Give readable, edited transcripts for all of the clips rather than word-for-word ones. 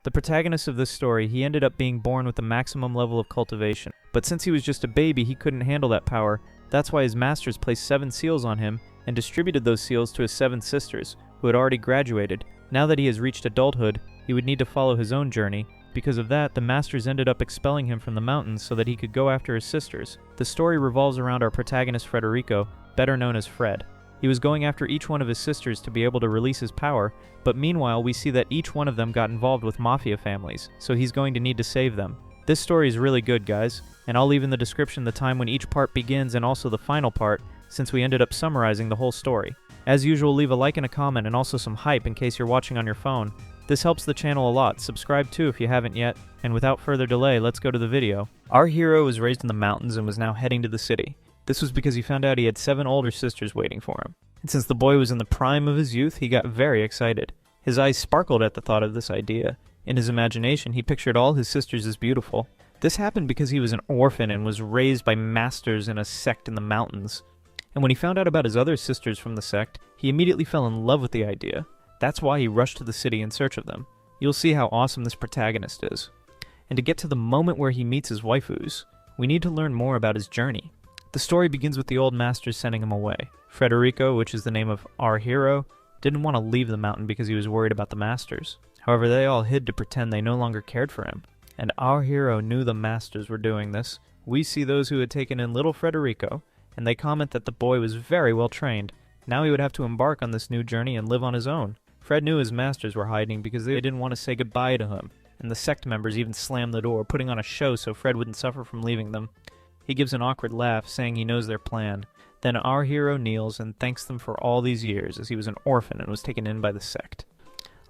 The protagonist of this story, he ended up being born with the maximum level of cultivation. But since he was just a baby, he couldn't handle that power. That's why his masters placed 7 seals on him and distributed those seals to his 7 sisters, who had already graduated. Now that he has reached adulthood, he would need to follow his own journey. Because of that, the masters ended up expelling him from the mountains so that he could go after his sisters. The story revolves around our protagonist Frederico, better known as Fred. He was going after each one of his sisters to be able to release his power, but meanwhile we see that each one of them got involved with mafia families, so he's going to need to save them. This story is really good, guys, and I'll leave in the description the time when each part begins and also the final part, since we ended up summarizing the whole story. As usual, leave a like and a comment and also some hype in case you're watching on your phone. This helps the channel a lot. Subscribe too if you haven't yet, and without further delay, let's go to the video. Our hero was raised in the mountains and was now heading to the city. This was because he found out he had 7 older sisters waiting for him. And since the boy was in the prime of his youth, he got very excited. His eyes sparkled at the thought of this idea. In his imagination, he pictured all his sisters as beautiful. This happened because he was an orphan and was raised by masters in a sect in the mountains. And when he found out about his other sisters from the sect, he immediately fell in love with the idea. That's why he rushed to the city in search of them. You'll see how awesome this protagonist is. And to get to the moment where he meets his waifus, we need to learn more about his journey. The story begins with the old masters sending him away. Frederico, which is the name of our hero, didn't want to leave the mountain because he was worried about the masters. However, they all hid to pretend they no longer cared for him. And our hero knew the masters were doing this. We see those who had taken in little Frederico, and they comment that the boy was very well trained. Now he would have to embark on this new journey and live on his own. Fred knew his masters were hiding because they didn't want to say goodbye to him, and the sect members even slammed the door, putting on a show so Fred wouldn't suffer from leaving them. He gives an awkward laugh, saying he knows their plan. Then our hero kneels and thanks them for all these years, as he was an orphan and was taken in by the sect.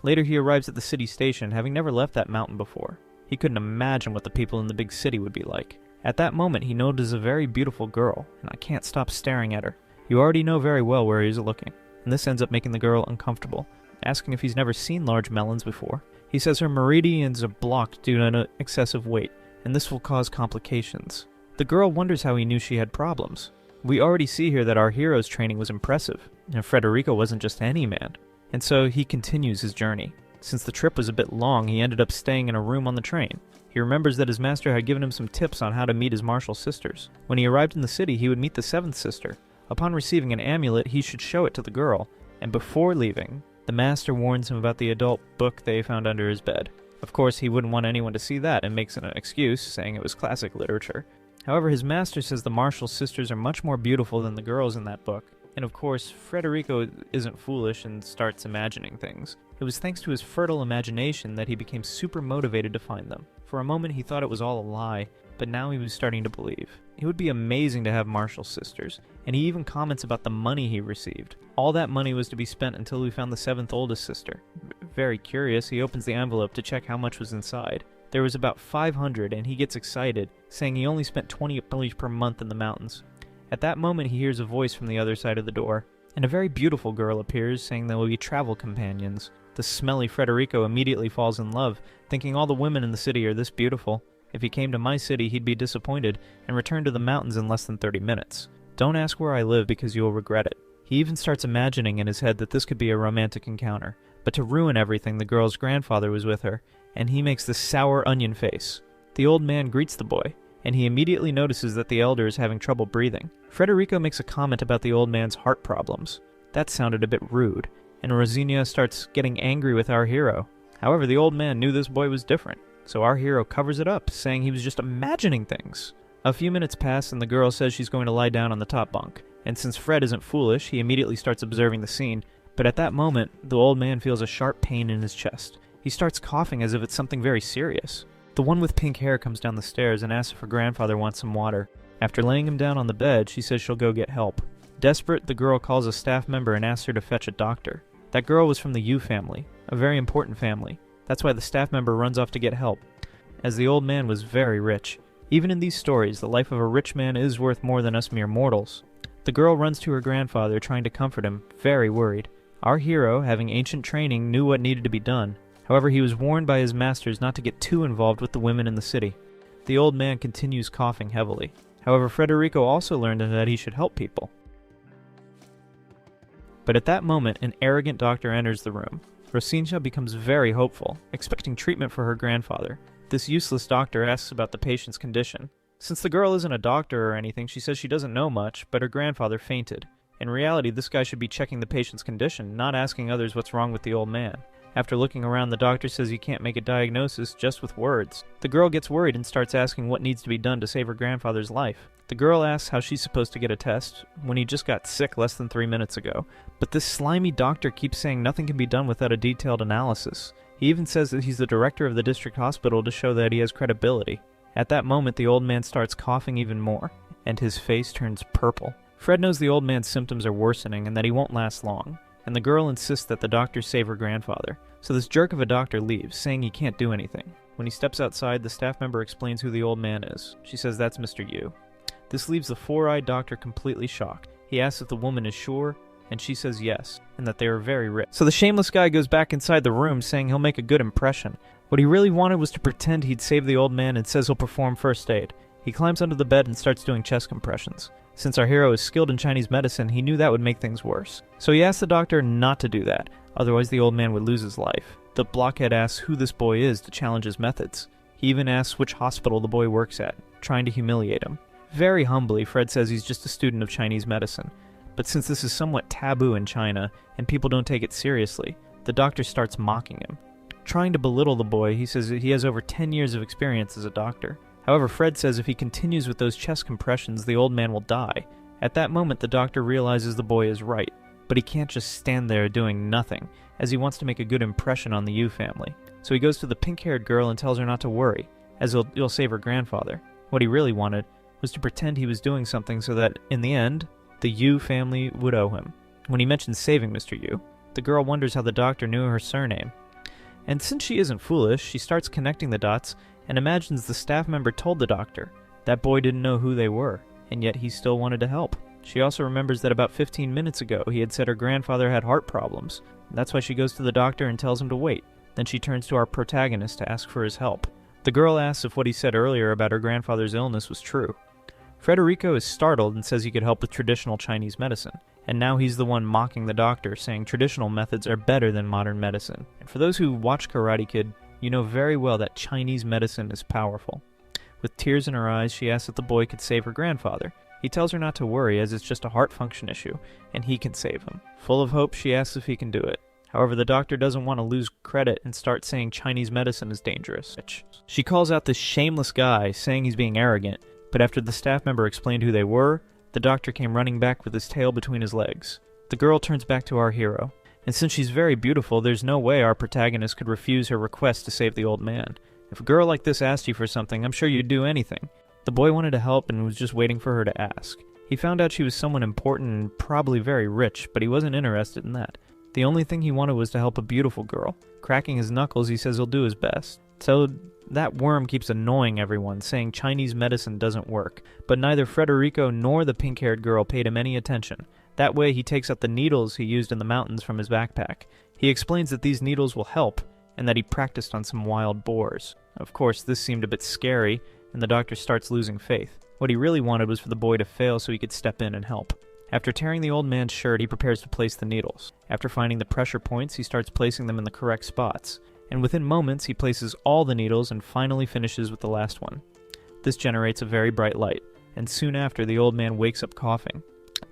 Later he arrives at the city station, having never left that mountain before. He couldn't imagine what the people in the big city would be like. At that moment he notices a very beautiful girl, and I can't stop staring at her. You already know very well where he's looking, and this ends up making the girl uncomfortable, asking if he's never seen large melons before. He says her meridians are blocked due to excessive weight, and this will cause complications. The girl wonders how he knew she had problems. We already see here that our hero's training was impressive, and Frederico wasn't just any man. And so he continues his journey. Since the trip was a bit long, he ended up staying in a room on the train. He remembers that his master had given him some tips on how to meet his martial sisters. When he arrived in the city, he would meet the 7th sister. Upon receiving an amulet, he should show it to the girl, and before leaving, the master warns him about the adult book they found under his bed. Of course, he wouldn't want anyone to see that and makes an excuse, saying it was classic literature. However, his master says the martial sisters are much more beautiful than the girls in that book. And of course, Frederico isn't foolish and starts imagining things. It was thanks to his fertile imagination that he became super motivated to find them. For a moment he thought it was all a lie, but now he was starting to believe. It would be amazing to have martial sisters, and he even comments about the money he received. All that money was to be spent until we found the 7th oldest sister. Very curious, he opens the envelope to check how much was inside. There was about 500, and he gets excited, saying he only spent 20 per month in the mountains. At that moment he hears a voice from the other side of the door, and a very beautiful girl appears, saying they will be travel companions. The smelly Frederico immediately falls in love, thinking all the women in the city are this beautiful. If he came to my city, he'd be disappointed, and return to the mountains in less than 30 minutes. Don't ask where I live because you'll regret it. He even starts imagining in his head that this could be a romantic encounter, but to ruin everything, the girl's grandfather was with her, and he makes this sour onion face. The old man greets the boy, and he immediately notices that the elder is having trouble breathing. Frederico makes a comment about the old man's heart problems. That sounded a bit rude, and Rosina starts getting angry with our hero. However, the old man knew this boy was different, so our hero covers it up, saying he was just imagining things. A few minutes pass and the girl says she's going to lie down on the top bunk, and since Fred isn't foolish, he immediately starts observing the scene, but at that moment, the old man feels a sharp pain in his chest. He starts coughing as if it's something very serious. The one with pink hair comes down the stairs and asks if her grandfather wants some water. After laying him down on the bed, she says she'll go get help. Desperate, the girl calls a staff member and asks her to fetch a doctor. That girl was from the Yu family, a very important family. That's why the staff member runs off to get help, as the old man was very rich. Even in these stories, the life of a rich man is worth more than us mere mortals. The girl runs to her grandfather, trying to comfort him, very worried. Our hero, having ancient training, knew what needed to be done. However, he was warned by his masters not to get too involved with the women in the city. The old man continues coughing heavily. However, Frederico also learned that he should help people. But at that moment, an arrogant doctor enters the room. Rosinsha becomes very hopeful, expecting treatment for her grandfather. This useless doctor asks about the patient's condition. Since the girl isn't a doctor or anything, she says she doesn't know much, but her grandfather fainted. In reality, this guy should be checking the patient's condition, not asking others what's wrong with the old man. After looking around, the doctor says he can't make a diagnosis just with words. The girl gets worried and starts asking what needs to be done to save her grandfather's life. The girl asks how she's supposed to get a test when he just got sick less than 3 minutes ago. But this slimy doctor keeps saying nothing can be done without a detailed analysis. He even says that he's the director of the district hospital to show that he has credibility. At that moment, the old man starts coughing even more, and his face turns purple. Fred knows the old man's symptoms are worsening and that he won't last long, and the girl insists that the doctor save her grandfather. So this jerk of a doctor leaves, saying he can't do anything. When he steps outside, the staff member explains who the old man is. She says that's Mr. Yu. This leaves the four-eyed doctor completely shocked. He asks if the woman is sure, and she says yes, and that they are very rich. So the shameless guy goes back inside the room, saying he'll make a good impression. What he really wanted was to pretend he'd save the old man and says he'll perform first aid. He climbs under the bed and starts doing chest compressions. Since our hero is skilled in Chinese medicine, he knew that would make things worse. So he asked the doctor not to do that, otherwise the old man would lose his life. The blockhead asks who this boy is to challenge his methods. He even asks which hospital the boy works at, trying to humiliate him. Very humbly, Fred says he's just a student of Chinese medicine. But since this is somewhat taboo in China, and people don't take it seriously, the doctor starts mocking him. Trying to belittle the boy, he says that he has over 10 years of experience as a doctor. However, Fred says if he continues with those chest compressions, the old man will die. At that moment, the doctor realizes the boy is right, but he can't just stand there doing nothing, as he wants to make a good impression on the Yu family. So he goes to the pink-haired girl and tells her not to worry, as he'll save her grandfather. What he really wanted was to pretend he was doing something so that, in the end, the Yu family would owe him. When he mentions saving Mr. Yu, the girl wonders how the doctor knew her surname. And since she isn't foolish, she starts connecting the dots and imagines the staff member told the doctor that boy didn't know who they were, and yet he still wanted to help. She also remembers that about 15 minutes ago he had said her grandfather had heart problems. That's why she goes to the doctor and tells him to wait. Then she turns to our protagonist to ask for his help. The girl asks if what he said earlier about her grandfather's illness was true. Frederico is startled and says he could help with traditional Chinese medicine, and now he's the one mocking the doctor, saying traditional methods are better than modern medicine. And for those who watch Karate Kid, you know very well that Chinese medicine is powerful. With tears in her eyes, she asks if the boy could save her grandfather. He tells her not to worry, as it's just a heart function issue, and he can save him. Full of hope, she asks if he can do it. However, the doctor doesn't want to lose credit and starts saying Chinese medicine is dangerous. She calls out this shameless guy, saying he's being arrogant, but after the staff member explained who they were, the doctor came running back with his tail between his legs. The girl turns back to our hero, and since she's very beautiful, there's no way our protagonist could refuse her request to save the old man. If a girl like this asked you for something, I'm sure you'd do anything. The boy wanted to help and was just waiting for her to ask. He found out she was someone important and probably very rich, but he wasn't interested in that. The only thing he wanted was to help a beautiful girl. Cracking his knuckles, he says he'll do his best. So that worm keeps annoying everyone, saying Chinese medicine doesn't work, but neither Frederico nor the pink-haired girl paid him any attention. That way he takes out the needles he used in the mountains from his backpack. He explains that these needles will help, and that he practiced on some wild boars. Of course, this seemed a bit scary, and the doctor starts losing faith. What he really wanted was for the boy to fail so he could step in and help. After tearing the old man's shirt, he prepares to place the needles. After finding the pressure points, he starts placing them in the correct spots. And within moments, he places all the needles and finally finishes with the last one. This generates a very bright light, and soon after, the old man wakes up coughing.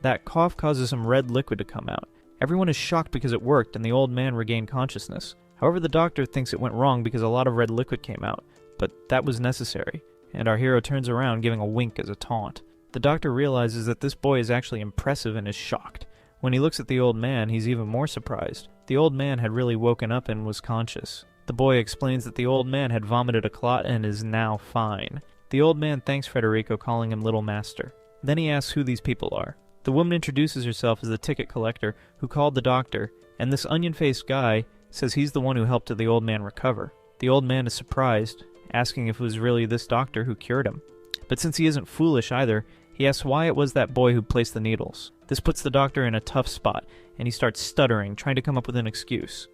That cough causes some red liquid to come out. Everyone is shocked because it worked and the old man regained consciousness. However, the doctor thinks it went wrong because a lot of red liquid came out, but that was necessary, and our hero turns around giving a wink as a taunt. The doctor realizes that this boy is actually impressive and is shocked. When he looks at the old man, he's even more surprised. The old man had really woken up and was conscious. The boy explains that the old man had vomited a clot and is now fine. The old man thanks Frederico, calling him Little Master. Then he asks who these people are. The woman introduces herself as the ticket collector who called the doctor, and this onion-faced guy says he's the one who helped the old man recover. The old man is surprised, asking if it was really this doctor who cured him. But since he isn't foolish either, he asks why it was that boy who placed the needles. This puts the doctor in a tough spot, and he starts stuttering, trying to come up with an excuse.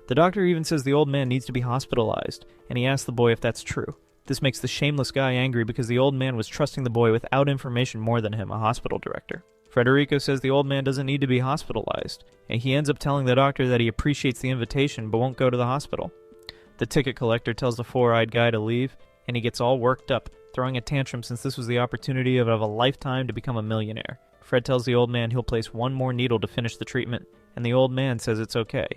The doctor even says the old man needs to be hospitalized, and he asks the boy if that's true. This makes the shameless guy angry because the old man was trusting the boy without information more than him, a hospital director. Frederico says the old man doesn't need to be hospitalized, and he ends up telling the doctor that he appreciates the invitation but won't go to the hospital. The ticket collector tells the four-eyed guy to leave, and he gets all worked up, throwing a tantrum since this was the opportunity of a lifetime to become a millionaire. Fred tells the old man he'll place one more needle to finish the treatment, and the old man says it's okay.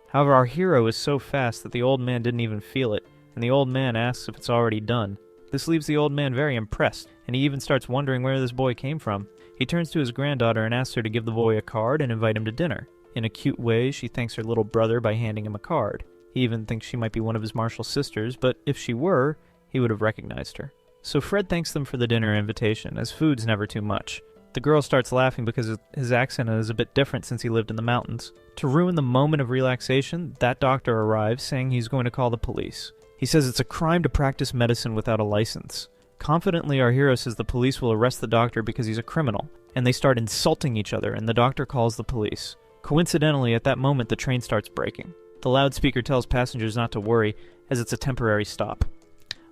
However, our hero is so fast that the old man didn't even feel it, and the old man asks if it's already done. This leaves the old man very impressed, and he even starts wondering where this boy came from. He turns to his granddaughter and asks her to give the boy a card and invite him to dinner. In a cute way, she thanks her little brother by handing him a card. He even thinks she might be one of his martial sisters, but if she were, he would have recognized her. So Fred thanks them for the dinner invitation, as food's never too much. The girl starts laughing because his accent is a bit different since he lived in the mountains. To ruin the moment of relaxation, that doctor arrives saying he's going to call the police. He says it's a crime to practice medicine without a license. Confidently, our hero says the police will arrest the doctor because he's a criminal, and they start insulting each other, and the doctor calls the police. Coincidentally, at that moment, the train starts braking. The loudspeaker tells passengers not to worry, as it's a temporary stop.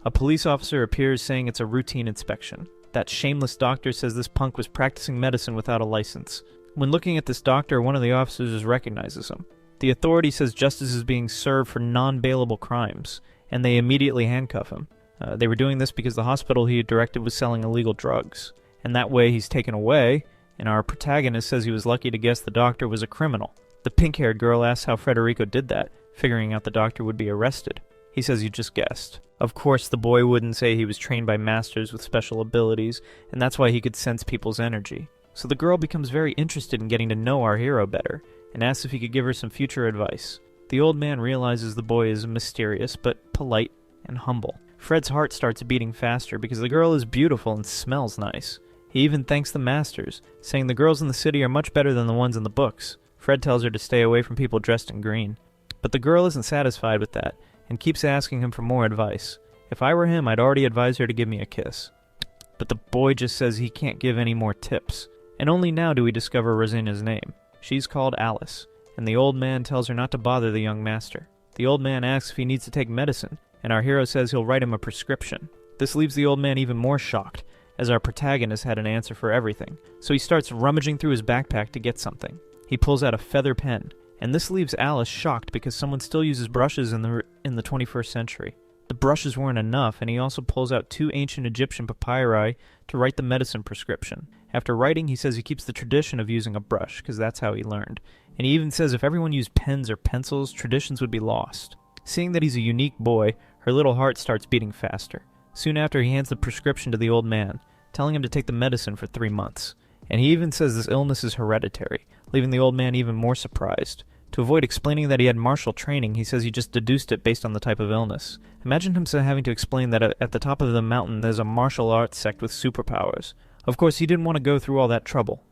A police officer appears saying it's a routine inspection. That shameless doctor says this punk was practicing medicine without a license. When looking at this doctor, one of the officers recognizes him. The authority says justice is being served for non-bailable crimes, and they immediately handcuff him. They were doing this because the hospital he had directed was selling illegal drugs, and that way he's taken away, and our protagonist says he was lucky to guess the doctor was a criminal. The pink-haired girl asks how Frederico did that, figuring out the doctor would be arrested. He says you just guessed. Of course, the boy wouldn't say he was trained by masters with special abilities, and that's why he could sense people's energy. So the girl becomes very interested in getting to know our hero better, and asks if he could give her some future advice. The old man realizes the boy is mysterious, but polite and humble. Fred's heart starts beating faster because the girl is beautiful and smells nice. He even thanks the masters, saying the girls in the city are much better than the ones in the books. Fred tells her to stay away from people dressed in green. But the girl isn't satisfied with that, and keeps asking him for more advice. If I were him, I'd already advise her to give me a kiss. But the boy just says he can't give any more tips. And only now do we discover Rosina's name. She's called Alice, and the old man tells her not to bother the young master. The old man asks if he needs to take medicine, and our hero says he'll write him a prescription. This leaves the old man even more shocked, as our protagonist had an answer for everything. So he starts rummaging through his backpack to get something. He pulls out a feather pen, and this leaves Alice shocked because someone still uses brushes in the 21st century. The brushes weren't enough, and he also pulls out 2 ancient Egyptian papyri to write the medicine prescription. After writing, he says he keeps the tradition of using a brush, because that's how he learned. And he even says if everyone used pens or pencils, traditions would be lost. Seeing that he's a unique boy, her little heart starts beating faster. Soon after, he hands the prescription to the old man, telling him to take the medicine for 3 months. And he even says this illness is hereditary, leaving the old man even more surprised. To avoid explaining that he had martial training, he says he just deduced it based on the type of illness. Imagine him having to explain that at the top of the mountain there's a martial arts sect with superpowers. Of course, he didn't want to go through all that trouble.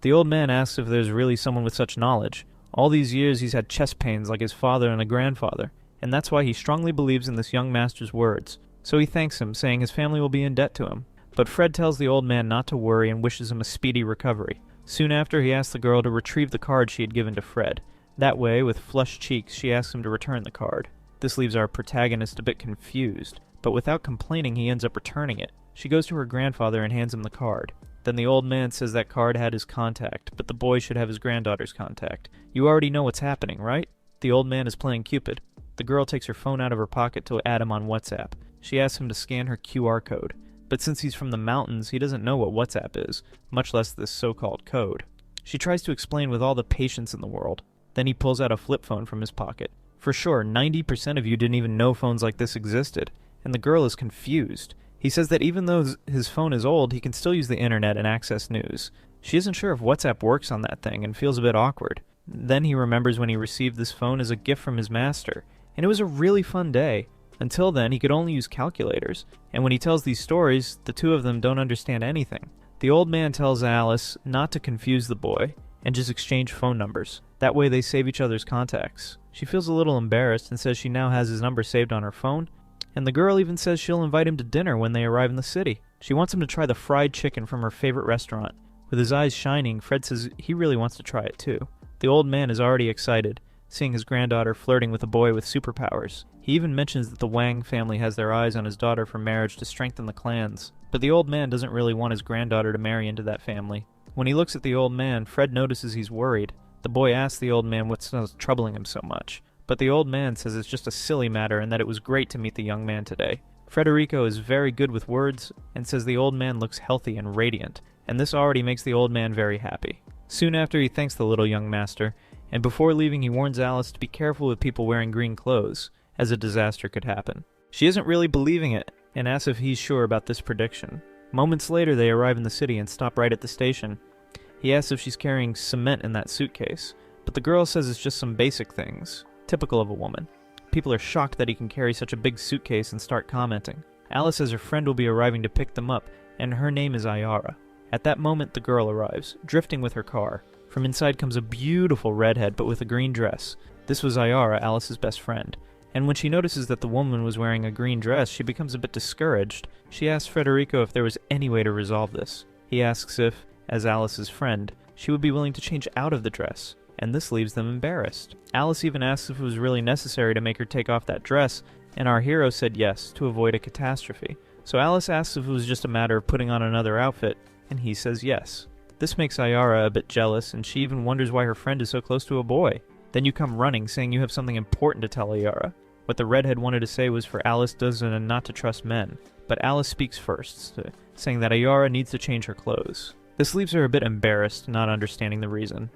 The old man asks if there's really someone with such knowledge. All these years he's had chest pains like his father and a grandfather, and that's why he strongly believes in this young master's words. So he thanks him, saying his family will be in debt to him. But Fred tells the old man not to worry and wishes him a speedy recovery. Soon after, he asks the girl to retrieve the card she had given to Fred. That way, with flushed cheeks, she asks him to return the card. This leaves our protagonist a bit confused, but without complaining, he ends up returning it. She goes to her grandfather and hands him the card. Then the old man says that card had his contact, but the boy should have his granddaughter's contact. You already know what's happening, right? The old man is playing Cupid. The girl takes her phone out of her pocket to add him on WhatsApp. She asks him to scan her QR code, but since he's from the mountains, he doesn't know what WhatsApp is, much less this so-called code. She tries to explain with all the patience in the world. Then he pulls out a flip phone from his pocket. For sure, 90% of you didn't even know phones like this existed, and the girl is confused. He says that even though his phone is old, he can still use the internet and access news. She isn't sure if WhatsApp works on that thing and feels a bit awkward. Then he remembers when he received this phone as a gift from his master, and it was a really fun day. Until then, he could only use calculators, and when he tells these stories, the two of them don't understand anything. The old man tells Alice not to confuse the boy, and just exchange phone numbers. That way they save each other's contacts. She feels a little embarrassed and says she now has his number saved on her phone, and the girl even says she'll invite him to dinner when they arrive in the city. She wants him to try the fried chicken from her favorite restaurant. With his eyes shining, Fred says he really wants to try it too. The old man is already excited, seeing his granddaughter flirting with a boy with superpowers. He even mentions that the Wang family has their eyes on his daughter for marriage to strengthen the clans. But the old man doesn't really want his granddaughter to marry into that family. When he looks at the old man, Fred notices he's worried. The boy asks the old man what's troubling him so much, but the old man says it's just a silly matter and that it was great to meet the young man today. Frederico is very good with words and says the old man looks healthy and radiant, and this already makes the old man very happy. Soon after, he thanks the little young master, and before leaving he warns Alice to be careful with people wearing green clothes, as a disaster could happen. She isn't really believing it, and asks if he's sure about this prediction. Moments later, they arrive in the city and stop right at the station. He asks if she's carrying cement in that suitcase, but the girl says it's just some basic things, typical of a woman. People are shocked that he can carry such a big suitcase and start commenting. Alice says her friend will be arriving to pick them up, and her name is Ayara. At that moment, the girl arrives, drifting with her car. From inside comes a beautiful redhead, but with a green dress. This was Ayara, Alice's best friend. And when she notices that the woman was wearing a green dress, she becomes a bit discouraged. She asks Federico if there was any way to resolve this. He asks if, as Alice's friend, she would be willing to change out of the dress, and this leaves them embarrassed. Alice even asks if it was really necessary to make her take off that dress, and our hero said yes, to avoid a catastrophe. So Alice asks if it was just a matter of putting on another outfit, and he says yes. This makes Ayara a bit jealous, and she even wonders why her friend is so close to a boy. Then you come running, saying you have something important to tell Ayara. What the redhead wanted to say was for Alice doesn't not to trust men, but Alice speaks first, saying that Ayara needs to change her clothes. This leaves her a bit embarrassed, not understanding the reason.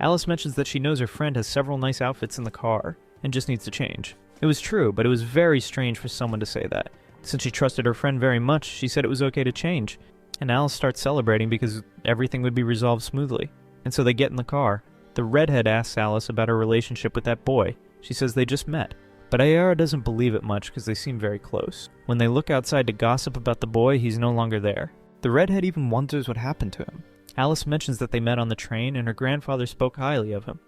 Alice mentions that she knows her friend has several nice outfits in the car, and just needs to change. It was true, but it was very strange for someone to say that. Since she trusted her friend very much, she said it was okay to change, and Alice starts celebrating because everything would be resolved smoothly. And so they get in the car. The redhead asks Alice about her relationship with that boy. She says they just met. But Ayara doesn't believe it much because they seem very close. When they look outside to gossip about the boy, he's no longer there. The redhead even wonders what happened to him. Alice mentions that they met on the train and her grandfather spoke highly of him.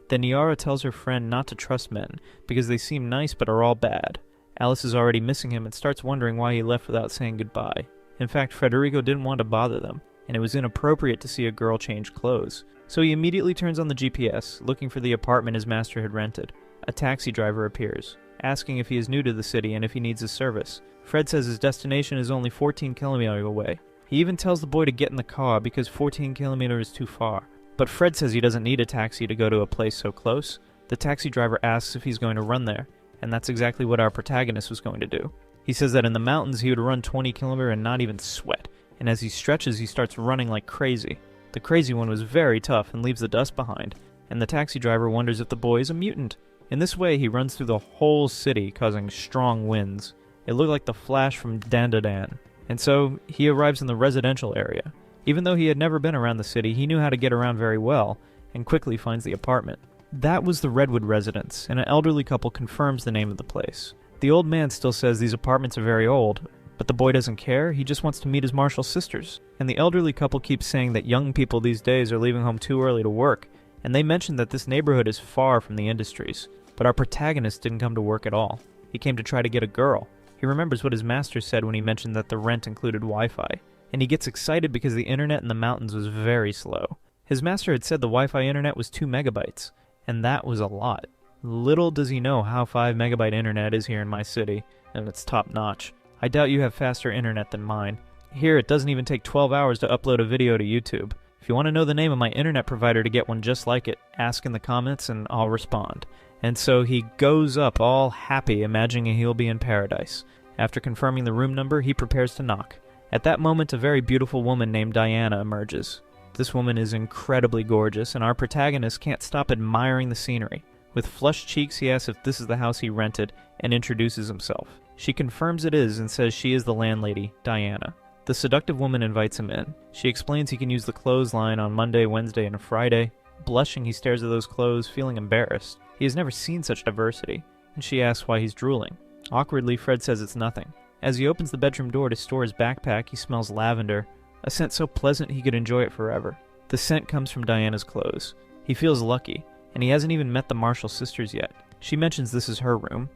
Then Ayara tells her friend not to trust men because they seem nice but are all bad. Alice is already missing him and starts wondering why he left without saying goodbye. In fact, Federico didn't want to bother them, and it was inappropriate to see a girl change clothes. So he immediately turns on the GPS, looking for the apartment his master had rented. A taxi driver appears, asking if he is new to the city and if he needs his service. Fred says his destination is only 14 kilometers away. He even tells the boy to get in the car because 14 kilometers is too far. But Fred says he doesn't need a taxi to go to a place so close. The taxi driver asks if he's going to run there, and that's exactly what our protagonist was going to do. He says that in the mountains he would run 20 kilometers and not even sweat, and as he stretches he starts running like crazy. The crazy one was very tough and leaves the dust behind, and the taxi driver wonders if the boy is a mutant. In this way he runs through the whole city, causing strong winds. It looked like the Flash from Dandadan. And so he arrives in the residential area. Even though he had never been around the city, he knew how to get around very well, and quickly finds the apartment. That was the Redwood residence, and an elderly couple confirms the name of the place. The old man still says these apartments are very old, but the boy doesn't care, he just wants to meet his Marshall sisters. And the elderly couple keeps saying that young people these days are leaving home too early to work, and they mention that this neighborhood is far from the industries. But our protagonist didn't come to work at all. He came to try to get a girl. He remembers what his master said when he mentioned that the rent included Wi-Fi, and he gets excited because the internet in the mountains was very slow. His master had said the Wi-Fi internet was 2 megabytes, and that was a lot. Little does he know how 5 megabyte internet is here in my city, and it's top notch. I doubt you have faster internet than mine. Here it doesn't even take 12 hours to upload a video to YouTube. If you want to know the name of my internet provider to get one just like it, ask in the comments and I'll respond. And so he goes up all happy, imagining he'll be in paradise. After confirming the room number, he prepares to knock. At that moment, a very beautiful woman named Diana emerges. This woman is incredibly gorgeous, and our protagonist can't stop admiring the scenery. With flushed cheeks, he asks if this is the house he rented, and introduces himself. She confirms it is and says she is the landlady, Diana. The seductive woman invites him in. She explains he can use the clothesline on Monday, Wednesday, and Friday. Blushing, he stares at those clothes, feeling embarrassed. He has never seen such diversity, and she asks why he's drooling. Awkwardly, Fred says it's nothing. As he opens the bedroom door to store his backpack, he smells lavender, a scent so pleasant he could enjoy it forever. The scent comes from Diana's clothes. He feels lucky, and he hasn't even met the Marshall sisters yet. She mentions this is her room.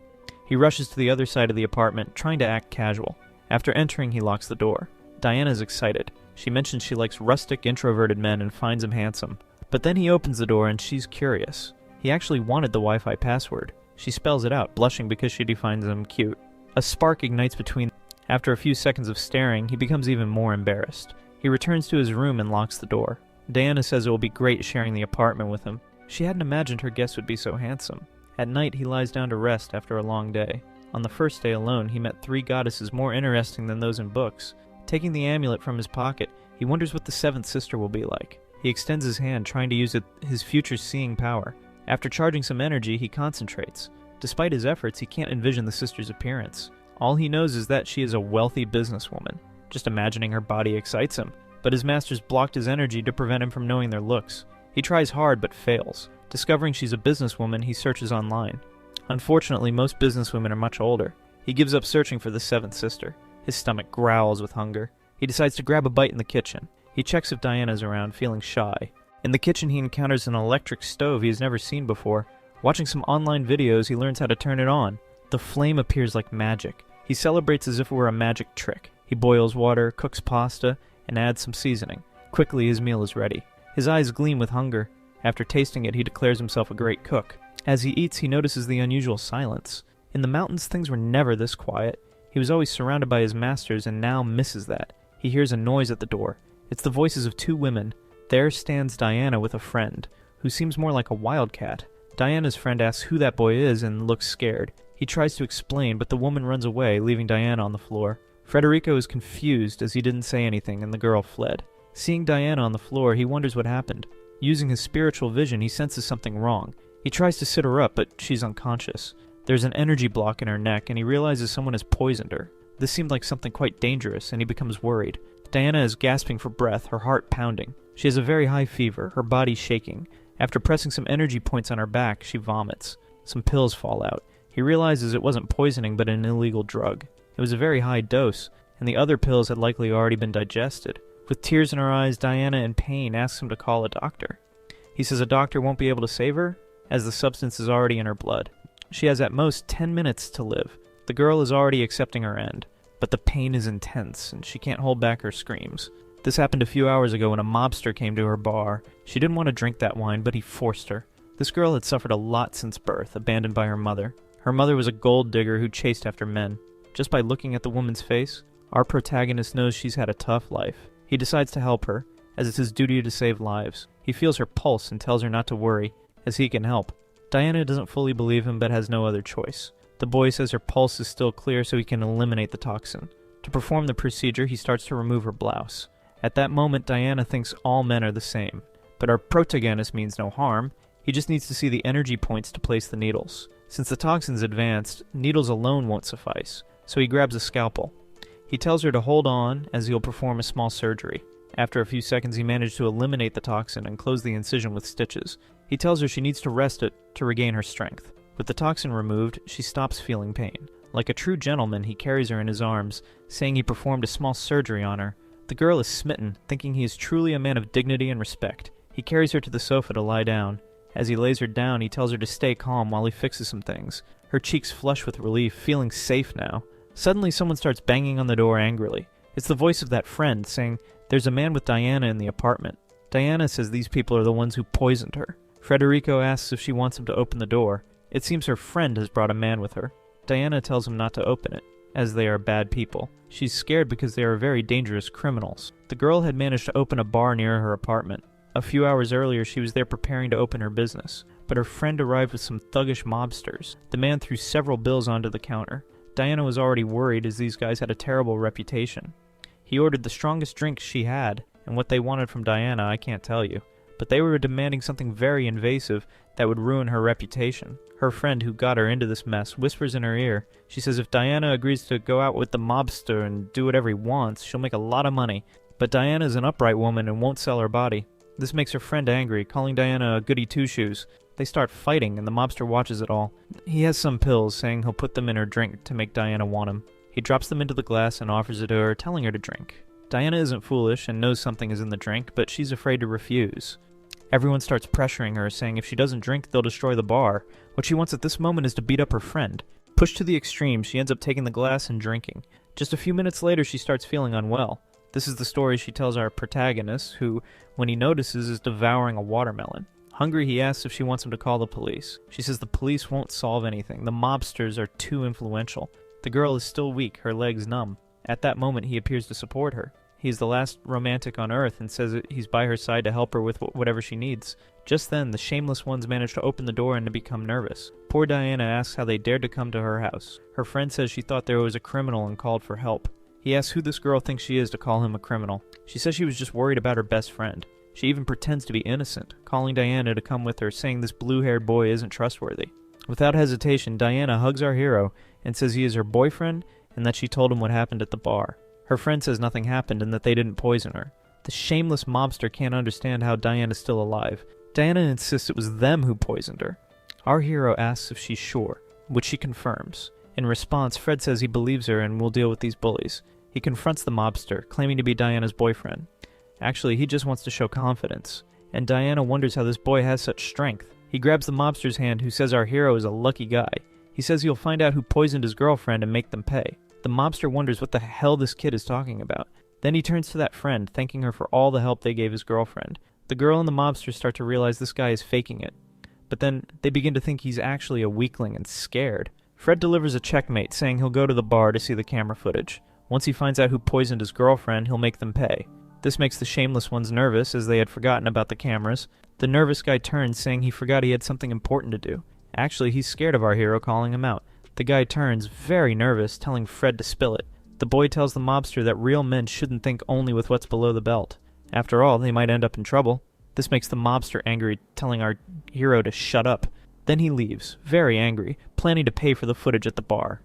He rushes to the other side of the apartment, trying to act casual. After entering, he locks the door. Diana is excited. She mentions she likes rustic, introverted men and finds him handsome. But then he opens the door and she's curious. He actually wanted the Wi-Fi password. She spells it out, blushing because she finds him cute. A spark ignites between them. After a few seconds of staring, he becomes even more embarrassed. He returns to his room and locks the door. Diana says it will be great sharing the apartment with him. She hadn't imagined her guest would be so handsome. At night, he lies down to rest after a long day. On the first day alone, he met 3 goddesses more interesting than those in books. Taking the amulet from his pocket, he wonders what the 7th sister will be like. He extends his hand, trying to use his future seeing power. After charging some energy, he concentrates. Despite his efforts, he can't envision the sister's appearance. All he knows is that she is a wealthy businesswoman. Just imagining her body excites him, but his masters blocked his energy to prevent him from knowing their looks. He tries hard but fails. Discovering she's a businesswoman, he searches online. Unfortunately, most businesswomen are much older. He gives up searching for the 7th sister. His stomach growls with hunger. He decides to grab a bite in the kitchen. He checks if Diana's around, feeling shy. In the kitchen, he encounters an electric stove he has never seen before. Watching some online videos, he learns how to turn it on. The flame appears like magic. He celebrates as if it were a magic trick. He boils water, cooks pasta, and adds some seasoning. Quickly, his meal is ready. His eyes gleam with hunger. After tasting it, he declares himself a great cook. As he eats, he notices the unusual silence. In the mountains, things were never this quiet. He was always surrounded by his masters and now misses that. He hears a noise at the door. It's the voices of 2 women. There stands Diana with a friend, who seems more like a wildcat. Diana's friend asks who that boy is and looks scared. He tries to explain, but the woman runs away, leaving Diana on the floor. Federico is confused as he didn't say anything and the girl fled. Seeing Diana on the floor, he wonders what happened. Using his spiritual vision, he senses something wrong. He tries to sit her up, but she's unconscious. There's an energy block in her neck, and he realizes someone has poisoned her. This seemed like something quite dangerous, and he becomes worried. Diana is gasping for breath, her heart pounding. She has a very high fever, her body shaking. After pressing some energy points on her back, she vomits. Some pills fall out. He realizes it wasn't poisoning, but an illegal drug. It was a very high dose, and the other pills had likely already been digested. With tears in her eyes, Diana, in pain, asks him to call a doctor. He says a doctor won't be able to save her, as the substance is already in her blood. She has at most 10 minutes to live. The girl is already accepting her end, but the pain is intense, and she can't hold back her screams. This happened a few hours ago when a mobster came to her bar. She didn't want to drink that wine, but he forced her. This girl had suffered a lot since birth, abandoned by her mother. Her mother was a gold digger who chased after men. Just by looking at the woman's face, our protagonist knows she's had a tough life. He decides to help her, as it's his duty to save lives. He feels her pulse and tells her not to worry, as he can help. Diana doesn't fully believe him but has no other choice. The boy says her pulse is still clear so he can eliminate the toxin. To perform the procedure, he starts to remove her blouse. At that moment, Diana thinks all men are the same. But our protagonist means no harm. He just needs to see the energy points to place the needles. Since the toxin's advanced, needles alone won't suffice, so he grabs a scalpel. He tells her to hold on as he'll perform a small surgery. After a few seconds, he managed to eliminate the toxin and close the incision with stitches. He tells her she needs to rest it to regain her strength. With the toxin removed, she stops feeling pain. Like a true gentleman, he carries her in his arms, saying he performed a small surgery on her. The girl is smitten, thinking he is truly a man of dignity and respect. He carries her to the sofa to lie down. As he lays her down, he tells her to stay calm while he fixes some things. Her cheeks flush with relief, feeling safe now. Suddenly, someone starts banging on the door angrily. It's the voice of that friend, saying, "There's a man with Diana in the apartment." Diana says these people are the ones who poisoned her. Federico asks if she wants him to open the door. It seems her friend has brought a man with her. Diana tells him not to open it, as they are bad people. She's scared because they are very dangerous criminals. The girl had managed to open a bar near her apartment. A few hours earlier, she was there preparing to open her business, but her friend arrived with some thuggish mobsters. The man threw several bills onto the counter. Diana was already worried as these guys had a terrible reputation. He ordered the strongest drinks she had, and what they wanted from Diana I can't tell you. But they were demanding something very invasive that would ruin her reputation. Her friend, who got her into this mess, whispers in her ear. She says if Diana agrees to go out with the mobster and do whatever he wants, she'll make a lot of money. But Diana is an upright woman and won't sell her body. This makes her friend angry, calling Diana a goody two-shoes. They start fighting, and the mobster watches it all. He has some pills, saying he'll put them in her drink to make Diana want him. He drops them into the glass and offers it to her, telling her to drink. Diana isn't foolish and knows something is in the drink, but she's afraid to refuse. Everyone starts pressuring her, saying if she doesn't drink, they'll destroy the bar. What she wants at this moment is to beat up her friend. Pushed to the extreme, she ends up taking the glass and drinking. Just a few minutes later, she starts feeling unwell. This is the story she tells our protagonist, who, when he notices, is devouring a watermelon. Hungry, he asks if she wants him to call the police. She says the police won't solve anything. The mobsters are too influential. The girl is still weak, her legs numb. At that moment, he appears to support her. He's the last romantic on Earth and says that he's by her side to help her with whatever she needs. Just then, the shameless ones manage to open the door and to become nervous. Poor Diana asks how they dared to come to her house. Her friend says she thought there was a criminal and called for help. He asks who this girl thinks she is to call him a criminal. She says she was just worried about her best friend. She even pretends to be innocent, calling Diana to come with her, saying this blue-haired boy isn't trustworthy. Without hesitation, Diana hugs our hero and says he is her boyfriend and that she told him what happened at the bar. Her friend says nothing happened and that they didn't poison her. The shameless mobster can't understand how Diana's still alive. Diana insists it was them who poisoned her. Our hero asks if she's sure, which she confirms. In response, Fred says he believes her and will deal with these bullies. He confronts the mobster, claiming to be Diana's boyfriend. Actually, he just wants to show confidence, and Diana wonders how this boy has such strength. He grabs the mobster's hand, who says our hero is a lucky guy. He says he'll find out who poisoned his girlfriend and make them pay. The mobster wonders what the hell this kid is talking about. Then he turns to that friend, thanking her for all the help they gave his girlfriend. The girl and the mobster start to realize this guy is faking it. But then they begin to think he's actually a weakling and scared. Fred delivers a checkmate, saying he'll go to the bar to see the camera footage. Once he finds out who poisoned his girlfriend, he'll make them pay. This makes the shameless ones nervous, as they had forgotten about the cameras. The nervous guy turns, saying he forgot he had something important to do. Actually, he's scared of our hero calling him out. The guy turns, very nervous, telling Fred to spill it. The boy tells the mobster that real men shouldn't think only with what's below the belt. After all, they might end up in trouble. This makes the mobster angry, telling our hero to shut up. Then he leaves, very angry, planning to pay for the footage at the bar.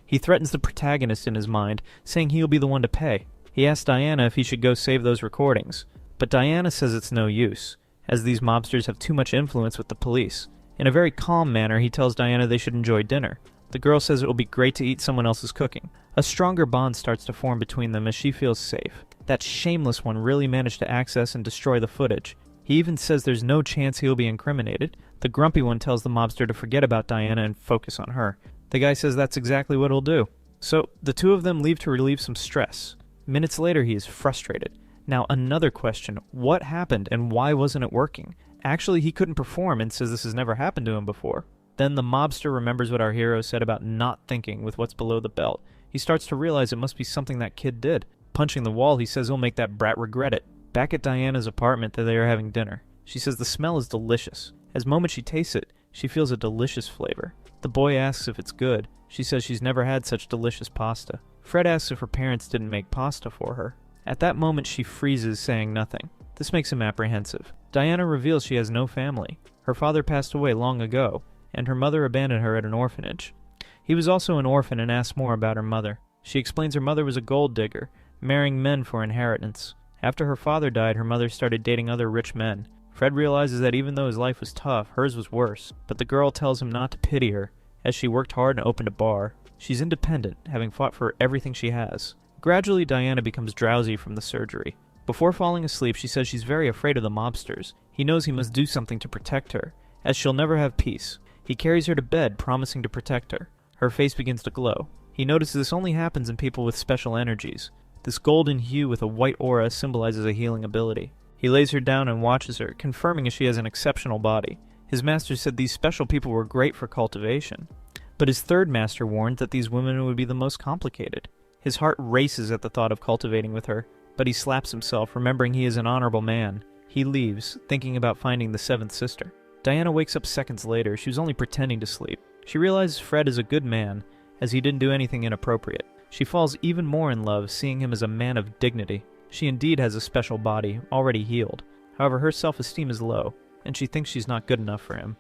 He threatens the protagonist in his mind, saying he'll be the one to pay. He asks Diana if he should go save those recordings, but Diana says it's no use, as these mobsters have too much influence with the police. In a very calm manner, he tells Diana they should enjoy dinner. The girl says it will be great to eat someone else's cooking. A stronger bond starts to form between them as she feels safe. That shameless one really managed to access and destroy the footage. He even says there's no chance he'll be incriminated. The grumpy one tells the mobster to forget about Diana and focus on her. The guy says that's exactly what he'll do. So, the two of them leave to relieve some stress. Minutes later, he is frustrated. Now, another question. What happened and why wasn't it working? Actually, he couldn't perform and says this has never happened to him before. Then the mobster remembers what our hero said about not thinking with what's below the belt. He starts to realize it must be something that kid did. Punching the wall, he says he'll make that brat regret it. Back at Diana's apartment, they are having dinner. She says the smell is delicious. As moment she tastes it, she feels a delicious flavor. The boy asks if it's good. She says she's never had such delicious pasta. Fred asks if her parents didn't make pasta for her. At that moment, she freezes, saying nothing. This makes him apprehensive. Diana reveals she has no family. Her father passed away long ago, and her mother abandoned her at an orphanage. He was also an orphan and asks more about her mother. She explains her mother was a gold digger, marrying men for inheritance. After her father died, her mother started dating other rich men. Fred realizes that even though his life was tough, hers was worse, but the girl tells him not to pity her, as she worked hard and opened a bar. She's independent, having fought for everything she has. Gradually, Diana becomes drowsy from the surgery. Before falling asleep, she says she's very afraid of the mobsters. He knows he must do something to protect her, as she'll never have peace. He carries her to bed, promising to protect her. Her face begins to glow. He notices this only happens in people with special energies. This golden hue with a white aura symbolizes a healing ability. He lays her down and watches her, confirming she has an exceptional body. His master said these special people were great for cultivation. But his third master warned that these women would be the most complicated. His heart races at the thought of cultivating with her, but he slaps himself, remembering he is an honorable man. He leaves, thinking about finding the seventh sister. Diana wakes up seconds later. She was only pretending to sleep. She realizes Fred is a good man, as he didn't do anything inappropriate. She falls even more in love, seeing him as a man of dignity. She indeed has a special body, already healed. However, her self-esteem is low, and she thinks she's not good enough for him.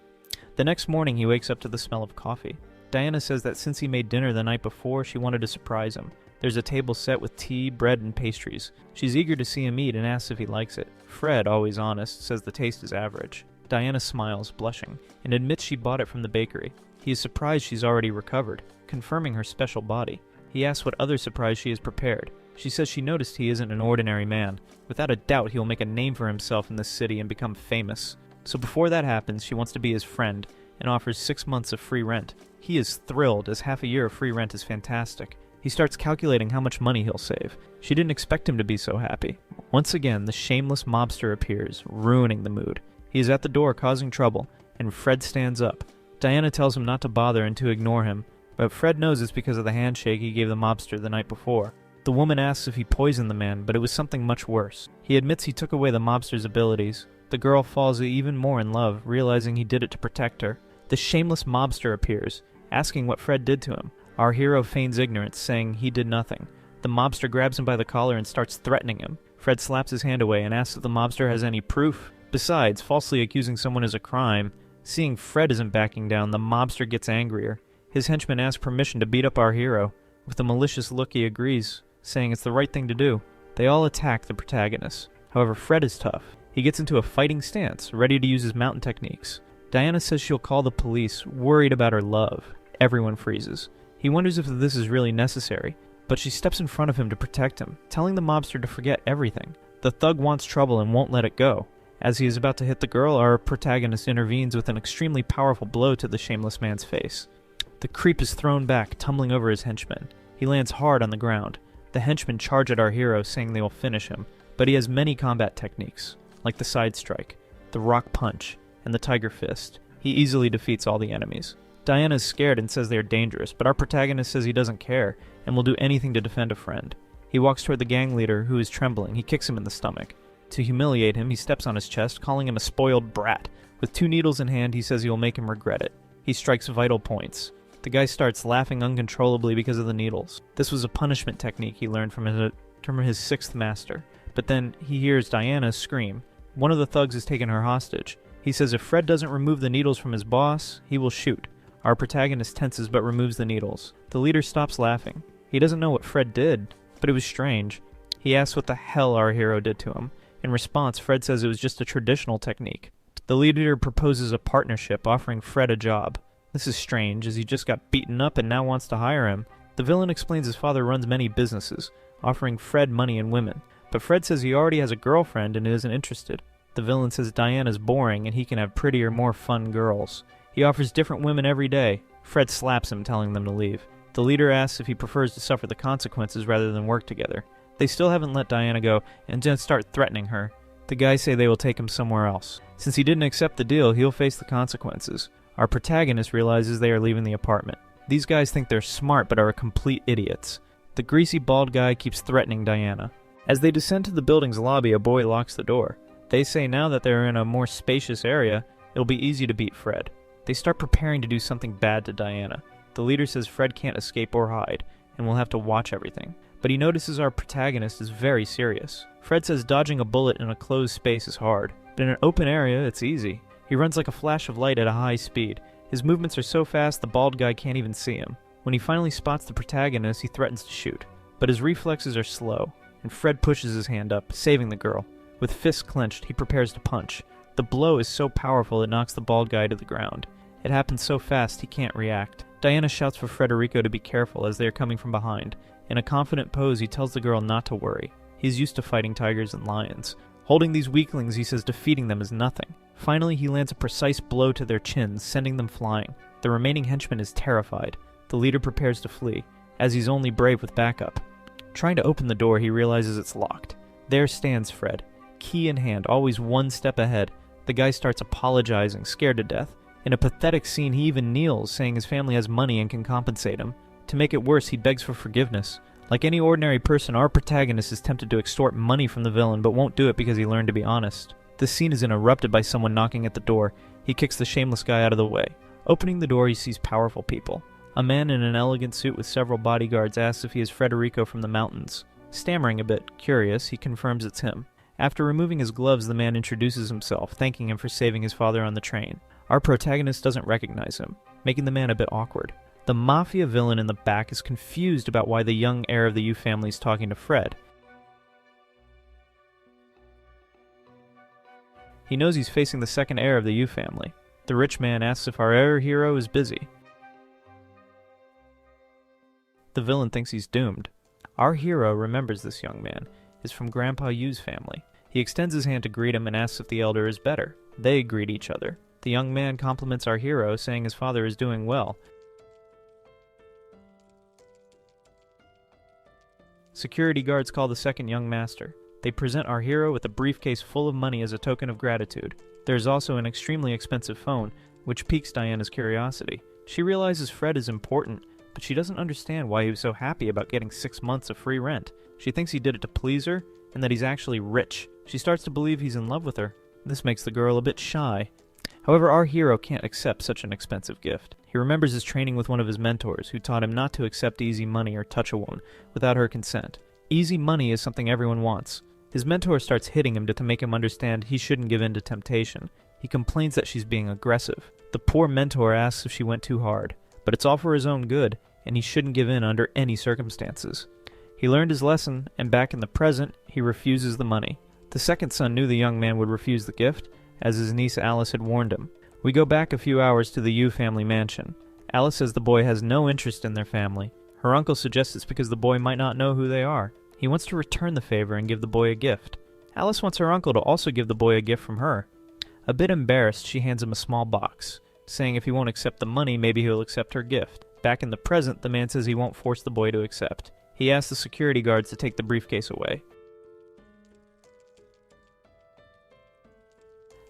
The next morning, he wakes up to the smell of coffee. Diana says that since he made dinner the night before, she wanted to surprise him. There's a table set with tea, bread, and pastries. She's eager to see him eat and asks if he likes it. Fred, always honest, says the taste is average. Diana smiles, blushing, and admits she bought it from the bakery. He is surprised she's already recovered, confirming her special body. He asks what other surprise she has prepared. She says she noticed he isn't an ordinary man. Without a doubt, he will make a name for himself in this city and become famous. So before that happens, she wants to be his friend and offers 6 months of free rent. He is thrilled, as half a year of free rent is fantastic. He starts calculating how much money he'll save. She didn't expect him to be so happy. Once again, the shameless mobster appears, ruining the mood. He is at the door causing trouble, and Fred stands up. Diana tells him not to bother and to ignore him, but Fred knows it's because of the handshake he gave the mobster the night before. The woman asks if he poisoned the man, but it was something much worse. He admits he took away the mobster's abilities. The girl falls even more in love, realizing he did it to protect her. The shameless mobster appears, asking what Fred did to him. Our hero feigns ignorance, saying he did nothing. The mobster grabs him by the collar and starts threatening him. Fred slaps his hand away and asks if the mobster has any proof. Besides, falsely accusing someone is a crime. Seeing Fred isn't backing down, the mobster gets angrier. His henchman asks permission to beat up our hero. With a malicious look, he agrees, saying it's the right thing to do. They all attack the protagonist. However, Fred is tough. He gets into a fighting stance, ready to use his mountain techniques. Diana says she'll call the police, worried about her love. Everyone freezes. He wonders if this is really necessary, but she steps in front of him to protect him, telling the mobster to forget everything. The thug wants trouble and won't let it go. As he is about to hit the girl, our protagonist intervenes with an extremely powerful blow to the shameless man's face. The creep is thrown back, tumbling over his henchman. He lands hard on the ground. The henchmen charge at our hero, saying they will finish him, but he has many combat techniques, like the side strike, the rock punch, and the tiger fist. He easily defeats all the enemies. Diana is scared and says they are dangerous, but our protagonist says he doesn't care and will do anything to defend a friend. He walks toward the gang leader, who is trembling. He kicks him in the stomach. To humiliate him, he steps on his chest, calling him a spoiled brat. With 2 needles in hand, he says he will make him regret it. He strikes vital points. The guy starts laughing uncontrollably because of the needles. This was a punishment technique he learned from his 6th master. But then he hears Diana scream. One of the thugs has taken her hostage. He says if Fred doesn't remove the needles from his boss, he will shoot. Our protagonist tenses but removes the needles. The leader stops laughing. He doesn't know what Fred did, but it was strange. He asks what the hell our hero did to him. In response, Fred says it was just a traditional technique. The leader proposes a partnership, offering Fred a job. This is strange, as he just got beaten up and now wants to hire him. The villain explains his father runs many businesses, offering Fred money and women. But Fred says he already has a girlfriend and isn't interested. The villain says Diana's boring and he can have prettier, more fun girls. He offers different women every day. Fred slaps him, telling them to leave. The leader asks if he prefers to suffer the consequences rather than work together. They still haven't let Diana go and then start threatening her. The guys say they will take him somewhere else. Since he didn't accept the deal, he'll face the consequences. Our protagonist realizes they are leaving the apartment. These guys think they're smart but are complete idiots. The greasy bald guy keeps threatening Diana. As they descend to the building's lobby, a boy locks the door. They say now that they're in a more spacious area, it'll be easy to beat Fred. They start preparing to do something bad to Diana. The leader says Fred can't escape or hide, and will have to watch everything. But he notices our protagonist is very serious. Fred says dodging a bullet in a closed space is hard, but in an open area, it's easy. He runs like a flash of light at a high speed. His movements are so fast the bald guy can't even see him. When he finally spots the protagonist, he threatens to shoot. But his reflexes are slow, and Fred pushes his hand up, saving the girl. With fists clenched, he prepares to punch. The blow is so powerful it knocks the bald guy to the ground. It happens so fast he can't react. Diana shouts for Frederico to be careful as they are coming from behind. In a confident pose, he tells the girl not to worry. He's used to fighting tigers and lions. Holding these weaklings, he says defeating them is nothing. Finally, he lands a precise blow to their chins, sending them flying. The remaining henchman is terrified. The leader prepares to flee, as he's only brave with backup. Trying to open the door, he realizes it's locked. There stands Fred, key in hand, always one step ahead. The guy starts apologizing, scared to death. In a pathetic scene, he even kneels, saying his family has money and can compensate him. To make it worse, he begs for forgiveness. Like any ordinary person, our protagonist is tempted to extort money from the villain, but won't do it because he learned to be honest. This scene is interrupted by someone knocking at the door. He kicks the shameless guy out of the way. Opening the door, he sees powerful people. A man in an elegant suit with several bodyguards asks if he is Frederico from the mountains. Stammering a bit, curious, he confirms it's him. After removing his gloves, the man introduces himself, thanking him for saving his father on the train. Our protagonist doesn't recognize him, making the man a bit awkward. The mafia villain in the back is confused about why the young heir of the Yu family is talking to Fred. He knows he's facing the second heir of the Yu family. The rich man asks if our heir hero is busy. The villain thinks he's doomed. Our hero remembers this young man, is from Grandpa Yu's family. He extends his hand to greet him and asks if the elder is better. They greet each other. The young man compliments our hero, saying his father is doing well. Security guards call the second young master. They present our hero with a briefcase full of money as a token of gratitude. There is also an extremely expensive phone, which piques Diana's curiosity. She realizes Fred is important, but she doesn't understand why he was so happy about getting 6 months of free rent. She thinks he did it to please her, and that he's actually rich. She starts to believe he's in love with her. This makes the girl a bit shy. However, our hero can't accept such an expensive gift. He remembers his training with one of his mentors, who taught him not to accept easy money or touch a woman without her consent. Easy money is something everyone wants. His mentor starts hitting him to make him understand he shouldn't give in to temptation. He complains that she's being aggressive. The poor mentor asks if she went too hard, but it's all for his own good, and he shouldn't give in under any circumstances. He learned his lesson, and back in the present, he refuses the money. The second son knew the young man would refuse the gift, as his niece Alice had warned him. We go back a few hours to the Yu family mansion. Alice says the boy has no interest in their family. Her uncle suggests it's because the boy might not know who they are. He wants to return the favor and give the boy a gift. Alice wants her uncle to also give the boy a gift from her. A bit embarrassed, she hands him a small box, saying if he won't accept the money, maybe he'll accept her gift. Back in the present, the man says he won't force the boy to accept. He asks the security guards to take the briefcase away.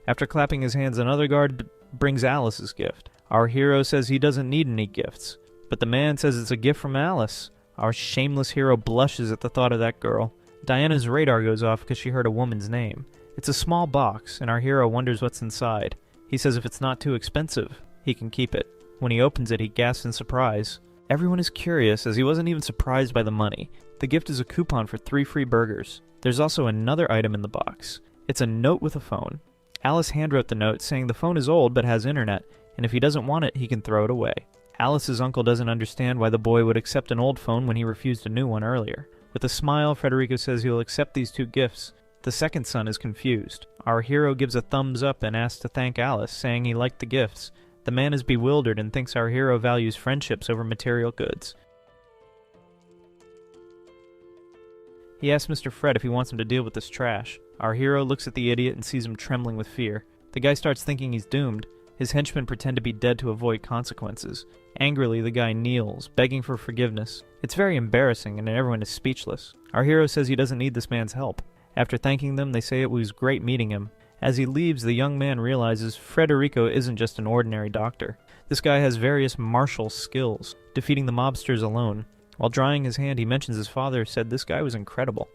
After clapping his hands, another guard brings Alice's gift. Our hero says he doesn't need any gifts, but the man says it's a gift from Alice. Our shameless hero blushes at the thought of that girl. Diana's radar goes off because she heard a woman's name. It's a small box, and our hero wonders what's inside. He says if it's not too expensive, he can keep it. When he opens it, he gasps in surprise. Everyone is curious, as he wasn't even surprised by the money. The gift is a coupon for 3 free burgers. There's also another item in the box. It's a note with a phone. Alice handwrote the note saying the phone is old but has internet, and if he doesn't want it, he can throw it away. Alice's uncle doesn't understand why the boy would accept an old phone when he refused a new one earlier. With a smile, Federico says he will accept these 2 gifts. The second son is confused. Our hero gives a thumbs up and asks to thank Alice, saying he liked the gifts. The man is bewildered and thinks our hero values friendships over material goods. He asks Mr. Fred if he wants him to deal with this trash. Our hero looks at the idiot and sees him trembling with fear. The guy starts thinking he's doomed. His henchmen pretend to be dead to avoid consequences. Angrily, the guy kneels, begging for forgiveness. It's very embarrassing, and everyone is speechless. Our hero says he doesn't need this man's help. After thanking them, they say it was great meeting him. As he leaves, the young man realizes Federico isn't just an ordinary doctor. This guy has various martial skills, defeating the mobsters alone. While drying his hand, he mentions his father said this guy was incredible.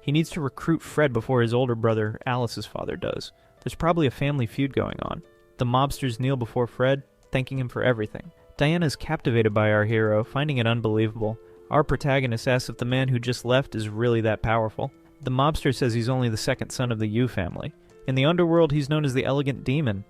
He needs to recruit Fred before his older brother, Alice's father, does. There's probably a family feud going on. The mobsters kneel before Fred, thanking him for everything. Diana is captivated by our hero, finding it unbelievable. Our protagonist asks if the man who just left is really that powerful. The mobster says he's only the second son of the Yu family. In the underworld, he's known as the Elegant Demon.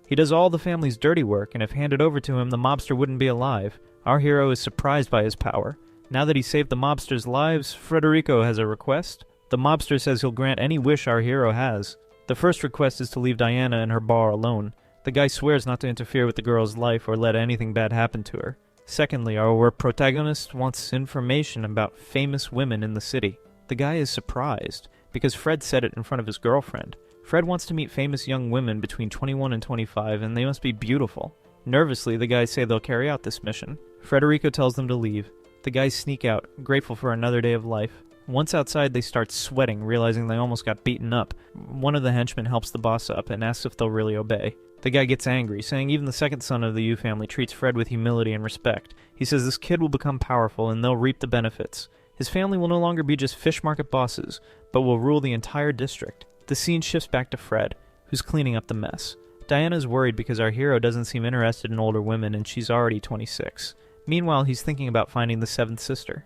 He does all the family's dirty work, and if handed over to him, the mobster wouldn't be alive. Our hero is surprised by his power. Now that he saved the mobsters' lives, Federico has a request. The mobster says he'll grant any wish our hero has. The first request is to leave Diana in her bar alone. The guy swears not to interfere with the girl's life or let anything bad happen to her. Secondly, our protagonist wants information about famous women in the city. The guy is surprised, because Fred said it in front of his girlfriend. Fred wants to meet famous young women between 21 and 25, and they must be beautiful. Nervously, the guys say they'll carry out this mission. Federico tells them to leave. The guys sneak out, grateful for another day of life. Once outside, they start sweating, realizing they almost got beaten up. One of the henchmen helps the boss up and asks if they'll really obey. The guy gets angry, saying even the second son of the Yu family treats Fred with humility and respect. He says this kid will become powerful and they'll reap the benefits. His family will no longer be just fish market bosses, but will rule the entire district. The scene shifts back to Fred, who's cleaning up the mess. Diana's worried because our hero doesn't seem interested in older women and she's already 26. Meanwhile, he's thinking about finding the seventh sister.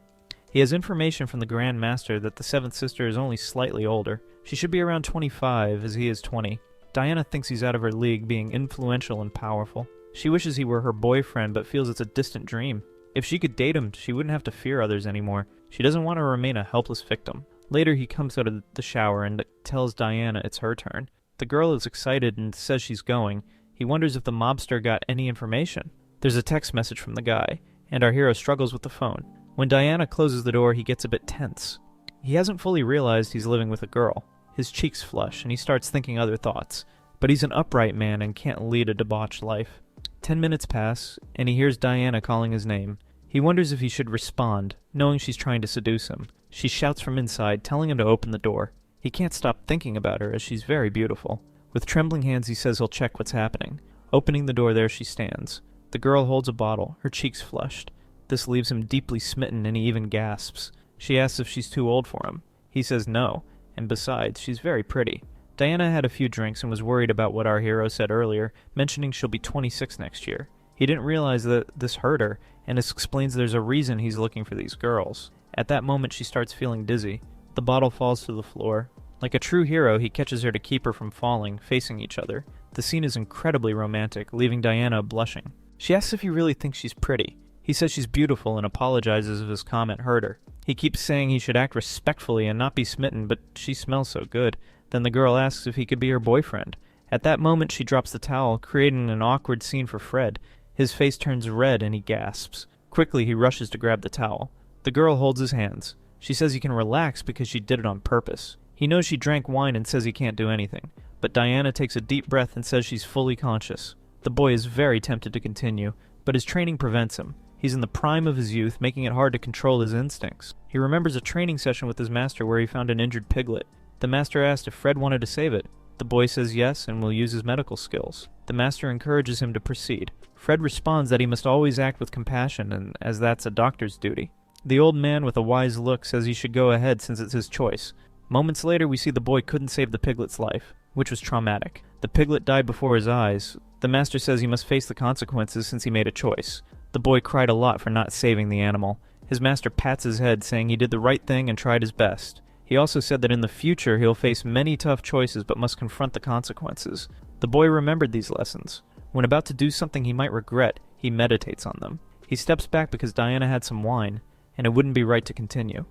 He has information from the Grand Master that the seventh sister is only slightly older. She should be around 25, as he is 20. Diana thinks he's out of her league, being influential and powerful. She wishes he were her boyfriend, but feels it's a distant dream. If she could date him, she wouldn't have to fear others anymore. She doesn't want to remain a helpless victim. Later, he comes out of the shower and tells Diana it's her turn. The girl is excited and says she's going. He wonders if the mobster got any information. There's a text message from the guy, and our hero struggles with the phone. When Diana closes the door, he gets a bit tense. He hasn't fully realized he's living with a girl. His cheeks flush, and he starts thinking other thoughts. But he's an upright man and can't lead a debauched life. 10 minutes pass, and he hears Diana calling his name. He wonders if he should respond, knowing she's trying to seduce him. She shouts from inside, telling him to open the door. He can't stop thinking about her, as she's very beautiful. With trembling hands, he says he'll check what's happening. Opening the door, there she stands. The girl holds a bottle, her cheeks flushed. This leaves him deeply smitten and he even gasps. She asks if she's too old for him. He says no, and besides, she's very pretty. Diana had a few drinks and was worried about what our hero said earlier, mentioning she'll be 26 next year. He didn't realize that this hurt her, and this explains there's a reason he's looking for these girls. At that moment, she starts feeling dizzy. The bottle falls to the floor. Like a true hero, he catches her to keep her from falling, facing each other. The scene is incredibly romantic, leaving Diana blushing. She asks if he really thinks she's pretty. He says she's beautiful and apologizes if his comment hurt her. He keeps saying he should act respectfully and not be smitten, but she smells so good. Then the girl asks if he could be her boyfriend. At that moment, she drops the towel, creating an awkward scene for Fred. His face turns red and he gasps. Quickly, he rushes to grab the towel. The girl holds his hands. She says he can relax because she did it on purpose. He knows she drank wine and says he can't do anything. But Diana takes a deep breath and says she's fully conscious. The boy is very tempted to continue, but his training prevents him. He's in the prime of his youth, making it hard to control his instincts. He remembers a training session with his master where he found an injured piglet. The master asked if Fred wanted to save it. The boy says yes and will use his medical skills. The master encourages him to proceed. Fred responds that he must always act with compassion, and as that's a doctor's duty. The old man with a wise look says he should go ahead since it's his choice. Moments later, we see the boy couldn't save the piglet's life, which was traumatic. The piglet died before his eyes. The master says he must face the consequences since he made a choice. The boy cried a lot for not saving the animal. His master pats his head, saying he did the right thing and tried his best. He also said that in the future he'll face many tough choices but must confront the consequences. The boy remembered these lessons. When about to do something he might regret, he meditates on them. He steps back because Diana had some wine, and it wouldn't be right to continue.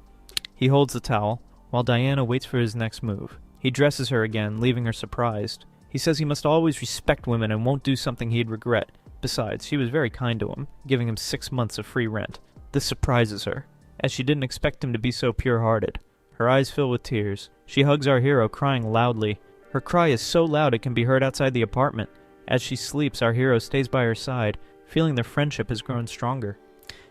He holds the towel, while Diana waits for his next move. He dresses her again, leaving her surprised. He says he must always respect women and won't do something he'd regret. Besides, she was very kind to him, giving him 6 months of free rent. This surprises her, as she didn't expect him to be so pure-hearted. Her eyes fill with tears. She hugs our hero, crying loudly. Her cry is so loud it can be heard outside the apartment. As she sleeps, our hero stays by her side, feeling their friendship has grown stronger.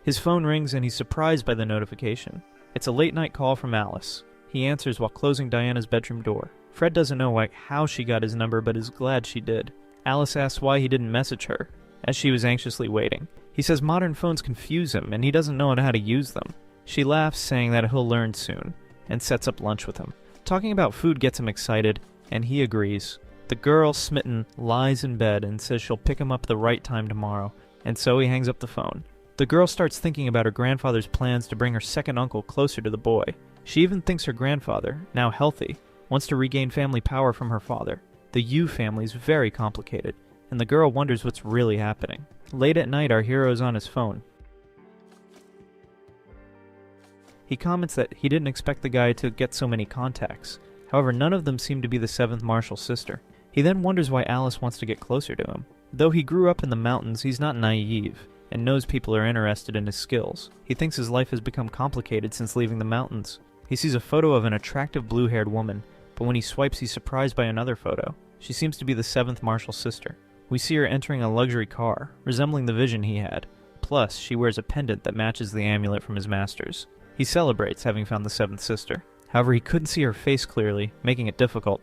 His phone rings and he's surprised by the notification. It's a late-night call from Alice. He answers while closing Diana's bedroom door. Fred doesn't know how she got his number, but is glad she did. Alice asks why he didn't message her, as she was anxiously waiting. He says modern phones confuse him, and he doesn't know how to use them. She laughs, saying that he'll learn soon, and sets up lunch with him. Talking about food gets him excited, and he agrees. The girl, smitten, lies in bed and says she'll pick him up the right time tomorrow, and so he hangs up the phone. The girl starts thinking about her grandfather's plans to bring her second uncle closer to the boy. She even thinks her grandfather, now healthy, wants to regain family power from her father. The Yu family is very complicated, and the girl wonders what's really happening. Late at night, our hero is on his phone. He comments that he didn't expect the guy to get so many contacts. However, none of them seem to be the 7th Marshal sister. He then wonders why Alice wants to get closer to him. Though he grew up in the mountains, he's not naive, and knows people are interested in his skills. He thinks his life has become complicated since leaving the mountains. He sees a photo of an attractive blue-haired woman, but when he swipes he's surprised by another photo. She seems to be the 7th Marshal's sister. We see her entering a luxury car, resembling the vision he had. Plus, she wears a pendant that matches the amulet from his master's. He celebrates having found the 7th sister. However, he couldn't see her face clearly, making it difficult.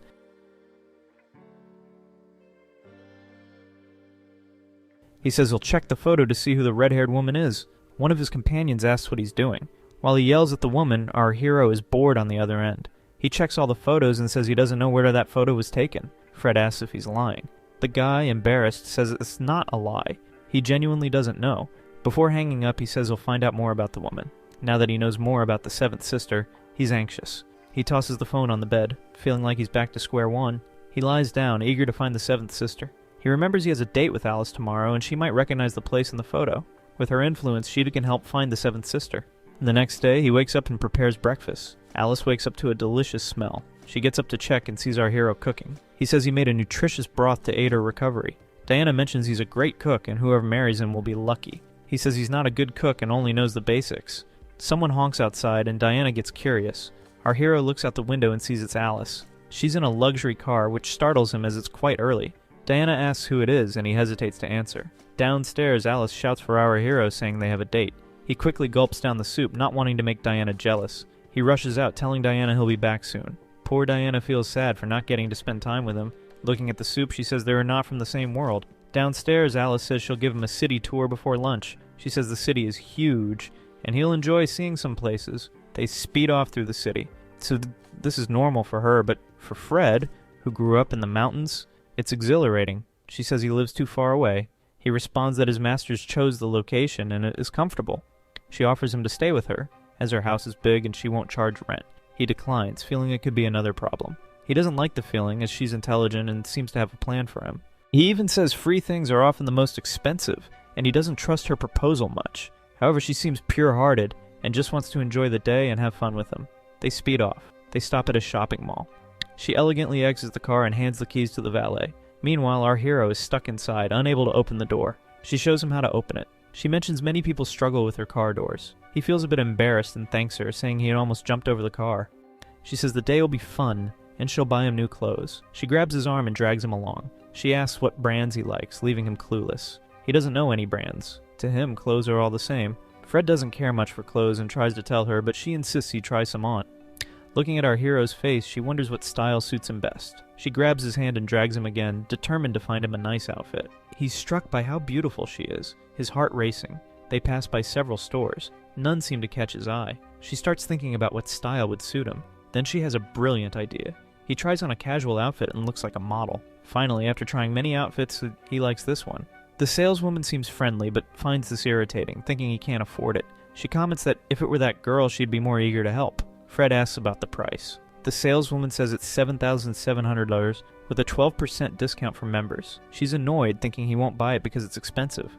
He says he'll check the photo to see who the red-haired woman is. One of his companions asks what he's doing. While he yells at the woman, our hero is bored on the other end. He checks all the photos and says he doesn't know where that photo was taken. Fred asks if he's lying. The guy, embarrassed, says it's not a lie. He genuinely doesn't know. Before hanging up, he says he'll find out more about the woman. Now that he knows more about the 7th sister, he's anxious. He tosses the phone on the bed, feeling like he's back to square one. He lies down, eager to find the 7th sister. He remembers he has a date with Alice tomorrow, and she might recognize the place in the photo. With her influence, she can help find the 7th sister. The next day, he wakes up and prepares breakfast. Alice wakes up to a delicious smell. She gets up to check and sees our hero cooking. He says he made a nutritious broth to aid her recovery. Diana mentions he's a great cook and whoever marries him will be lucky. He says he's not a good cook and only knows the basics. Someone honks outside and Diana gets curious. Our hero looks out the window and sees it's Alice. She's in a luxury car, which startles him as it's quite early. Diana asks who it is and he hesitates to answer. Downstairs, Alice shouts for our hero, saying they have a date. He quickly gulps down the soup, not wanting to make Diana jealous. He rushes out, telling Diana he'll be back soon. Poor Diana feels sad for not getting to spend time with him. Looking at the soup, she says they are not from the same world. Downstairs, Alice says she'll give him a city tour before lunch. She says the city is huge, and he'll enjoy seeing some places. They speed off through the city. So this is normal for her, but for Fred, who grew up in the mountains, it's exhilarating. She says he lives too far away. He responds that his masters chose the location and it is comfortable. She offers him to stay with her, as her house is big and she won't charge rent. He declines, feeling it could be another problem. He doesn't like the feeling, as she's intelligent and seems to have a plan for him. He even says free things are often the most expensive, and he doesn't trust her proposal much. However, she seems pure-hearted and just wants to enjoy the day and have fun with him. They speed off. They stop at a shopping mall. She elegantly exits the car and hands the keys to the valet. Meanwhile, our hero is stuck inside, unable to open the door. She shows him how to open it. She mentions many people struggle with their car doors. He feels a bit embarrassed and thanks her, saying he had almost jumped over the car. She says the day will be fun, and she'll buy him new clothes. She grabs his arm and drags him along. She asks what brands he likes, leaving him clueless. He doesn't know any brands. To him, clothes are all the same. Fred doesn't care much for clothes and tries to tell her, but she insists he try some on. Looking at our hero's face, she wonders what style suits him best. She grabs his hand and drags him again, determined to find him a nice outfit. He's struck by how beautiful she is, his heart racing. They pass by several stores. None seem to catch his eye. She starts thinking about what style would suit him. Then she has a brilliant idea. He tries on a casual outfit and looks like a model. Finally, after trying many outfits, he likes this one. The saleswoman seems friendly, but finds this irritating, thinking he can't afford it. She comments that if it were that girl, she'd be more eager to help. Fred asks about the price. The saleswoman says it's $7,700 with a 12% discount for members. She's annoyed, thinking he won't buy it because it's expensive.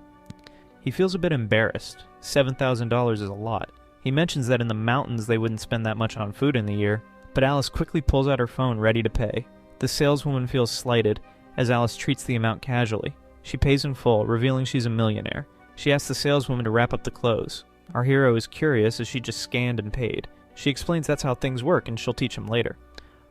He feels a bit embarrassed. $7,000 is a lot. He mentions that in the mountains they wouldn't spend that much on food in the year, but Alice quickly pulls out her phone ready to pay. The saleswoman feels slighted, as Alice treats the amount casually. She pays in full, revealing she's a millionaire. She asks the saleswoman to wrap up the clothes. Our hero is curious, as she just scanned and paid. She explains that's how things work and she'll teach him later.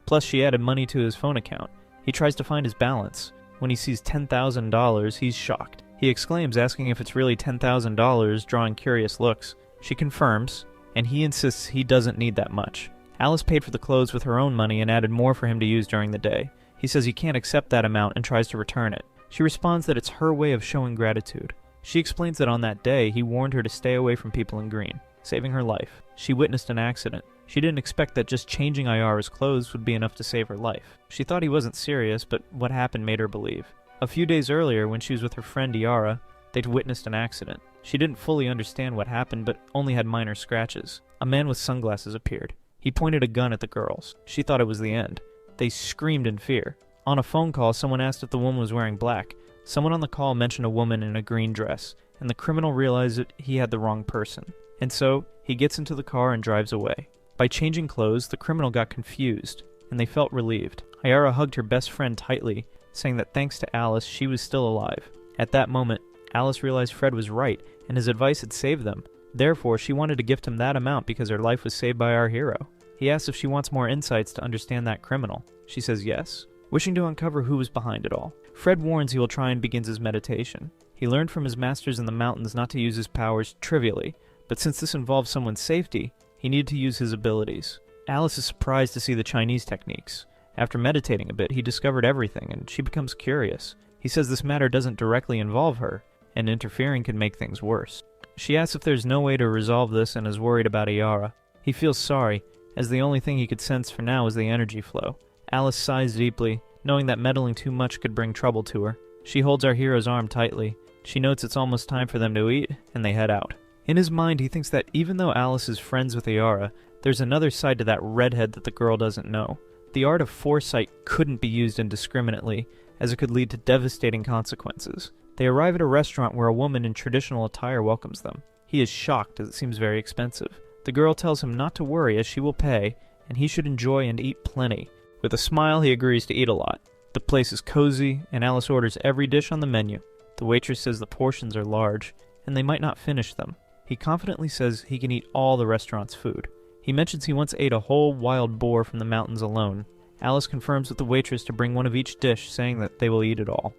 Plus, she added money to his phone account. He tries to find his balance. When he sees $10,000, he's shocked. He exclaims, asking if it's really $10,000, drawing curious looks. She confirms, and he insists he doesn't need that much. Alice paid for the clothes with her own money and added more for him to use during the day. He says he can't accept that amount and tries to return it. She responds that it's her way of showing gratitude. She explains that on that day, he warned her to stay away from people in green, saving her life. She witnessed an accident. She didn't expect that just changing Ayara's clothes would be enough to save her life. She thought he wasn't serious, but what happened made her believe. A few days earlier, when she was with her friend Iara, they'd witnessed an accident. She didn't fully understand what happened, but only had minor scratches. A man with sunglasses appeared. He pointed a gun at the girls. She thought it was the end. They screamed in fear. On a phone call, someone asked if the woman was wearing black. Someone on the call mentioned a woman in a green dress, and the criminal realized that he had the wrong person. And so, he gets into the car and drives away. By changing clothes, the criminal got confused, and they felt relieved. Ayara hugged her best friend tightly, saying that thanks to Alice, she was still alive. At that moment, Alice realized Fred was right, and his advice had saved them. Therefore, she wanted to gift him that amount because her life was saved by our hero. He asks if she wants more insights to understand that criminal. She says yes, wishing to uncover who was behind it all. Fred warns he will try and begins his meditation. He learned from his masters in the mountains not to use his powers trivially, but since this involves someone's safety, he needed to use his abilities. Alice is surprised to see the Chinese techniques. After meditating a bit, he discovered everything, and she becomes curious. He says this matter doesn't directly involve her, and interfering can make things worse. She asks if there's no way to resolve this and is worried about Iara. He feels sorry, as the only thing he could sense for now is the energy flow. Alice sighs deeply, knowing that meddling too much could bring trouble to her. She holds our hero's arm tightly. She notes it's almost time for them to eat, and they head out. In his mind, he thinks that even though Alice is friends with Iara, there's another side to that redhead that the girl doesn't know. The art of foresight couldn't be used indiscriminately, as it could lead to devastating consequences. They arrive at a restaurant where a woman in traditional attire welcomes them. He is shocked, as it seems very expensive. The girl tells him not to worry, as she will pay, and he should enjoy and eat plenty. With a smile, he agrees to eat a lot. The place is cozy, and Alice orders every dish on the menu. The waitress says the portions are large, and they might not finish them. He confidently says he can eat all the restaurant's food. He mentions he once ate a whole wild boar from the mountains alone. Alice confirms with the waitress to bring one of each dish, saying that they will eat it all.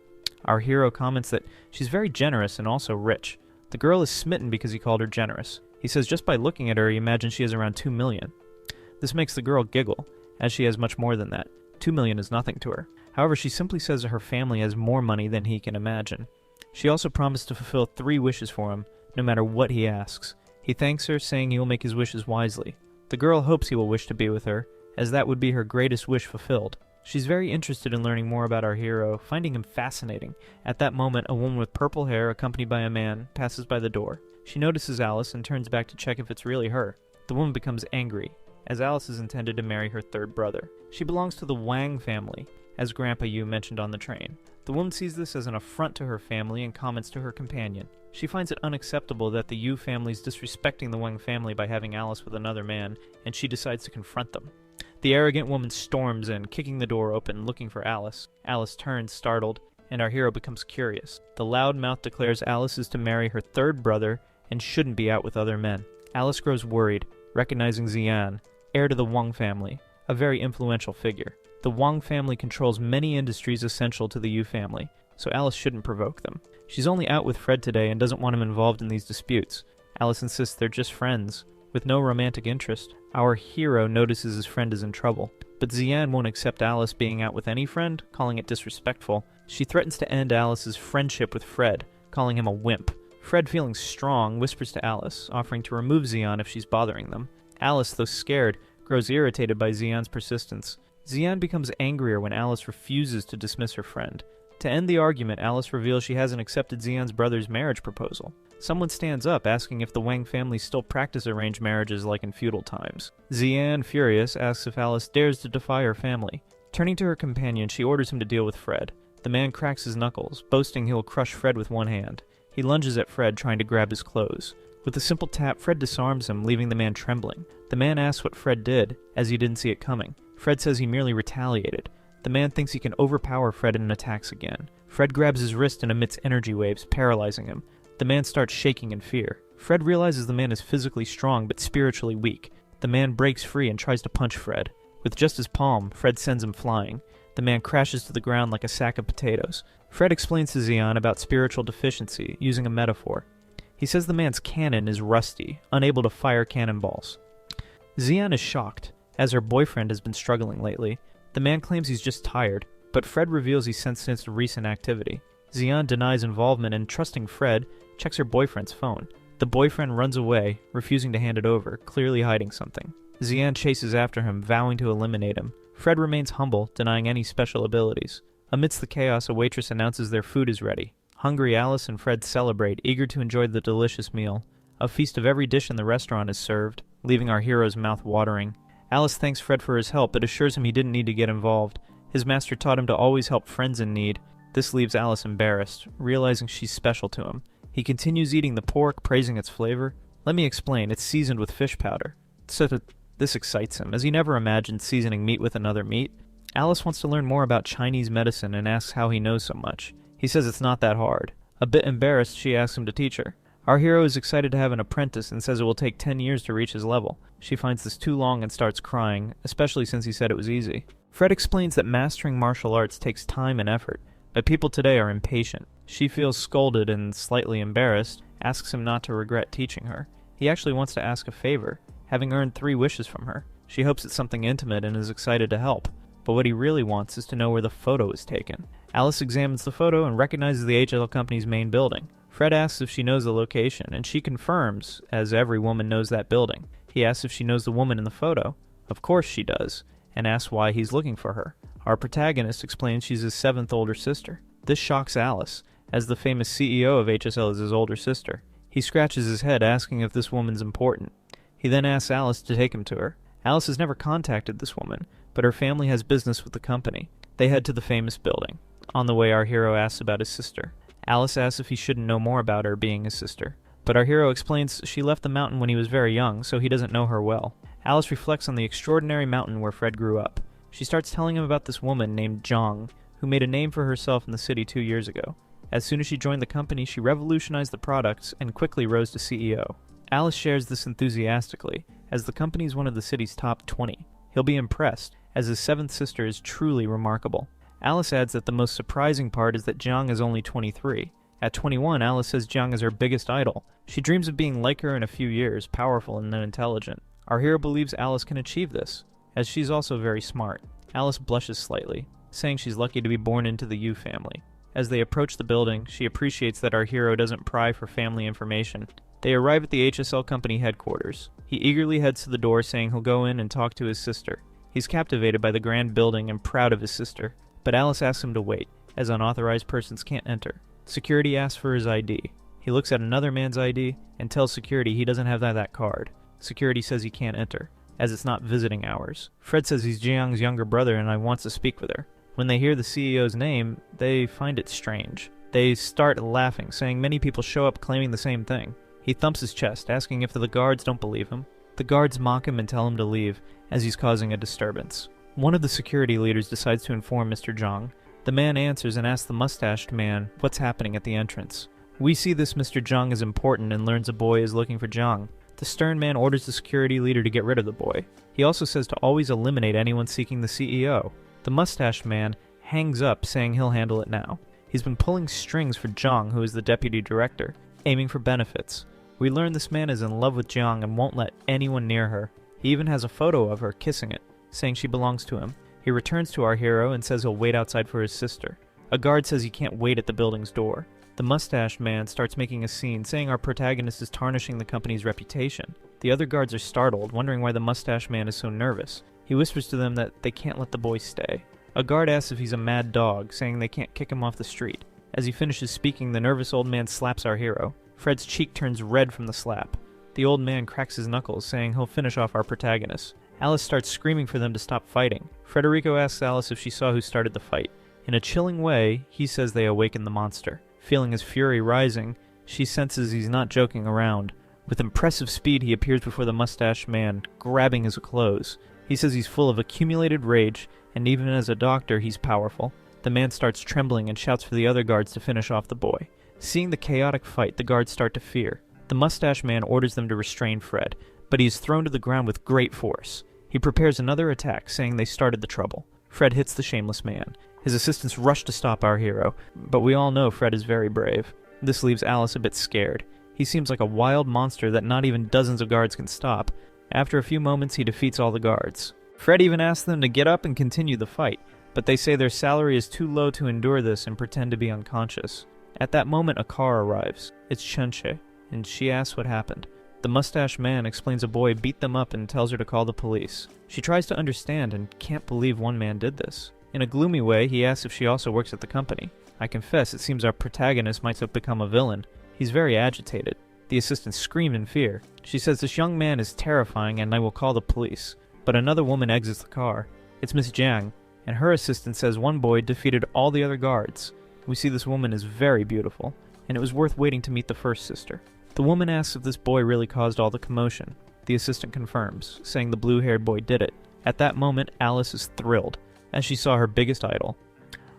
Our hero comments that she's very generous and also rich. The girl is smitten because he called her generous. He says just by looking at her, he imagines she has around 2 million. This makes the girl giggle, as she has much more than that. 2 million is nothing to her. However, she simply says that her family has more money than he can imagine. She also promised to fulfill 3 wishes for him, no matter what he asks. He thanks her, saying he will make his wishes wisely. The girl hopes he will wish to be with her, as that would be her greatest wish fulfilled. She's very interested in learning more about our hero, finding him fascinating. At that moment, a woman with purple hair, accompanied by a man, passes by the door. She notices Alice and turns back to check if it's really her. The woman becomes angry, as Alice is intended to marry her third brother. She belongs to the Wang family, as Grandpa Yu mentioned on the train. The woman sees this as an affront to her family and comments to her companion. She finds it unacceptable that the Yu family is disrespecting the Wang family by having Alice with another man, and she decides to confront them. The arrogant woman storms in, kicking the door open, looking for Alice. Alice turns, startled, and our hero becomes curious. The loud mouth declares Alice is to marry her third brother and shouldn't be out with other men. Alice grows worried, recognizing Xian, heir to the Wang family, a very influential figure. The Wang family controls many industries essential to the Yu family, so Alice shouldn't provoke them. She's only out with Fred today and doesn't want him involved in these disputes. Alice insists they're just friends, with no romantic interest. Our hero notices his friend is in trouble, but Xian won't accept Alice being out with any friend, calling it disrespectful. She threatens to end Alice's friendship with Fred, calling him a wimp. Fred, feeling strong, whispers to Alice, offering to remove Xian if she's bothering them. Alice, though scared, grows irritated by Xian's persistence. Xian becomes angrier when Alice refuses to dismiss her friend. To end the argument, Alice reveals she hasn't accepted Xian's brother's marriage proposal. Someone stands up, asking if the Wang family still practice arranged marriages like in feudal times. Xian, furious, asks if Alice dares to defy her family. Turning to her companion, she orders him to deal with Fred. The man cracks his knuckles, boasting he will crush Fred with one hand. He lunges at Fred, trying to grab his clothes. With a simple tap, Fred disarms him, leaving the man trembling. The man asks what Fred did, as he didn't see it coming. Fred says he merely retaliated. The man thinks he can overpower Fred and attacks again. Fred grabs his wrist and emits energy waves, paralyzing him. The man starts shaking in fear. Fred realizes the man is physically strong but spiritually weak. The man breaks free and tries to punch Fred. With just his palm, Fred sends him flying. The man crashes to the ground like a sack of potatoes. Fred explains to Xian about spiritual deficiency, using a metaphor. He says the man's cannon is rusty, unable to fire cannonballs. Xian is shocked, as her boyfriend has been struggling lately. The man claims he's just tired, but Fred reveals he sensed recent activity. Xian denies involvement and, trusting Fred, checks her boyfriend's phone. The boyfriend runs away, refusing to hand it over, clearly hiding something. Xian chases after him, vowing to eliminate him. Fred remains humble, denying any special abilities. Amidst the chaos, a waitress announces their food is ready. Hungry Alice and Fred celebrate, eager to enjoy the delicious meal. A feast of every dish in the restaurant is served, leaving our hero's mouth watering. Alice thanks Fred for his help, but assures him he didn't need to get involved. His master taught him to always help friends in need. This leaves Alice embarrassed, realizing she's special to him. He continues eating the pork, praising its flavor. Let me explain, it's seasoned with fish powder. This excites him, as he never imagined seasoning meat with another meat. Alice wants to learn more about Chinese medicine and asks how he knows so much. He says it's not that hard. A bit embarrassed, she asks him to teach her. Our hero is excited to have an apprentice and says it will take 10 years to reach his level. She finds this too long and starts crying, especially since he said it was easy. Fred explains that mastering martial arts takes time and effort, but people today are impatient. She feels scolded and slightly embarrassed, asks him not to regret teaching her. He actually wants to ask a favor, having earned 3 wishes from her. She hopes it's something intimate and is excited to help, but what he really wants is to know where the photo is taken. Alice examines the photo and recognizes the HL company's main building. Fred asks if she knows the location, and she confirms, as every woman knows that building. He asks if she knows the woman in the photo. Of course she does, and asks why he's looking for her. Our protagonist explains she's his 7th older sister. This shocks Alice, as the famous CEO of HSL is his older sister. He scratches his head, asking if this woman's important. He then asks Alice to take him to her. Alice has never contacted this woman, but her family has business with the company. They head to the famous building. On the way, our hero asks about his sister. Alice asks if he shouldn't know more about her being his sister, but our hero explains she left the mountain when he was very young, so he doesn't know her well. Alice reflects on the extraordinary mountain where Fred grew up. She starts telling him about this woman named Zhang, who made a name for herself in the city 2 years ago. As soon as she joined the company, she revolutionized the products and quickly rose to CEO. Alice shares this enthusiastically, as the company is one of the city's top 20. He'll be impressed, as his 7th sister is truly remarkable. Alice adds that the most surprising part is that Jiang is only 23. At 21, Alice says Jiang is her biggest idol. She dreams of being like her in a few years, powerful and intelligent. Our hero believes Alice can achieve this, as she's also very smart. Alice blushes slightly, saying she's lucky to be born into the Yu family. As they approach the building, she appreciates that our hero doesn't pry for family information, They arrive at the HSL company headquarters. He eagerly heads to the door saying he'll go in and talk to his sister. He's captivated by the grand building and proud of his sister, but Alice asks him to wait, as unauthorized persons can't enter. Security asks for his ID. He looks at another man's ID and tells security he doesn't have that card. Security says he can't enter, as it's not visiting hours. Fred says he's Jiyoung's younger brother and wants to speak with her. When they hear the CEO's name, they find it strange. They start laughing, saying many people show up claiming the same thing. He thumps his chest, asking if the guards don't believe him. The guards mock him and tell him to leave, as he's causing a disturbance. One of the security leaders decides to inform Mr. Zhang. The man answers and asks the mustached man what's happening at the entrance. We see this Mr. Zhang is important and learns a boy is looking for Zhang. The stern man orders the security leader to get rid of the boy. He also says to always eliminate anyone seeking the CEO. The mustached man hangs up, saying he'll handle it now. He's been pulling strings for Zhang, who is the deputy director, aiming for benefits. We learn this man is in love with Jiyoung and won't let anyone near her. He even has a photo of her kissing it, saying she belongs to him. He returns to our hero and says he'll wait outside for his sister. A guard says he can't wait at the building's door. The mustached man starts making a scene, saying our protagonist is tarnishing the company's reputation. The other guards are startled, wondering why the mustached man is so nervous. He whispers to them that they can't let the boy stay. A guard asks if he's a mad dog, saying they can't kick him off the street. As he finishes speaking, the nervous old man slaps our hero. Fred's cheek turns red from the slap. The old man cracks his knuckles, saying he'll finish off our protagonist. Alice starts screaming for them to stop fighting. Frederico asks Alice if she saw who started the fight. In a chilling way, he says they awaken the monster. Feeling his fury rising, she senses he's not joking around. With impressive speed, he appears before the mustached man, grabbing his clothes. He says he's full of accumulated rage, and even as a doctor, he's powerful. The man starts trembling and shouts for the other guards to finish off the boy. Seeing the chaotic fight, the guards start to fear. The mustached man orders them to restrain Fred, but he is thrown to the ground with great force. He prepares another attack, saying they started the trouble. Fred hits the shameless man. His assistants rush to stop our hero, but we all know Fred is very brave. This leaves Alice a bit scared. He seems like a wild monster that not even dozens of guards can stop. After a few moments, he defeats all the guards. Fred even asks them to get up and continue the fight, but they say their salary is too low to endure this and pretend to be unconscious. At that moment, a car arrives. It's Chenche, and she asks what happened. The mustached man explains a boy beat them up and tells her to call the police. She tries to understand and can't believe one man did this. In a gloomy way, he asks if she also works at the company. I confess, it seems our protagonist might have become a villain. He's very agitated. The assistant screamed in fear. She says this young man is terrifying and I will call the police. But another woman exits the car. It's Miss Jiang, and her assistant says one boy defeated all the other guards. We see this woman is very beautiful, and it was worth waiting to meet the first sister. The woman asks if this boy really caused all the commotion. The assistant confirms, saying the blue-haired boy did it. At that moment, Alice is thrilled, as she saw her biggest idol.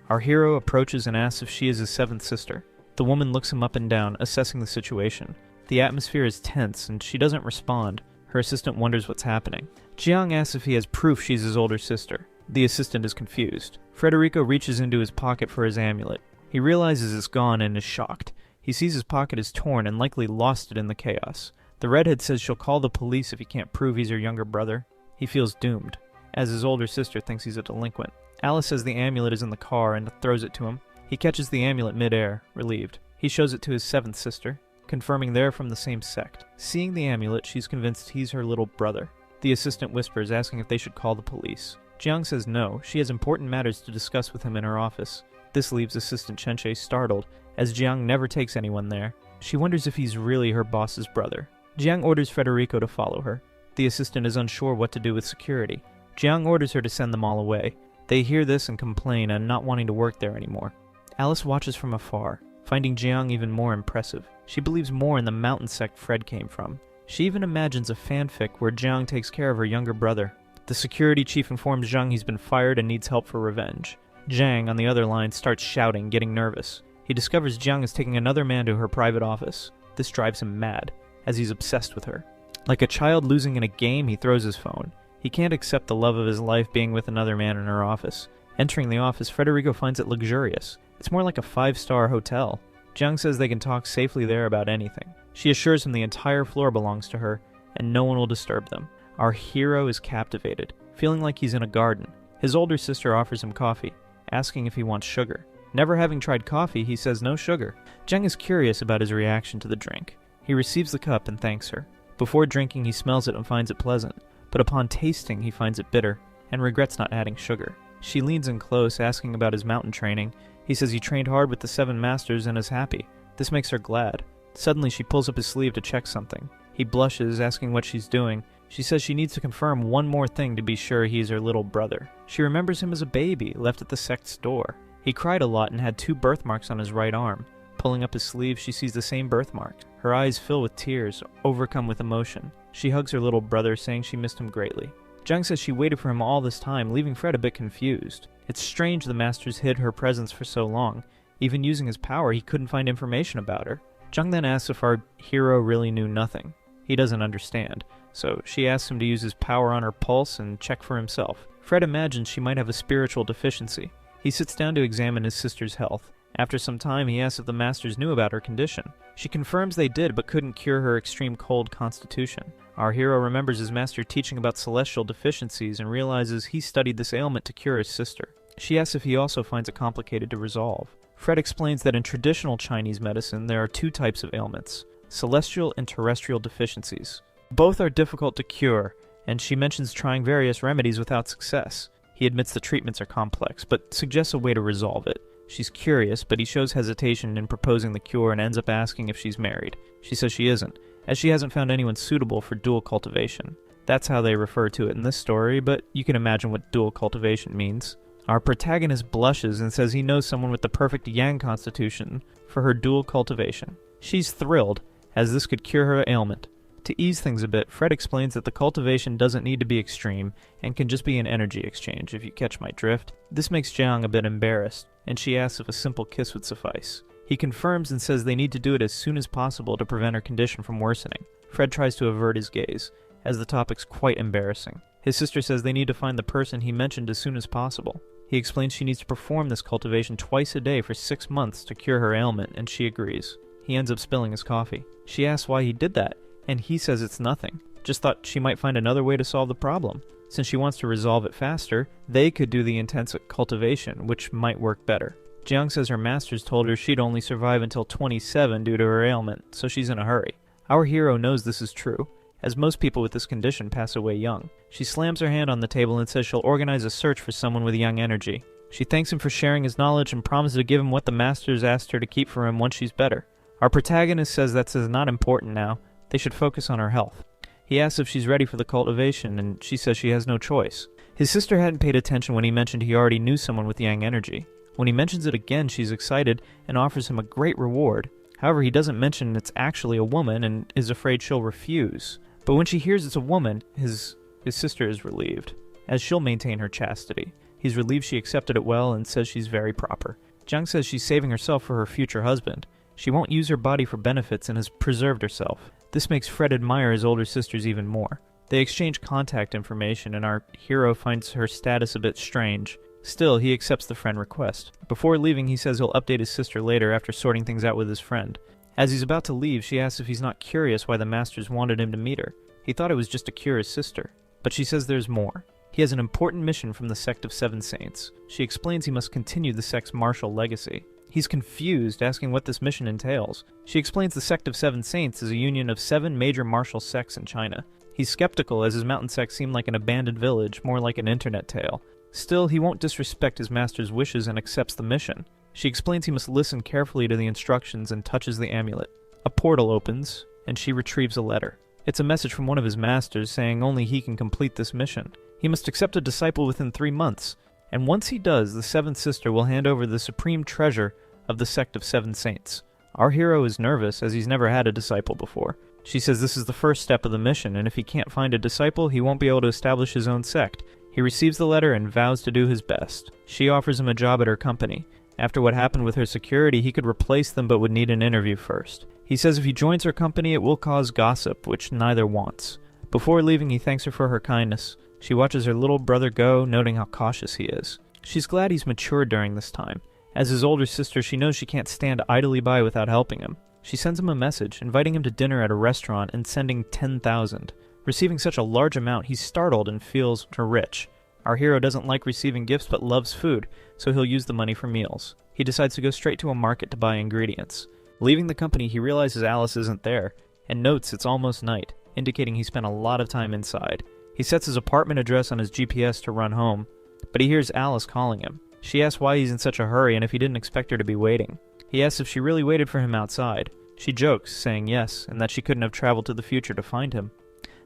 Our hero approaches and asks if she is his seventh sister. The woman looks him up and down, assessing the situation. The atmosphere is tense, and she doesn't respond. Her assistant wonders what's happening. Jiang asks if he has proof she's his older sister. The assistant is confused. Frederico reaches into his pocket for his amulet. He realizes it's gone and is shocked. He sees his pocket is torn and likely lost it in the chaos. The redhead says she'll call the police if he can't prove he's her younger brother. He feels doomed, as his older sister thinks he's a delinquent. Alice says the amulet is in the car and throws it to him. He catches the amulet mid-air, relieved. He shows it to his seventh sister, confirming they're from the same sect. Seeing the amulet, she's convinced he's her little brother. The assistant whispers, asking if they should call the police. Jiang says no, she has important matters to discuss with him in her office. This leaves Assistant Chenche startled, as Jiang never takes anyone there. She wonders if he's really her boss's brother. Jiang orders Frederico to follow her. The assistant is unsure what to do with security. Jiang orders her to send them all away. They hear this and complain and not wanting to work there anymore. Alice watches from afar, finding Jiang even more impressive. She believes more in the mountain sect Fred came from. She even imagines a fanfic where Jiang takes care of her younger brother. The security chief informs Jiang he's been fired and needs help for revenge. Jiang, on the other line, starts shouting, getting nervous. He discovers Jiang is taking another man to her private office. This drives him mad, as he's obsessed with her. Like a child losing in a game, he throws his phone. He can't accept the love of his life being with another man in her office. Entering the office, Frederico finds it luxurious. It's more like a 5-star hotel. Jiang says they can talk safely there about anything. She assures him the entire floor belongs to her, and no one will disturb them. Our hero is captivated, feeling like he's in a garden. His older sister offers him coffee, asking if he wants sugar. Never having tried coffee, he says no sugar. Jiang is curious about his reaction to the drink. He receives the cup and thanks her. Before drinking, he smells it and finds it pleasant, but upon tasting, he finds it bitter and regrets not adding sugar. She leans in close, asking about his mountain training. He says he trained hard with the 7 masters and is happy. This makes her glad. Suddenly, she pulls up his sleeve to check something. He blushes, asking what she's doing. She says she needs to confirm one more thing to be sure he's her little brother. She remembers him as a baby, left at the sect's door. He cried a lot and had 2 birthmarks on his right arm. Pulling up his sleeve, she sees the same birthmark. Her eyes fill with tears, overcome with emotion. She hugs her little brother, saying she missed him greatly. Jung says she waited for him all this time, leaving Fred a bit confused. It's strange the masters hid her presence for so long. Even using his power, he couldn't find information about her. Jung then asks if our hero really knew nothing. He doesn't understand, so she asks him to use his power on her pulse and check for himself. Fred imagines she might have a spiritual deficiency. He sits down to examine his sister's health. After some time, he asks if the masters knew about her condition. She confirms they did, but couldn't cure her extreme cold constitution. Our hero remembers his master teaching about celestial deficiencies and realizes he studied this ailment to cure his sister. She asks if he also finds it complicated to resolve. Fred explains that in traditional Chinese medicine, there are 2 types of ailments: celestial and terrestrial deficiencies. Both are difficult to cure, and she mentions trying various remedies without success. He admits the treatments are complex, but suggests a way to resolve it. She's curious, but he shows hesitation in proposing the cure and ends up asking if she's married. She says she isn't, as she hasn't found anyone suitable for dual cultivation. That's how they refer to it in this story, but you can imagine what dual cultivation means. Our protagonist blushes and says he knows someone with the perfect yang constitution for her dual cultivation. She's thrilled, as this could cure her ailment. To ease things a bit, Fred explains that the cultivation doesn't need to be extreme and can just be an energy exchange, if you catch my drift. This makes Jiang a bit embarrassed, and she asks if a simple kiss would suffice. He confirms and says they need to do it as soon as possible to prevent her condition from worsening. Fred tries to avert his gaze, as the topic's quite embarrassing. His sister says they need to find the person he mentioned as soon as possible. He explains she needs to perform this cultivation twice a day for 6 months to cure her ailment, and she agrees. He ends up spilling his coffee. She asks why he did that, and he says it's nothing. Just thought she might find another way to solve the problem. Since she wants to resolve it faster, they could do the intense cultivation, which might work better. Jiang says her masters told her she'd only survive until 27 due to her ailment, so she's in a hurry. Our hero knows this is true, as most people with this condition pass away young. She slams her hand on the table and says she'll organize a search for someone with young energy. She thanks him for sharing his knowledge and promises to give him what the masters asked her to keep for him once she's better. Our protagonist says that's not important now. They should focus on her health. He asks if she's ready for the cultivation, and she says she has no choice. His sister hadn't paid attention when he mentioned he already knew someone with yang energy. When he mentions it again, she's excited and offers him a great reward. However, he doesn't mention it's actually a woman and is afraid she'll refuse. But when she hears it's a woman, his sister is relieved, as she'll maintain her chastity. He's relieved she accepted it well and says she's very proper. Jiang says she's saving herself for her future husband. She won't use her body for benefits and has preserved herself. This makes Fred admire his older sisters even more. They exchange contact information, and our hero finds her status a bit strange. Still, he accepts the friend request. Before leaving, he says he'll update his sister later after sorting things out with his friend. As he's about to leave, she asks if he's not curious why the masters wanted him to meet her. He thought it was just to cure his sister, but she says there's more. He has an important mission from the sect of 7 saints. She explains he must continue the sect's martial legacy. He's confused, asking what this mission entails. She explains the sect of 7 saints is a union of 7 major martial sects in China. He's skeptical, as his mountain sect seemed like an abandoned village, more like an internet tale. Still, he won't disrespect his master's wishes and accepts the mission. She explains he must listen carefully to the instructions and touches the amulet. A portal opens, and she retrieves a letter. It's a message from one of his masters saying only he can complete this mission. He must accept a disciple within 3 months, and once he does, the 7th sister will hand over the supreme treasure of the sect of 7 saints. Our hero is nervous, as he's never had a disciple before. She says this is the first step of the mission, and if he can't find a disciple, he won't be able to establish his own sect. He receives the letter and vows to do his best. She offers him a job at her company. After what happened with her security, he could replace them but would need an interview first. He says if he joins her company, it will cause gossip, which neither wants. Before leaving, he thanks her for her kindness. She watches her little brother go, noting how cautious he is. She's glad he's matured during this time. As his older sister, she knows she can't stand idly by without helping him. She sends him a message, inviting him to dinner at a restaurant and sending 10,000. Receiving such a large amount, he's startled and feels rich. Our hero doesn't like receiving gifts but loves food, so he'll use the money for meals. He decides to go straight to a market to buy ingredients. Leaving the company, he realizes Alice isn't there. and notes it's almost night, indicating he spent a lot of time inside. He sets his apartment address on his GPS to run home, but he hears Alice calling him. She asks why he's in such a hurry and if he didn't expect her to be waiting. He asks if she really waited for him outside. She jokes, saying yes, and that she couldn't have traveled to the future to find him.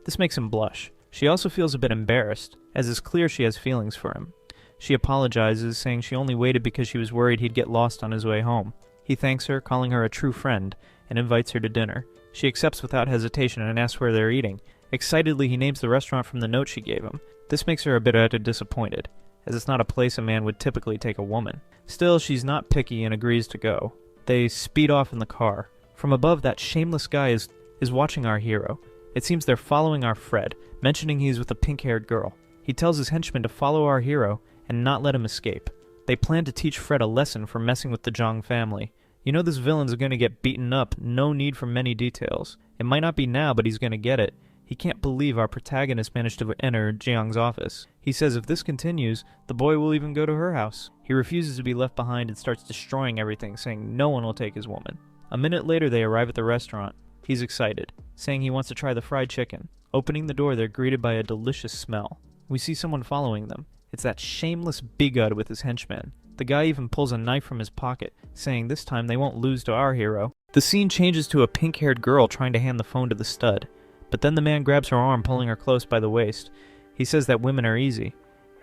This makes him blush. She also feels a bit embarrassed, as it's clear she has feelings for him. She apologizes, saying she only waited because she was worried he'd get lost on his way home. He thanks her, calling her a true friend, and invites her to dinner. She accepts without hesitation and asks where they're eating. Excitedly, he names the restaurant from the note she gave him. This makes her a bit disappointed, as it's not a place a man would typically take a woman. Still, she's not picky and agrees to go. They speed off in the car. From above, that shameless guy is watching our hero. It seems they're following our Fred, mentioning he's with a pink-haired girl. He tells his henchmen to follow our hero and not let him escape. They plan to teach Fred a lesson for messing with the Zhang family. You know this villain's going to get beaten up, no need for many details. It might not be now, but he's going to get it. He can't believe our protagonist managed to enter Jiang's office. He says if this continues, the boy will even go to her house. He refuses to be left behind and starts destroying everything, saying no one will take his woman. A minute later, they arrive at the restaurant. He's excited, saying he wants to try the fried chicken. Opening the door, they're greeted by a delicious smell. We see someone following them. It's that shameless bigot with his henchmen. The guy even pulls a knife from his pocket, saying this time they won't lose to our hero. The scene changes to a pink-haired girl trying to hand the phone to the stud. But then the man grabs her arm, pulling her close by the waist. He says that women are easy.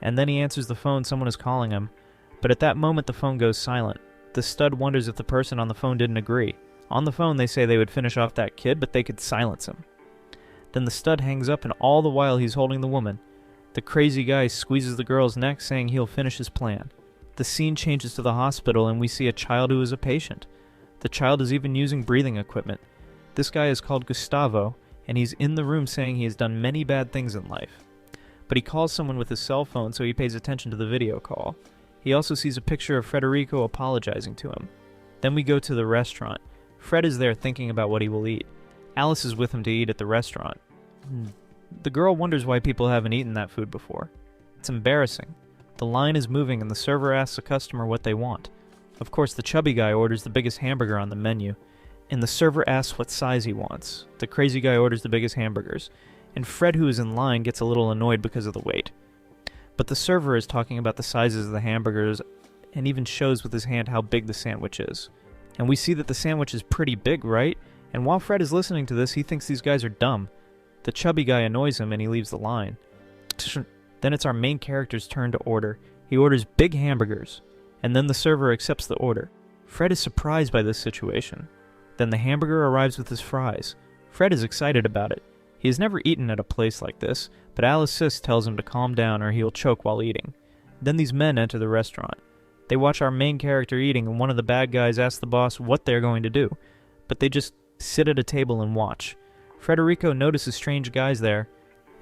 And then he answers the phone someone is calling him. But at that moment the phone goes silent. The stud wonders if the person on the phone didn't agree. On the phone they say they would finish off that kid, but they could silence him. Then the stud hangs up, and all the while he's holding the woman. The crazy guy squeezes the girl's neck, saying he'll finish his plan. The scene changes to the hospital, and we see a child who is a patient. The child is even using breathing equipment. This guy is called Gustavo, and he's in the room saying he has done many bad things in life. But he calls someone with his cell phone, so he pays attention to the video call. He also sees a picture of Federico apologizing to him. Then we go to the restaurant. Fred is there thinking about what he will eat. Alice is with him to eat at the restaurant. The girl wonders why people haven't eaten that food before. It's embarrassing. The line is moving and the server asks the customer what they want. Of course, the chubby guy orders the biggest hamburger on the menu, and the server asks what size he wants. The crazy guy orders the biggest hamburgers, and Fred, who is in line, gets a little annoyed because of the wait. But the server is talking about the sizes of the hamburgers and even shows with his hand how big the sandwich is. And we see that the sandwich is pretty big, right? And while Fred is listening to this, he thinks these guys are dumb. The chubby guy annoys him and he leaves the line. Then it's our main character's turn to order. He orders big hamburgers, and then the server accepts the order. Fred is surprised by this situation. Then the hamburger arrives with his fries. Fred is excited about it. He has never eaten at a place like this, but Alice's sis tells him to calm down or he'll choke while eating. Then these men enter the restaurant. They watch our main character eating, and one of the bad guys asks the boss what they're going to do, but they just sit at a table and watch. Federico notices strange guys there,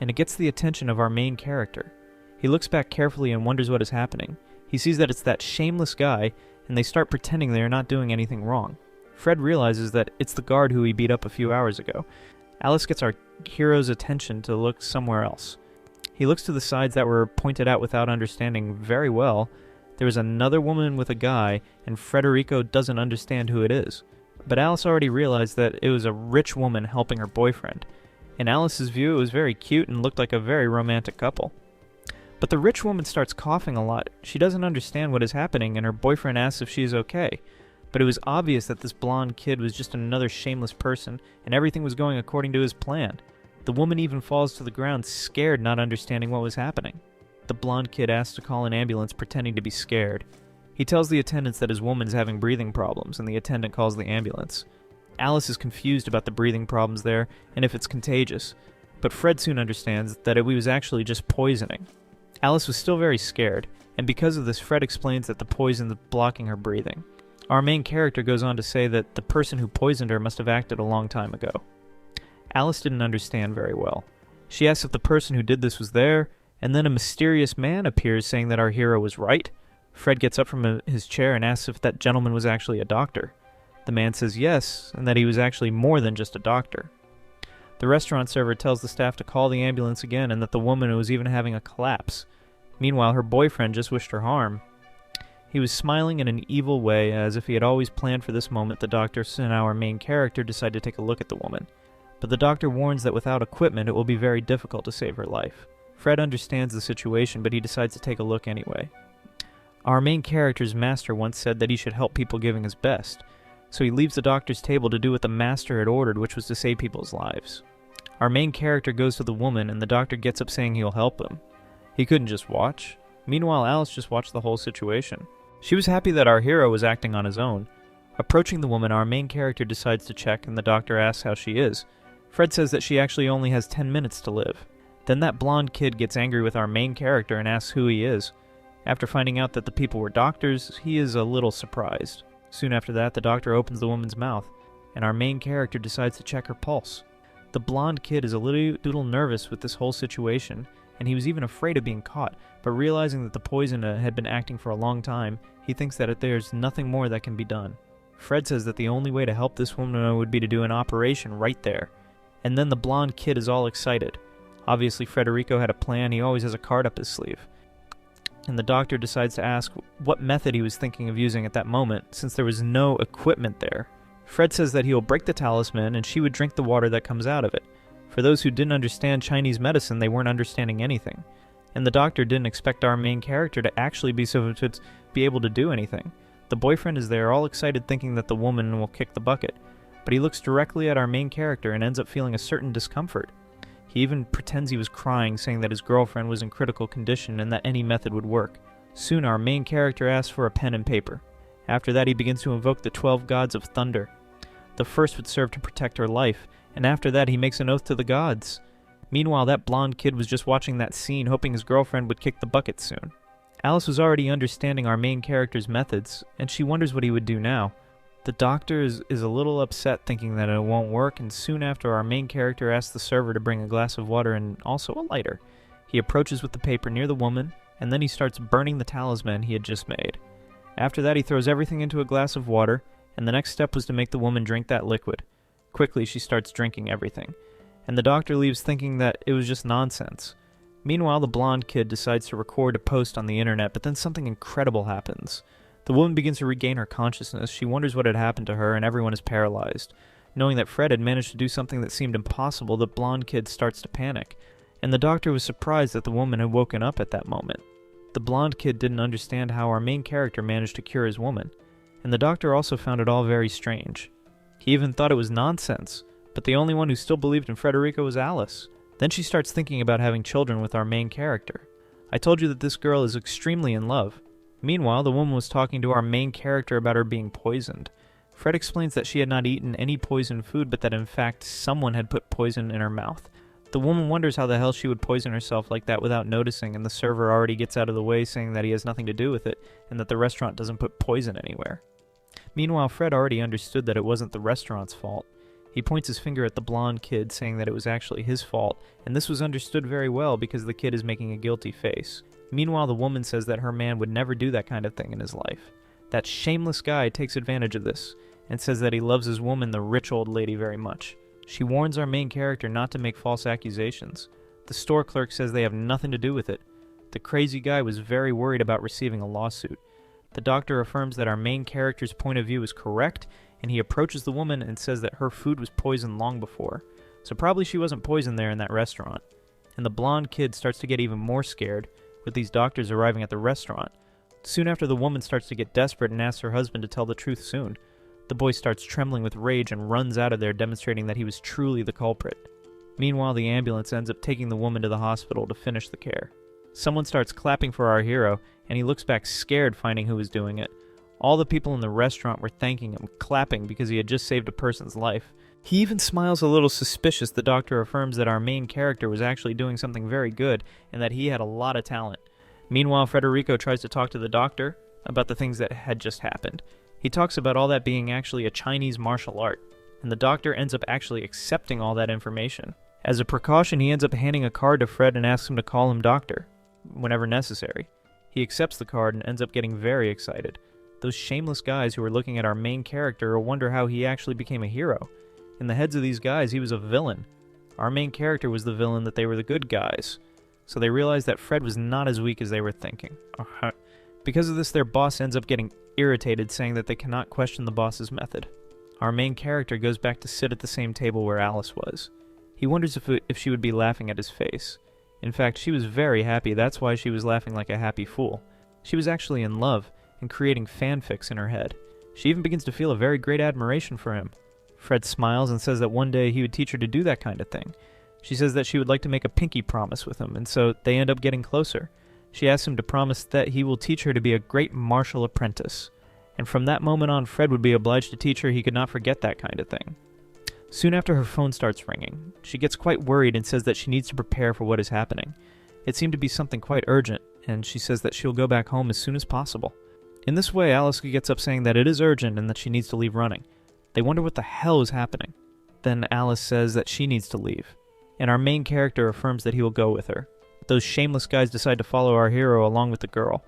and it gets the attention of our main character. He looks back carefully and wonders what is happening. He sees that it's that shameless guy, and they start pretending they are not doing anything wrong. Fred realizes that it's the guard who he beat up a few hours ago. Alice gets our hero's attention to look somewhere else. He looks to the sides that were pointed out without understanding very well. There is another woman with a guy, and Federico doesn't understand who it is. But Alice already realized that it was a rich woman helping her boyfriend. In Alice's view, it was very cute and looked like a very romantic couple. But the rich woman starts coughing a lot. She doesn't understand what is happening, and her boyfriend asks if she is okay. But it was obvious that this blonde kid was just another shameless person, and everything was going according to his plan. The woman even falls to the ground, scared, not understanding what was happening. The blonde kid asks to call an ambulance, pretending to be scared. He tells the attendants that his woman's having breathing problems, and the attendant calls the ambulance. Alice is confused about the breathing problems there, and if it's contagious. But Fred soon understands that it was actually just poisoning. Alice was still very scared, and because of this, Fred explains that the poison is blocking her breathing. Our main character goes on to say that the person who poisoned her must have acted a long time ago. Alice didn't understand very well. She asks if the person who did this was there, and then a mysterious man appears saying that our hero was right. Fred gets up from his chair and asks if that gentleman was actually a doctor. The man says yes, and that he was actually more than just a doctor. The restaurant server tells the staff to call the ambulance again, and that the woman was even having a collapse. Meanwhile, her boyfriend just wished her harm. He was smiling in an evil way, as if he had always planned for this moment. The doctor and our main character decide to take a look at the woman. but the doctor warns that without equipment it will be very difficult to save her life. Fred understands the situation, but he decides to take a look anyway. Our main character's master once said that he should help people giving his best, so he leaves the doctor's table to do what the master had ordered, which was to save people's lives. Our main character goes to the woman, and the doctor gets up saying he'll help him. He couldn't just watch. Meanwhile, Alice just watched the whole situation. She was happy that our hero was acting on his own. Approaching the woman, our main character decides to check, and the doctor asks how she is. Fred says that she actually only has 10 minutes to live. Then that blonde kid gets angry with our main character and asks who he is. After finding out that the people were doctors, he is a little surprised. Soon after that, the doctor opens the woman's mouth, and our main character decides to check her pulse. The blonde kid is a little nervous with this whole situation, and he was even afraid of being caught, but realizing that the poison had been acting for a long time, he thinks that there's nothing more that can be done. Fred says that the only way to help this woman would be to do an operation right there. And then the blonde kid is all excited. Obviously, Federico had a plan. He always has a card up his sleeve. And the doctor decides to ask what method he was thinking of using at that moment, since there was no equipment there. Fred says that he'll break the talisman, and she would drink the water that comes out of it. For those who didn't understand Chinese medicine, they weren't understanding anything. And the doctor didn't expect our main character to actually be able to do anything. The boyfriend is there, all excited, thinking that the woman will kick the bucket. But he looks directly at our main character and ends up feeling a certain discomfort. He even pretends he was crying, saying that his girlfriend was in critical condition and that any method would work. Soon our main character asks for a pen and paper. After that, he begins to invoke the 12 gods of thunder. The first would serve to protect her life, and after that he makes an oath to the gods. Meanwhile, that blonde kid was just watching that scene, hoping his girlfriend would kick the bucket soon. Alice was already understanding our main character's methods, and she wonders what he would do now. The doctor is a little upset, thinking that it won't work, and soon after our main character asks the server to bring a glass of water and also a lighter. He approaches with the paper near the woman, and then he starts burning the talisman he had just made. After that, he throws everything into a glass of water, and the next step was to make the woman drink that liquid. Quickly, she starts drinking everything, and the doctor leaves thinking that it was just nonsense. Meanwhile, the blonde kid decides to record a post on the internet, but then something incredible happens. The woman begins to regain her consciousness. She wonders what had happened to her, and everyone is paralyzed. Knowing that Fred had managed to do something that seemed impossible, the blonde kid starts to panic, and the doctor was surprised that the woman had woken up at that moment. The blonde kid didn't understand how our main character managed to cure his woman, and the doctor also found it all very strange. He even thought it was nonsense, but the only one who still believed in Federico was Alice. Then she starts thinking about having children with our main character. I told you that this girl is extremely in love. Meanwhile, the woman was talking to our main character about her being poisoned. Fred explains that she had not eaten any poisoned food, but that in fact someone had put poison in her mouth. The woman wonders how the hell she would poison herself like that without noticing, and the server already gets out of the way, saying that he has nothing to do with it, and that the restaurant doesn't put poison anywhere. Meanwhile, Fred already understood that it wasn't the restaurant's fault. He points his finger at the blonde kid, saying that it was actually his fault, and this was understood very well because the kid is making a guilty face. Meanwhile, the woman says that her man would never do that kind of thing in his life. That shameless guy takes advantage of this, and says that he loves his woman, the rich old lady, very much. She warns our main character not to make false accusations. The store clerk says they have nothing to do with it. The crazy guy was very worried about receiving a lawsuit. The doctor affirms that our main character's point of view is correct, and he approaches the woman and says that her food was poisoned long before. So probably she wasn't poisoned there in that restaurant. And the blonde kid starts to get even more scared, with these doctors arriving at the restaurant. Soon after, the woman starts to get desperate and asks her husband to tell the truth soon. The boy starts trembling with rage and runs out of there, demonstrating that he was truly the culprit. Meanwhile, the ambulance ends up taking the woman to the hospital to finish the care. Someone starts clapping for our hero, and he looks back scared, finding who was doing it. All the people in the restaurant were thanking him, clapping because he had just saved a person's life. He even smiles a little suspicious. The doctor affirms that our main character was actually doing something very good, and that he had a lot of talent. Meanwhile, Federico tries to talk to the doctor about the things that had just happened. He talks about all that being actually a Chinese martial art, and the doctor ends up actually accepting all that information. As a precaution, he ends up handing a card to Fred and asks him to call him doctor, whenever necessary. He accepts the card and ends up getting very excited. Those shameless guys who are looking at our main character will wonder how he actually became a hero. In the heads of these guys, he was a villain. Our main character was the villain, that they were the good guys. So they realized that Fred was not as weak as they were thinking. Because of this, their boss ends up getting irritated, saying that they cannot question the boss's method. Our main character goes back to sit at the same table where Alice was. He wonders if she would be laughing at his face. In fact, she was very happy. That's why she was laughing like a happy fool. She was actually in love and creating fanfics in her head. She even begins to feel a very great admiration for him. Fred smiles and says that one day he would teach her to do that kind of thing. She says that she would like to make a pinky promise with him, and so they end up getting closer. She asks him to promise that he will teach her to be a great martial apprentice. And from that moment on, Fred would be obliged to teach her he could not forget that kind of thing. Soon after, her phone starts ringing. She gets quite worried and says that she needs to prepare for what is happening. It seemed to be something quite urgent, and she says that she'll go back home as soon as possible. In this way, Alice gets up saying that it is urgent and that she needs to leave running. They wonder what the hell is happening. Then Alice says that she needs to leave, and our main character affirms that he will go with her. Those shameless guys decide to follow our hero along with the girl.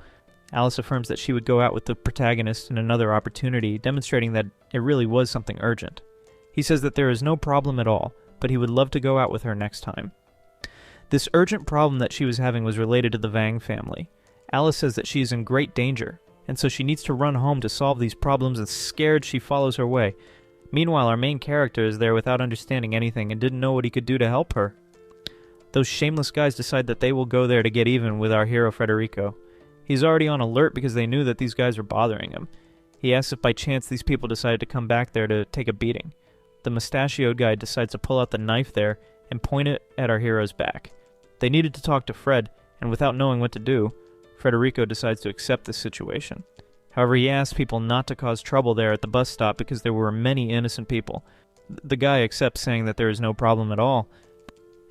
Alice affirms that she would go out with the protagonist in another opportunity, demonstrating that it really was something urgent. He says that there is no problem at all, but he would love to go out with her next time. This urgent problem that she was having was related to the Vang family. Alice says that she is in great danger, and so she needs to run home to solve these problems, and scared she follows her way. Meanwhile, our main character is there without understanding anything and didn't know what he could do to help her. Those shameless guys decide that they will go there to get even with our hero Federico. He's already on alert because they knew that these guys were bothering him. He asks if by chance these people decided to come back there to take a beating. The mustachioed guy decides to pull out the knife there and point it at our hero's back. They needed to talk to Fred, and without knowing what to do, Federico decides to accept this situation. However, he asks people not to cause trouble there at the bus stop because there were many innocent people. The guy accepts, saying that there is no problem at all,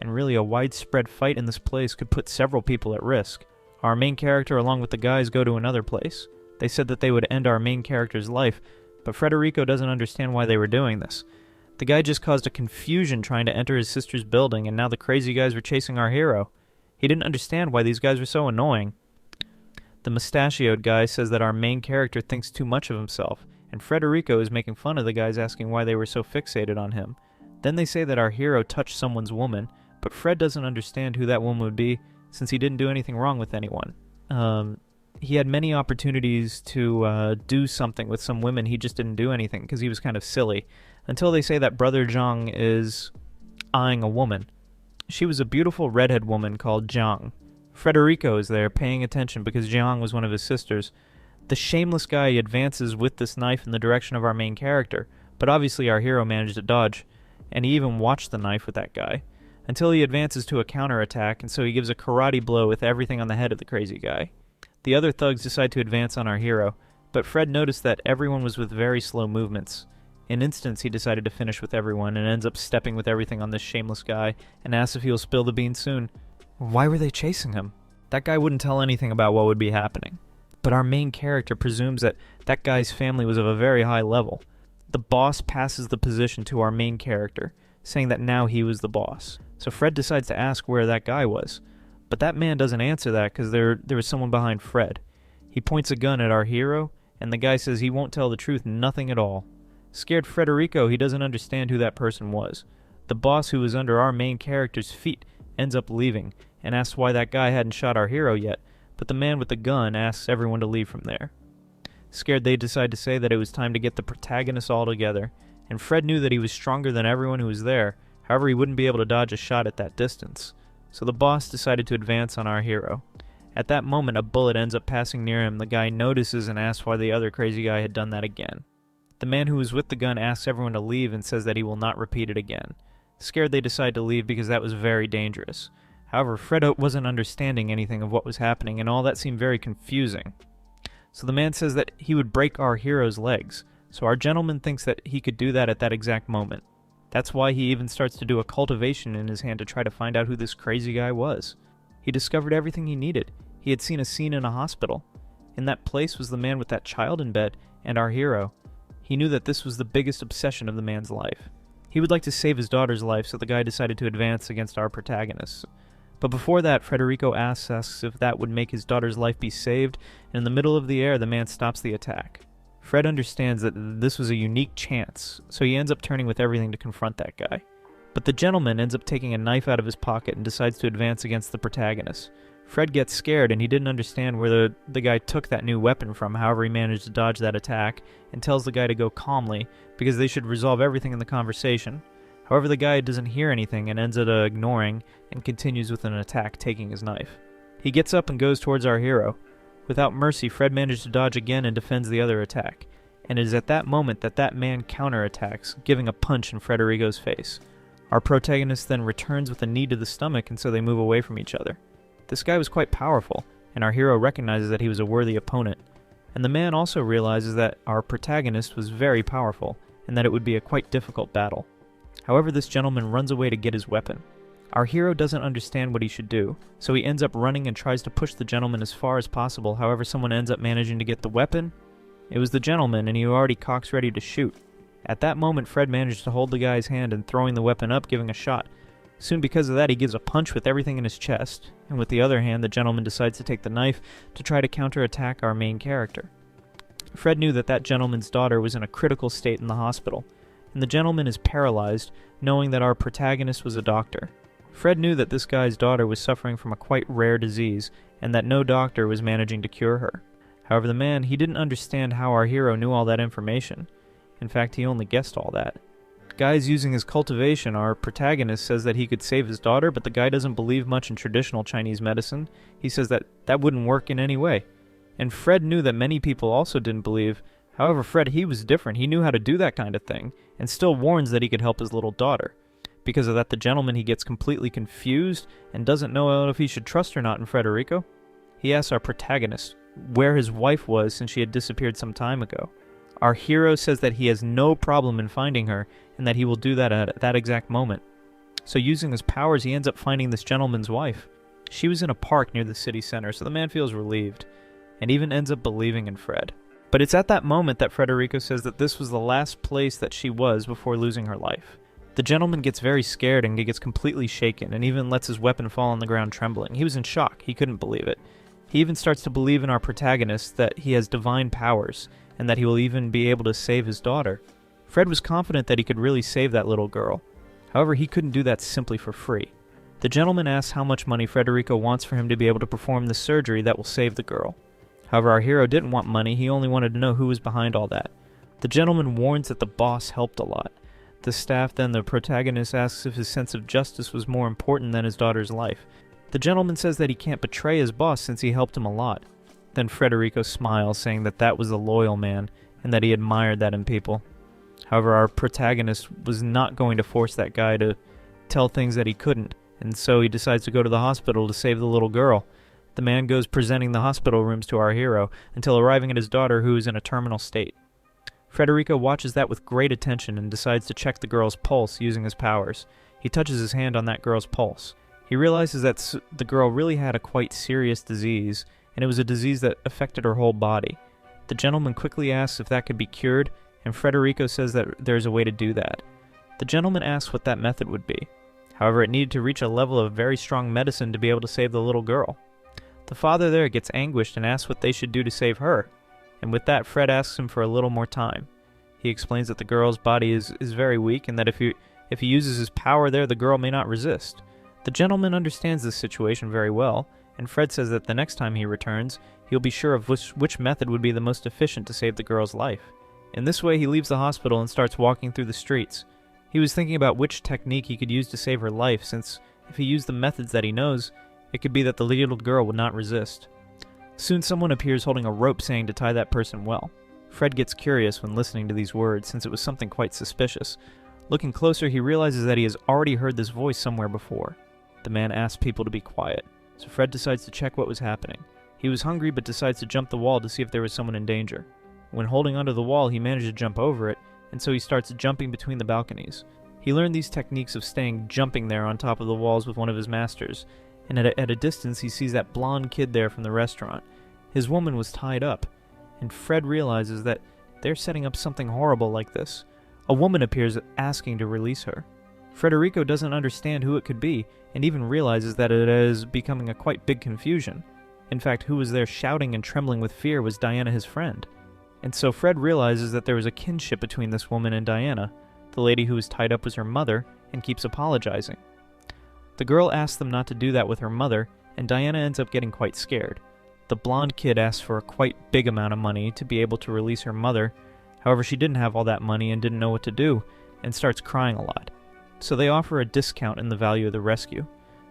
and really a widespread fight in this place could put several people at risk. Our main character along with the guys go to another place. They said that they would end our main character's life, but Federico doesn't understand why they were doing this. The guy just caused a confusion trying to enter his sister's building, and now the crazy guys were chasing our hero. He didn't understand why these guys were so annoying. The mustachioed guy says that our main character thinks too much of himself, and Federico is making fun of the guys asking why they were so fixated on him. Then they say that our hero touched someone's woman, but Fred doesn't understand who that woman would be, since he didn't do anything wrong with anyone. He had many opportunities to do something with some women, he just didn't do anything, because he was kind of silly. Until they say that Brother Zhang is eyeing a woman. She was a beautiful redhead woman called Zhang. Federico is there, paying attention because Zhang was one of his sisters. The shameless guy advances with this knife in the direction of our main character, but obviously our hero managed to dodge, and he even watched the knife with that guy, until he advances to a counterattack, and so he gives a karate blow with everything on the head of the crazy guy. The other thugs decide to advance on our hero, but Fred noticed that everyone was with very slow movements. In instance, he decided to finish with everyone and ends up stepping with everything on this shameless guy and asks if he'll spill the beans soon. Why were they chasing him? That guy wouldn't tell anything about what would be happening. But our main character presumes that that guy's family was of a very high level. The boss passes the position to our main character, saying that now he was the boss. So Fred decides to ask where that guy was. But that man doesn't answer that because there was someone behind Fred. He points a gun at our hero, and the guy says he won't tell the truth, nothing at all. Scared Federico, he doesn't understand who that person was. The boss, who was under our main character's feet, ends up leaving, and asks why that guy hadn't shot our hero yet, but the man with the gun asks everyone to leave from there. Scared, they decide to say that it was time to get the protagonists all together, and Fred knew that he was stronger than everyone who was there, however he wouldn't be able to dodge a shot at that distance. So the boss decided to advance on our hero. At that moment, a bullet ends up passing near him. The guy notices and asks why the other crazy guy had done that again. The man who was with the gun asks everyone to leave and says that he will not repeat it again. Scared, they decide to leave because that was very dangerous. However, Fred wasn't understanding anything of what was happening, and all that seemed very confusing. So the man says that he would break our hero's legs, so our gentleman thinks that he could do that at that exact moment. That's why he even starts to do a cultivation in his hand to try to find out who this crazy guy was. He discovered everything he needed. He had seen a scene in a hospital. In that place was the man with that child in bed, and our hero. He knew that this was the biggest obsession of the man's life. He would like to save his daughter's life, so the guy decided to advance against our protagonists. But before that, Federico asks if that would make his daughter's life be saved, and in the middle of the air, the man stops the attack. Fred understands that this was a unique chance, so he ends up turning with everything to confront that guy. But the gentleman ends up taking a knife out of his pocket and decides to advance against the protagonist. Fred gets scared and he didn't understand where the guy took that new weapon from, however he managed to dodge that attack, and tells the guy to go calmly because they should resolve everything in the conversation. However, the guy doesn't hear anything and ends up ignoring and continues with an attack, taking his knife. He gets up and goes towards our hero. Without mercy, Fred manages to dodge again and defends the other attack, and it is at that moment that that man counterattacks, giving a punch in Frederico's face. Our protagonist then returns with a knee to the stomach, and so they move away from each other. This guy was quite powerful, and our hero recognizes that he was a worthy opponent. And the man also realizes that our protagonist was very powerful, and that it would be a quite difficult battle. However, this gentleman runs away to get his weapon. Our hero doesn't understand what he should do, so he ends up running and tries to push the gentleman as far as possible. However, someone ends up managing to get the weapon. It was the gentleman, and he already cocks ready to shoot. At that moment, Fred managed to hold the guy's hand and throwing the weapon up, giving a shot. Soon because of that, he gives a punch with everything in his chest, and with the other hand, the gentleman decides to take the knife to try to counterattack our main character. Fred knew that that gentleman's daughter was in a critical state in the hospital, and the gentleman is paralyzed, knowing that our protagonist was a doctor. Fred knew that this guy's daughter was suffering from a quite rare disease, and that no doctor was managing to cure her. However, the man, he didn't understand how our hero knew all that information. In fact, he only guessed all that. The guy is using his cultivation. Our protagonist says that he could save his daughter, but the guy doesn't believe much in traditional Chinese medicine. He says that that wouldn't work in any way. And Fred knew that many people also didn't believe. However, Fred, he was different. He knew how to do that kind of thing, and still warns that he could help his little daughter. Because of that, the gentleman, he gets completely confused and doesn't know if he should trust or not in Frederico. He asks our protagonist where his wife was since she had disappeared some time ago. Our hero says that he has no problem in finding her, and that he will do that at that exact moment. So using his powers, he ends up finding this gentleman's wife. She was in a park near the city center, so the man feels relieved, and even ends up believing in Fred. But it's at that moment that Frederico says that this was the last place that she was before losing her life. The gentleman gets very scared and gets completely shaken, and even lets his weapon fall on the ground trembling. He was in shock. He couldn't believe it. He even starts to believe in our protagonist that he has divine powers, and that he will even be able to save his daughter. Fred was confident that he could really save that little girl. However, he couldn't do that simply for free. The gentleman asks how much money Frederico wants for him to be able to perform the surgery that will save the girl. However, our hero didn't want money. He only wanted to know who was behind all that. The gentleman warns that the boss helped a lot. The staff, then the protagonist, asks if his sense of justice was more important than his daughter's life. The gentleman says that he can't betray his boss since he helped him a lot. Then Frederico smiles, saying that that was a loyal man, and that he admired that in people. However, our protagonist was not going to force that guy to tell things that he couldn't, and so he decides to go to the hospital to save the little girl. The man goes presenting the hospital rooms to our hero, until arriving at his daughter, who is in a terminal state. Frederico watches that with great attention and decides to check the girl's pulse using his powers. He touches his hand on that girl's pulse. He realizes that the girl really had a quite serious disease, and it was a disease that affected her whole body. The gentleman quickly asks if that could be cured, and Frederico says that there's a way to do that. The gentleman asks what that method would be. However, it needed to reach a level of very strong medicine to be able to save the little girl. The father there gets anguished and asks what they should do to save her, and with that, Fred asks him for a little more time. He explains that the girl's body is very weak, and that if he uses his power there, the girl may not resist. The gentleman understands this situation very well, and Fred says that the next time he returns, he'll be sure of which method would be the most efficient to save the girl's life. In this way, he leaves the hospital and starts walking through the streets. He was thinking about which technique he could use to save her life, since if he used the methods that he knows, it could be that the little girl would not resist. Soon someone appears holding a rope, saying to tie that person well. Fred gets curious when listening to these words, since it was something quite suspicious. Looking closer, he realizes that he has already heard this voice somewhere before. The man asks people to be quiet, so Fred decides to check what was happening. He was hungry, but decides to jump the wall to see if there was someone in danger. When holding onto the wall, he managed to jump over it, and so he starts jumping between the balconies. He learned these techniques of jumping there on top of the walls with one of his masters, and at a distance he sees that blonde kid there from the restaurant. His woman was tied up, and Fred realizes that they're setting up something horrible like this. A woman appears asking to release her. Frederico doesn't understand who it could be, and even realizes that it is becoming a quite big confusion. In fact, who was there shouting and trembling with fear was Diana, his friend. And so Fred realizes that there was a kinship between this woman and Diana. The lady who was tied up was her mother, and keeps apologizing. The girl asks them not to do that with her mother, and Diana ends up getting quite scared. The blonde kid asks for a quite big amount of money to be able to release her mother. However, she didn't have all that money and didn't know what to do, and starts crying a lot. So they offer a discount in the value of the rescue.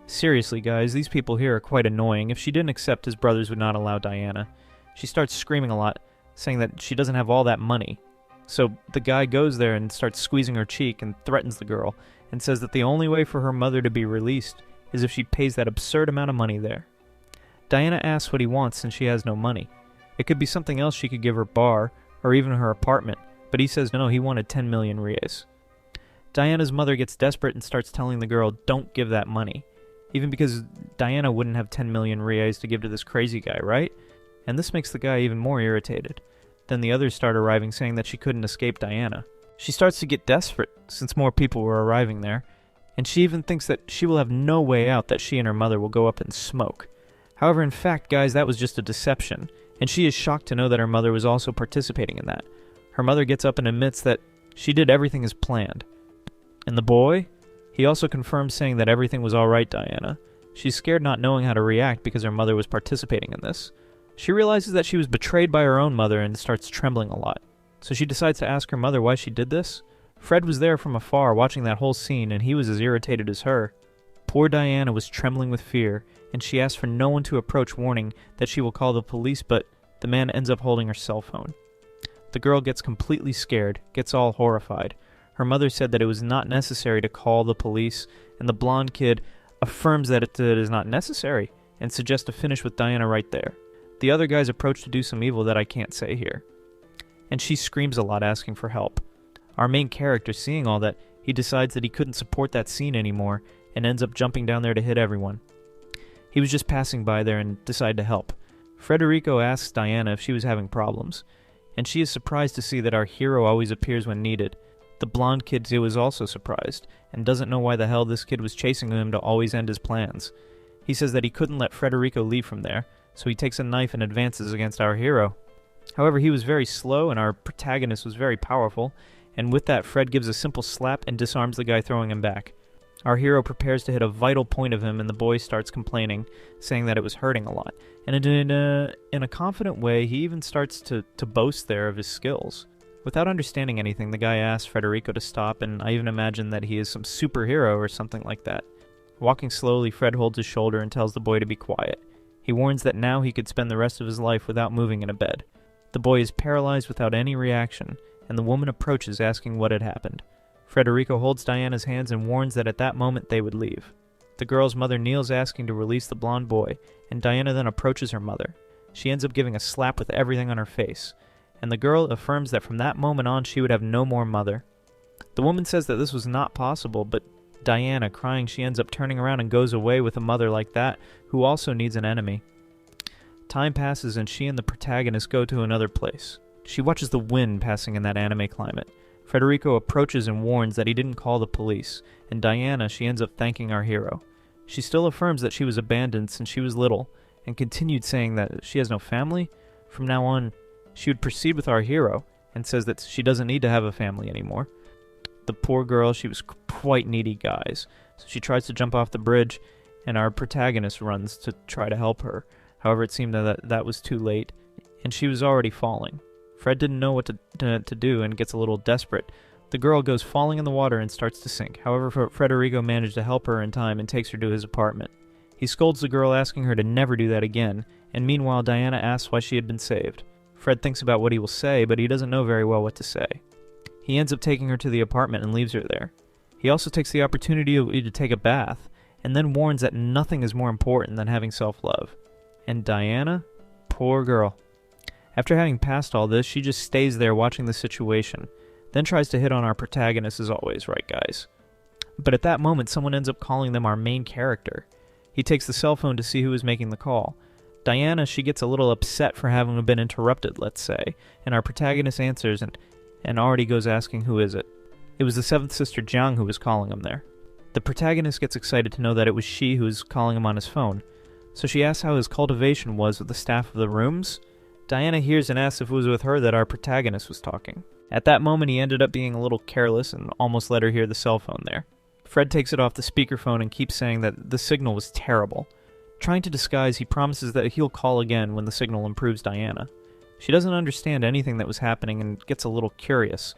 Seriously guys, these people here are quite annoying. If she didn't accept, his brothers would not allow Diana. She starts screaming a lot, saying that she doesn't have all that money. So the guy goes there and starts squeezing her cheek and threatens the girl, and says that the only way for her mother to be released is if she pays that absurd amount of money there. Diana asks what he wants since she has no money. It could be something else she could give her bar, or even her apartment, but he says no, he wanted 10 million reais. Diana's mother gets desperate and starts telling the girl, don't give that money. Even because Diana wouldn't have 10 million reais to give to this crazy guy, right? And this makes the guy even more irritated. Then the others start arriving, saying that she couldn't escape Diana. She starts to get desperate, since more people were arriving there, and she even thinks that she will have no way out, that she and her mother will go up in smoke. However, in fact, guys, that was just a deception, and she is shocked to know that her mother was also participating in that. Her mother gets up and admits that she did everything as planned. And the boy? He also confirms, saying that everything was alright, Diana. She's scared, not knowing how to react because her mother was participating in this. She realizes that she was betrayed by her own mother and starts trembling a lot. So she decides to ask her mother why she did this. Fred was there from afar watching that whole scene, and he was as irritated as her. Poor Diana was trembling with fear, and she asks for no one to approach, warning that she will call the police, but the man ends up holding her cell phone. The girl gets completely scared, gets all horrified. Her mother said that it was not necessary to call the police, and the blonde kid affirms that it is not necessary, and suggests to finish with Diana right there. The other guys approach to do some evil that I can't say here. And she screams a lot, asking for help. Our main character, seeing all that, he decides that he couldn't support that scene anymore, and ends up jumping down there to hit everyone. He was just passing by there and decided to help. Frederico asks Diana if she was having problems, and she is surprised to see that our hero always appears when needed. The blonde kid too is also surprised, and doesn't know why the hell this kid was chasing him to always end his plans. He says that he couldn't let Frederico leave from there, so he takes a knife and advances against our hero. However, he was very slow and our protagonist was very powerful, and with that Fred gives a simple slap and disarms the guy, throwing him back. Our hero prepares to hit a vital point of him, and the boy starts complaining, saying that it was hurting a lot. And in a confident way, he even starts to boast there of his skills. Without understanding anything, the guy asks Frederico to stop, and I even imagine that he is some superhero or something like that. Walking slowly, Fred holds his shoulder and tells the boy to be quiet. He warns that now he could spend the rest of his life without moving in a bed. The boy is paralyzed without any reaction, and the woman approaches, asking what had happened. Frederico holds Diana's hands and warns that at that moment they would leave. The girl's mother kneels, asking to release the blonde boy, and Diana then approaches her mother. She ends up giving a slap with everything on her face, and the girl affirms that from that moment on she would have no more mother. The woman says that this was not possible, but Diana, crying, she ends up turning around and goes away with a mother like that, who also needs an enemy. Time passes and she and the protagonist go to another place. She watches the wind passing in that anime climate. Frederico approaches and warns that he didn't call the police, and Diana, she ends up thanking our hero. She still affirms that she was abandoned since she was little, and continued saying that she has no family. From now on, she would proceed with our hero, and says that she doesn't need to have a family anymore. The poor girl, she was quite needy, guys, so she tries to jump off the bridge, and our protagonist runs to try to help her. However, it seemed that was too late, and she was already falling. Fred didn't know what to do and gets a little desperate. The girl goes falling in the water and starts to sink. However, Frederico managed to help her in time and takes her to his apartment. He scolds the girl, asking her to never do that again, and meanwhile Diana asks why she had been saved. Fred thinks about what he will say, but he doesn't know very well what to say. He ends up taking her to the apartment and leaves her there. He also takes the opportunity to take a bath, and then warns that nothing is more important than having self-love. And Diana? Poor girl. After having passed all this, she just stays there watching the situation, then tries to hit on our protagonist as always, right guys? But at that moment, someone ends up calling them our main character. He takes the cell phone to see who is making the call. Diana, she gets a little upset for having been interrupted, let's say, and our protagonist answers and already goes asking who is it. It was the seventh sister Jiang who was calling him there. The protagonist gets excited to know that it was she who was calling him on his phone, so she asks how his cultivation was with the staff of the rooms. Diana hears and asks if it was with her that our protagonist was talking. At that moment, he ended up being a little careless and almost let her hear the cell phone there. Fred takes it off the speakerphone and keeps saying that the signal was terrible. Trying to disguise, he promises that he'll call again when the signal improves Diana. She doesn't understand anything that was happening and gets a little curious.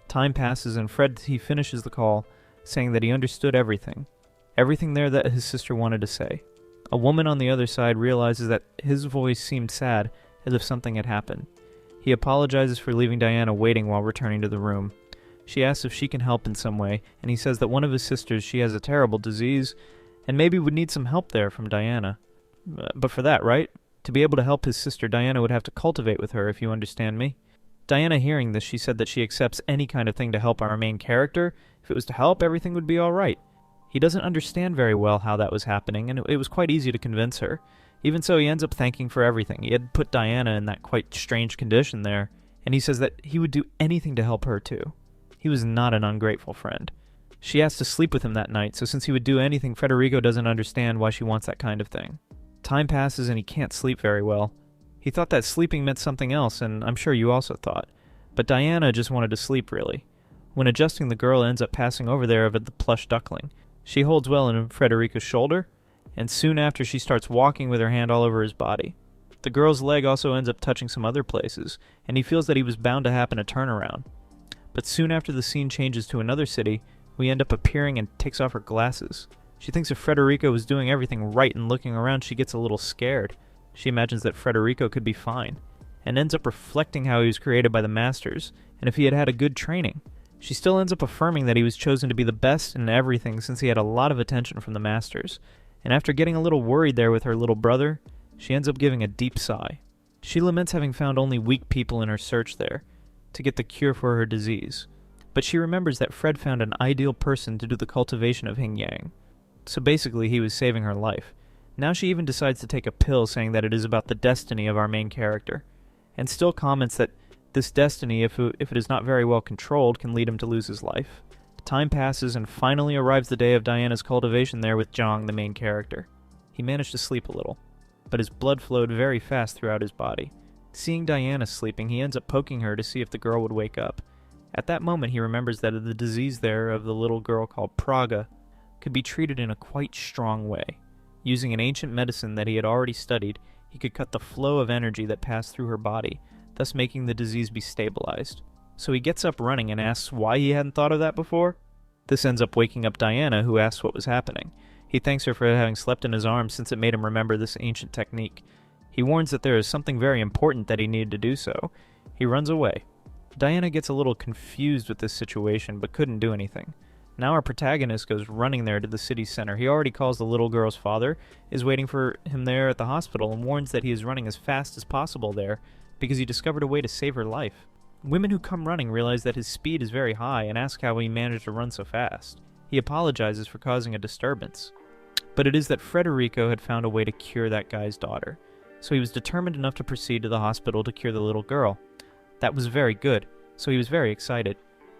Time passes and he finishes the call, saying that he understood everything. Everything there that his sister wanted to say. A woman on the other side realizes that his voice seemed sad, as if something had happened. He apologizes for leaving Diana waiting while returning to the room. She asks if she can help in some way, and he says that one of his sisters, she has a terrible disease, and maybe would need some help there from Diana. But for that, right? To be able to help his sister, Diana would have to cultivate with her, if you understand me. Diana, hearing this, she said that she accepts any kind of thing to help our main character. If it was to help, everything would be alright. He doesn't understand very well how that was happening, and it was quite easy to convince her. Even so, he ends up thanking for everything. He had put Diana in that quite strange condition there, and he says that he would do anything to help her too. He was not an ungrateful friend. She asked to sleep with him that night, so since he would do anything, Federico doesn't understand why she wants that kind of thing. Time passes and he can't sleep very well. He thought that sleeping meant something else, and I'm sure you also thought. But Diana just wanted to sleep, really. When adjusting, the girl ends up passing over there of the plush duckling. She holds well in Federico's shoulder, and soon after she starts walking with her hand all over his body. The girl's leg also ends up touching some other places, and he feels that he was bound to happen a turnaround. But soon after the scene changes to another city, we end up appearing and takes off her glasses. She thinks if Federico was doing everything right and looking around, she gets a little scared. She imagines that Federico could be fine, and ends up reflecting how he was created by the masters, and if he had had a good training. She still ends up affirming that he was chosen to be the best in everything since he had a lot of attention from the masters. And after getting a little worried there with her little brother, she ends up giving a deep sigh. She laments having found only weak people in her search there to get the cure for her disease. But she remembers that Fred found an ideal person to do the cultivation of yin yang. So basically he was saving her life. Now she even decides to take a pill saying that it is about the destiny of our main character, and still comments that this destiny, if it is not very well controlled, can lead him to lose his life. Time passes and finally arrives the day of Diana's cultivation there with Zhang, the main character. He managed to sleep a little, but his blood flowed very fast throughout his body. Seeing Diana sleeping, he ends up poking her to see if the girl would wake up. At that moment he remembers that the disease there of the little girl called Praga could be treated in a quite strong way. Using an ancient medicine that he had already studied, he could cut the flow of energy that passed through her body, thus making the disease be stabilized. So he gets up running and asks why he hadn't thought of that before. This ends up waking up Diana, who asks what was happening. He thanks her for having slept in his arms since it made him remember this ancient technique. He warns that there is something very important that he needed to do so. He runs away. Diana gets a little confused with this situation, but couldn't do anything. Now our protagonist goes running there to the city center. He already calls the little girl's father, is waiting for him there at the hospital, and warns that he is running as fast as possible there, because he discovered a way to save her life. Women who come running realize that his speed is very high and ask how he managed to run so fast. He apologizes for causing a disturbance. But it is that Federico had found a way to cure that guy's daughter, so he was determined enough to proceed to the hospital to cure the little girl. That was very good, so he was very excited.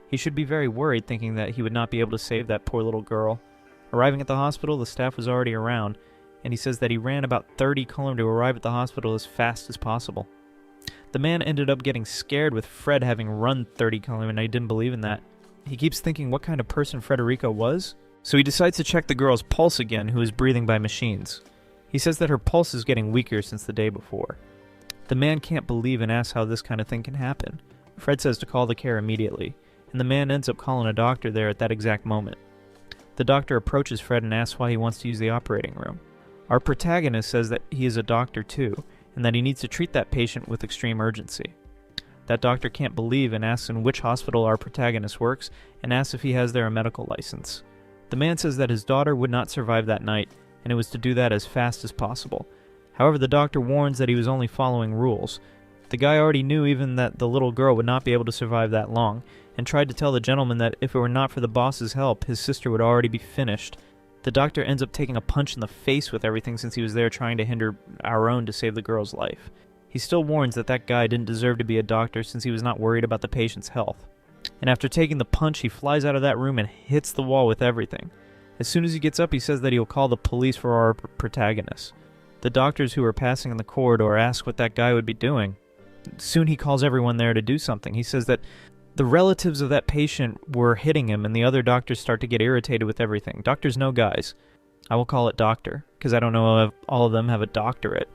He should be very worried thinking that he would not be able to save that poor little girl. Arriving at the hospital, the staff was already around, and he says that he ran about 30 km to arrive at the hospital as fast as possible. The man ended up getting scared with Fred having run 30 km, and he didn't believe in that. He keeps thinking what kind of person Federico was, so he decides to check the girl's pulse again, who is breathing by machines. He says that her pulse is getting weaker since the day before. The man can't believe and asks how this kind of thing can happen. Fred says to call the care immediately, and the man ends up calling a doctor there at that exact moment. The doctor approaches Fred and asks why he wants to use the operating room. Our protagonist says that he is a doctor too, and that he needs to treat that patient with extreme urgency. That doctor can't believe and asks in which hospital our protagonist works, and asks if he has there a medical license. The man says that his daughter would not survive that night, and it was to do that as fast as possible. However, the doctor warns that he was only following rules. The guy already knew even that the little girl would not be able to survive that long, and tried to tell the gentleman that if it were not for the boss's help, his sister would already be finished. The doctor ends up taking a punch in the face with everything since he was there trying to hinder our own to save the girl's life. He still warns that that guy didn't deserve to be a doctor since he was not worried about the patient's health. And after taking the punch, he flies out of that room and hits the wall with everything. As soon as he gets up, he says that he'll call the police for our protagonist. The doctors who are passing in the corridor ask what that guy would be doing. Soon he calls everyone there to do something. He says that the relatives of that patient were hitting him, and the other doctors start to get irritated with everything. Doctors know guys. I will call it doctor, because I don't know if all of them have a doctorate.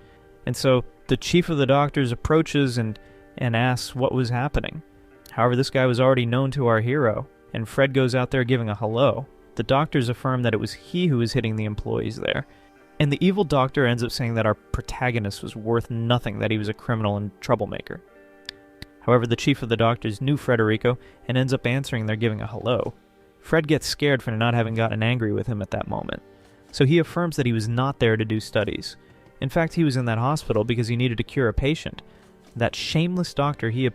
And so the chief of the doctors approaches and asks what was happening. However, this guy was already known to our hero, and Fred goes out there giving a hello. The doctors affirm that it was he who was hitting the employees there. And the evil doctor ends up saying that our protagonist was worth nothing, that he was a criminal and troublemaker. However, the chief of the doctors knew Frederico and ends up answering their giving a hello. Fred gets scared for not having gotten angry with him at that moment. So he affirms that he was not there to do studies. In fact, he was in that hospital because he needed to cure a patient. That shameless doctor, he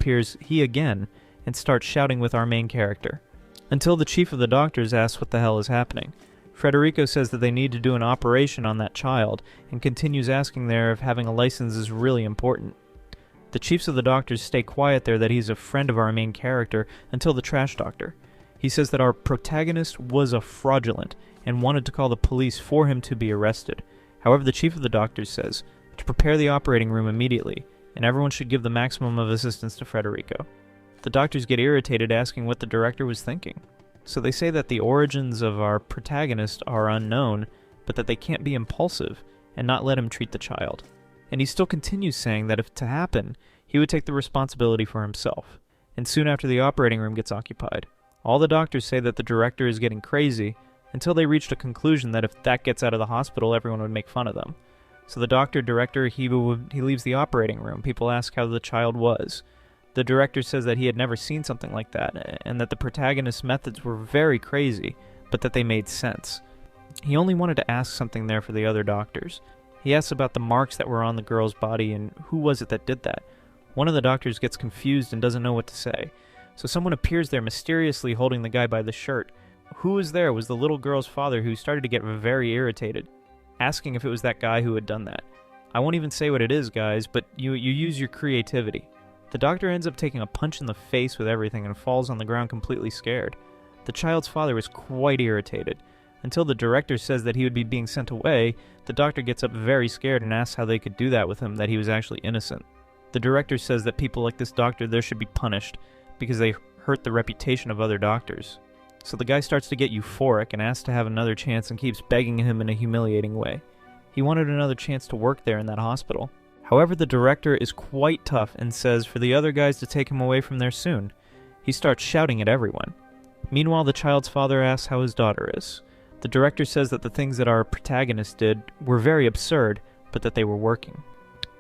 again, and starts shouting with our main character. Until the chief of the doctors asks what the hell is happening. Frederico says that they need to do an operation on that child, and continues asking there if having a license is really important. The chiefs of the doctors stay quiet there that he's a friend of our main character until the trash doctor. He says that our protagonist was a fraudulent and wanted to call the police for him to be arrested. However, the chief of the doctors says to prepare the operating room immediately, and everyone should give the maximum of assistance to Frederico. The doctors get irritated asking what the director was thinking. So they say that the origins of our protagonist are unknown, but that they can't be impulsive and not let him treat the child. And he still continues saying that if to happen, he would take the responsibility for himself. And soon after the operating room gets occupied, all the doctors say that the director is getting crazy until they reached a conclusion that if that gets out of the hospital, everyone would make fun of them. So the director, he leaves the operating room. People ask how the child was. The director says that he had never seen something like that, and that the protagonist's methods were very crazy, but that they made sense. He only wanted to ask something there for the other doctors. He asks about the marks that were on the girl's body and who was it that did that. One of the doctors gets confused and doesn't know what to say. So someone appears there mysteriously holding the guy by the shirt. Who was there was the little girl's father, who started to get very irritated, asking if it was that guy who had done that. I won't even say what it is, guys, but you use your creativity. The doctor ends up taking a punch in the face with everything and falls on the ground completely scared. The child's father was quite irritated. Until the director says that he would be being sent away, the doctor gets up very scared and asks how they could do that with him, that he was actually innocent. The director says that people like this doctor there should be punished because they hurt the reputation of other doctors. So the guy starts to get euphoric and asks to have another chance and keeps begging him in a humiliating way. He wanted another chance to work there in that hospital. However, the director is quite tough and says for the other guys to take him away from there soon. He starts shouting at everyone. Meanwhile, the child's father asks how his daughter is. The director says that the things that our protagonist did were very absurd, but that they were working.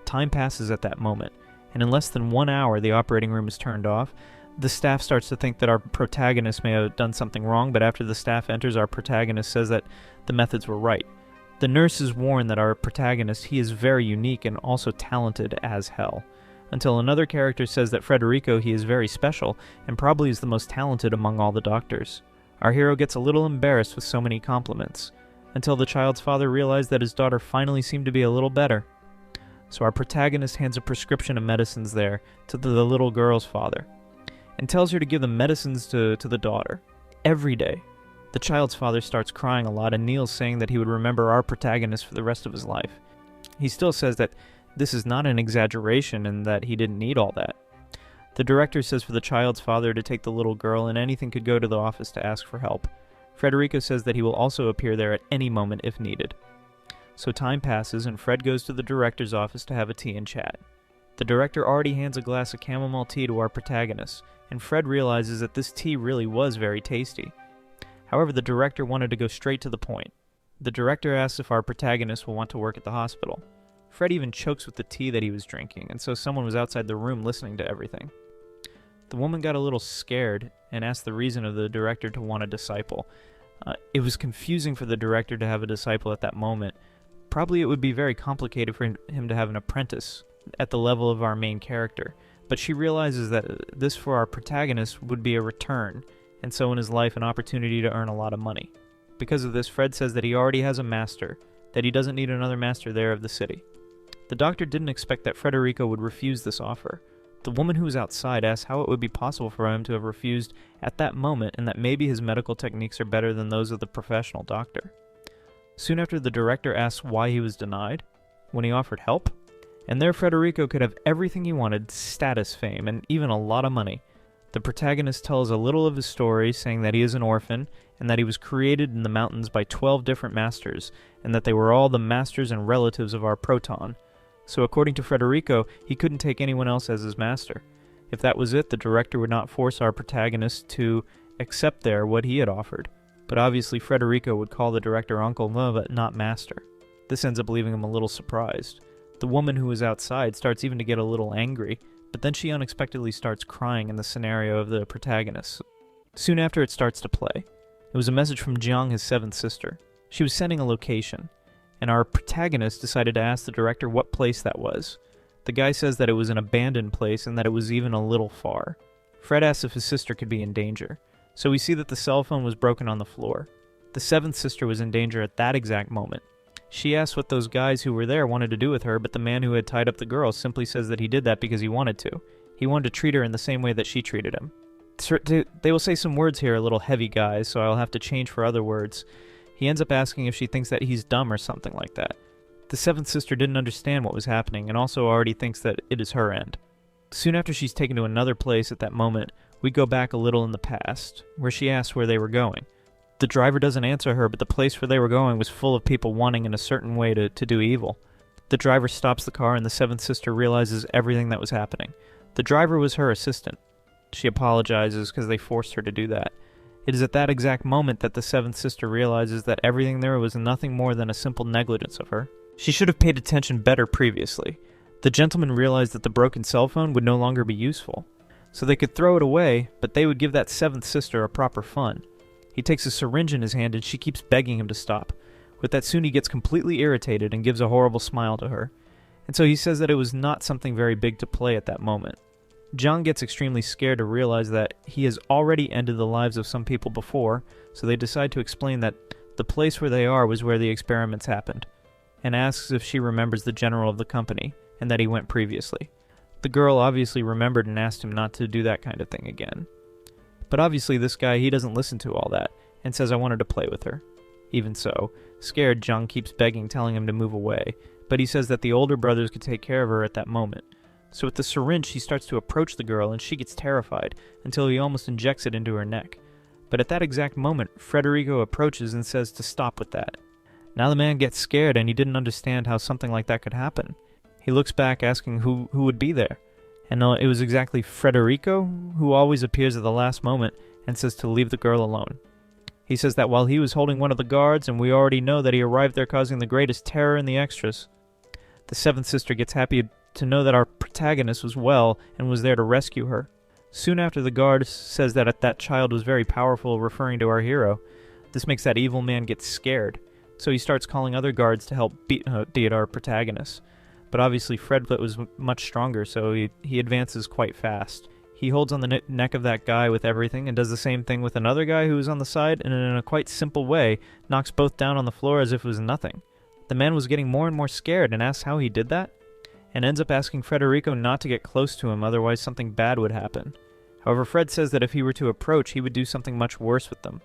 Time passes at that moment, and in less than 1 hour the operating room is turned off. The staff starts to think that our protagonist may have done something wrong, but after the staff enters, our protagonist says that the methods were right. The nurses warn that our protagonist, he is very unique and also talented as hell. Until another character says that Frederico, he is very special and probably is the most talented among all the doctors. Our hero gets a little embarrassed with so many compliments, until the child's father realized that his daughter finally seemed to be a little better. So our protagonist hands a prescription of medicines there to the little girl's father, and tells her to give the medicines to the daughter every day. The child's father starts crying a lot and kneels, saying that he would remember our protagonist for the rest of his life. He still says that this is not an exaggeration and that he didn't need all that. The director says for the child's father to take the little girl, and anything could go to the office to ask for help. Frederico says that he will also appear there at any moment if needed. So time passes and Fred goes to the director's office to have a tea and chat. The director already hands a glass of chamomile tea to our protagonist, and Fred realizes that this tea really was very tasty. However, the director wanted to go straight to the point. The director asks if our protagonist will want to work at the hospital. Fred even chokes with the tea that he was drinking, and so someone was outside the room listening to everything. The woman got a little scared and asked the reason of the director to want a disciple. It was confusing for the director to have a disciple at that moment. Probably it would be very complicated for him to have an apprentice at the level of our main character, but she realizes that this for our protagonist would be a return, and so in his life an opportunity to earn a lot of money. Because of this, Fred says that he already has a master, that he doesn't need another master there of the city. The doctor didn't expect that Frederico would refuse this offer. The woman who was outside asked how it would be possible for him to have refused at that moment, and that maybe his medical techniques are better than those of the professional doctor. Soon after, the director asks why he was denied, when he offered help, and there Frederico could have everything he wanted, status, fame, and even a lot of money. The protagonist tells a little of his story, saying that he is an orphan, and that he was created in the mountains by 12 different masters, and that they were all the masters and relatives of our proton. So according to Federico, he couldn't take anyone else as his master. If that was it, the director would not force our protagonist to accept what he had offered. But obviously Federico would call the director Uncle but not master. This ends up leaving him a little surprised. The woman who was outside starts even to get a little angry, but then she unexpectedly starts crying in the scenario of the protagonist. Soon after it starts to play. It was a message from Jiang, his 7th sister. She was sending a location, and our protagonist decided to ask the director what place that was. The guy says that it was an abandoned place and that it was even a little far. Fred asks if his sister could be in danger, so we see that the cell phone was broken on the floor. The 7th sister was in danger at that exact moment. She asks what those guys who were there wanted to do with her, but the man who had tied up the girl simply says that he did that because he wanted to. He wanted to treat her in the same way that she treated him. They will say some words here a little heavy, guys, so I'll have to change for other words. He ends up asking if she thinks that he's dumb or something like that. The 7th sister didn't understand what was happening and also already thinks that it is her end. Soon after she's taken to another place at that moment, we go back a little in the past, where she asks where they were going. The driver doesn't answer her, but the place where they were going was full of people wanting in a certain way to do evil. The driver stops the car and the 7th sister realizes everything that was happening. The driver was her assistant. She apologizes because they forced her to do that. It is at that exact moment that the 7th sister realizes that everything there was nothing more than a simple negligence of her. She should have paid attention better previously. The gentleman realized that the broken cell phone would no longer be useful. So they could throw it away, but they would give that 7th sister a proper fun. He takes a syringe in his hand and she keeps begging him to stop. With that soon he gets completely irritated and gives a horrible smile to her. And so he says that it was not something very big to play at that moment. John gets extremely scared to realize that he has already ended the lives of some people before, so they decide to explain that the place where they are was where the experiments happened, and asks if she remembers the general of the company, and that he went previously. The girl obviously remembered and asked him not to do that kind of thing again. But obviously this guy, he doesn't listen to all that, and says I wanted to play with her. Even so, scared, Jung keeps begging, telling him to move away, but he says that the older brothers could take care of her at that moment. So with the syringe, he starts to approach the girl, and she gets terrified, until he almost injects it into her neck. But at that exact moment, Federico approaches and says to stop with that. Now the man gets scared, and he didn't understand how something like that could happen. He looks back asking who would be there, and it was exactly Federico, who always appears at the last moment, and says to leave the girl alone. He says that while he was holding one of the guards, and we already know that he arrived there causing the greatest terror in the extras. The 7th sister gets happy to know that our protagonist was well and was there to rescue her. Soon after, the guard says that that child was very powerful, referring to our hero. This makes that evil man get scared, so he starts calling other guards to help beat our protagonist. But obviously Fred was much stronger, so he advances quite fast. He holds on the neck of that guy with everything and does the same thing with another guy who was on the side, and in a quite simple way knocks both down on the floor as if it was nothing. The man was getting more and more scared and asks how he did that, and ends up asking Federico not to get close to him, otherwise something bad would happen. However, Fred says that if he were to approach, he would do something much worse with them.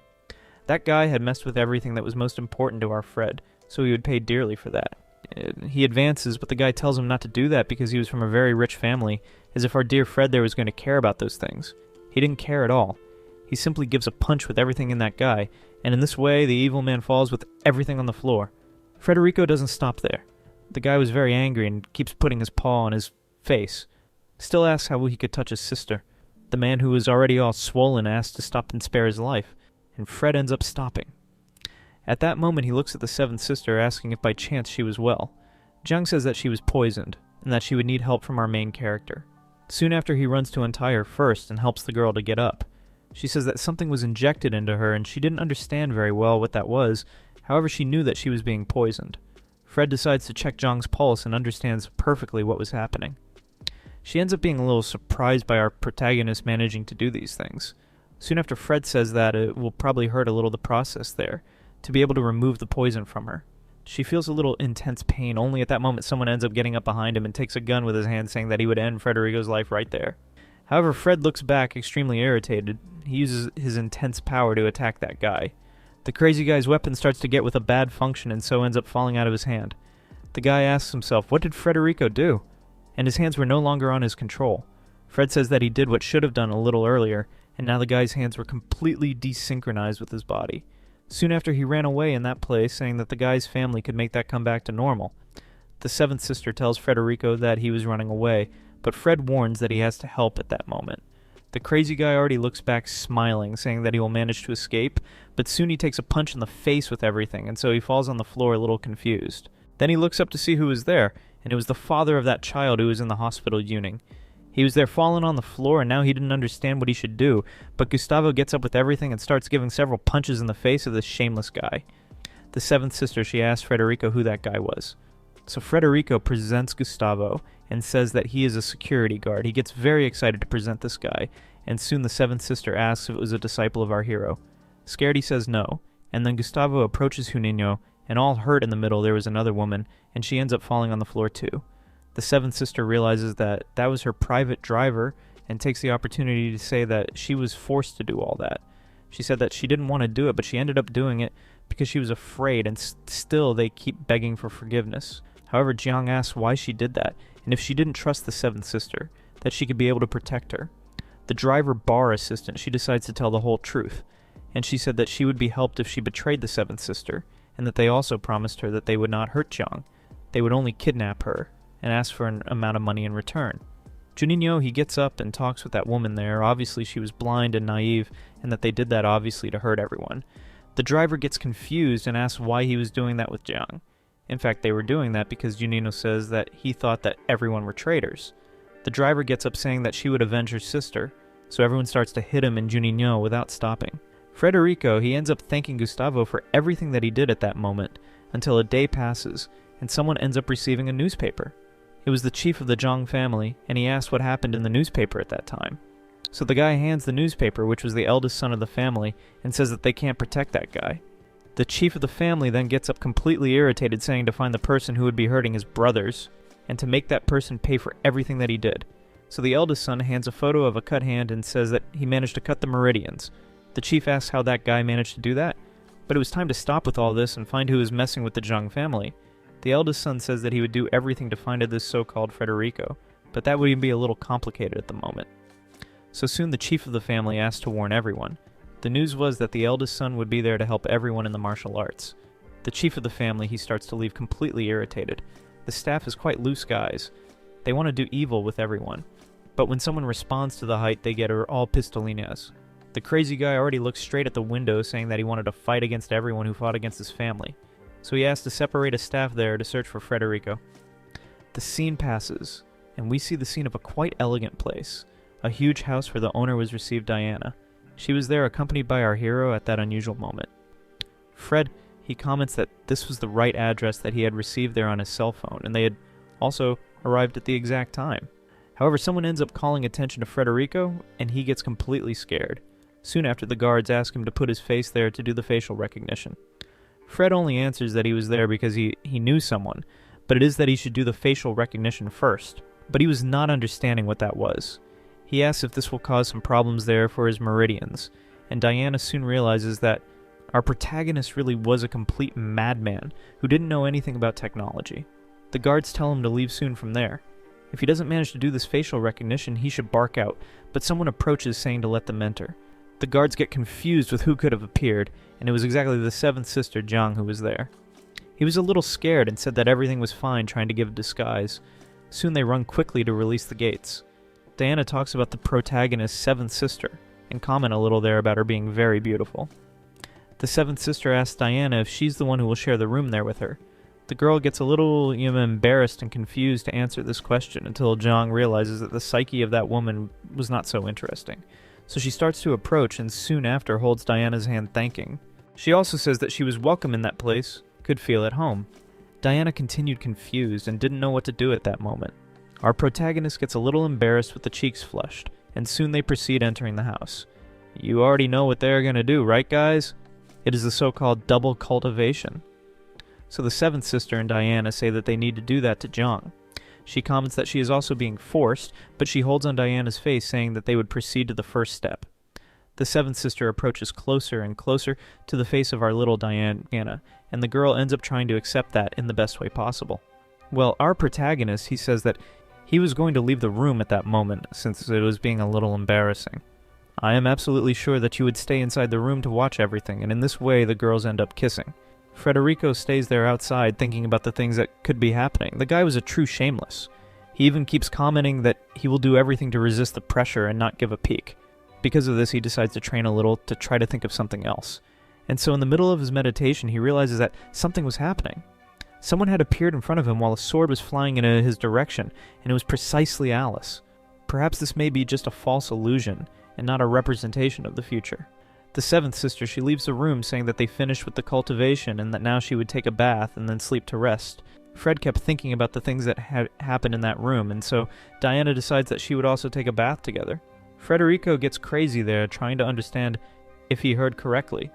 That guy had messed with everything that was most important to our Fred, so he would pay dearly for that. He advances, but the guy tells him not to do that because he was from a very rich family, as if our dear Fred there was going to care about those things. He didn't care at all. He simply gives a punch with everything in that guy, and in this way the evil man falls with everything on the floor. Federico doesn't stop there. The guy was very angry and keeps putting his paw on his face. Still asks how he could touch his sister. The man who was already all swollen asks to stop and spare his life, and Fred ends up stopping. At that moment he looks at the 7th sister, asking if by chance she was well. Jung says that she was poisoned, and that she would need help from our main character. Soon after he runs to untie her first and helps the girl to get up. She says that something was injected into her and she didn't understand very well what that was, however she knew that she was being poisoned. Fred decides to check Jung's pulse and understands perfectly what was happening. She ends up being a little surprised by our protagonist managing to do these things. Soon after, Fred says that it will probably hurt a little the process there, to be able to remove the poison from her. She feels a little intense pain, only at that moment someone ends up getting up behind him and takes a gun with his hand, saying that he would end Federico's life right there. However, Fred looks back extremely irritated. He uses his intense power to attack that guy. The crazy guy's weapon starts to get with a bad function and so ends up falling out of his hand. The guy asks himself, what did Federico do? And his hands were no longer on his control. Fred says that he did what should have done a little earlier, and now the guy's hands were completely desynchronized with his body. Soon after, he ran away in that place, saying that the guy's family could make that come back to normal. The seventh sister tells Frederico that he was running away, but Fred warns that he has to help at that moment. The crazy guy already looks back smiling, saying that he will manage to escape, but soon he takes a punch in the face with everything, and so he falls on the floor a little confused. Then he looks up to see who was there, and it was the father of that child who was in the hospital euning. He was there fallen on the floor, and now he didn't understand what he should do, but Gustavo gets up with everything and starts giving several punches in the face of this shameless guy. The seventh sister, she asks Frederico who that guy was. So Frederico presents Gustavo and says that he is a security guard. He gets very excited to present this guy, and soon the seventh sister asks if it was a disciple of our hero. Scared, he says no, and then Gustavo approaches Juninho, and all hurt in the middle there was another woman, and she ends up falling on the floor too. The seventh sister realizes that that was her private driver and takes the opportunity to say that she was forced to do all that. She said that she didn't want to do it, but she ended up doing it because she was afraid, and still they keep begging for forgiveness. However, Jiang asks why she did that, and if she didn't trust the seventh sister, that she could be able to protect her. The driver bar assistant, she decides to tell the whole truth, and she said that she would be helped if she betrayed the seventh sister, and that they also promised her that they would not hurt Jiang. They would only kidnap her, and ask for an amount of money in return. Juninho, he gets up and talks with that woman there. Obviously she was blind and naive, and that they did that obviously to hurt everyone. The driver gets confused and asks why he was doing that with Jiang. In fact, they were doing that because Juninho says that he thought that everyone were traitors. The driver gets up saying that she would avenge her sister, so everyone starts to hit him and Juninho without stopping. Frederico, he ends up thanking Gustavo for everything that he did at that moment, until a day passes, and someone ends up receiving a newspaper. It was the chief of the Zhang family, and he asked what happened in the newspaper at that time. So the guy hands the newspaper, which was the eldest son of the family, and says that they can't protect that guy. The chief of the family then gets up completely irritated, saying to find the person who would be hurting his brothers, and to make that person pay for everything that he did. So the eldest son hands a photo of a cut hand and says that he managed to cut the meridians. The chief asks how that guy managed to do that, but it was time to stop with all this and find who was messing with the Zhang family. The eldest son says that he would do everything to find this so-called Frederico, but that would even be a little complicated at the moment. So soon the chief of the family asked to warn everyone. The news was that the eldest son would be there to help everyone in the martial arts. The chief of the family, he starts to leave completely irritated. The staff is quite loose guys. They want to do evil with everyone. But when someone responds to the height, they get are all pistolinas. The crazy guy already looks straight at the window, saying that he wanted to fight against everyone who fought against his family. So he asked to separate a staff there to search for Frederico. The scene passes, and we see the scene of a quite elegant place. A huge house where the owner was received Diana. She was there accompanied by our hero at that unusual moment. Fred, he comments that this was the right address that he had received there on his cell phone, and they had also arrived at the exact time. However, someone ends up calling attention to Frederico, and he gets completely scared. Soon after, the guards ask him to put his face there to do the facial recognition. Fred only answers that he was there because he knew someone, but it is that he should do the facial recognition first. But he was not understanding what that was. He asks if this will cause some problems there for his meridians, and Diana soon realizes that our protagonist really was a complete madman who didn't know anything about technology. The guards tell him to leave soon from there. If he doesn't manage to do this facial recognition, he should bark out, but someone approaches saying to let them enter. The guards get confused with who could have appeared, and it was exactly the seventh sister, Jiang, who was there. He was a little scared and said that everything was fine, trying to give a disguise. Soon they run quickly to release the gates. Diana talks about the protagonist's seventh sister, and comment a little there about her being very beautiful. The seventh sister asks Diana if she's the one who will share the room there with her. The girl gets a little embarrassed and confused to answer this question until Jiang realizes that the psyche of that woman was not so interesting. So she starts to approach and soon after holds Diana's hand thanking. She also says that she was welcome in that place, could feel at home. Diana continued confused and didn't know what to do at that moment. Our protagonist gets a little embarrassed with the cheeks flushed, and soon they proceed entering the house. You already know what they're gonna do, right guys? It is the so-called double cultivation. So the seventh sister and Diana say that they need to do that to Jiang. She comments that she is also being forced, but she holds on Diana's face, saying that they would proceed to the first step. The seventh sister approaches closer and closer to the face of our little Diana, and the girl ends up trying to accept that in the best way possible. Well, our protagonist, he says that he was going to leave the room at that moment, since it was being a little embarrassing. I am absolutely sure that you would stay inside the room to watch everything, and in this way the girls end up kissing. Frederico stays there outside thinking about the things that could be happening. The guy was a true shameless. He even keeps commenting that he will do everything to resist the pressure and not give a peek. Because of this, he decides to train a little to try to think of something else. And so in the middle of his meditation, he realizes that something was happening. Someone had appeared in front of him while a sword was flying in his direction, and it was precisely Alice. Perhaps this may be just a false illusion, and not a representation of the future. The seventh sister, she leaves the room saying that they finished with the cultivation and that now she would take a bath and then sleep to rest. Fred kept thinking about the things that had happened in that room, and so Diana decides that she would also take a bath together. Frederico gets crazy there, trying to understand if he heard correctly.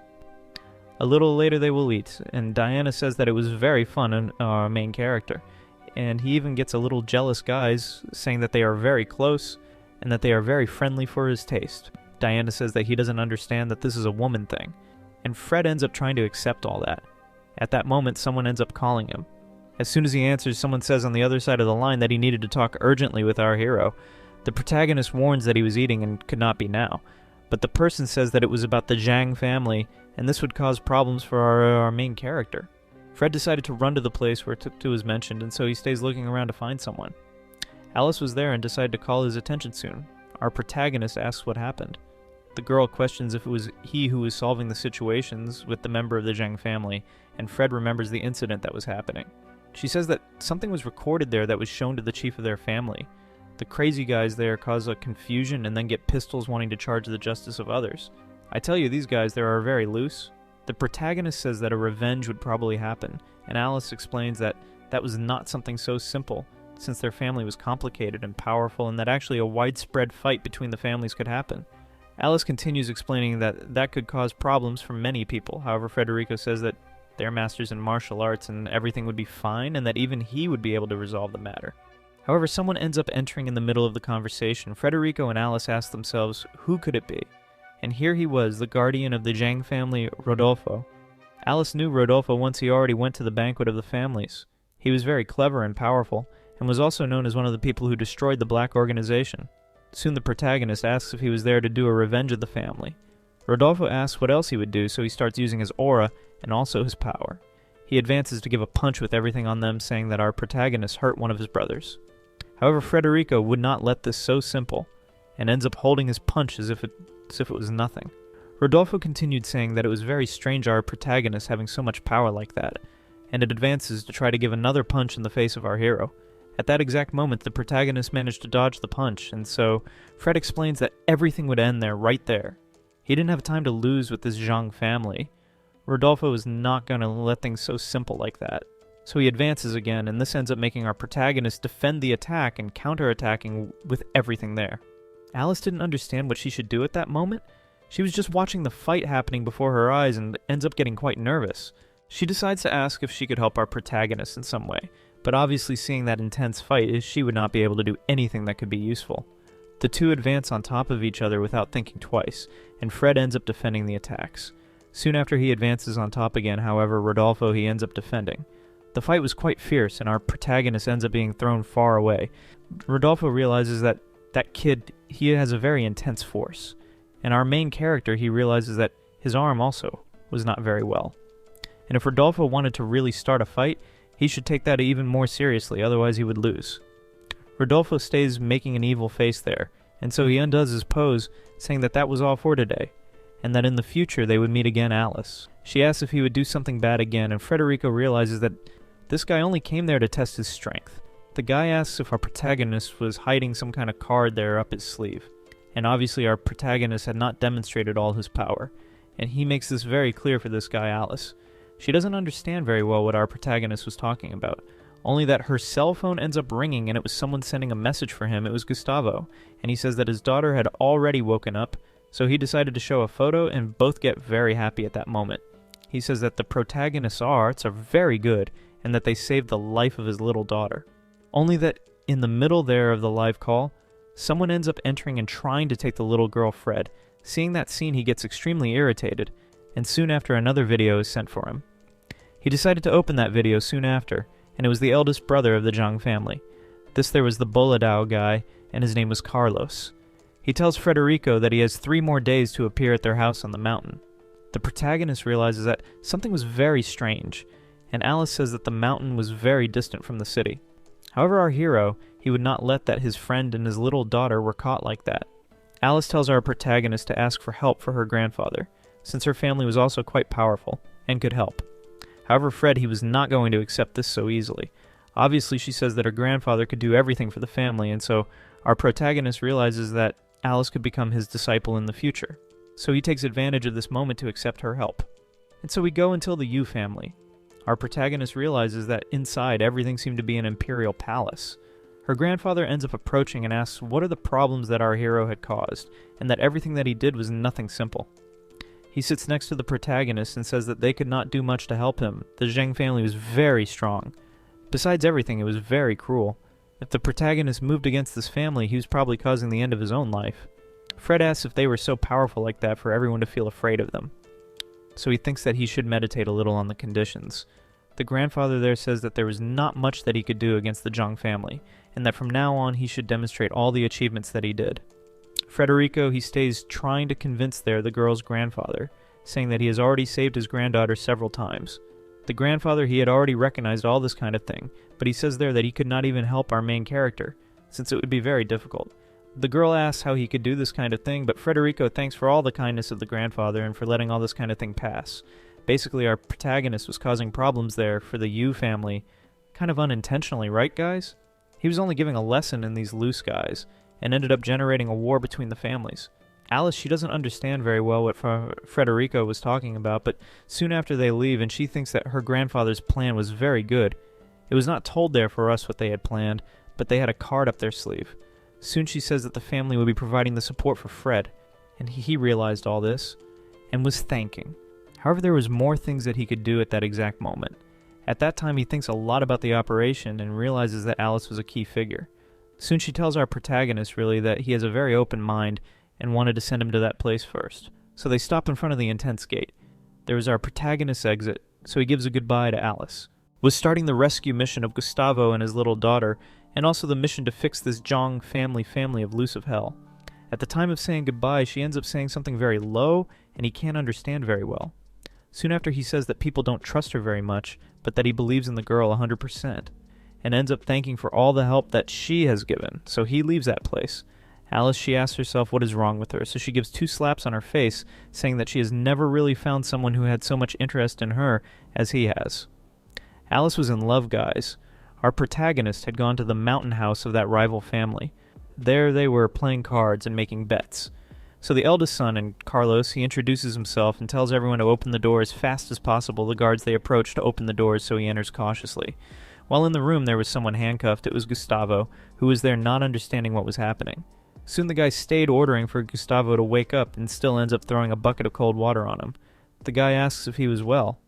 A little later they will eat, and Diana says that it was very fun on our main character, and he even gets a little jealous guys, saying that they are very close, and that they are very friendly for his taste. Diana says that he doesn't understand that this is a woman thing, and Fred ends up trying to accept all that. At that moment, someone ends up calling him. As soon as he answers, someone says on the other side of the line that he needed to talk urgently with our hero. The protagonist warns that he was eating and could not be now, but the person says that it was about the Zhang family, and this would cause problems for our main character. Fred decided to run to the place where Tuk-Tu was mentioned, and so he stays looking around to find someone. Alice was there and decided to call his attention soon. Our protagonist asks what happened. The girl questions if it was he who was solving the situations with the member of the Zhang family, and Fred remembers the incident that was happening. She says that something was recorded there that was shown to the chief of their family. The crazy guys there cause a confusion and then get pistols wanting to charge the justice of others. I tell you, these guys there are very loose. The protagonist says that a revenge would probably happen, and Alice explains that that was not something so simple, since their family was complicated and powerful, and that actually a widespread fight between the families could happen. Alice continues explaining that that could cause problems for many people. However, Frederico says that they're masters in martial arts and everything would be fine, and that even he would be able to resolve the matter. However, someone ends up entering in the middle of the conversation. Frederico and Alice ask themselves, who could it be? And here he was, the guardian of the Zhang family, Rodolfo. Alice knew Rodolfo once he already went to the banquet of the families. He was very clever and powerful, and was also known as one of the people who destroyed the Black Organization. Soon the protagonist asks if he was there to do a revenge of the family. Rodolfo asks what else he would do, so he starts using his aura and also his power. He advances to give a punch with everything on them, saying that our protagonist hurt one of his brothers. However, Frederico would not let this so simple, and ends up holding his punch as if it was nothing. Rodolfo continued saying that it was very strange our protagonist having so much power like that, and it advances to try to give another punch in the face of our hero. At that exact moment, the protagonist managed to dodge the punch, and so Fred explains that everything would end there, right there. He didn't have time to lose with this Zhang family. Rodolfo is not going to let things so simple like that. So he advances again, and this ends up making our protagonist defend the attack and counterattacking with everything there. Alice didn't understand what she should do at that moment. She was just watching the fight happening before her eyes and ends up getting quite nervous. She decides to ask if she could help our protagonist in some way, but obviously seeing that intense fight, she would not be able to do anything that could be useful. The two advance on top of each other without thinking twice, and Fred ends up defending the attacks. Soon after he advances on top again, however, Rodolfo he ends up defending. The fight was quite fierce, and our protagonist ends up being thrown far away. Rodolfo realizes that kid, he has a very intense force. And our main character, he realizes that his arm also was not very well. And if Rodolfo wanted to really start a fight, he should take that even more seriously, otherwise he would lose. Rodolfo stays making an evil face there, and so he undoes his pose, saying that that was all for today, and that in the future they would meet again Alice. She asks if he would do something bad again, and Frederico realizes that this guy only came there to test his strength. The guy asks if our protagonist was hiding some kind of card there up his sleeve, and obviously our protagonist had not demonstrated all his power, and he makes this very clear for this guy Alice. She doesn't understand very well what our protagonist was talking about, only that her cell phone ends up ringing and it was someone sending a message for him. It was Gustavo, and he says that his daughter had already woken up, so he decided to show a photo and both get very happy at that moment. He says that the protagonist's arts are very good and that they saved the life of his little daughter. Only that in the middle there of the live call, someone ends up entering and trying to take the little girl Fred. Seeing that scene, he gets extremely irritated, and soon after another video is sent for him. He decided to open that video soon after, and it was the eldest brother of the Zhang family. This there was the Boladao guy, and his name was Carlos. He tells Frederico that he has 3 more days to appear at their house on the mountain. The protagonist realizes that something was very strange, and Alice says that the mountain was very distant from the city. However, our hero, he would not let that his friend and his little daughter were caught like that. Alice tells our protagonist to ask for help for her grandfather, since her family was also quite powerful, and could help. However, Fred, he was not going to accept this so easily. Obviously, she says that her grandfather could do everything for the family, and so our protagonist realizes that Alice could become his disciple in the future. So he takes advantage of this moment to accept her help. And so we go until the Yu family. Our protagonist realizes that inside everything seemed to be an imperial palace. Her grandfather ends up approaching and asks what are the problems that our hero had caused, and that everything that he did was nothing simple. He sits next to the protagonist and says that they could not do much to help him. The Zheng family was very strong. Besides everything, it was very cruel. If the protagonist moved against this family, he was probably causing the end of his own life. Fred asks if they were so powerful like that for everyone to feel afraid of them. So he thinks that he should meditate a little on the conditions. The grandfather there says that there was not much that he could do against the Zhang family, and that from now on he should demonstrate all the achievements that he did. Frederico, he stays trying to convince the girl's grandfather, saying that he has already saved his granddaughter several times. The grandfather, he had already recognized all this kind of thing, but he says there that he could not even help our main character, since it would be very difficult. The girl asks how he could do this kind of thing, but Frederico thanks for all the kindness of the grandfather and for letting all this kind of thing pass. Basically, our protagonist was causing problems there for the Yu family, kind of unintentionally, right guys? He was only giving a lesson in these loose guys, and ended up generating a war between the families. Alice, she doesn't understand very well what Frederico was talking about, but soon after they leave, and she thinks that her grandfather's plan was very good. It was not told there for us what they had planned, but they had a card up their sleeve. Soon she says that the family would be providing the support for Fred, and he realized all this, and was thanking. However, there was more things that he could do at that exact moment. At that time, he thinks a lot about the operation, and realizes that Alice was a key figure. Soon she tells our protagonist, really, that he has a very open mind, and wanted to send him to that place first. So they stop in front of the intense gate. There was our protagonist's exit, so he gives a goodbye to Alice. Was starting the rescue mission of Gustavo and his little daughter, and also the mission to fix this Zhang family of Lucive Hell. At the time of saying goodbye, she ends up saying something very low, and he can't understand very well. Soon after, he says that people don't trust her very much, but that he believes in the girl 100%, and ends up thanking for all the help that she has given, so he leaves that place. Alice, she asks herself what is wrong with her, so she gives 2 slaps on her face, saying that she has never really found someone who had so much interest in her as he has. Alice was in love, guys. Our protagonist had gone to the mountain house of that rival family. There they were playing cards and making bets. So the eldest son, and Carlos, he introduces himself and tells everyone to open the door as fast as possible. The guards, they approach to open the doors, so he enters cautiously. While in the room there was someone handcuffed. It was Gustavo, who was there not understanding what was happening. Soon the guy stayed ordering for Gustavo to wake up and still ends up throwing a bucket of cold water on him. The guy asks if he was well.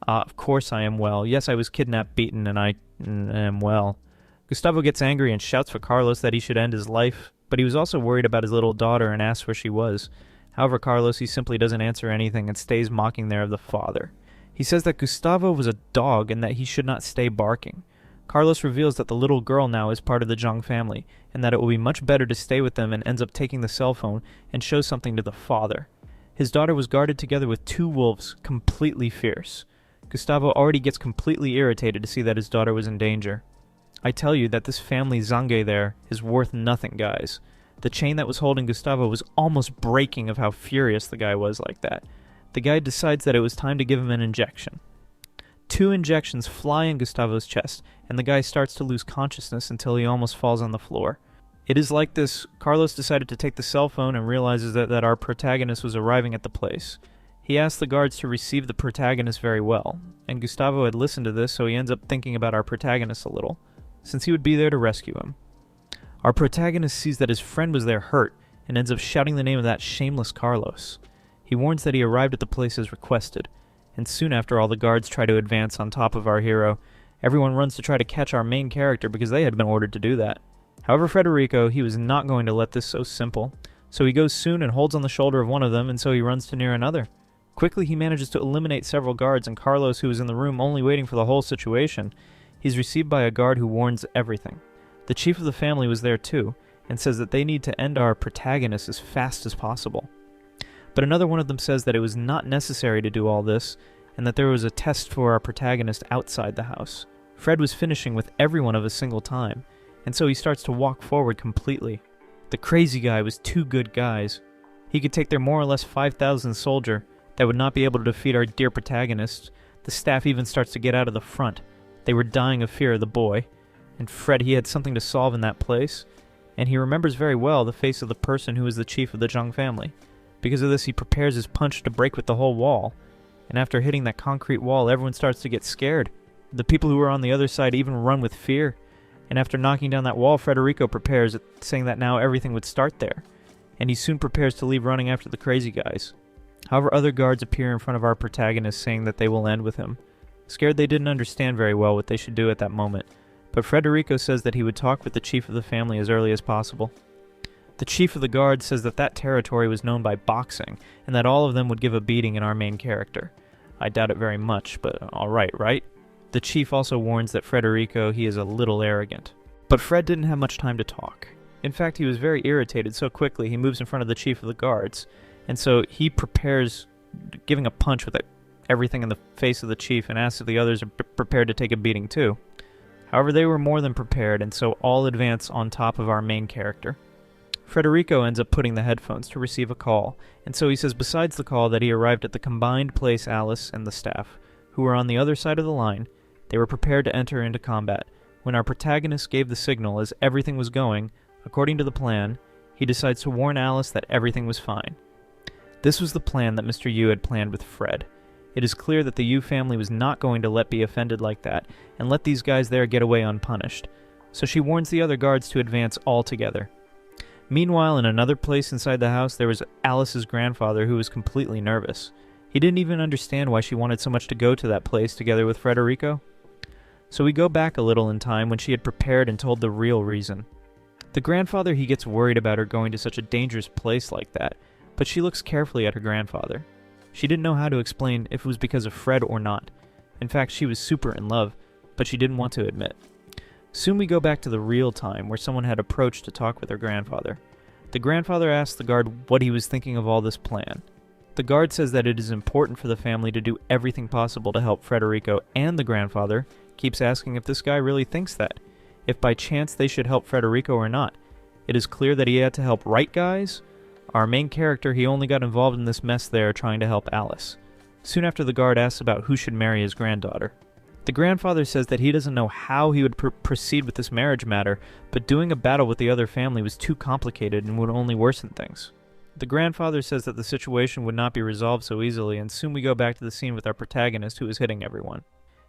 Of course I am well. Yes, I was kidnapped, beaten, and I am well. Gustavo gets angry and shouts for Carlos that he should end his life, but he was also worried about his little daughter and asks where she was. However, Carlos, he simply doesn't answer anything and stays mocking there of the father. He says that Gustavo was a dog and that he should not stay barking. Carlos reveals that the little girl now is part of the Zhang family, and that it will be much better to stay with them, and ends up taking the cell phone and shows something to the father. His daughter was guarded together with 2 wolves, completely fierce. Gustavo already gets completely irritated to see that his daughter was in danger. I tell you that this family Zange there is worth nothing, guys. The chain that was holding Gustavo was almost breaking of how furious the guy was like that. The guy decides that it was time to give him an injection. 2 injections fly in Gustavo's chest, and the guy starts to lose consciousness until he almost falls on the floor. It is like this, Carlos decided to take the cell phone and realizes that our protagonist was arriving at the place. He asks the guards to receive the protagonist very well, and Gustavo had listened to this, so he ends up thinking about our protagonist a little, since he would be there to rescue him. Our protagonist sees that his friend was there hurt, and ends up shouting the name of that shameless Carlos. He warns that he arrived at the place as requested, and soon after all the guards try to advance on top of our hero. Everyone runs to try to catch our main character because they had been ordered to do that. However, Frederico, he was not going to let this so simple, so he goes soon and holds on the shoulder of one of them, and so he runs to near another. Quickly he manages to eliminate several guards, and Carlos, who was in the room only waiting for the whole situation, he's received by a guard who warns everything. The chief of the family was there too, and says that they need to end our protagonist as fast as possible. But another one of them says that it was not necessary to do all this, and that there was a test for our protagonist outside the house. Fred was finishing with everyone of a single time, and so he starts to walk forward completely. The crazy guy was two good guys. He could take their more or less 5,000 soldier that would not be able to defeat our dear protagonist. The staff even starts to get out of the front. They were dying of fear of the boy, and Fred, he had something to solve in that place, and he remembers very well the face of the person who was the chief of the Jung family. Because of this, he prepares his punch to break with the whole wall, and after hitting that concrete wall, everyone starts to get scared. The people who are on the other side even run with fear, and after knocking down that wall, Federico prepares, saying that now everything would start there, and he soon prepares to leave running after the crazy guys. However, other guards appear in front of our protagonist, saying that they will end with him. Scared, they didn't understand very well what they should do at that moment, but Federico says that he would talk with the chief of the family as early as possible. The chief of the guard says that that territory was known by boxing, and that all of them would give a beating in our main character. I doubt it very much, but alright, right? The chief also warns that Federico, he is a little arrogant. But Fred didn't have much time to talk. In fact, he was very irritated so quickly he moves in front of the chief of the guards, and so he prepares giving a punch with everything in the face of the chief and asks if the others are prepared to take a beating too. However, they were more than prepared, and so all advance on top of our main character. Federico ends up putting the headphones to receive a call, and so he says besides the call that he arrived at the combined place Alice and the staff, who were on the other side of the line. They were prepared to enter into combat. When our protagonist gave the signal as everything was going, according to the plan, he decides to warn Alice that everything was fine. This was the plan that Mr. Yu had planned with Fred. It is clear that the Yu family was not going to be offended like that, and let these guys there get away unpunished. So she warns the other guards to advance all together. Meanwhile, in another place inside the house, there was Alice's grandfather who was completely nervous. He didn't even understand why she wanted so much to go to that place together with Federico. So we go back a little in time when she had prepared and told the real reason. The grandfather, he gets worried about her going to such a dangerous place like that, but she looks carefully at her grandfather. She didn't know how to explain if it was because of Fred or not. In fact, she was super in love, but she didn't want to admit. Soon we go back to the real time where someone had approached to talk with her grandfather. The grandfather asked the guard what he was thinking of all this plan. The guard says that it is important for the family to do everything possible to help Federico, and the grandfather keeps asking if this guy really thinks that, if by chance they should help Federico or not. It is clear that he had to help right guys. Our main character, he only got involved in this mess there trying to help Alice. Soon after, the guard asks about who should marry his granddaughter. The grandfather says that he doesn't know how he would proceed with this marriage matter, but doing a battle with the other family was too complicated and would only worsen things. The grandfather says that the situation would not be resolved so easily, and soon we go back to the scene with our protagonist who is hitting everyone.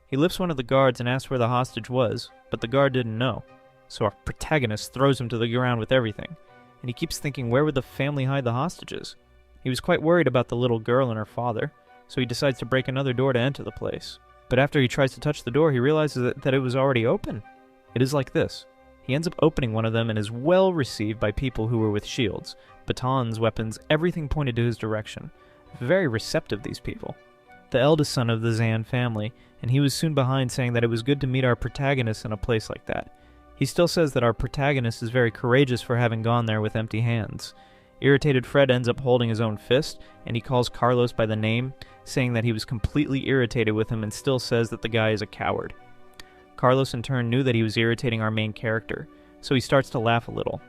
He lifts one of the guards and asks where the hostage was, but the guard didn't know, so our protagonist throws him to the ground with everything, and he keeps thinking where would the family hide the hostages. He was quite worried about the little girl and her father, so he decides to break another door to enter the place. But after he tries to touch the door, he realizes that it was already open. It is like this. He ends up opening one of them and is well received by people who were with shields, batons, weapons, everything pointed to his direction. Very receptive, these people. The eldest son of the Zan family, and he was soon behind, saying that it was good to meet our protagonist in a place like that. He still says that our protagonist is very courageous for having gone there with empty hands. Irritated Fred ends up holding his own fist, and he calls Carlos by the name, saying that he was completely irritated with him and still says that the guy is a coward. Carlos in turn knew that he was irritating our main character, so he starts to laugh a little.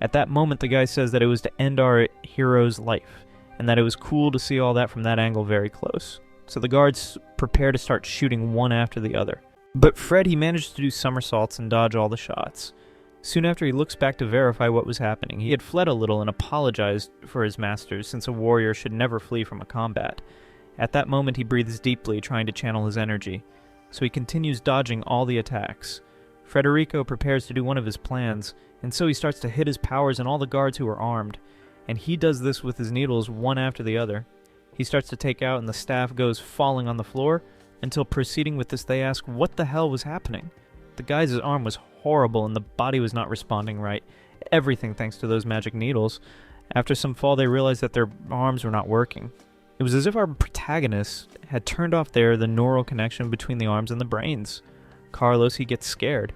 At that moment, the guy says that it was to end our hero's life, and that it was cool to see all that from that angle very close. So the guards prepare to start shooting one after the other. But Fred, he managed to do somersaults and dodge all the shots. Soon after, he looks back to verify what was happening. He had fled a little and apologized for his masters, since a warrior should never flee from a combat. At that moment, he breathes deeply, trying to channel his energy. So he continues dodging all the attacks. Federico prepares to do one of his plans, and so he starts to hit his powers on all the guards who are armed. And he does this with his needles one after the other. He starts to take out, and the staff goes falling on the floor, until proceeding with this, they ask what the hell was happening. The guy's arm was horrible, and the body was not responding right. Everything thanks to those magic needles. After some fall, they realized that their arms were not working. It was as if our protagonist had turned off the neural connection between the arms and the brains. Carlos, he gets scared.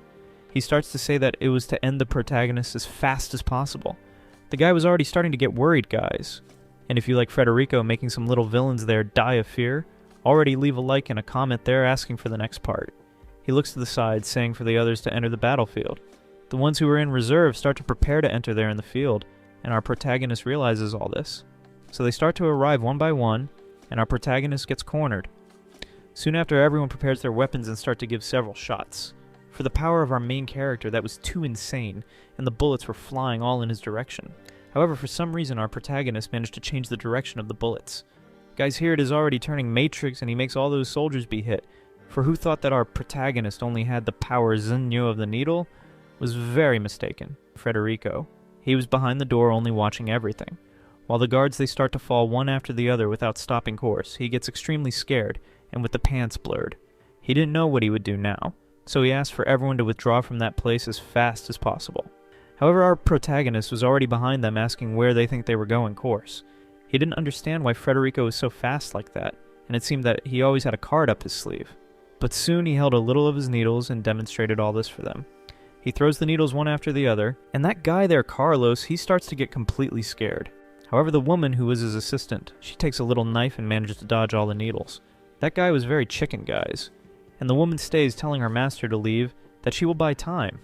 He starts to say that it was to end the protagonist as fast as possible. The guy was already starting to get worried, guys. And if you like Federico making some little villains there die of fear, already leave a like and a comment there asking for the next part. He looks to the side, saying for the others to enter the battlefield. The ones who are in reserve start to prepare to enter there in the field, and our protagonist realizes all this. So they start to arrive one by one, and our protagonist gets cornered. Soon after, everyone prepares their weapons and start to give several shots. For the power of our main character, that was too insane, and the bullets were flying all in his direction. However, for some reason, our protagonist managed to change the direction of the bullets. Guys, here it is already turning Matrix, and he makes all those soldiers be hit. For who thought that our protagonist only had the power Zenyo of the needle was very mistaken. Federico. He was behind the door only watching everything. While the guards, they start to fall one after the other without stopping course, he gets extremely scared, and with the pants blurred. He didn't know what he would do now, so he asked for everyone to withdraw from that place as fast as possible. However, our protagonist was already behind them asking where they think they were going course. He didn't understand why Federico was so fast like that, and it seemed that he always had a card up his sleeve. But soon he held a little of his needles and demonstrated all this for them. He throws the needles one after the other, and that guy there, Carlos, he starts to get completely scared. However, the woman who was his assistant, she takes a little knife and manages to dodge all the needles. That guy was very chicken, guys. And the woman stays, telling her master to leave, that she will buy time.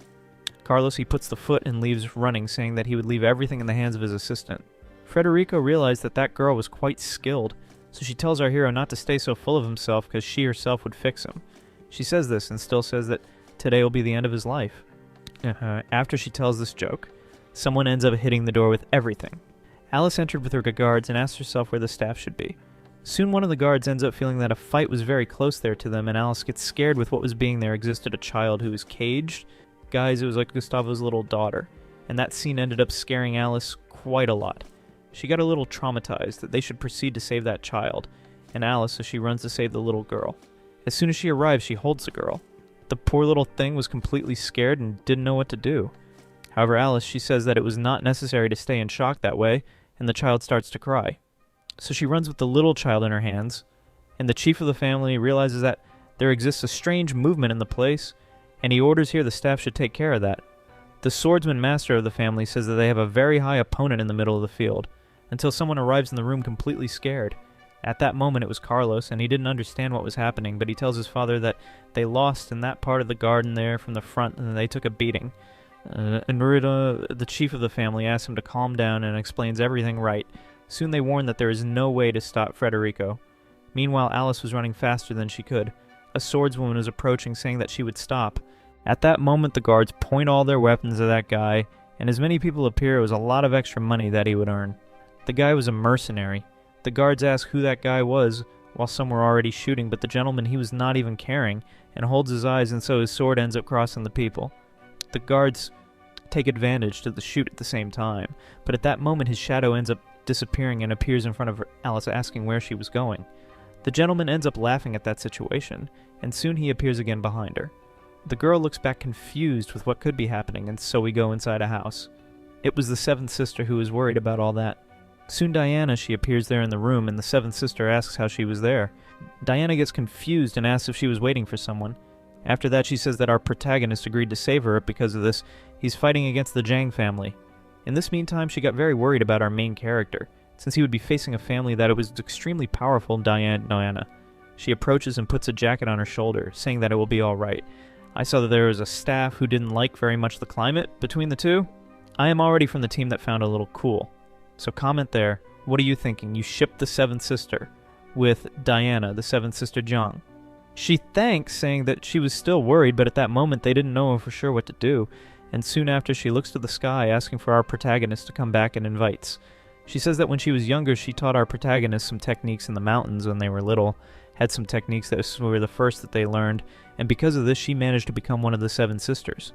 Carlos, he puts the foot and leaves running, saying that he would leave everything in the hands of his assistant. Federico realized that that girl was quite skilled, so she tells our hero not to stay so full of himself because she herself would fix him. She says this and still says that today will be the end of his life. After she tells this joke, someone ends up hitting the door with everything. Alice entered with her guards and asked herself where the staff should be. Soon one of the guards ends up feeling that a fight was very close there to them, and Alice gets scared with what was being there existed a child who was caged. Guys, it was like Gustavo's little daughter, and that scene ended up scaring Alice quite a lot. She got a little traumatized that they should proceed to save that child, and Alice, so she runs to save the little girl. As soon as she arrives, she holds the girl. The poor little thing was completely scared and didn't know what to do. However, Alice, she says that it was not necessary to stay in shock that way, and the child starts to cry. So she runs with the little child in her hands, and the chief of the family realizes that there exists a strange movement in the place, and he orders here the staff should take care of that. The swordsman master of the family says that they have a very high opponent in the middle of the field, until someone arrives in the room completely scared. At that moment it was Carlos, and he didn't understand what was happening, but he tells his father that they lost in that part of the garden there from the front, and they took a beating. Enrita, the chief of the family, asks him to calm down and explains everything right. Soon they warn that there is no way to stop Federico. Meanwhile, Alice was running faster than she could. A swordswoman was approaching, saying that she would stop. At that moment, the guards point all their weapons at that guy, and as many people appear, it was a lot of extra money that he would earn. The guy was a mercenary. The guards ask who that guy was, while some were already shooting, but the gentleman, he was not even caring, and holds his eyes, and so his sword ends up crossing the people. The guards take advantage to shoot at the same time, but at that moment his shadow ends up disappearing and appears in front of Alice asking where she was going. The gentleman ends up laughing at that situation, and soon he appears again behind her. The girl looks back confused with what could be happening, and so we go inside a house. It was the seventh sister who was worried about all that. Soon Diana, she appears there in the room, and the seventh sister asks how she was there. Diana gets confused and asks if she was waiting for someone. After that, she says that our protagonist agreed to save her because of this. He's fighting against the Zhang family. In this meantime, she got very worried about our main character, since he would be facing a family that it was extremely powerful Diana. She approaches and puts a jacket on her shoulder, saying that it will be alright. I saw that there was a staff who didn't like very much the climate between the two. I am already from the team that found it a little cool. So comment there, what are you thinking? You shipped the seventh sister with Diana, the seventh sister Zhang. She thanks, saying that she was still worried, but at that moment they didn't know for sure what to do, and soon after she looks to the sky asking for our protagonist to come back and invites. She says that when she was younger she taught our protagonist some techniques in the mountains when they were little, had some techniques that were the first that they learned, and because of this she managed to become one of the seven sisters.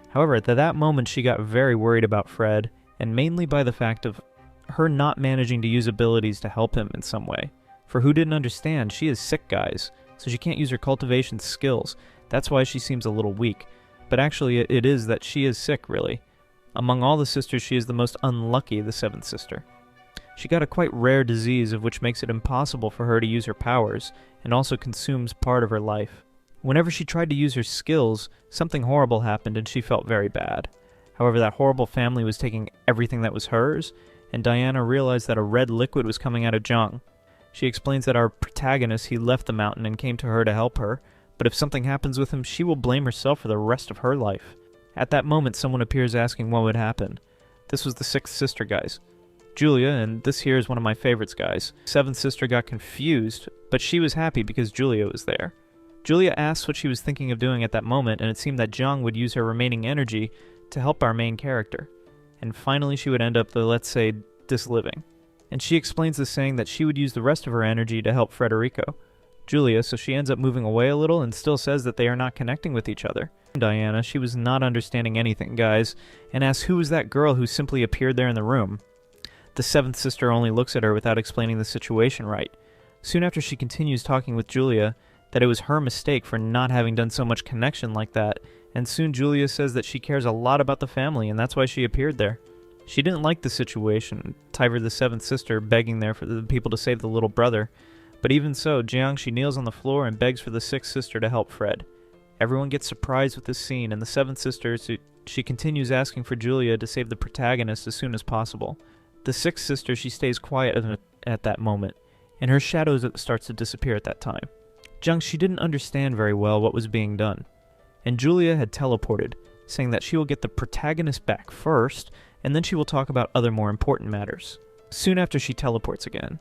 However, at that moment she got very worried about Fred, and mainly by the fact of her not managing to use abilities to help him in some way. For who didn't understand, she is sick, guys, so she can't use her cultivation skills. That's why she seems a little weak. But actually it is that she is sick, really. Among all the sisters, she is the most unlucky, the seventh sister. She got a quite rare disease of which makes it impossible for her to use her powers, and also consumes part of her life. Whenever she tried to use her skills, something horrible happened and she felt very bad. However, that horrible family was taking everything that was hers, and Diana realized that a red liquid was coming out of Jung. She explains that our protagonist, he left the mountain and came to her to help her, but if something happens with him, she will blame herself for the rest of her life. At that moment, someone appears asking what would happen. This was the sixth sister, guys. Julia, and this here is one of my favorites, guys. Seventh sister got confused, but she was happy because Julia was there. Julia asks what she was thinking of doing at that moment, and it seemed that Jung would use her remaining energy to help our main character. And finally she would end up, let's say, disliving. And she explains this saying that she would use the rest of her energy to help Frederico. Julia, so she ends up moving away a little and still says that they are not connecting with each other. Diana, she was not understanding anything, guys, and asks who was that girl who simply appeared there in the room. The seventh sister only looks at her without explaining the situation right. Soon after she continues talking with Julia that it was her mistake for not having done so much connection like that, and soon Julia says that she cares a lot about the family and that's why she appeared there. She didn't like the situation, Tyver the seventh sister begging there for the people to save the little brother, but even so, Jiang, she kneels on the floor and begs for the sixth sister to help Fred. Everyone gets surprised with this scene, and the seventh sister, she continues asking for Julia to save the protagonist as soon as possible. The sixth sister, she stays quiet at that moment, and her shadow starts to disappear at that time. Jiang, she didn't understand very well what was being done, and Julia had teleported, saying that she will get the protagonist back first, and then she will talk about other more important matters. Soon after she teleports again,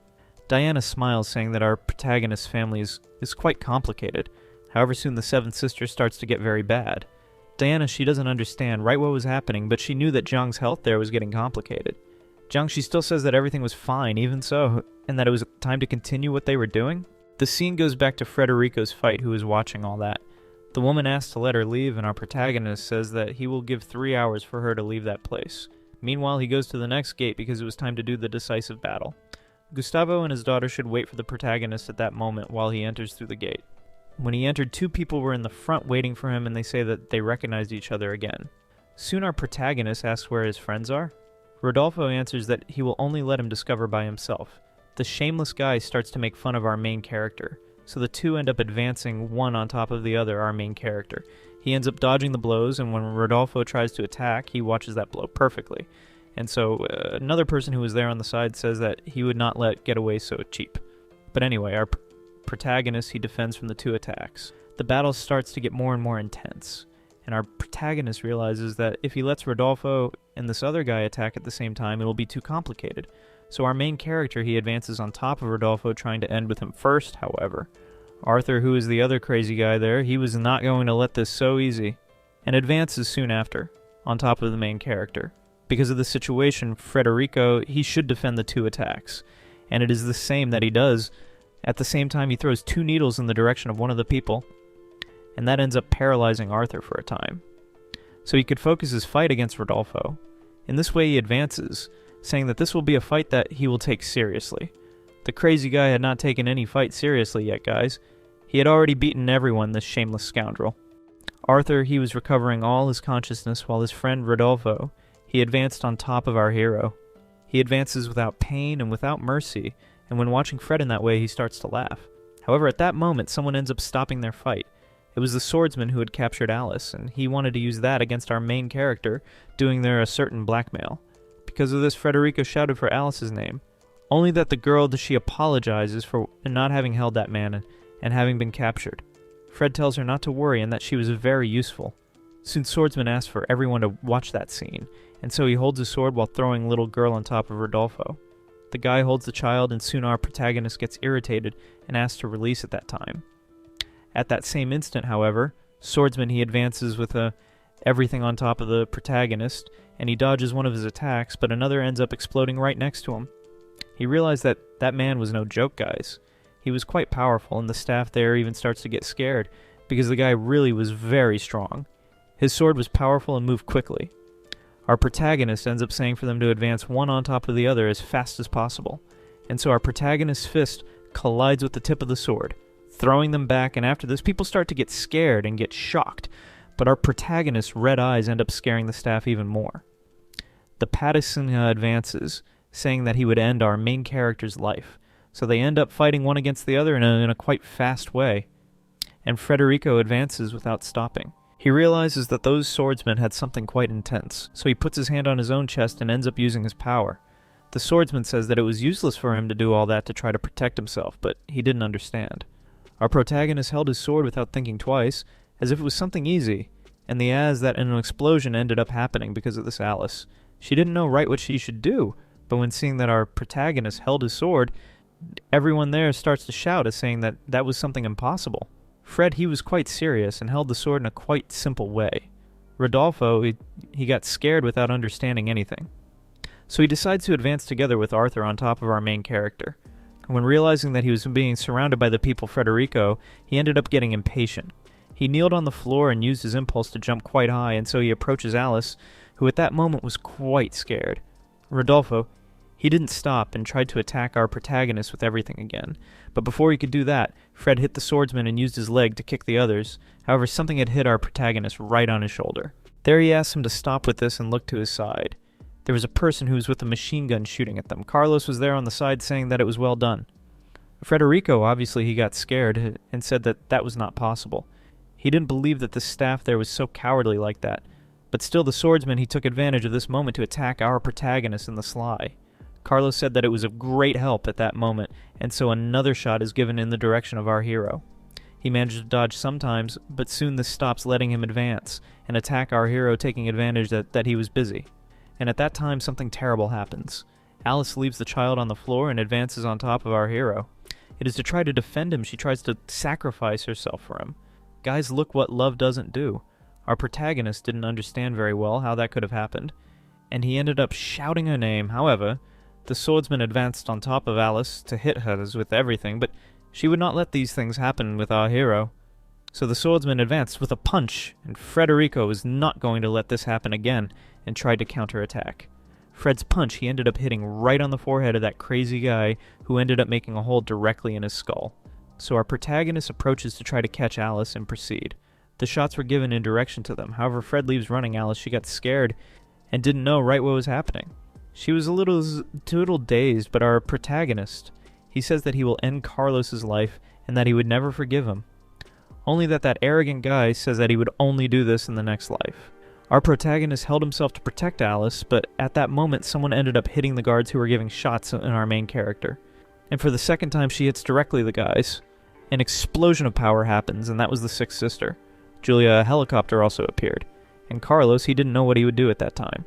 Diana smiles, saying that our protagonist's family is quite complicated. However, soon the seventh sister starts to get very bad. Diana, she doesn't understand right what was happening, but she knew that Jiang's health there was getting complicated. Jiang, she still says that everything was fine, even so, and that it was time to continue what they were doing. The scene goes back to Frederico's fight, who is watching all that. The woman asks to let her leave, and our protagonist says that he will give 3 hours for her to leave that place. Meanwhile, he goes to the next gate because it was time to do the decisive battle. Gustavo and his daughter should wait for the protagonist at that moment while he enters through the gate. When he entered, 2 people were in the front waiting for him, and they say that they recognized each other again. Soon our protagonist asks where his friends are. Rodolfo answers that he will only let him discover by himself. The shameless guy starts to make fun of our main character, so the two end up advancing one on top of the other, our main character. He ends up dodging the blows, and when Rodolfo tries to attack, he watches that blow perfectly. And so another person who was there on the side says that he would not let get away so cheap. But anyway, our protagonist, he defends from the 2 attacks. The battle starts to get more and more intense, and our protagonist realizes that if he lets Rodolfo and this other guy attack at the same time, it'll be too complicated. So our main character, he advances on top of Rodolfo, trying to end with him first, however. Arthur, who is the other crazy guy there, he was not going to let this so easy, and advances soon after, on top of the main character. Because of the situation, Frederico, he should defend the 2 attacks, and it is the same that he does. At the same time, he throws 2 needles in the direction of one of the people, and that ends up paralyzing Arthur for a time. So he could focus his fight against Rodolfo. In this way, he advances, saying that this will be a fight that he will take seriously. The crazy guy had not taken any fight seriously yet, guys. He had already beaten everyone, this shameless scoundrel. Arthur, he was recovering all his consciousness, while his friend Rodolfo, he advanced on top of our hero. He advances without pain and without mercy, and when watching Fred in that way, he starts to laugh. However, at that moment, someone ends up stopping their fight. It was the swordsman who had captured Alice, and he wanted to use that against our main character, doing their a certain blackmail. Because of this, Frederico shouted for Alice's name. Only that the girl, she apologizes for not having held that man and having been captured. Fred tells her not to worry and that she was very useful. Soon Swordsman asks for everyone to watch that scene, and so he holds his sword while throwing little girl on top of Rodolfo. The guy holds the child, and soon our protagonist gets irritated and asks to release at that time. At that same instant, however, Swordsman, he advances with everything on top of the protagonist, and he dodges one of his attacks, but another ends up exploding right next to him. He realized that that man was no joke, guys. He was quite powerful, and the staff there even starts to get scared, because the guy really was very strong. His sword was powerful and moved quickly. Our protagonist ends up saying for them to advance one on top of the other as fast as possible, and so our protagonist's fist collides with the tip of the sword, throwing them back, and after this, people start to get scared and get shocked, but our protagonist's red eyes end up scaring the staff even more. The Pattison advances, saying that he would end our main character's life, so they end up fighting one against the other in a quite fast way. and Frederico advances without stopping. He realizes that those swordsmen had something quite intense, so he puts his hand on his own chest and ends up using his power. The swordsman says that it was useless for him to do all that to try to protect himself, but he didn't understand. Our protagonist held his sword without thinking twice, as if it was something easy, and the as that an explosion ended up happening because of this Alice. She didn't know right what she should do, but when seeing that our protagonist held his sword, everyone there starts to shout as saying that that was something impossible. Fred, he was quite serious and held the sword in a quite simple way. Rodolfo, he got scared without understanding anything. So he decides to advance together with Arthur on top of our main character. When realizing that he was being surrounded by the people Frederico, he ended up getting impatient. He kneeled on the floor and used his impulse to jump quite high, and so he approaches Alice, who at that moment was quite scared. Rodolfo, he didn't stop and tried to attack our protagonist with everything again, but before he could do that, Fred hit the swordsman and used his leg to kick the others. However, something had hit our protagonist right on his shoulder. There he asked him to stop with this and look to his side. There was a person who was with a machine gun shooting at them. Carlos was there on the side saying that it was well done. Frederico, obviously he got scared and said that that was not possible. He didn't believe that the staff there was so cowardly like that, but still the swordsman, he took advantage of this moment to attack our protagonist in the sly. Carlos said that it was of great help at that moment, and so another shot is given in the direction of our hero. He managed to dodge sometimes, but soon this stops letting him advance, and attack our hero, taking advantage that he was busy. And at that time something terrible happens. Alice leaves the child on the floor and advances on top of our hero. It is to try to defend him. She tries to sacrifice herself for him. Guys, look what love doesn't do. Our protagonist didn't understand very well how that could have happened, and he ended up shouting her name. However, the swordsman advanced on top of Alice to hit her with everything, but she would not let these things happen with our hero. So the swordsman advanced with a punch, and Frederico was not going to let this happen again, and tried to counterattack. Fred's punch, he ended up hitting right on the forehead of that crazy guy, who ended up making a hole directly in his skull. So our protagonist approaches to try to catch Alice and proceed. The shots were given in direction to them. However, Fred leaves running Alice. She got scared and didn't know right what was happening. She was a little dazed, but our protagonist, he says that he will end Carlos's life and that he would never forgive him. Only that arrogant guy says that he would only do this in the next life. Our protagonist held himself to protect Alice, but at that moment someone ended up hitting the guards who were giving shots in our main character. And for the second time she hits directly the guys. An explosion of power happens, and that was the sixth sister. Julia, a helicopter, also appeared. And Carlos, he didn't know what he would do at that time.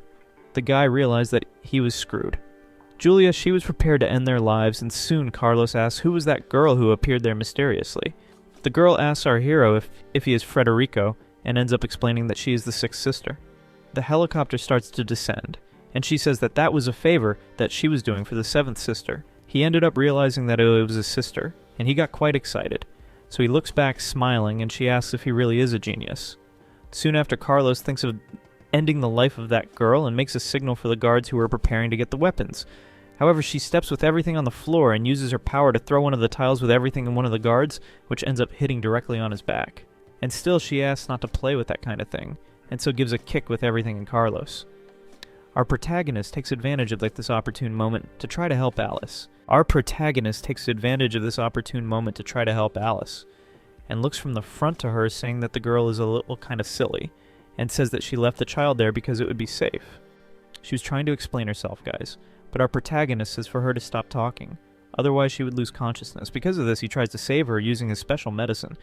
The guy realized that he was screwed. Julia, she was prepared to end their lives, and soon Carlos asks who was that girl who appeared there mysteriously. The girl asks our hero if he is Frederico, and ends up explaining that she is the sixth sister. The helicopter starts to descend, and she says that that was a favor that she was doing for the seventh sister. He ended up realizing that it was his sister, and he got quite excited. So he looks back smiling, and she asks if he really is a genius. Soon after, Carlos thinks of ending the life of that girl and makes a signal for the guards who are preparing to get the weapons. However, she steps with everything on the floor and uses her power to throw one of the tiles with everything in one of the guards, which ends up hitting directly on his back. And still she asks not to play with that kind of thing, and so gives a kick with everything in Carlos. Our protagonist takes advantage of this opportune moment to try to help Alice. And looks from the front to her, saying that the girl is a little kind of silly, and says that she left the child there because it would be safe. She was trying to explain herself, guys, but our protagonist says for her to stop talking, otherwise she would lose consciousness. Because of this, he tries to save her using his special medicine.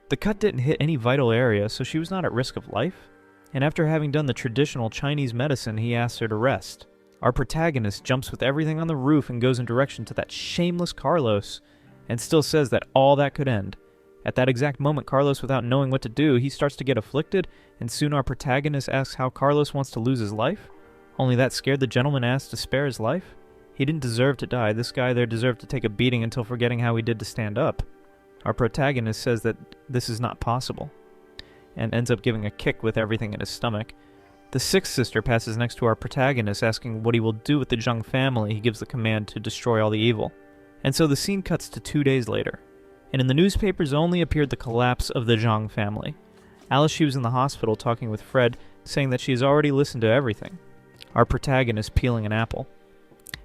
The cut didn't hit any vital area, so she was not at risk of life, and after having done the traditional Chinese medicine, he asks her to rest. Our protagonist jumps with everything on the roof and goes in direction to that shameless Carlos, and still says that all that could end. At that exact moment, Carlos, without knowing what to do, he starts to get afflicted, and soon our protagonist asks how Carlos wants to lose his life. Only that scared the gentleman asked to spare his life. He didn't deserve to die. This guy there deserved to take a beating until forgetting how he did to stand up. Our protagonist says that this is not possible, and ends up giving a kick with everything in his stomach. The sixth sister passes next to our protagonist, asking what he will do with the Zhang family. He gives the command to destroy all the evil. And so the scene cuts to 2 days later, and in the newspapers only appeared the collapse of the Zhang family. Alice, she was in the hospital talking with Fred, saying that she has already listened to everything. Our protagonist peeling an apple.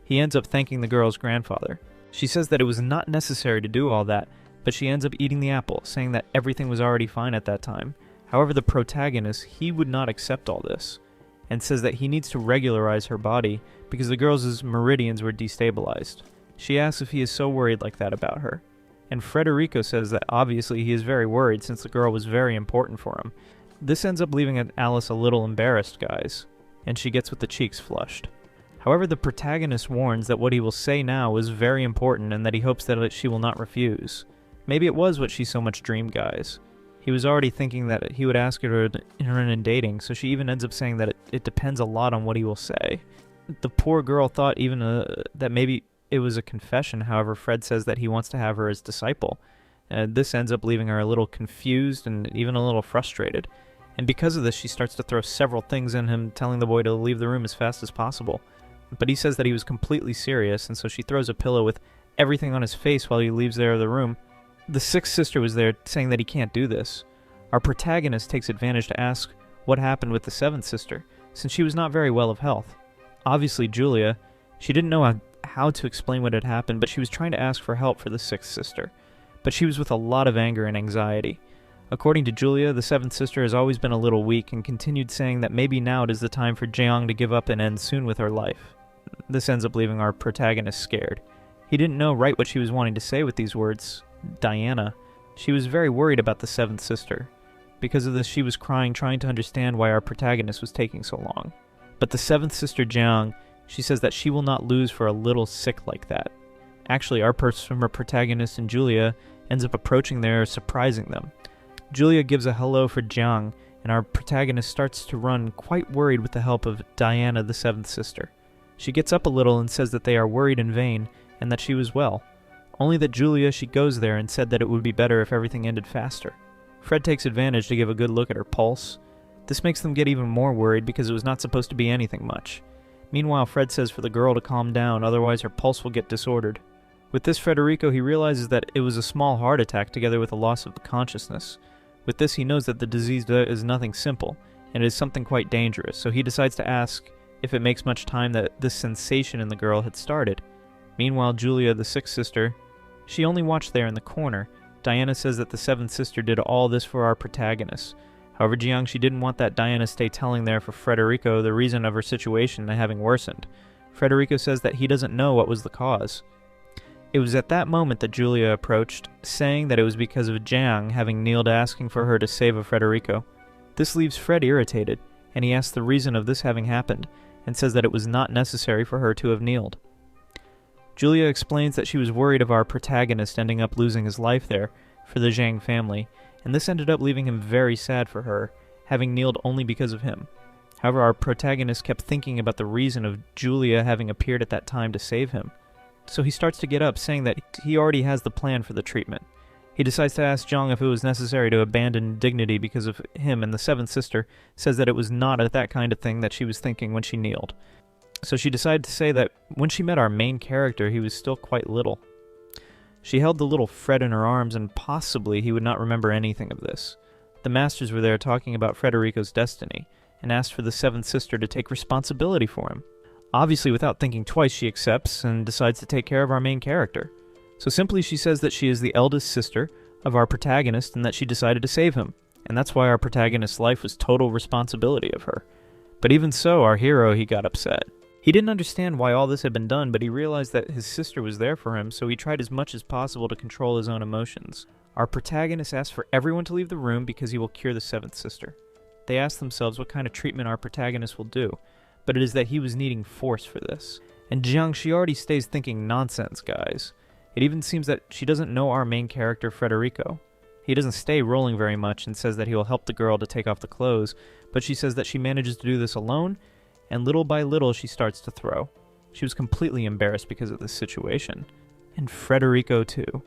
He ends up thanking the girl's grandfather. She says that it was not necessary to do all that, but she ends up eating the apple, saying that everything was already fine at that time. However, the protagonist, he would not accept all this, and says that he needs to regularize her body because the girl's meridians were destabilized. She asks if he is so worried like that about her, and Frederico says that obviously he is very worried since the girl was very important for him. This ends up leaving Alice a little embarrassed, guys, and she gets with the cheeks flushed. However, the protagonist warns that what he will say now is very important and that he hopes that she will not refuse. Maybe it was what she so much dreamed, guys. He was already thinking that he would ask her in dating, so she even ends up saying that it depends a lot on what he will say. The poor girl thought even that maybe it was a confession. However, Fred says that he wants to have her as disciple. This ends up leaving her a little confused and even a little frustrated. And because of this, she starts to throw several things in him, telling the boy to leave the room as fast as possible. But he says that he was completely serious, and so she throws a pillow with everything on his face while he leaves the room. The sixth sister was there, saying that he can't do this. Our protagonist takes advantage to ask what happened with the seventh sister, since she was not very well of health. Obviously, Julia, she didn't know how to explain what had happened, but she was trying to ask for help for the sixth sister. But she was with a lot of anger and anxiety. According to Julia, the seventh sister has always been a little weak and continued saying that maybe now it is the time for Jeong to give up and end soon with her life. This ends up leaving our protagonist scared. He didn't know right what she was wanting to say with these words. Diana. She was very worried about the seventh sister. Because of this, she was crying, trying to understand why our protagonist was taking so long. But the seventh sister, Jeong, she says that she will not lose for a little sick like that. Actually, our protagonist and Julia ends up approaching there, surprising them. Julia gives a hello for Jeong, and our protagonist starts to run, quite worried with the help of Diana, the seventh sister. She gets up a little and says that they are worried in vain, and that she was well. Only that Julia, she goes there and said that it would be better if everything ended faster. Fred takes advantage to give a good look at her pulse. This makes them get even more worried because it was not supposed to be anything much. Meanwhile, Fred says for the girl to calm down, otherwise her pulse will get disordered. With this, Frederico, he realizes that it was a small heart attack together with a loss of consciousness. With this, he knows that the disease is nothing simple, and it is something quite dangerous, so he decides to ask if it makes much time that this sensation in the girl had started. Meanwhile, Julia, the sixth sister, she only watched there in the corner. Diana says that the seventh sister did all this for our protagonist. However, Jeong, she didn't want that Diana stay telling there for Frederico the reason of her situation having worsened. Frederico says that he doesn't know what was the cause. It was at that moment that Julia approached, saying that it was because of Jeong having kneeled asking for her to save Frederico. This leaves Fred irritated, and he asks the reason of this having happened, and says that it was not necessary for her to have kneeled. Julia explains that she was worried of our protagonist ending up losing his life there for the Zhang family, and this ended up leaving him very sad for her, having kneeled only because of him. However, our protagonist kept thinking about the reason of Julia having appeared at that time to save him. So he starts to get up, saying that he already has the plan for the treatment. He decides to ask Jeong if it was necessary to abandon dignity because of him, and the seventh sister says that it was not that kind of thing that she was thinking when she kneeled. So she decided to say that when she met our main character, he was still quite little. She held the little Fred in her arms, and possibly he would not remember anything of this. The masters were there talking about Frederico's destiny, and asked for the seventh sister to take responsibility for him. Obviously, without thinking twice, she accepts and decides to take care of our main character. So simply she says that she is the eldest sister of our protagonist and that she decided to save him, and that's why our protagonist's life was total responsibility of her. But even so, our hero, he got upset. He didn't understand why all this had been done, but he realized that his sister was there for him, so he tried as much as possible to control his own emotions. Our protagonist asks for everyone to leave the room because he will cure the seventh sister. They ask themselves what kind of treatment our protagonist will do, but it is that he was needing force for this. And Jeong, she already stays thinking nonsense, guys. It even seems that she doesn't know our main character, Frederico. He doesn't stay rolling very much and says that he will help the girl to take off the clothes, but she says that she manages to do this alone, and little by little she starts to throw. She was completely embarrassed because of this situation. And Frederico too.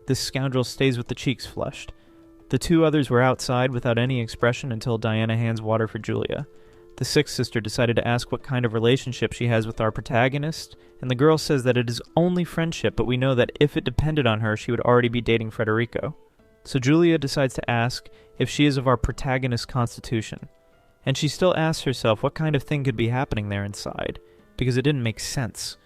This scoundrel stays with the cheeks flushed. The two others were outside without any expression until Diana hands water for Julia. The sixth sister decided to ask what kind of relationship she has with our protagonist, and the girl says that it is only friendship, but we know that if it depended on her, she would already be dating Frederico. So Julia decides to ask if she is of our protagonist's constitution. And she still asks herself what kind of thing could be happening there inside, because it didn't make sense.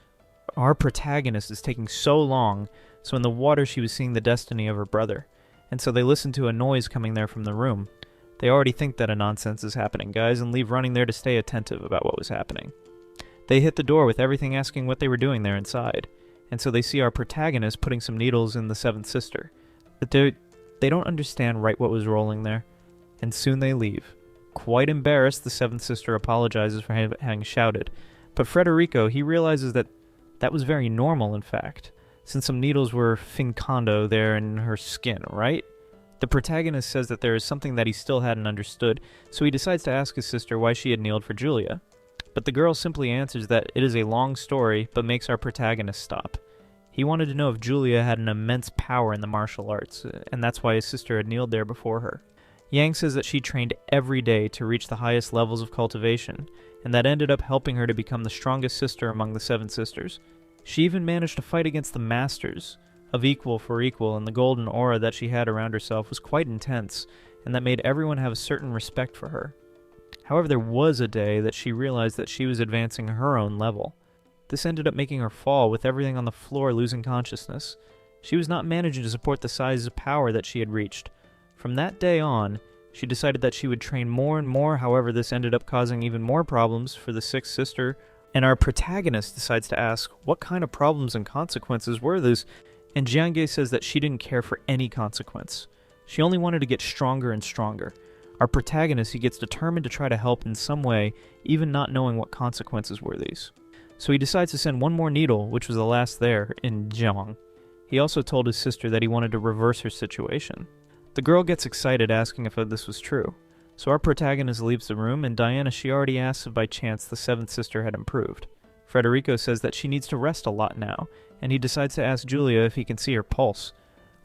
Our protagonist is taking so long so in the water she was seeing the destiny of her brother. And so they listen to a noise coming there from the room. They already think that a nonsense is happening, guys, and leave running there to stay attentive about what was happening. They hit the door with everything asking what they were doing there inside, and so they see our protagonist putting some needles in the seventh sister. But they don't understand right what was rolling there, and soon they leave. Quite embarrassed, the seventh sister apologizes for having shouted, but Frederico, he realizes that that was very normal, in fact, since some needles were fincando there in her skin, right? The protagonist says that there is something that he still hadn't understood, so he decides to ask his sister why she had kneeled for Julia. But the girl simply answers that it is a long story, but makes our protagonist stop. He wanted to know if Julia had an immense power in the martial arts, and that's why his sister had kneeled there before her. Yang says that she trained every day to reach the highest levels of cultivation, and that ended up helping her to become the strongest sister among the seven sisters. She even managed to fight against the masters, of equal for equal, and the golden aura that she had around herself was quite intense, and that made everyone have a certain respect for her. However, there was a day that she realized that she was advancing her own level. This ended up making her fall, with everything on the floor losing consciousness. She was not managing to support the size of power that she had reached. From that day on, she decided that she would train more and more. However, this ended up causing even more problems for the sixth sister, and our protagonist decides to ask what kind of problems and consequences were those, and Jiange says that she didn't care for any consequence. She only wanted to get stronger and stronger. Our protagonist, he gets determined to try to help in some way, even not knowing what consequences were these. So he decides to send one more needle, which was the last there, in Jiang. He also told his sister that he wanted to reverse her situation. The girl gets excited, asking if this was true. So our protagonist leaves the room, and Diana, she already asks if by chance the seventh sister had improved. Frederico says that she needs to rest a lot now, and he decides to ask Julia if he can see her pulse.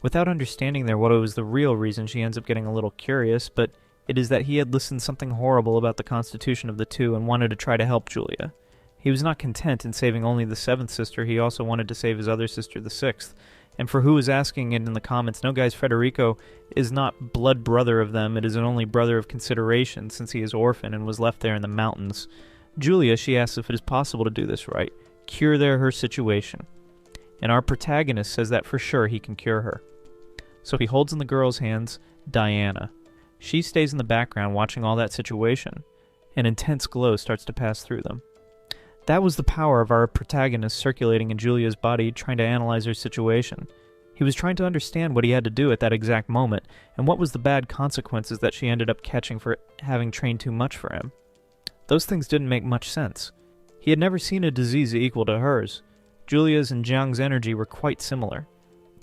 Without understanding there what was the real reason, she ends up getting a little curious, but it is that he had listened something horrible about the constitution of the two and wanted to try to help Julia. He was not content in saving only the seventh sister, he also wanted to save his other sister, the sixth. And for who was asking it in the comments, no guys, Frederico is not blood brother of them, it is an only brother of consideration since he is orphan and was left there in the mountains. Julia, she asks if it is possible to do this right, cure her situation. And our protagonist says that for sure he can cure her. So he holds in the girl's hands Diana. She stays in the background watching all that situation. An intense glow starts to pass through them. That was the power of our protagonist circulating in Julia's body, trying to analyze her situation. He was trying to understand what he had to do at that exact moment, and what was the bad consequences that she ended up catching for having trained too much for him. Those things didn't make much sense. He had never seen a disease equal to hers. Julia's and Jiang's energy were quite similar.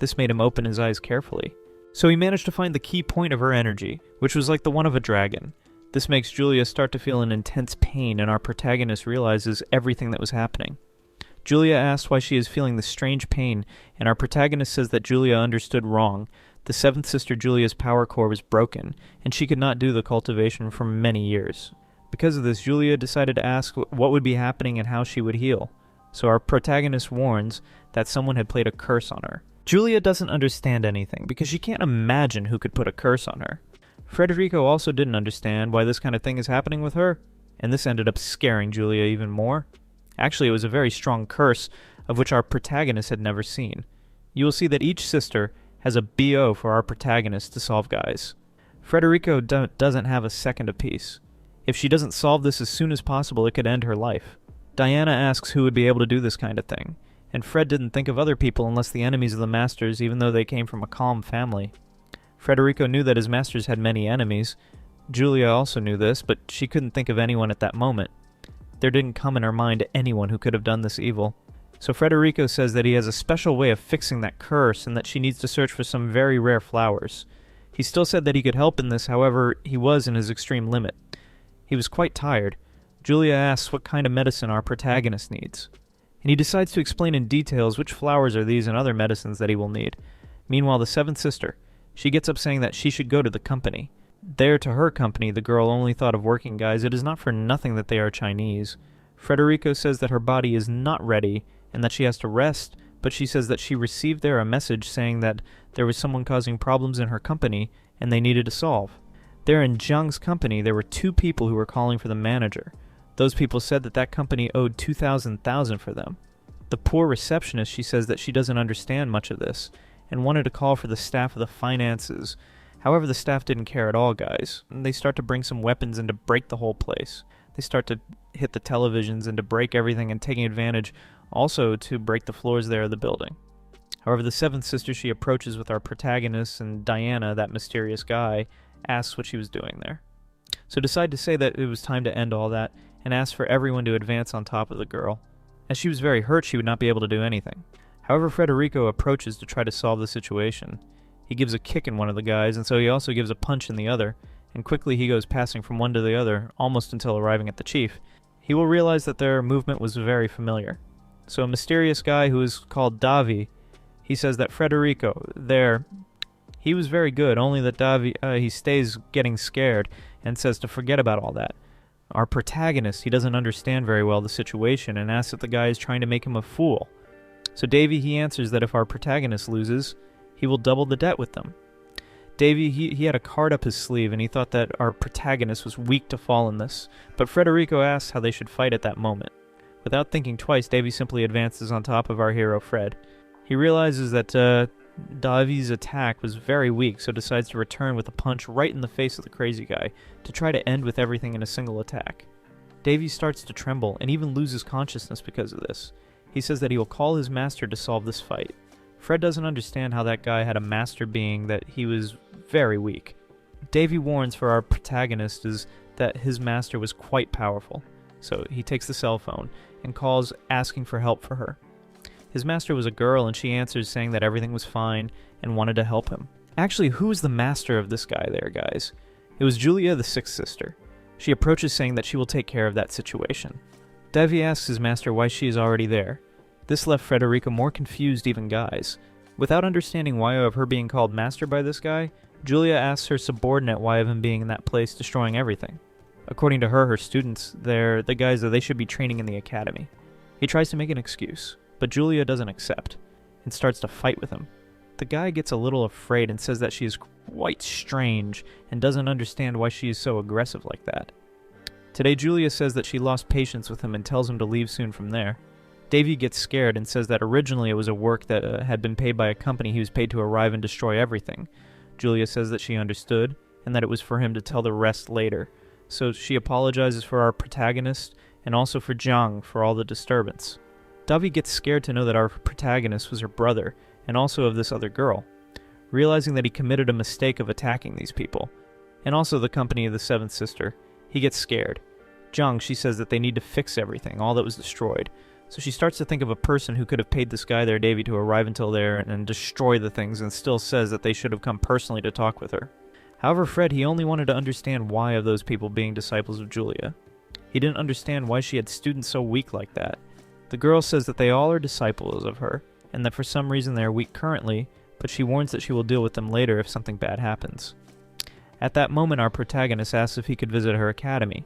This made him open his eyes carefully. So he managed to find the key point of her energy, which was like the one of a dragon. This makes Julia start to feel an intense pain, and our protagonist realizes everything that was happening. Julia asks why she is feeling this strange pain, and our protagonist says that Julia understood wrong. The seventh sister Julia's power core was broken, and she could not do the cultivation for many years. Because of this, Julia decided to ask what would be happening and how she would heal. So our protagonist warns that someone had played a curse on her. Julia doesn't understand anything, because she can't imagine who could put a curse on her. Frederico also didn't understand why this kind of thing is happening with her, and this ended up scaring Julia even more. Actually, it was a very strong curse, of which our protagonist had never seen. You will see that each sister has a BO for our protagonist to solve, guys. Frederico doesn't have a second of peace. If she doesn't solve this as soon as possible, it could end her life. Diana asks who would be able to do this kind of thing, and Fred didn't think of other people unless the enemies of the masters, even though they came from a calm family. Frederico knew that his masters had many enemies. Julia also knew this, but she couldn't think of anyone at that moment. There didn't come in her mind anyone who could have done this evil. So Frederico says that he has a special way of fixing that curse and that she needs to search for some very rare flowers. He still said that he could help in this, however, he was in his extreme limit. He was quite tired. Julia asks what kind of medicine our protagonist needs, and he decides to explain in details which flowers are these and other medicines that he will need. Meanwhile, the seventh sister, she gets up saying that she should go to the company. There, to her company, the girl only thought of working guys. It is not for nothing that they are Chinese. Frederico says that her body is not ready and that she has to rest, but she says that she received there a message saying that there was someone causing problems in her company and they needed to solve. There in Jiang's company, there were two people who were calling for the manager. Those people said that that company owed 2,000 for them. The poor receptionist, she says that she doesn't understand much of this, and wanted to call for the staff of the finances. However, the staff didn't care at all, guys. They start to bring some weapons in to break the whole place. They start to hit the televisions and to break everything, and taking advantage also to break the floors there of the building. However, the seventh sister she approaches with our protagonist, and Diana, that mysterious guy, asks what she was doing there. So decide to say that it was time to end all that, and ask for everyone to advance on top of the girl. As she was very hurt, she would not be able to do anything. However, Federico approaches to try to solve the situation. He gives a kick in one of the guys, and so he also gives a punch in the other, and quickly he goes passing from one to the other, almost until arriving at the chief. He will realize that their movement was very familiar. So a mysterious guy who is called Davi, he says that Federico, he was very good, only that Davi, he stays getting scared, and says to forget about all that. Our protagonist, he doesn't understand very well the situation, and asks if the guy is trying to make him a fool. So Davy, he answers that if our protagonist loses, he will double the debt with them. Davy, he had a card up his sleeve, and he thought that our protagonist was weak to fall in this, but Federico asks how they should fight at that moment. Without thinking twice, Davy simply advances on top of our hero, Fred. He realizes that Davy's attack was very weak, so decides to return with a punch right in the face of the crazy guy, to try to end with everything in a single attack. Davy starts to tremble, and even loses consciousness because of this. He says that he will call his master to solve this fight. Fred doesn't understand how that guy had a master being that he was very weak. Davy warns for our protagonist is that his master was quite powerful, so he takes the cell phone and calls asking for help for her. His master was a girl, and she answers saying that everything was fine and wanted to help him. Actually, who is the master of this guy there, guys? It was Julia, the sixth sister. She approaches saying that she will take care of that situation. Davy asks his master why she is already there. This left Federico more confused even, guys. Without understanding why of her being called master by this guy, Julia asks her subordinate why of him being in that place destroying everything. According to her students, they're the guys that they should be training in the academy. He tries to make an excuse, but Julia doesn't accept, and starts to fight with him. The guy gets a little afraid and says that she is quite strange, and doesn't understand why she is so aggressive like that. Today Julia says that she lost patience with him and tells him to leave soon from there. Davy gets scared and says that originally it was a work that had been paid by a company he was paid to arrive and destroy everything. Julia says that she understood, and that it was for him to tell the rest later. So she apologizes for our protagonist, and also for Jiang for all the disturbance. Davi gets scared to know that our protagonist was her brother, and also of this other girl, realizing that he committed a mistake of attacking these people, and also the company of the seventh sister. He gets scared. Jiang, she says that they need to fix everything, all that was destroyed. So she starts to think of a person who could have paid this guy there, Davy, to arrive until there and destroy the things, and still says that they should have come personally to talk with her. However, Fred, he only wanted to understand why of those people being disciples of Julia. He didn't understand why she had students so weak like that. The girl says that they all are disciples of her, and that for some reason they are weak currently, but she warns that she will deal with them later if something bad happens. At that moment, our protagonist asks if he could visit her academy.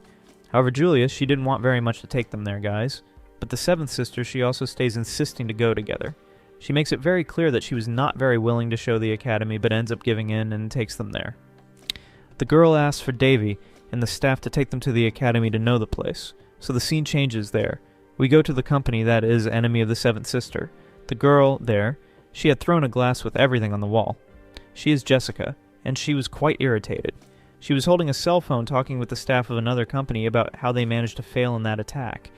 However, Julia, she didn't want very much to take them there, guys. But the seventh sister, she also stays insisting to go together. She makes it very clear that she was not very willing to show the academy, but ends up giving in and takes them there. The girl asks for Davy and the staff to take them to the academy to know the place, so the scene changes there. We go to the company that is enemy of the seventh sister. The girl there, she had thrown a glass with everything on the wall. She is Jessica, and she was quite irritated. She was holding a cell phone talking with the staff of another company about how they managed to fail in that attack.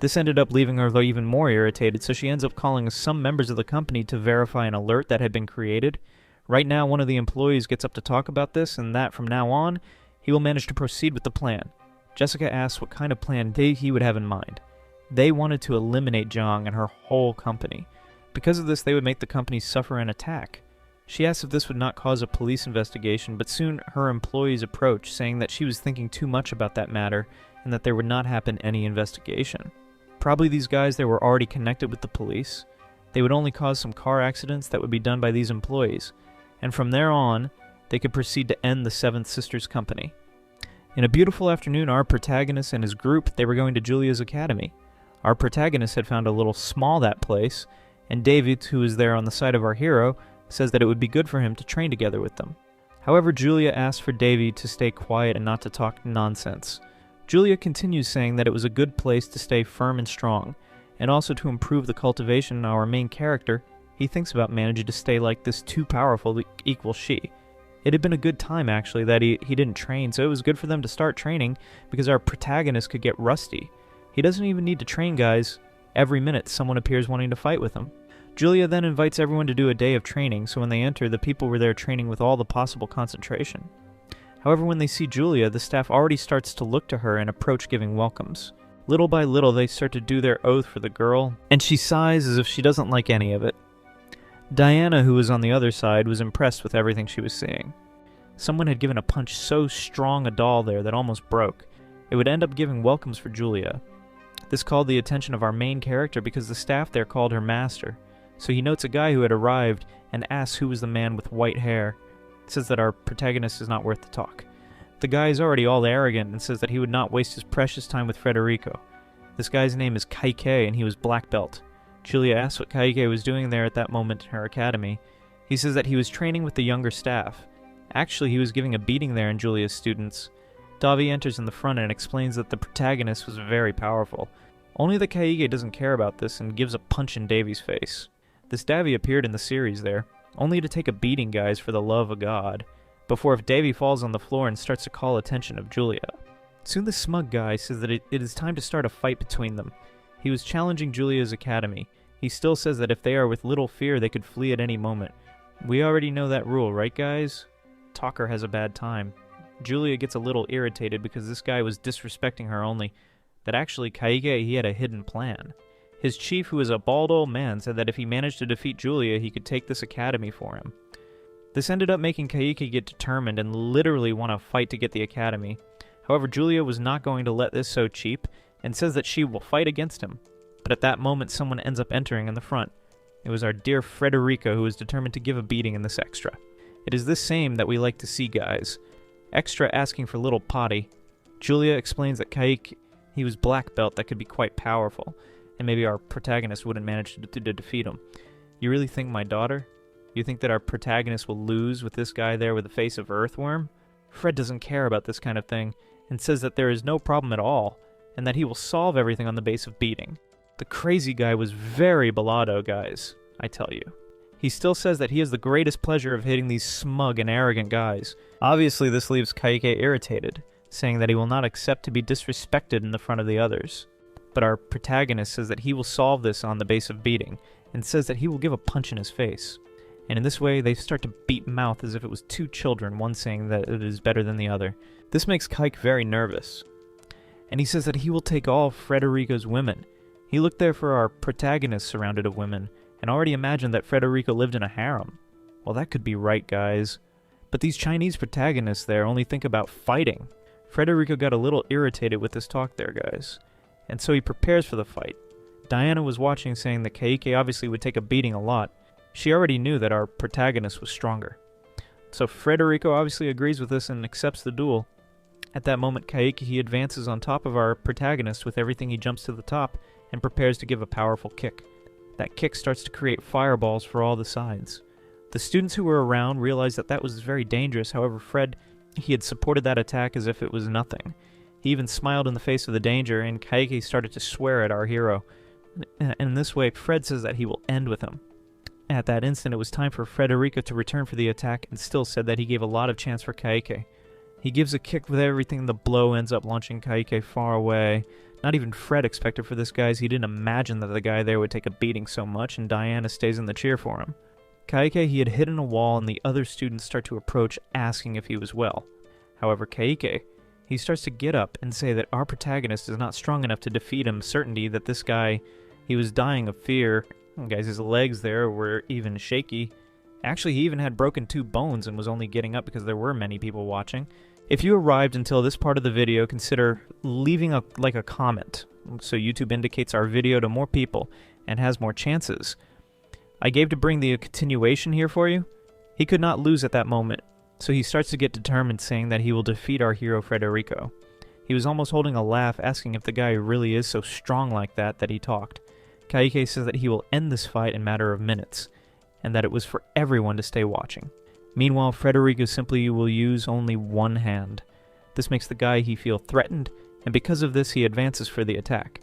This ended up leaving her even more irritated, so she ends up calling some members of the company to verify an alert that had been created. Right now, one of the employees gets up to talk about this, and that from now on, he will manage to proceed with the plan. Jessica asks what kind of plan he would have in mind. They wanted to eliminate Jiang and her whole company. Because of this, they would make the company suffer an attack. She asks if this would not cause a police investigation, but soon her employees approach, saying that she was thinking too much about that matter, and that there would not happen any investigation. Probably these guys, they were already connected with the police. They would only cause some car accidents that would be done by these employees, and from there on, they could proceed to end the Seventh Sisters Company. In a beautiful afternoon, our protagonist and his group, they were going to Julia's academy. Our protagonist had found a little small that place, and David, who is there on the side of our hero, says that it would be good for him to train together with them. However, Julia asks for Davy to stay quiet and not to talk nonsense. Julia continues saying that it was a good place to stay firm and strong, And also to improve the cultivation, our main character, he thinks about managing to stay like this too powerful equal she. It had been a good time actually that he didn't train, so it was good for them to start training because our protagonist could get rusty. He doesn't even need to train, guys. Every minute someone appears wanting to fight with him. Julia then invites everyone to do a day of training, so when they enter, the people were there training with all the possible concentration. However, when they see Julia, the staff already starts to look to her and approach giving welcomes. Little by little, they start to do their oath for the girl, and she sighs as if she doesn't like any of it. Diana, who was on the other side, was impressed with everything she was seeing. Someone had given a punch so strong a doll there that almost broke. It would end up giving welcomes for Julia. This called the attention of our main character because the staff there called her master. So he notes a guy who had arrived and asks who was the man with white hair. It says that our protagonist is not worth the talk. The guy is already all arrogant and says that he would not waste his precious time with Federico. This guy's name is Kaike and he was black belt. Julia asks what Kaike was doing there at that moment in her academy. He says that he was training with the younger staff. Actually, he was giving a beating there in Julia's students. Davi enters in the front and explains that the protagonist was very powerful. Only the Kaige doesn't care about this and gives a punch in Davi's face. This Davi appeared in the series there, only to take a beating, guys, for the love of God, before if Davy falls on the floor and starts to call attention of Julia. Soon the smug guy says that it is time to start a fight between them. He was challenging Julia's academy. He still says that if they are with little fear, they could flee at any moment. We already know that rule, right guys? Talker has a bad time. Julia gets a little irritated because this guy was disrespecting her only. That actually Kaige, he had a hidden plan. His chief, who is a bald old man, said that if he managed to defeat Julia, he could take this academy for him. This ended up making Kaike get determined and literally want to fight to get the academy. However, Julia was not going to let this so cheap and says that she will fight against him. But at that moment, someone ends up entering in the front. It was our dear Frederico who was determined to give a beating in this extra. It is this same that we like to see, guys. Extra asking for little potty. Julia explains that Kaike, he was black belt that could be quite powerful, and maybe our protagonist wouldn't manage to defeat him. You really think, my daughter? You think that our protagonist will lose with this guy there with the face of Earthworm? Fred doesn't care about this kind of thing, and says that there is no problem at all, and that he will solve everything on the base of beating. The crazy guy was very balado, guys, I tell you. He still says that he has the greatest pleasure of hitting these smug and arrogant guys. Obviously, this leaves Kaike irritated, saying that he will not accept to be disrespected in the front of the others. But our protagonist says that he will solve this on the base of beating, and says that he will give a punch in his face. And in this way, they start to beat mouth as if it was two children, one saying that it is better than the other. This makes Kaike very nervous. And he says that he will take all Frederico's women. He looked there for our protagonist surrounded of women, and already imagined that Federico lived in a harem. Well, that could be right, guys. But these Chinese protagonists there only think about fighting. Federico got a little irritated with this talk there, guys. And so he prepares for the fight. Diana was watching, saying that Kaike obviously would take a beating a lot. She already knew that our protagonist was stronger. So Federico obviously agrees with this and accepts the duel. At that moment, Kaike, he advances on top of our protagonist with everything. He jumps to the top and prepares to give a powerful kick. That kick starts to create fireballs for all the sides. The students who were around realized that that was very dangerous. However, Fred, he had supported that attack as if it was nothing. He even smiled in the face of the danger, and Kaike started to swear at our hero. And in this way, Fred says that he will end with him. At that instant, it was time for Federico to return for the attack, and still said that he gave a lot of chance for Kaike. He gives a kick with everything. The blow ends up launching Kaike far away. Not even Fred expected for this, guys. He didn't imagine that the guy there would take a beating so much, and Diana stays in the cheer for him. Kaike, he had hidden a wall, and the other students start to approach, asking if he was well. However, Kaike, he starts to get up and say that our protagonist is not strong enough to defeat him. Certainty that this guy, he was dying of fear. And guys, his legs there were even shaky. Actually, he even had broken 2 bones and was only getting up because there were many people watching. If you arrived until this part of the video, consider leaving a comment, so YouTube indicates our video to more people and has more chances. I gave to bring the continuation here for you. He could not lose at that moment, so he starts to get determined, saying that he will defeat our hero Federico. He was almost holding a laugh, asking if the guy really is so strong like that he talked. Kaike says that he will end this fight in a matter of minutes, and that it was for everyone to stay watching. Meanwhile, Federico simply will use only one hand. This makes the guy he feel threatened, and because of this he advances for the attack.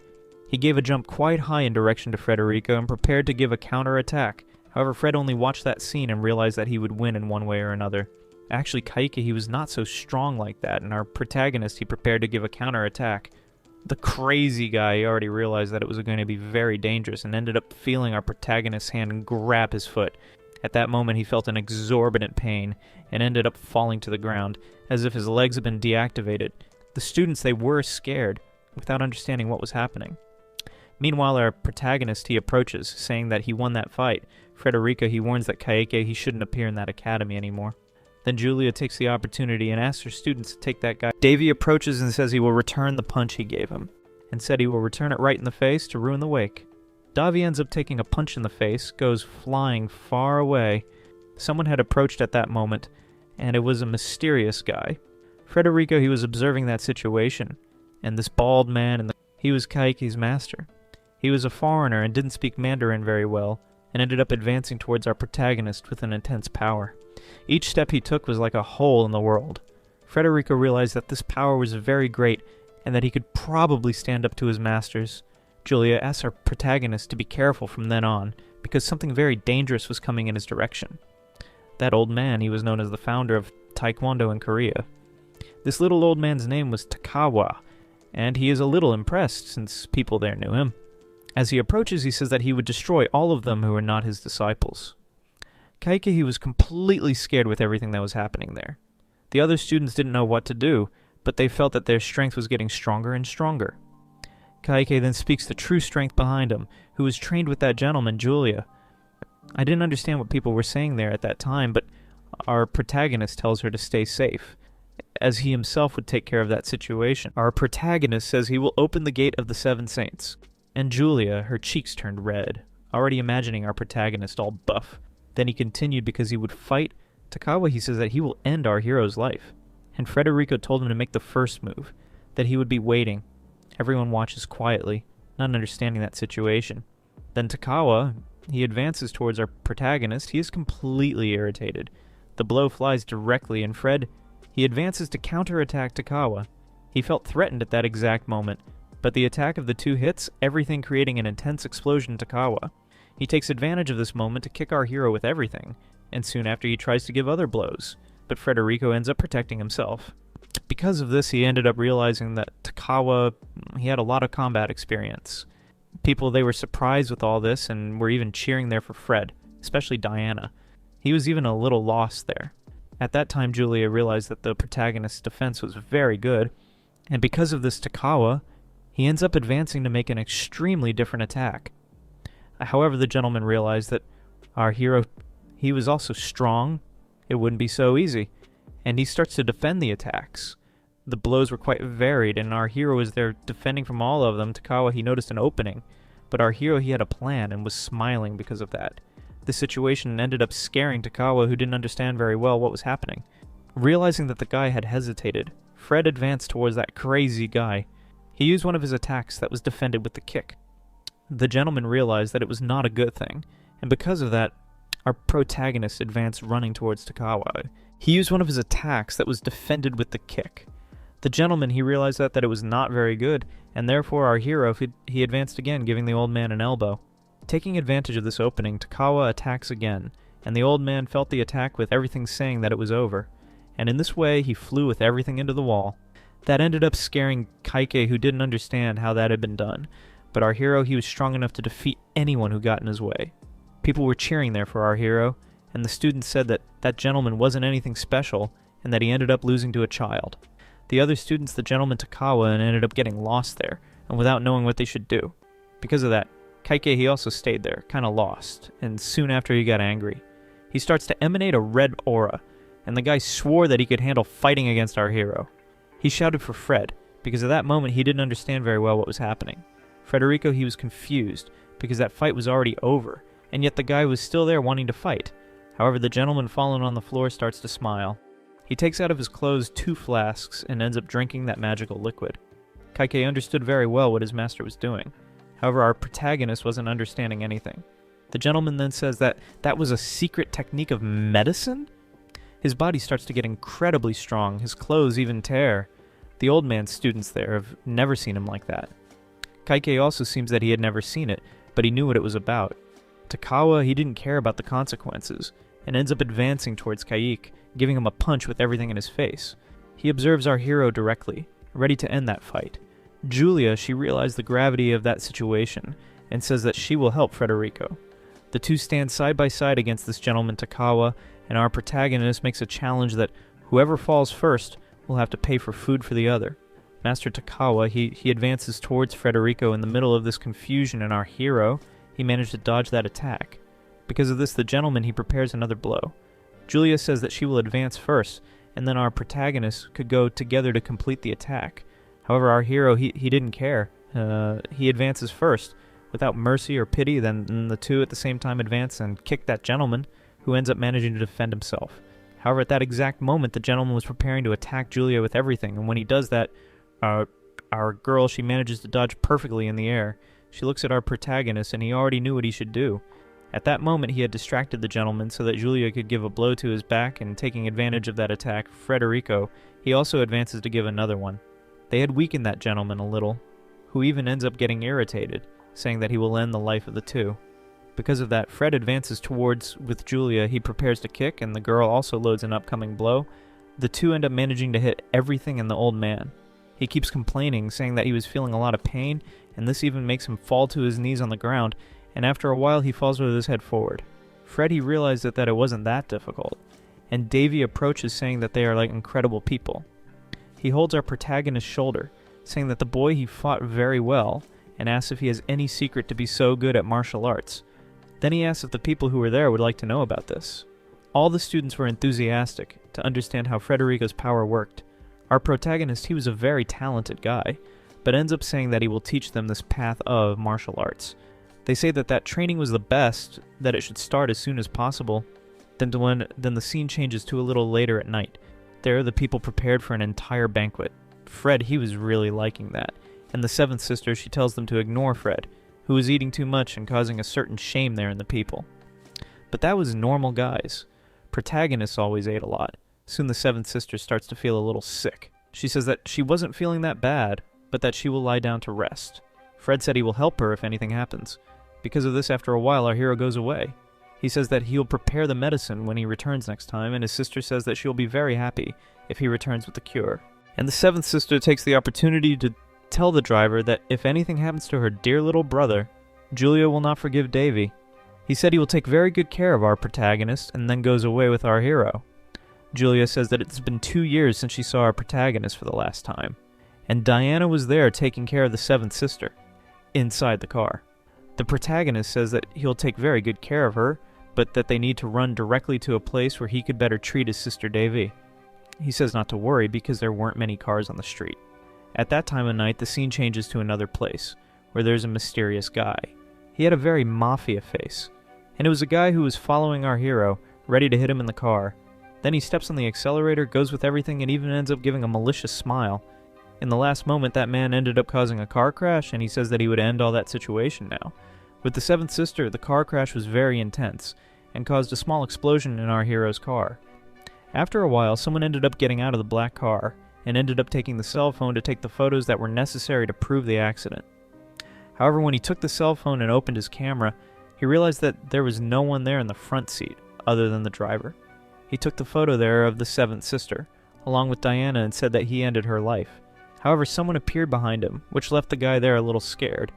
He gave a jump quite high in direction to Frederico and prepared to give a counter-attack. However, Fred only watched that scene and realized that he would win in one way or another. Actually, Kaike, he was not so strong like that, and our protagonist, he prepared to give a counter-attack. The crazy guy, he already realized that it was going to be very dangerous and ended up feeling our protagonist's hand grab his foot. At that moment, he felt an exorbitant pain and ended up falling to the ground, as if his legs had been deactivated. The students, they were scared, without understanding what was happening. Meanwhile, our protagonist, he approaches, saying that he won that fight. Frederico, he warns that Kaike, he shouldn't appear in that academy anymore. Then Julia takes the opportunity and asks her students to take that guy. Davy approaches and says he will return the punch he gave him, and said he will return it right in the face to ruin the wake. Davi ends up taking a punch in the face, goes flying far away. Someone had approached at that moment, and it was a mysterious guy. Frederico, he was observing that situation, and this bald man, he was Kaike's master. He was a foreigner and didn't speak Mandarin very well, and ended up advancing towards our protagonist with an intense power. Each step he took was like a hole in the world. Frederico realized that this power was very great, and that he could probably stand up to his masters. Julia asks our protagonist to be careful from then on, because something very dangerous was coming in his direction. That old man, he was known as the founder of Taekwondo in Korea. This little old man's name was Takawa, and he is a little impressed since people there knew him. As he approaches, he says that he would destroy all of them who were not his disciples. Kaike, he was completely scared with everything that was happening there. The other students didn't know what to do, but they felt that their strength was getting stronger and stronger. Kaike then speaks the true strength behind him, who was trained with that gentleman, Julia. I didn't understand what people were saying there at that time, but our protagonist tells her to stay safe, as he himself would take care of that situation. Our protagonist says he will open the gate of the Seven Saints, and Julia, her cheeks turned red, already imagining our protagonist all buff. Then he continued because he would fight. Takawa, he says that he will end our hero's life, and Frederico told him to make the first move, that he would be waiting. Everyone watches quietly, not understanding that situation. Then Takawa, he advances towards our protagonist. He is completely irritated. The blow flies directly, and Fred, he advances to counterattack Takawa. He felt threatened at that exact moment, but the attack of the two hits, everything creating an intense explosion to Takawa. He takes advantage of this moment to kick our hero with everything, and soon after he tries to give other blows, but Frederico ends up protecting himself. Because of this, he ended up realizing that Takawa, he had a lot of combat experience. People, they were surprised with all this and were even cheering there for Fred, especially Diana. He was even a little lost there. At that time, Julia realized that the protagonist's defense was very good, and because of this, Takawa, he ends up advancing to make an extremely different attack. However, the gentleman realized that our hero, he was also strong. It wouldn't be so easy, and he starts to defend the attacks. The blows were quite varied, and our hero was there defending from all of them. Takawa, he noticed an opening, but our hero, he had a plan and was smiling because of that. The situation ended up scaring Takawa, who didn't understand very well what was happening. Realizing that the guy had hesitated, Fred advanced towards that crazy guy. He used one of his attacks that was defended with the kick. The gentleman realized that it was not a good thing, and because of that, our protagonist advanced running towards Takawa. He used one of his attacks that was defended with the kick. The gentleman, he realized that it was not very good, and therefore our hero, he advanced again, giving the old man an elbow. Taking advantage of this opening, Takawa attacks again, and the old man felt the attack with everything saying that it was over, and in this way he flew with everything into the wall. That ended up scaring Kaike, who didn't understand how that had been done, but our hero, he was strong enough to defeat anyone who got in his way. People were cheering there for our hero, and the students said that that gentleman wasn't anything special, and that he ended up losing to a child. The other students, the gentleman Takawa, and ended up getting lost there, and without knowing what they should do. Because of that, Kaike, he also stayed there, kinda lost, and soon after he got angry. He starts to emanate a red aura, and the guy swore that he could handle fighting against our hero. He shouted for Fred, because at that moment he didn't understand very well what was happening. Frederico, he was confused, because that fight was already over, and yet the guy was still there wanting to fight. However, the gentleman fallen on the floor starts to smile. He takes out of his clothes 2 flasks and ends up drinking that magical liquid. Kaike understood very well what his master was doing. However, our protagonist wasn't understanding anything. The gentleman then says that that was a secret technique of medicine? His body starts to get incredibly strong, his clothes even tear. The old man's students there have never seen him like that. Kaike also seems that he had never seen it, but he knew what it was about. Takawa, he didn't care about the consequences, and ends up advancing towards Kaike, giving him a punch with everything in his face. He observes our hero directly, ready to end that fight. Julia, she realized the gravity of that situation, and says that she will help Frederico. The two stand side by side against this gentleman Takawa, and our protagonist makes a challenge that whoever falls first will have to pay for food for the other. Master Takawa, he advances towards Frederico in the middle of this confusion, and our hero, he managed to dodge that attack. Because of this, the gentleman, he prepares another blow. Julia says that she will advance first, and then our protagonist could go together to complete the attack. However, our hero, he didn't care. He advances first. Without mercy or pity, then the two at the same time advance and kick that gentleman, who ends up managing to defend himself. However, at that exact moment, the gentleman was preparing to attack Julia with everything, and when he does that, our girl, she manages to dodge perfectly in the air. She looks at our protagonist, and he already knew what he should do. At that moment, he had distracted the gentleman so that Julia could give a blow to his back, and taking advantage of that attack, Frederico, he also advances to give another one. They had weakened that gentleman a little, who even ends up getting irritated, saying that he will end the life of the two. Because of that, Fred advances towards with Julia. He prepares to kick, and the girl also loads an upcoming blow. The two end up managing to hit everything in the old man. He keeps complaining, saying that he was feeling a lot of pain, and this even makes him fall to his knees on the ground, and after a while he falls with his head forward. Fred, he realized that it wasn't that difficult, and Davy approaches saying that they are like incredible people. He holds our protagonist's shoulder, saying that the boy, he fought very well, and asks if he has any secret to be so good at martial arts. Then he asks if the people who were there would like to know about this. All the students were enthusiastic to understand how Frederico's power worked. Our protagonist, he was a very talented guy, but ends up saying that he will teach them this path of martial arts. They say that training was the best, that it should start as soon as possible. Then the scene changes to a little later at night. There, the people prepared for an entire banquet. Fred, he was really liking that. And the seventh sister, she tells them to ignore Fred, who was eating too much and causing a certain shame there in the people. But that was normal guys. Protagonists always ate a lot. Soon the seventh sister starts to feel a little sick. She says that she wasn't feeling that bad, but that she will lie down to rest. Fred said he will help her if anything happens. Because of this, after a while, our hero goes away. He says that he'll prepare the medicine when he returns next time, and his sister says that she'll be very happy if he returns with the cure. And the seventh sister takes the opportunity to tell the driver that if anything happens to her dear little brother, Julia will not forgive Davy. He said he will take very good care of our protagonist, and then goes away with our hero. Julia says that it's been 2 years since she saw our protagonist for the last time, and Diana was there taking care of the seventh sister, inside the car. The protagonist says that he'll take very good care of her, but that they need to run directly to a place where he could better treat his sister Davy. He says not to worry because there weren't many cars on the street. At that time of night, the scene changes to another place, where there's a mysterious guy. He had a very mafia face, and it was a guy who was following our hero, ready to hit him in the car. Then he steps on the accelerator, goes with everything, and even ends up giving a malicious smile. In the last moment, that man ended up causing a car crash, and he says that he would end all that situation now. With the seventh sister, the car crash was very intense, and caused a small explosion in our hero's car. After a while, someone ended up getting out of the black car, and ended up taking the cell phone to take the photos that were necessary to prove the accident. However, when he took the cell phone and opened his camera, he realized that there was no one there in the front seat, other than the driver. He took the photo there of the seventh sister, along with Diana, and said that he ended her life. However, someone appeared behind him, which left the guy there a little scared.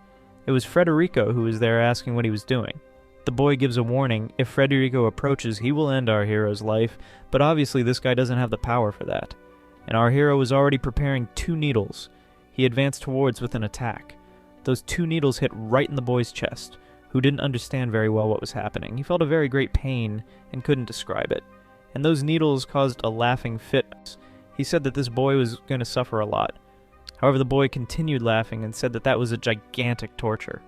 It was Frederico who was there asking what he was doing. The boy gives a warning. If Frederico approaches, he will end our hero's life, but obviously this guy doesn't have the power for that. And our hero was already preparing 2 needles. He advanced towards with an attack. Those 2 needles hit right in the boy's chest, who didn't understand very well what was happening. He felt a very great pain and couldn't describe it. And those needles caused a laughing fit. He said that this boy was going to suffer a lot. However, the boy continued laughing and said that that was a gigantic torture.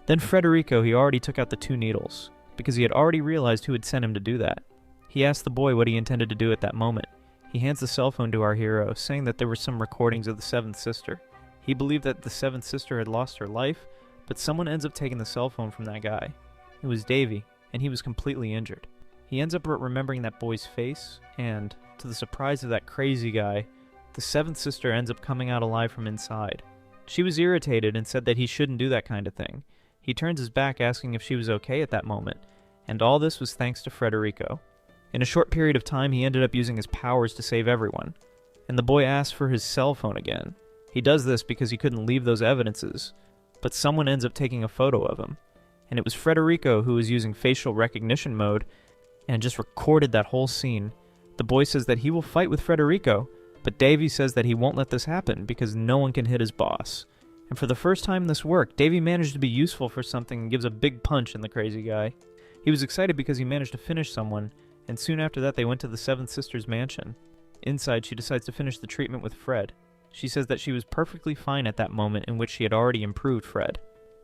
Then Frederico, he already took out the 2 needles, because he had already realized who had sent him to do that. He asked the boy what he intended to do at that moment. He hands the cell phone to our hero, saying that there were some recordings of the seventh sister. He believed that the seventh sister had lost her life, but someone ends up taking the cell phone from that guy. It was Davy, and he was completely injured. He ends up remembering that boy's face, and, to the surprise of that crazy guy, the seventh sister ends up coming out alive from inside. She was irritated and said that he shouldn't do that kind of thing. He turns his back asking if she was okay at that moment, and all this was thanks to Frederico. In a short period of time, he ended up using his powers to save everyone, and the boy asked for his cell phone again. He does this because he couldn't leave those evidences, but someone ends up taking a photo of him, and it was Frederico who was using facial recognition mode and just recorded that whole scene. The boy says that he will fight with Frederico, but Davy says that he won't let this happen because no one can hit his boss. And for the first time in this work, Davy managed to be useful for something and gives a big punch in the crazy guy. He was excited because he managed to finish someone, and soon after that they went to the Seventh Sister's mansion. Inside, she decides to finish the treatment with Fred. She says that she was perfectly fine at that moment in which she had already improved Fred.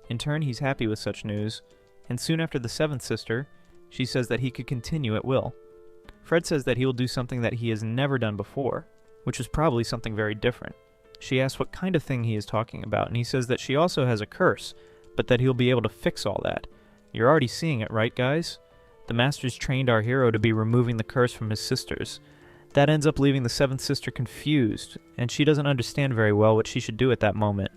In turn, he's happy with such news, and soon after the Seventh Sister, she says that he could continue at will. Fred says that he will do something that he has never done before, which was probably something very different. She asks what kind of thing he is talking about, and he says that she also has a curse, but that he'll be able to fix all that. You're already seeing it, right, guys? The Masters trained our hero to be removing the curse from his sisters. That ends up leaving the Seventh Sister confused, and she doesn't understand very well what she should do at that moment.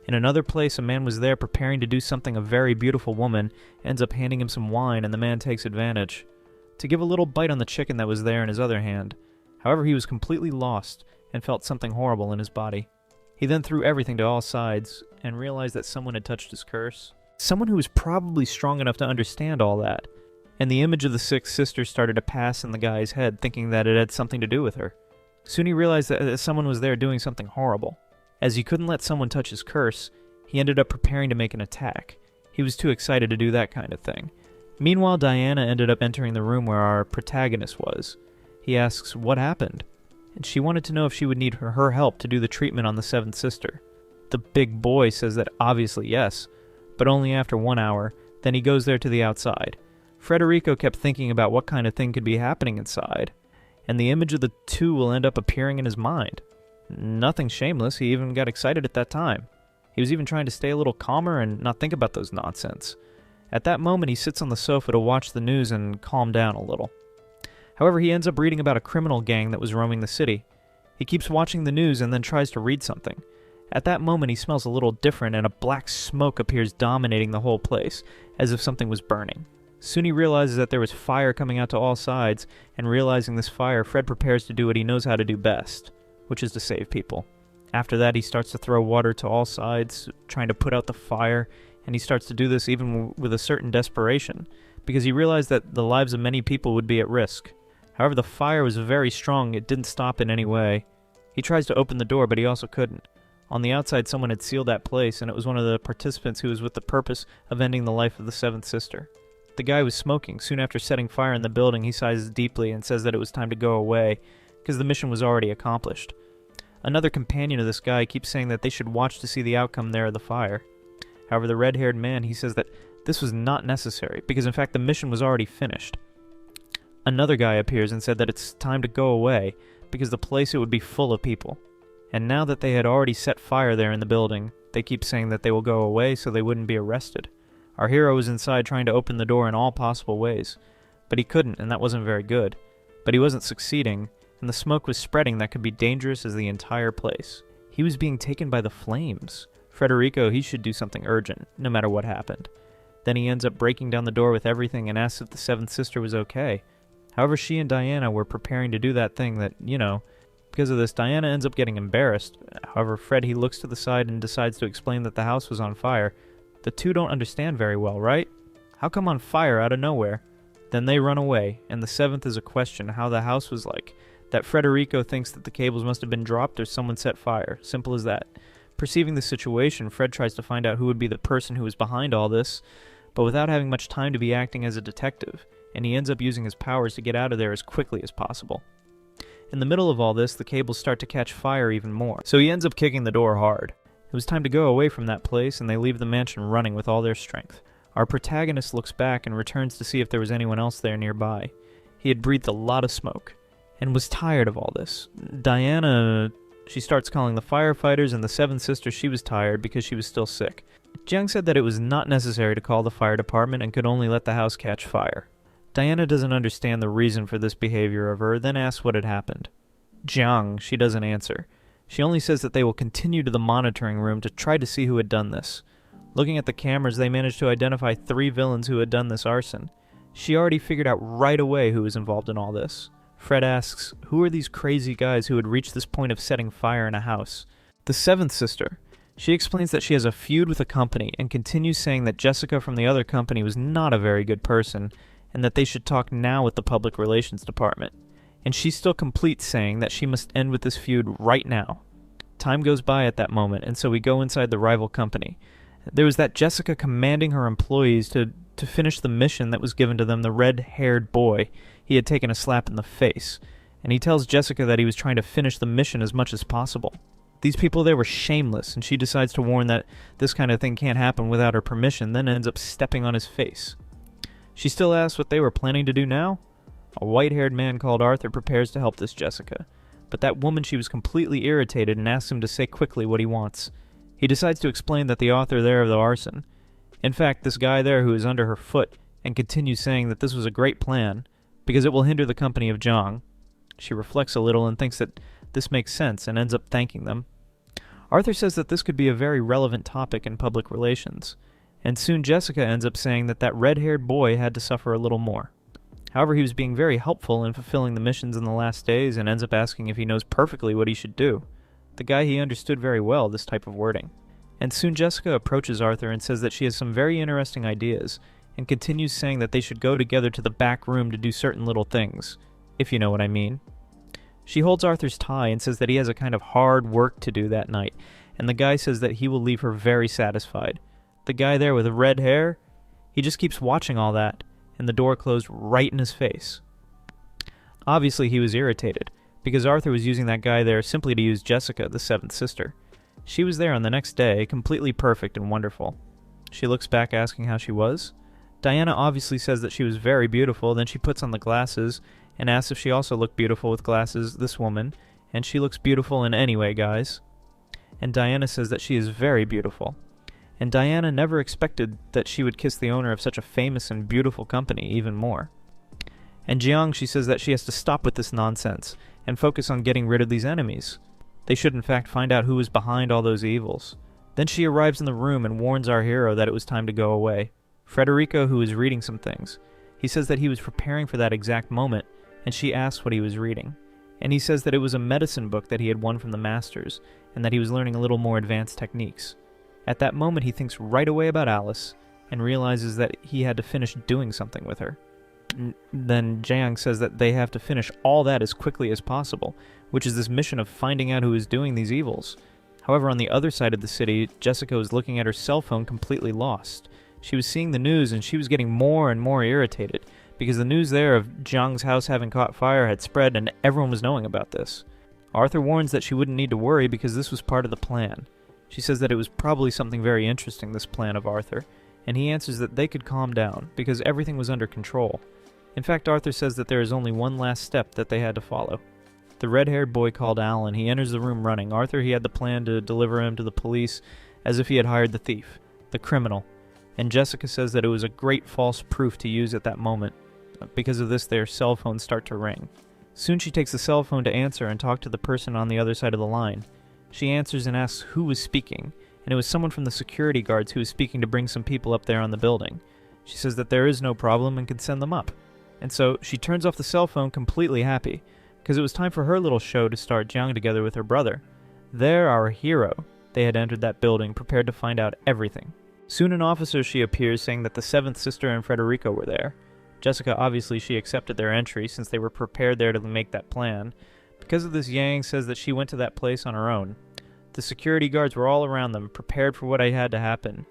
In another place, a man was there preparing to do something a very beautiful woman ends up handing him some wine, and the man takes advantage to give a little bite on the chicken that was there in his other hand. However, he was completely lost and felt something horrible in his body. He then threw everything to all sides and realized that someone had touched his curse. Someone who was probably strong enough to understand all that. And the image of the Sixth Sister started to pass in the guy's head, thinking that it had something to do with her. Soon he realized that someone was there doing something horrible. As he couldn't let someone touch his curse, he ended up preparing to make an attack. He was too excited to do that kind of thing. Meanwhile, Diana ended up entering the room where our protagonist was. He asks what happened, and she wanted to know if she would need her help to do the treatment on the Seventh Sister. The big boy says that obviously yes, but only after 1 hour, then he goes there to the outside. Frederico kept thinking about what kind of thing could be happening inside, and the image of the two will end up appearing in his mind. Nothing shameless, he even got excited at that time. He was even trying to stay a little calmer and not think about those nonsense. At that moment, he sits on the sofa to watch the news and calm down a little. However, he ends up reading about a criminal gang that was roaming the city. He keeps watching the news and then tries to read something. At that moment, he smells a little different and a black smoke appears dominating the whole place, as if something was burning. Soon he realizes that there was fire coming out to all sides, and realizing this fire, Fred prepares to do what he knows how to do best, which is to save people. After that, he starts to throw water to all sides, trying to put out the fire, and he starts to do this even with a certain desperation, because he realized that the lives of many people would be at risk. However, the fire was very strong, it didn't stop in any way. He tries to open the door, but he also couldn't. On the outside, someone had sealed that place, and it was one of the participants who was with the purpose of ending the life of the Seventh Sister. The guy was smoking. Soon after setting fire in the building, he sighs deeply and says that it was time to go away, because the mission was already accomplished. Another companion of this guy keeps saying that they should watch to see the outcome there of the fire. However, the red-haired man, he says that this was not necessary, because in fact the mission was already finished. Another guy appears and said that it's time to go away, because the place it would be full of people. And now that they had already set fire there in the building, they keep saying that they will go away so they wouldn't be arrested. Our hero was inside trying to open the door in all possible ways, but he couldn't, and that wasn't very good. But he wasn't succeeding, and the smoke was spreading that could be dangerous as the entire place. He was being taken by the flames. Frederico, he should do something urgent, no matter what happened. Then he ends up breaking down the door with everything and asks if the Seventh Sister was okay. However, she and Diana were preparing to do that thing that, because of this, Diana ends up getting embarrassed. However, Fred, he looks to the side and decides to explain that the house was on fire. The two don't understand very well, right? How come on fire out of nowhere? Then they run away, and the seventh is a question how the house was like. That Frederico thinks that the cables must have been dropped or someone set fire. Simple as that. Perceiving the situation, Fred tries to find out who would be the person who was behind all this, but without having much time to be acting as a detective, and he ends up using his powers to get out of there as quickly as possible. In the middle of all this, the cables start to catch fire even more, so he ends up kicking the door hard. It was time to go away from that place, and they leave the mansion running with all their strength. Our protagonist looks back and returns to see if there was anyone else there nearby. He had breathed a lot of smoke, and was tired of all this. Diana, she starts calling the firefighters, and the Seventh Sister, she was tired because she was still sick. Jiang said that it was not necessary to call the fire department and could only let the house catch fire. Diana doesn't understand the reason for this behavior of her, then asks what had happened. Jiang, she doesn't answer. She only says that they will continue to the monitoring room to try to see who had done this. Looking at the cameras, they managed to identify 3 villains who had done this arson. She already figured out right away who was involved in all this. Fred asks, who are these crazy guys who had reached this point of setting fire in a house? The 7th sister. She explains that she has a feud with a company and continues saying that Jessica from the other company was not a very good person and that they should talk now with the public relations department. And she still completes saying that she must end with this feud right now. Time goes by at that moment, and so we go inside the rival company. There was that Jessica commanding her employees to finish the mission that was given to them, the red-haired boy. He had taken a slap in the face, and he tells Jessica that he was trying to finish the mission as much as possible. These people there were shameless, and she decides to warn that this kind of thing can't happen without her permission, then ends up stepping on his face. She still asks what they were planning to do now. A white-haired man called Arthur prepares to help this Jessica, but that woman, she was completely irritated and asks him to say quickly what he wants. He decides to explain that the author there of the arson, in fact, this guy there who is under her foot, and continues saying that this was a great plan, because it will hinder the company of Jiang. She reflects a little and thinks that this makes sense and ends up thanking them. Arthur says that this could be a very relevant topic in public relations, and soon Jessica ends up saying that that red-haired boy had to suffer a little more. However, he was being very helpful in fulfilling the missions in the last days and ends up asking if he knows perfectly what he should do. The guy, he understood very well this type of wording. And soon Jessica approaches Arthur and says that she has some very interesting ideas, and continues saying that they should go together to the back room to do certain little things, if you know what I mean. She holds Arthur's tie and says that he has a kind of hard work to do that night, and the guy says that he will leave her very satisfied. The guy there with the red hair, he just keeps watching all that, and the door closed right in his face. Obviously he was irritated, because Arthur was using that guy there simply to use Jessica, the 7th sister. She was there on the next day, completely perfect and wonderful. She looks back asking how she was. Diana obviously says that she was very beautiful, then she puts on the glasses and asks if she also looked beautiful with glasses, this woman, and she looks beautiful in any way, guys. And Diana says that she is very beautiful. And Diana never expected that she would kiss the owner of such a famous and beautiful company even more. And Jiang, she says that she has to stop with this nonsense and focus on getting rid of these enemies. They should in fact find out who was behind all those evils. Then she arrives in the room and warns our hero that it was time to go away. Frederico, who is reading some things, he says that he was preparing for that exact moment, and she asks what he was reading. And he says that it was a medicine book that he had won from the masters, and that he was learning a little more advanced techniques. At that moment he thinks right away about Alice, and realizes that he had to finish doing something with her. Then Jiang says that they have to finish all that as quickly as possible, which is this mission of finding out who is doing these evils. However, on the other side of the city, Jessica was looking at her cell phone completely lost. She was seeing the news and she was getting more and more irritated, because the news there of Jiang's house having caught fire had spread and everyone was knowing about this. Arthur warns that she wouldn't need to worry because this was part of the plan. She says that it was probably something very interesting, this plan of Arthur, and he answers that they could calm down because everything was under control. In fact, Arthur says that there is only one last step that they had to follow. The red-haired boy called Alan, he enters the room running. Arthur, he had the plan to deliver him to the police as if he had hired the thief, the criminal. And Jessica says that it was a great false proof to use at that moment. Because of this, their cell phones start to ring. Soon she takes the cell phone to answer and talk to the person on the other side of the line. She answers and asks who was speaking, and it was someone from the security guards who was speaking to bring some people up there on the building. She says that there is no problem and can send them up. And so she turns off the cell phone completely happy, because it was time for her little show to start Jiang together with her brother. There, our hero. They had entered that building, prepared to find out everything. Soon an officer she appears saying that the 7th sister and Frederico were there. Jessica, obviously she accepted their entry since they were prepared there to make that plan. Because of this, Yang says that she went to that place on her own. The security guards were all around them, prepared for what had to happen.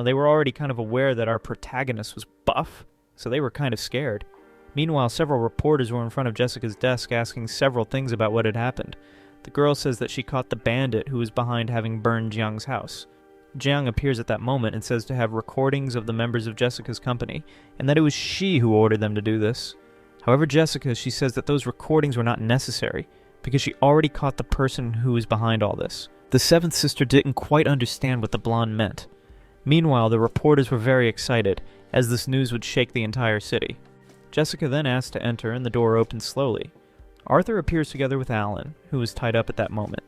They were already kind of aware that our protagonist was buff, so they were kind of scared. Meanwhile, several reporters were in front of Jessica's desk asking several things about what had happened. The girl says that she caught the bandit who was behind having burned Jiang's house. Jiang appears at that moment and says to have recordings of the members of Jessica's company, and that it was she who ordered them to do this. However, Jessica, she says that those recordings were not necessary, because she already caught the person who was behind all this. The 7th sister didn't quite understand what the blonde meant. Meanwhile, the reporters were very excited, as this news would shake the entire city. Jessica then asked to enter, and the door opened slowly. Arthur appears together with Alan, who was tied up at that moment.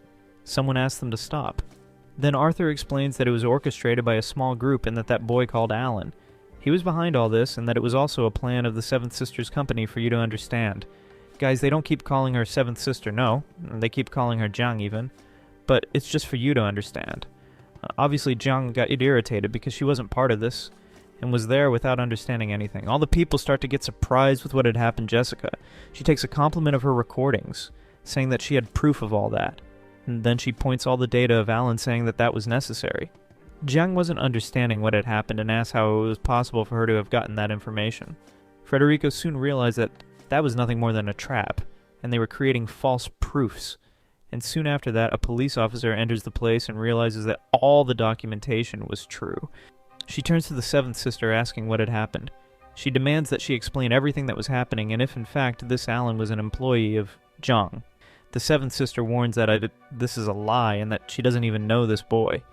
Someone asked them to stop. Then Arthur explains that it was orchestrated by a small group and that boy called Alan. He was behind all this, and that it was also a plan of the Seventh Sister's company for you to understand. Guys, they don't keep calling her Seventh Sister, no. They keep calling her Jiang even. But it's just for you to understand. Obviously, Jiang got irritated because she wasn't part of this, and was there without understanding anything. All the people start to get surprised with what had happened to Jessica. She takes a compliment of her recordings, saying that she had proof of all that. And then she points all the data of Alan, saying that that was necessary. Jiang wasn't understanding what had happened and asked how it was possible for her to have gotten that information. Federico soon realized that that was nothing more than a trap, and they were creating false proofs. And soon after that, a police officer enters the place and realizes that all the documentation was true. She turns to the Seventh Sister asking what had happened. She demands that she explain everything that was happening, and if in fact this Alan was an employee of Jiang. The Seventh Sister warns that this is a lie and that she doesn't even know this boy.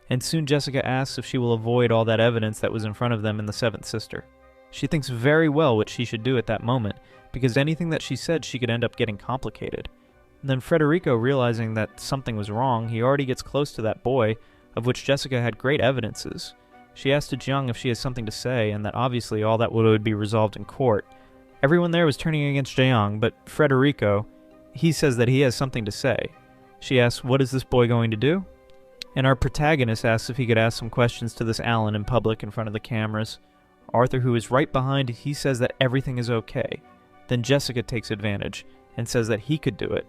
And soon Jessica asks if she will avoid all that evidence that was in front of them and the Seventh Sister. She thinks very well what she should do at that moment, because anything that she said she could end up getting complicated. And then Federico, realizing that something was wrong, he already gets close to that boy, of which Jessica had great evidences. She asks Jiang if she has something to say, and that obviously all that would be resolved in court. Everyone there was turning against Jiang, but Federico, he says that he has something to say. She asks, what is this boy going to do? And our protagonist asks if he could ask some questions to this Alan in public in front of the cameras. Arthur, who is right behind, he says that everything is okay. Then Jessica takes advantage and says that he could do it,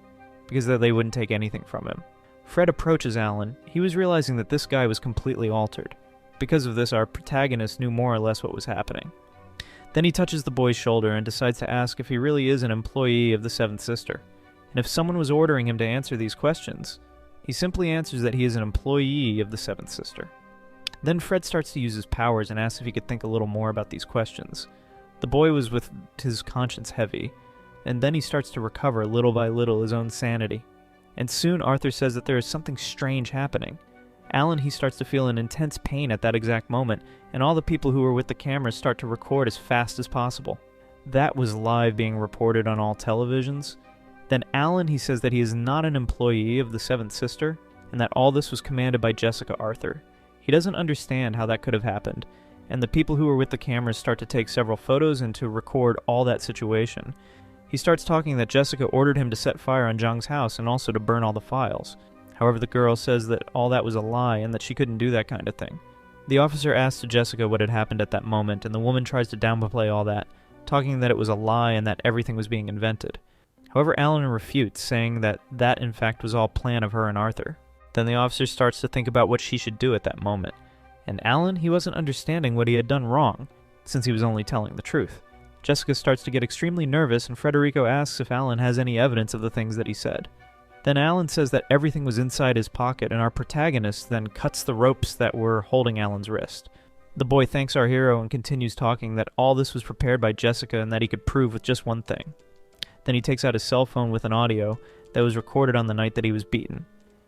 because they wouldn't take anything from him. Fred approaches Alan. He was realizing that this guy was completely altered. Because of this, our protagonist knew more or less what was happening. Then he touches the boy's shoulder and decides to ask if he really is an employee of the Seventh Sister, and if someone was ordering him to answer these questions. He simply answers that he is an employee of the Seventh Sister. Then Fred starts to use his powers and asks if he could think a little more about these questions. The boy was with his conscience heavy, and then he starts to recover little by little his own sanity. And soon Arthur says that there is something strange happening. Alan, he starts to feel an intense pain at that exact moment, and all the people who were with the cameras start to record as fast as possible. That was live being reported on all televisions. Then Alan, he says that he is not an employee of the Seventh Sister, and that all this was commanded by Jessica Arthur. He doesn't understand how that could have happened, and the people who were with the cameras start to take several photos and to record all that situation. He starts talking that Jessica ordered him to set fire on Jiang's house and also to burn all the files. However, the girl says that all that was a lie and that she couldn't do that kind of thing. The officer asks Jessica what had happened at that moment, and the woman tries to downplay all that, talking that it was a lie and that everything was being invented. However, Alan refutes, saying that that in fact was all plan of her and Arthur. Then the officer starts to think about what she should do at that moment. And Alan, he wasn't understanding what he had done wrong, since he was only telling the truth. Jessica starts to get extremely nervous, and Federico asks if Alan has any evidence of the things that he said. Then Alan says that everything was inside his pocket, and our protagonist then cuts the ropes that were holding Alan's wrist. The boy thanks our hero and continues talking that all this was prepared by Jessica and that he could prove with just one thing. Then he takes out his cell phone with an audio that was recorded on the night that he was beaten.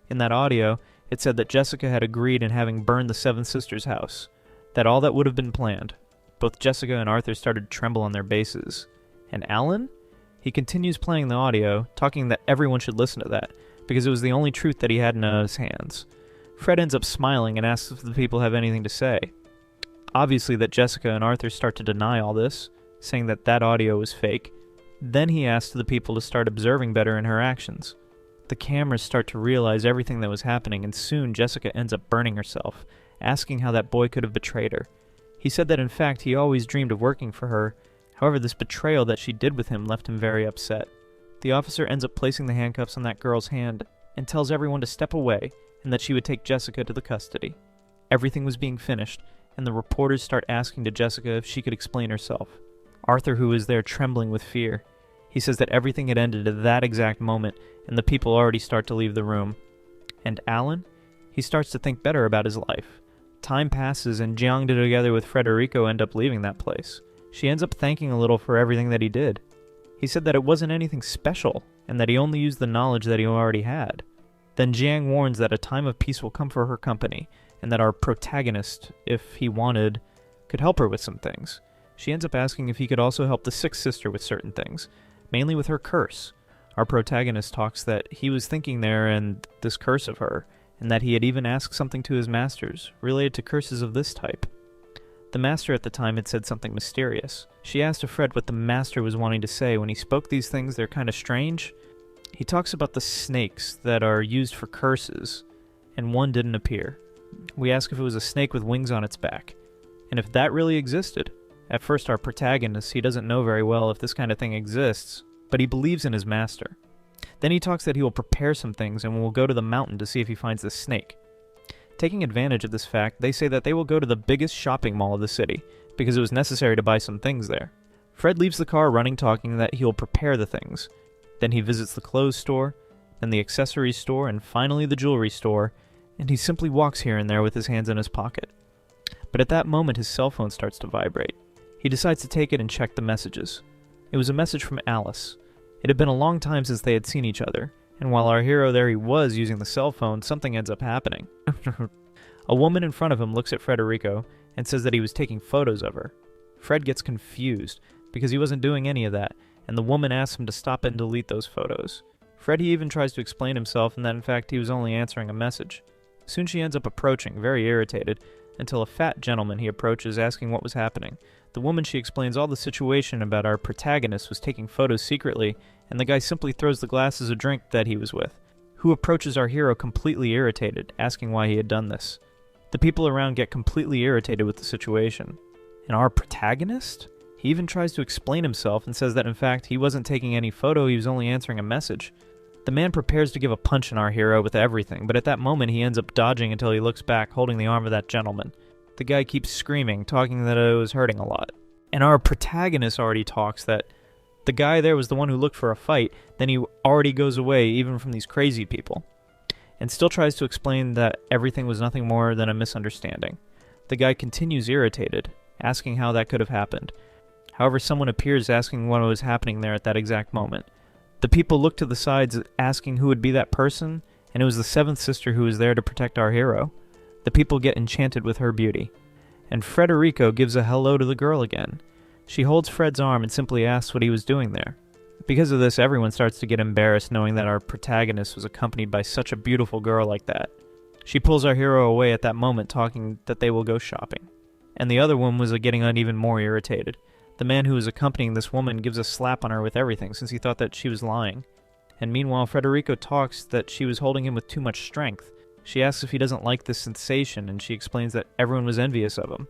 In that audio, it said that Jessica had agreed in having burned the Seven Sisters' house, that all that would have been planned. Both Jessica and Arthur started to tremble on their bases. And Alan? He continues playing the audio, talking that everyone should listen to that, because it was the only truth that he had in his hands. Fred ends up smiling and asks if the people have anything to say. Obviously that Jessica and Arthur start to deny all this, saying that that audio was fake. Then he asks the people to start observing better in her actions. The cameras start to realize everything that was happening, and soon Jessica ends up burning herself, asking how that boy could have betrayed her. He said that in fact he always dreamed of working for her. However, this betrayal that she did with him left him very upset. The officer ends up placing the handcuffs on that girl's hand and tells everyone to step away and that she would take Jessica to the custody. Everything was being finished, and the reporters start asking to Jessica if she could explain herself. Arthur, who is there trembling with fear, he says that everything had ended at that exact moment, and the people already start to leave the room. And Alan? He starts to think better about his life. Time passes, and Jiang, together with Federico, end up leaving that place. She ends up thanking a little for everything that he did. He said that it wasn't anything special, and that he only used the knowledge that he already had. Then Jiang warns that a time of peace will come for her company, and that our protagonist, if he wanted, could help her with some things. She ends up asking if he could also help the Sixth Sister with certain things, mainly with her curse. Our protagonist talks that he was thinking there and this curse of her, and that he had even asked something to his masters, related to curses of this type. The master at the time had said something mysterious. She asked Fred what the master was wanting to say. When he spoke these things, they're kind of strange. He talks about the snakes that are used for curses, and one didn't appear. We ask if it was a snake with wings on its back, and if that really existed. At first, our protagonist, he doesn't know very well if this kind of thing exists, but he believes in his master. Then he talks that he will prepare some things and will go to the mountain to see if he finds this snake. Taking advantage of this fact, they say that they will go to the biggest shopping mall of the city, because it was necessary to buy some things there. Fred leaves the car running, talking that he will prepare the things. Then he visits the clothes store, then the accessories store, and finally the jewelry store, and he simply walks here and there with his hands in his pocket. But at that moment his cell phone starts to vibrate. He decides to take it and check the messages. It was a message from Alice. It had been a long time since they had seen each other, and while our hero there he was using the cell phone, something ends up happening. A woman in front of him looks at Frederico and says that he was taking photos of her. Fred gets confused, because he wasn't doing any of that, and the woman asks him to stop and delete those photos. Fred even tries to explain himself and that in fact he was only answering a message. Soon she ends up approaching, very irritated, until a fat gentleman he approaches asking what was happening. The woman, she explains all the situation about our protagonist was taking photos secretly, and the guy simply throws the glasses of drink that he was with, who approaches our hero completely irritated, asking why he had done this. The people around get completely irritated with the situation. And our protagonist? He even tries to explain himself and says that in fact he wasn't taking any photo, he was only answering a message. The man prepares to give a punch in our hero with everything, but at that moment he ends up dodging until he looks back, holding the arm of that gentleman. The guy keeps screaming, talking that it was hurting a lot. And our protagonist already talks that the guy there was the one who looked for a fight, then he already goes away even from these crazy people. And still tries to explain that everything was nothing more than a misunderstanding. The guy continues irritated, asking how that could have happened. However, someone appears asking what was happening there at that exact moment. The people look to the sides asking who would be that person, and it was the seventh sister who was there to protect our hero. The people get enchanted with her beauty. And Frederico gives a hello to the girl again. She holds Fred's arm and simply asks what he was doing there. Because of this, everyone starts to get embarrassed knowing that our protagonist was accompanied by such a beautiful girl like that. She pulls our hero away at that moment, talking that they will go shopping. And the other one was getting even more irritated. The man who was accompanying this woman gives a slap on her with everything since he thought that she was lying. And meanwhile, Frederico talks that she was holding him with too much strength. She asks if he doesn't like this sensation, and she explains that everyone was envious of him.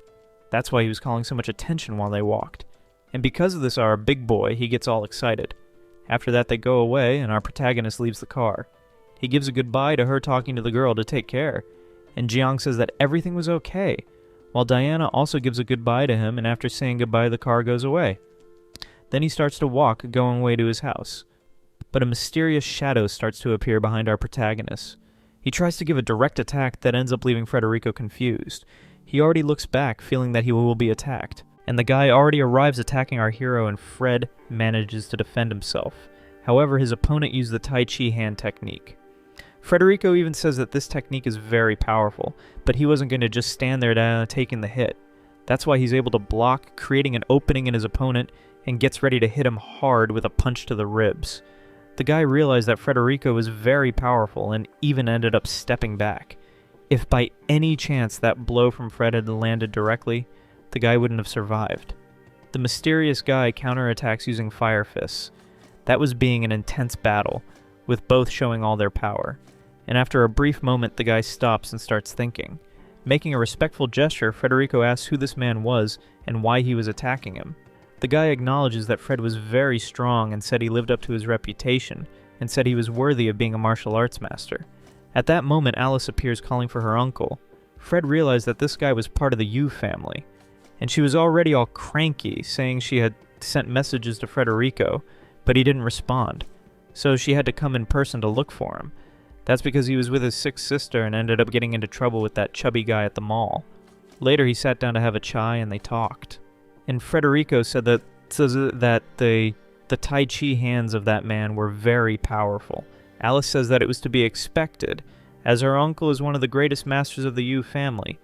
That's why he was calling so much attention while they walked. And because of this, our big boy, he gets all excited. After that, they go away, and our protagonist leaves the car. He gives a goodbye to her, talking to the girl to take care. And Jiang says that everything was okay, while Diana also gives a goodbye to him, and after saying goodbye, the car goes away. Then he starts to walk, going away to his house. But a mysterious shadow starts to appear behind our protagonist. He tries to give a direct attack that ends up leaving Frederico confused. He already looks back, feeling that he will be attacked. And the guy already arrives attacking our hero, and Fred manages to defend himself. However, his opponent used the Tai Chi hand technique. Frederico even says that this technique is very powerful, but he wasn't going to just stand there taking the hit. That's why he's able to block, creating an opening in his opponent, and gets ready to hit him hard with a punch to the ribs. The guy realized that Frederico was very powerful and even ended up stepping back. If by any chance that blow from Fred had landed directly, the guy wouldn't have survived. The mysterious guy counterattacks using fire fists. That was being an intense battle, with both showing all their power. And after a brief moment, the guy stops and starts thinking. Making a respectful gesture, Frederico asks who this man was and why he was attacking him. The guy acknowledges that Fred was very strong and said he lived up to his reputation, and said he was worthy of being a martial arts master. At that moment, Alice appears calling for her uncle. Fred realized that this guy was part of the Yu family, and she was already all cranky, saying she had sent messages to Frederico, but he didn't respond. So she had to come in person to look for him. That's because he was with his sixth sister and ended up getting into trouble with that chubby guy at the mall. Later he sat down to have a chai and they talked. And Frederico said that the Tai Chi hands of that man were very powerful. Alice says that it was to be expected, as her uncle is one of the greatest masters of the Yu family,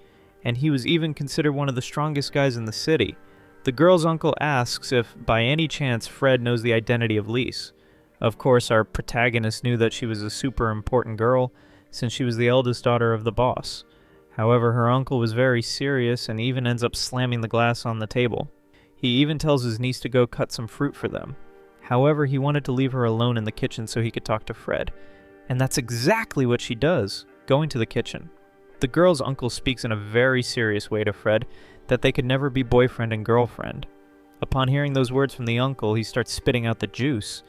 and he was even considered one of the strongest guys in the city. The girl's uncle asks if, by any chance, Fred knows the identity of Lise. Of course, our protagonist knew that she was a super important girl, since she was the eldest daughter of the boss. However, her uncle was very serious and even ends up slamming the glass on the table. He even tells his niece to go cut some fruit for them. However, he wanted to leave her alone in the kitchen so he could talk to Fred. And that's exactly what she does, going to the kitchen. The girl's uncle speaks in a very serious way to Fred that they could never be boyfriend and girlfriend. Upon hearing those words from the uncle, he starts spitting out the juice,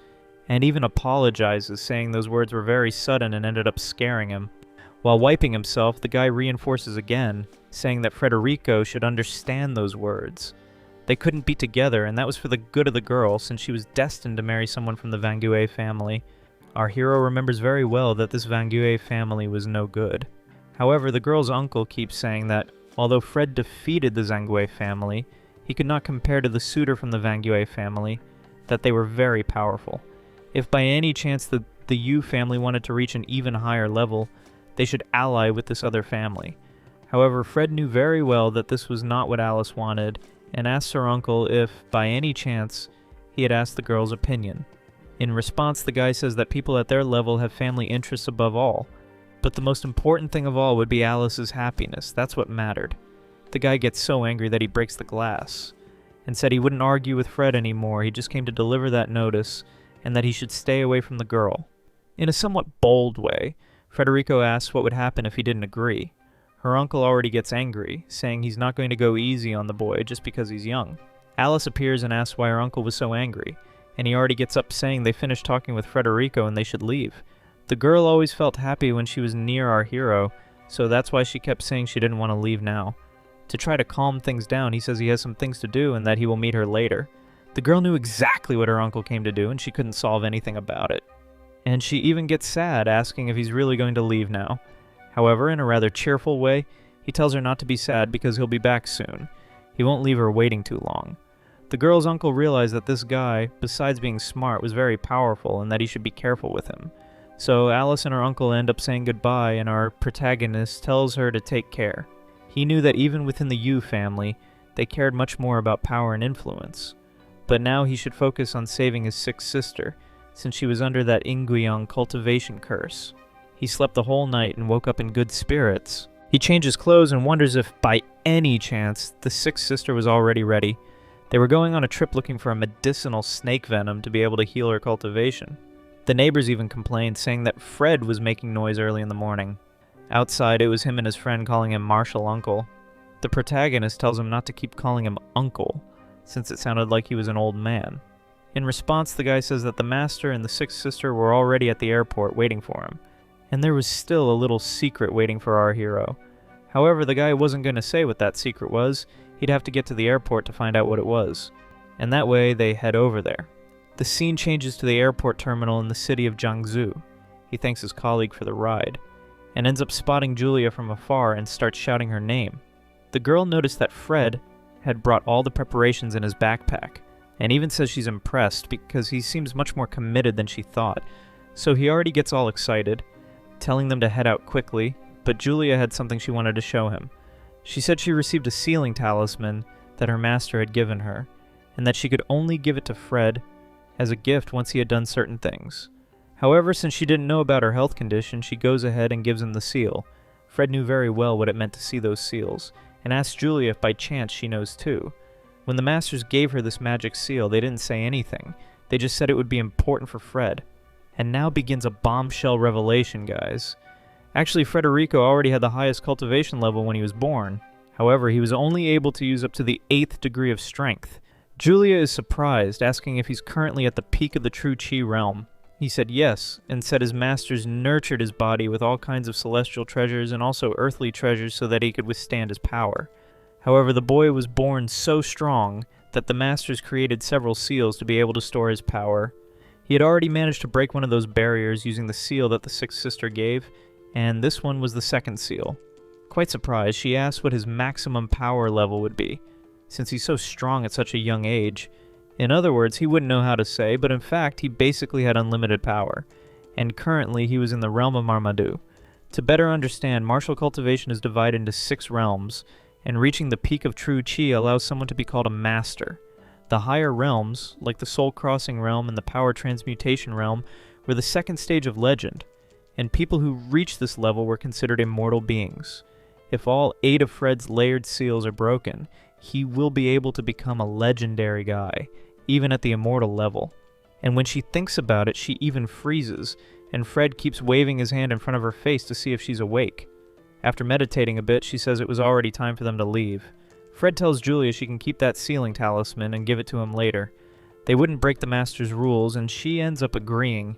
and even apologizes, saying those words were very sudden and ended up scaring him. While wiping himself, the guy reinforces again, saying that Frederico should understand those words. They couldn't be together, and that was for the good of the girl, since she was destined to marry someone from the Vangue family. Our hero remembers very well that this Vangue family was no good. However, the girl's uncle keeps saying that, although Fred defeated the Zangue family, he could not compare to the suitor from the Vangue family, that they were very powerful. If by any chance the Yu family wanted to reach an even higher level, they should ally with this other family. However, Fred knew very well that this was not what Alice wanted, and asked her uncle if, by any chance, he had asked the girl's opinion. In response, the guy says that people at their level have family interests above all, but the most important thing of all would be Alice's happiness. That's what mattered. The guy gets so angry that he breaks the glass, and said he wouldn't argue with Fred anymore, he just came to deliver that notice, and that he should stay away from the girl. In a somewhat bold way, Frederico asks what would happen if he didn't agree. Her uncle already gets angry, saying he's not going to go easy on the boy just because he's young. Alice appears and asks why her uncle was so angry, and he already gets up saying they finished talking with Frederico and they should leave. The girl always felt happy when she was near our hero, so that's why she kept saying she didn't want to leave now. To try to calm things down, he says he has some things to do and that he will meet her later. The girl knew exactly what her uncle came to do, and she couldn't solve anything about it. And she even gets sad, asking if he's really going to leave now. However, in a rather cheerful way, he tells her not to be sad because he'll be back soon. He won't leave her waiting too long. The girl's uncle realized that this guy, besides being smart, was very powerful and that he should be careful with him. So Alice and her uncle end up saying goodbye, and our protagonist tells her to take care. He knew that even within the Yu family, they cared much more about power and influence. But now he should focus on saving his sick sister, since she was under that Inguyang cultivation curse. He slept the whole night and woke up in good spirits. He changes clothes and wonders if, by any chance, the sick sister was already ready. They were going on a trip looking for a medicinal snake venom to be able to heal her cultivation. The neighbors even complained, saying that Fred was making noise early in the morning. Outside, it was him and his friend calling him Marshall Uncle. The protagonist tells him not to keep calling him Uncle, since it sounded like he was an old man. In response, the guy says that the master and the sick sister were already at the airport waiting for him, and there was still a little secret waiting for our hero. However, the guy wasn't going to say what that secret was. He'd have to get to the airport to find out what it was, and that way they head over there. The scene changes to the airport terminal in the city of Jiangsu. He thanks his colleague for the ride, and ends up spotting Julia from afar and starts shouting her name. The girl noticed that Fred had brought all the preparations in his backpack, and even says she's impressed because he seems much more committed than she thought, so he already gets all excited, telling them to head out quickly, but Julia had something she wanted to show him. She said she received a sealing talisman that her master had given her, and that she could only give it to Fred as a gift once he had done certain things. However, since she didn't know about her health condition, she goes ahead and gives him the seal. Fred knew very well what it meant to see those seals, and asked Julia if by chance she knows too. When the masters gave her this magic seal, they didn't say anything. They just said it would be important for Fred. And now begins a bombshell revelation, guys. Actually, Frederico already had the highest cultivation level when he was born. However, he was only able to use up to the 8th degree of strength. Julia is surprised, asking if he's currently at the peak of the true Qi realm. He said yes, and said his masters nurtured his body with all kinds of celestial treasures and also earthly treasures so that he could withstand his power. However, the boy was born so strong that the masters created several seals to be able to store his power. He had already managed to break one of those barriers using the seal that the sixth sister gave, and this one was the second seal. Quite surprised, she asked what his maximum power level would be, since he's so strong at such a young age. In other words, he wouldn't know how to say, but in fact, he basically had unlimited power, and currently he was in the realm of Marmadu. To better understand, martial cultivation is divided into 6 realms, and reaching the peak of true Qi allows someone to be called a master. The higher realms, like the Soul Crossing realm and the Power Transmutation realm, were the second stage of legend, and people who reached this level were considered immortal beings. If all 8 of Fred's layered seals are broken, he will be able to become a legendary guy, even at the immortal level. And when she thinks about it, she even freezes, and Fred keeps waving his hand in front of her face to see if she's awake. After meditating a bit, she says it was already time for them to leave. Fred tells Julia she can keep that sealing talisman and give it to him later. They wouldn't break the Master's rules, and she ends up agreeing.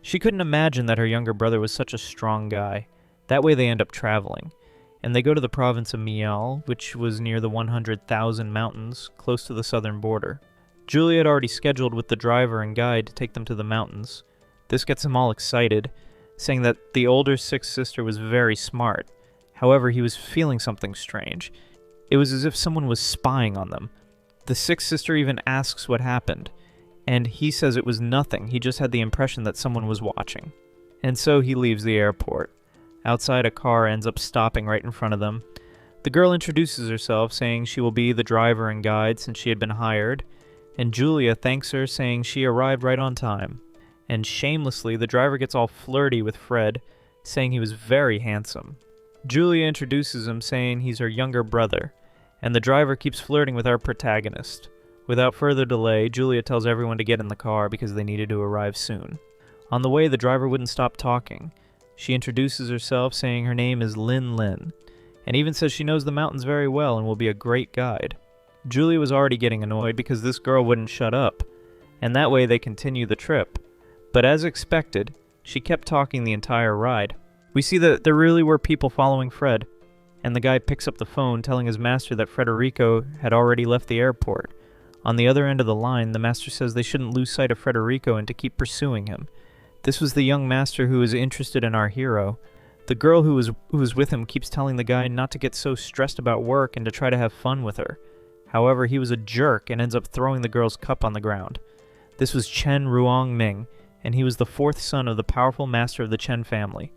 She couldn't imagine that her younger brother was such a strong guy. That way they end up traveling. And they go to the province of Mial, which was near the 100,000 mountains, close to the southern border. Julia had already scheduled with the driver and guide to take them to the mountains. This gets them all excited, saying that the older sixth sister was very smart. However, he was feeling something strange. It was as if someone was spying on them. The sixth sister even asks what happened, and he says it was nothing, he just had the impression that someone was watching. And so he leaves the airport. Outside, a car ends up stopping right in front of them. The girl introduces herself, saying she will be the driver and guide since she had been hired, and Julia thanks her, saying she arrived right on time. And shamelessly, the driver gets all flirty with Fred, saying he was very handsome. Julia introduces him, saying he's her younger brother, and the driver keeps flirting with our protagonist. Without further delay, Julia tells everyone to get in the car because they needed to arrive soon. On the way, the driver wouldn't stop talking. She introduces herself, saying her name is Lin Lin, and even says she knows the mountains very well and will be a great guide. Julia was already getting annoyed because this girl wouldn't shut up, and that way they continue the trip. But as expected, she kept talking the entire ride. We see that there really were people following Fred, and the guy picks up the phone telling his master that Frederico had already left the airport. On the other end of the line, the master says they shouldn't lose sight of Frederico and to keep pursuing him. This was the young master who was interested in our hero. The girl who was with him keeps telling the guy not to get so stressed about work and to try to have fun with her. However, he was a jerk and ends up throwing the girl's cup on the ground. This was Chen Ruong Ming, and he was the 4th son of the powerful master of the Chen family.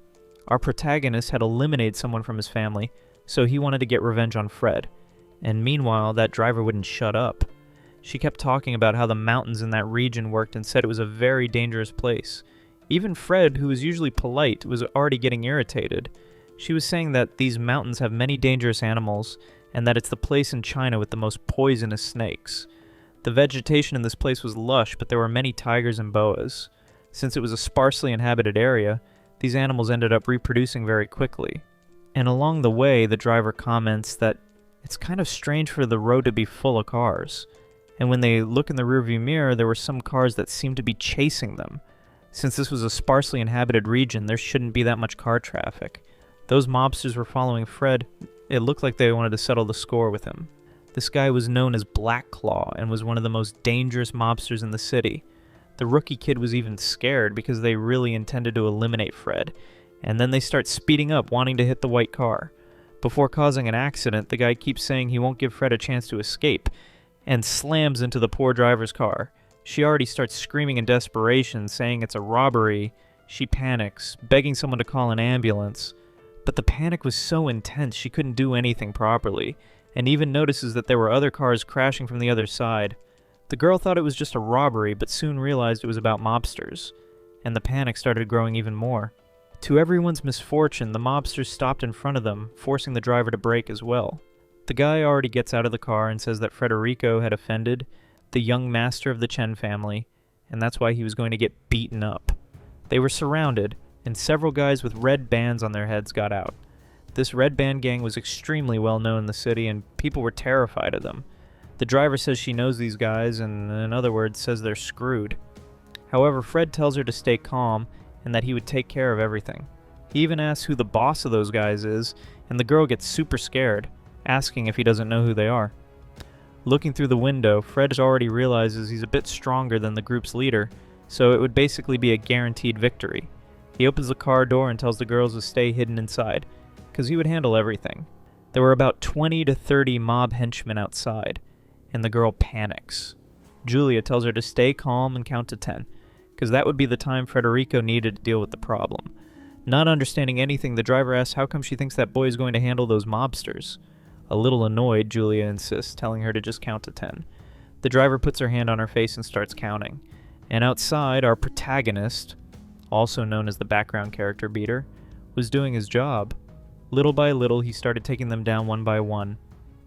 Our protagonist had eliminated someone from his family, so he wanted to get revenge on Fred. And meanwhile, that driver wouldn't shut up. She kept talking about how the mountains in that region worked and said it was a very dangerous place. Even Fred, who was usually polite, was already getting irritated. She was saying that these mountains have many dangerous animals, and that it's the place in China with the most poisonous snakes. The vegetation in this place was lush, but there were many tigers and boas. Since it was a sparsely inhabited area, these animals ended up reproducing very quickly. And along the way, the driver comments that it's kind of strange for the road to be full of cars. And when they look in the rearview mirror, there were some cars that seemed to be chasing them. Since this was a sparsely inhabited region, there shouldn't be that much car traffic. Those mobsters were following Fred. It looked like they wanted to settle the score with him. This guy was known as Black Claw and was one of the most dangerous mobsters in the city. The rookie kid was even scared because they really intended to eliminate Fred, and then they start speeding up, wanting to hit the white car. Before causing an accident, the guy keeps saying he won't give Fred a chance to escape, and slams into the poor driver's car. She already starts screaming in desperation, saying it's a robbery. She panics, begging someone to call an ambulance. But the panic was so intense she couldn't do anything properly, and even notices that there were other cars crashing from the other side. The girl thought it was just a robbery, but soon realized it was about mobsters, and the panic started growing even more. To everyone's misfortune, the mobsters stopped in front of them, forcing the driver to brake as well. The guy already gets out of the car and says that Frederico had offended the young master of the Chen family, and that's why he was going to get beaten up. They were surrounded, and several guys with red bands on their heads got out. This red band gang was extremely well known in the city, and people were terrified of them. The driver says she knows these guys, and in other words, says they're screwed. However, Fred tells her to stay calm, and that he would take care of everything. He even asks who the boss of those guys is, and the girl gets super scared, asking if he doesn't know who they are. Looking through the window, Fred already realizes he's a bit stronger than the group's leader, so it would basically be a guaranteed victory. He opens the car door and tells the girls to stay hidden inside, because he would handle everything. There were about 20 to 30 mob henchmen outside, and the girl panics. Julia tells her to stay calm and count to 10, because that would be the time Frederico needed to deal with the problem. Not understanding anything, the driver asks how come she thinks that boy is going to handle those mobsters. A little annoyed, Julia insists, telling her to just count to 10. The driver puts her hand on her face and starts counting. And outside, our protagonist, also known as the background character Beater, was doing his job. Little by little, he started taking them down one by one,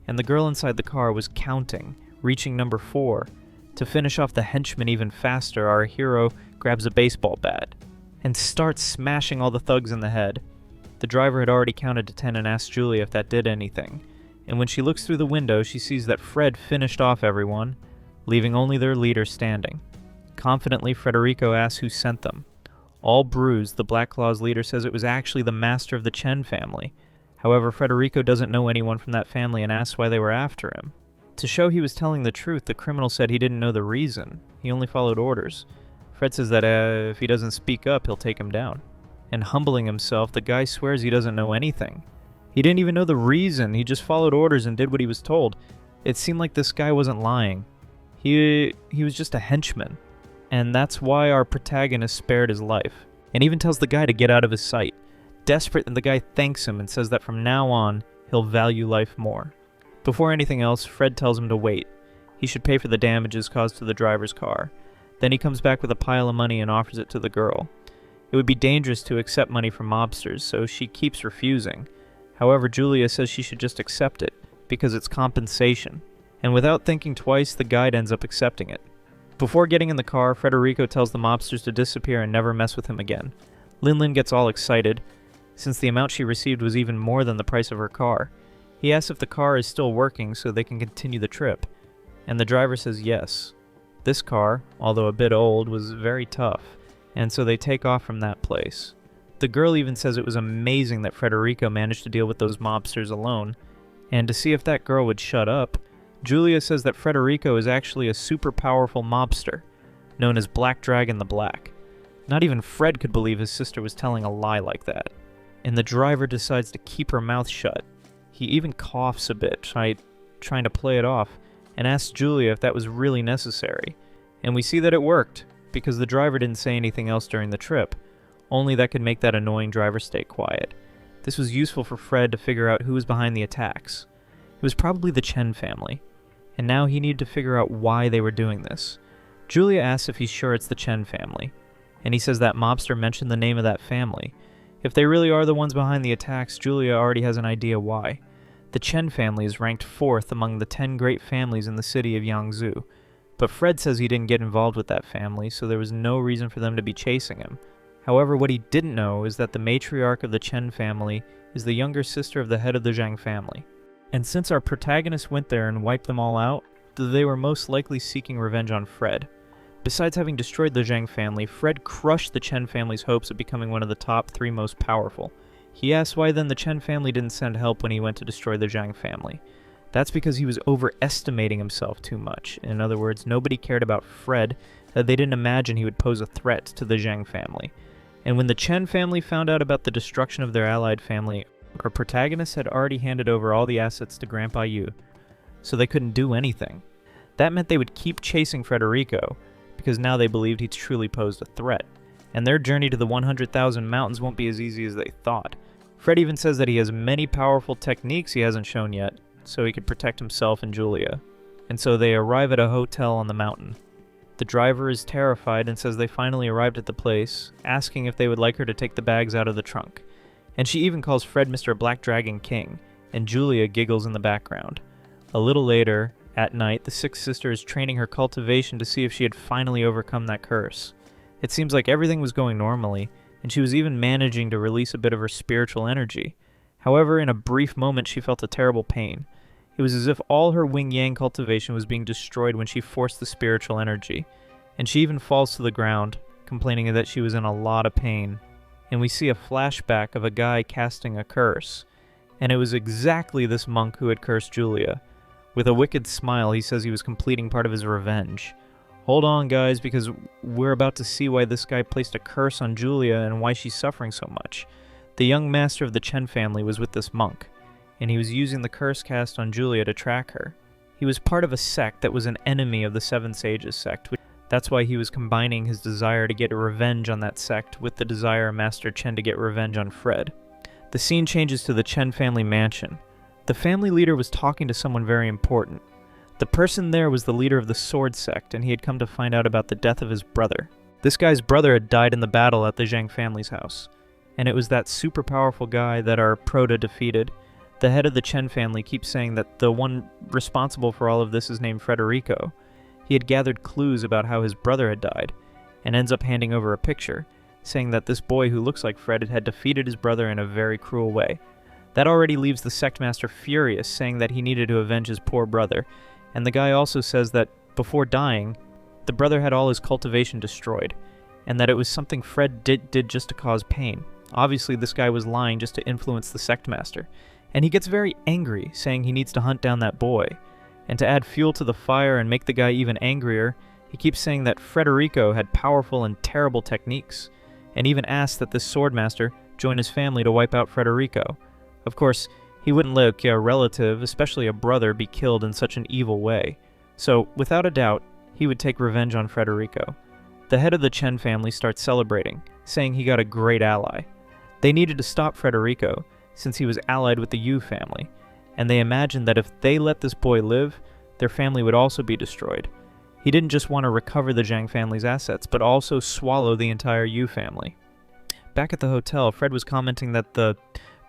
and the girl inside the car was counting, reaching number 4. To finish off the henchman even faster, our hero grabs a baseball bat and starts smashing all the thugs in the head. The driver had already counted to 10 and asked Julia if that did anything, and when she looks through the window, she sees that Fred finished off everyone, leaving only their leader standing. Confidently, Frederico asks who sent them. All bruised, the Black Claw's leader says it was actually the master of the Chen family. However, Frederico doesn't know anyone from that family and asks why they were after him. To show he was telling the truth, the criminal said he didn't know the reason. He only followed orders. Fred says that if he doesn't speak up, he'll take him down. And humbling himself, the guy swears he doesn't know anything. He didn't even know the reason, he just followed orders and did what he was told. It seemed like this guy wasn't lying. He was just a henchman. And that's why our protagonist spared his life, and even tells the guy to get out of his sight. Desperate, the guy thanks him and says that from now on, he'll value life more. Before anything else, Fred tells him to wait. He should pay for the damages caused to the driver's car. Then he comes back with a pile of money and offers it to the girl. It would be dangerous to accept money from mobsters, so she keeps refusing. However, Julia says she should just accept it, because it's compensation. And without thinking twice, the guide ends up accepting it. Before getting in the car, Frederico tells the mobsters to disappear and never mess with him again. Lin gets all excited, since the amount she received was even more than the price of her car. He asks if the car is still working so they can continue the trip, and the driver says yes. This car, although a bit old, was very tough, and so they take off from that place. The girl even says it was amazing that Frederico managed to deal with those mobsters alone, and to see if that girl would shut up, Julia says that Frederico is actually a super powerful mobster, known as Black Dragon the Black. Not even Fred could believe his sister was telling a lie like that. And the driver decides to keep her mouth shut. He even coughs a bit, trying to play it off, and asks Julia if that was really necessary. And we see that it worked, because the driver didn't say anything else during the trip, only that could make that annoying driver stay quiet. This was useful for Fred to figure out who was behind the attacks. It was probably the Chen family, and now he needed to figure out why they were doing this. Julia asks if he's sure it's the Chen family, and he says that mobster mentioned the name of that family. If they really are the ones behind the attacks, Julia already has an idea why. The Chen family is ranked 4th among the 10 great families in the city of Yangzhou, but Fred says he didn't get involved with that family, so there was no reason for them to be chasing him. However, what he didn't know is that the matriarch of the Chen family is the younger sister of the head of the Zhang family. And since our protagonist went there and wiped them all out, they were most likely seeking revenge on Fred. Besides having destroyed the Zhang family, Fred crushed the Chen family's hopes of becoming one of the top 3 most powerful. He asks why then the Chen family didn't send help when he went to destroy the Zhang family. That's because he was overestimating himself too much. In other words, nobody cared about Fred, they didn't imagine he would pose a threat to the Zhang family. And when the Chen family found out about the destruction of their allied family, our protagonist had already handed over all the assets to Grandpa Yu, so they couldn't do anything. That meant they would keep chasing Frederico, because now they believed he truly posed a threat, and their journey to the 100,000 mountains won't be as easy as they thought. Fred even says that he has many powerful techniques he hasn't shown yet, so he could protect himself and Julia, and so they arrive at a hotel on the mountain. The driver is terrified and says they finally arrived at the place, asking if they would like her to take the bags out of the trunk. And she even calls Fred Mr. Black Dragon King, and Julia giggles in the background. A little later, at night, the sixth sister is training her cultivation to see if she had finally overcome that curse. It seems like everything was going normally, and she was even managing to release a bit of her spiritual energy. However, in a brief moment, she felt a terrible pain. It was as if all her Wing-Yang cultivation was being destroyed when she forced the spiritual energy, and she even falls to the ground, complaining that she was in a lot of pain. And we see a flashback of a guy casting a curse, and it was exactly this monk who had cursed Julia. With a wicked smile, he says he was completing part of his revenge. Hold on, guys, because we're about to see why this guy placed a curse on Julia and why she's suffering so much. The young master of the Chen family was with this monk, and he was using the curse cast on Julia to track her. He was part of a sect that was an enemy of the Seven Sages sect. That's why he was combining his desire to get revenge on that sect with the desire of Master Chen to get revenge on Fred. The scene changes to the Chen family mansion. The family leader was talking to someone very important. The person there was the leader of the sword sect, and he had come to find out about the death of his brother. This guy's brother had died in the battle at the Zhang family's house, and it was that super powerful guy that our Proto defeated. The head of the Chen family keeps saying that the one responsible for all of this is named Federico. He had gathered clues about how his brother had died, and ends up handing over a picture, saying that this boy who looks like Fred had defeated his brother in a very cruel way. That already leaves the sect master furious, saying that he needed to avenge his poor brother, and the guy also says that, before dying, the brother had all his cultivation destroyed, and that it was something Fred did just to cause pain. Obviously, this guy was lying just to influence the sect master, and he gets very angry, saying he needs to hunt down that boy. And to add fuel to the fire and make the guy even angrier, he keeps saying that Federico had powerful and terrible techniques, and even asks that this swordmaster join his family to wipe out Federico. Of course, he wouldn't let a relative, especially a brother, be killed in such an evil way. So, without a doubt, he would take revenge on Federico. The head of the Chen family starts celebrating, saying he got a great ally. They needed to stop Federico, since he was allied with the Yu family, and they imagined that if they let this boy live, their family would also be destroyed. He didn't just want to recover the Zhang family's assets, but also swallow the entire Yu family. Back at the hotel, Fred was commenting that the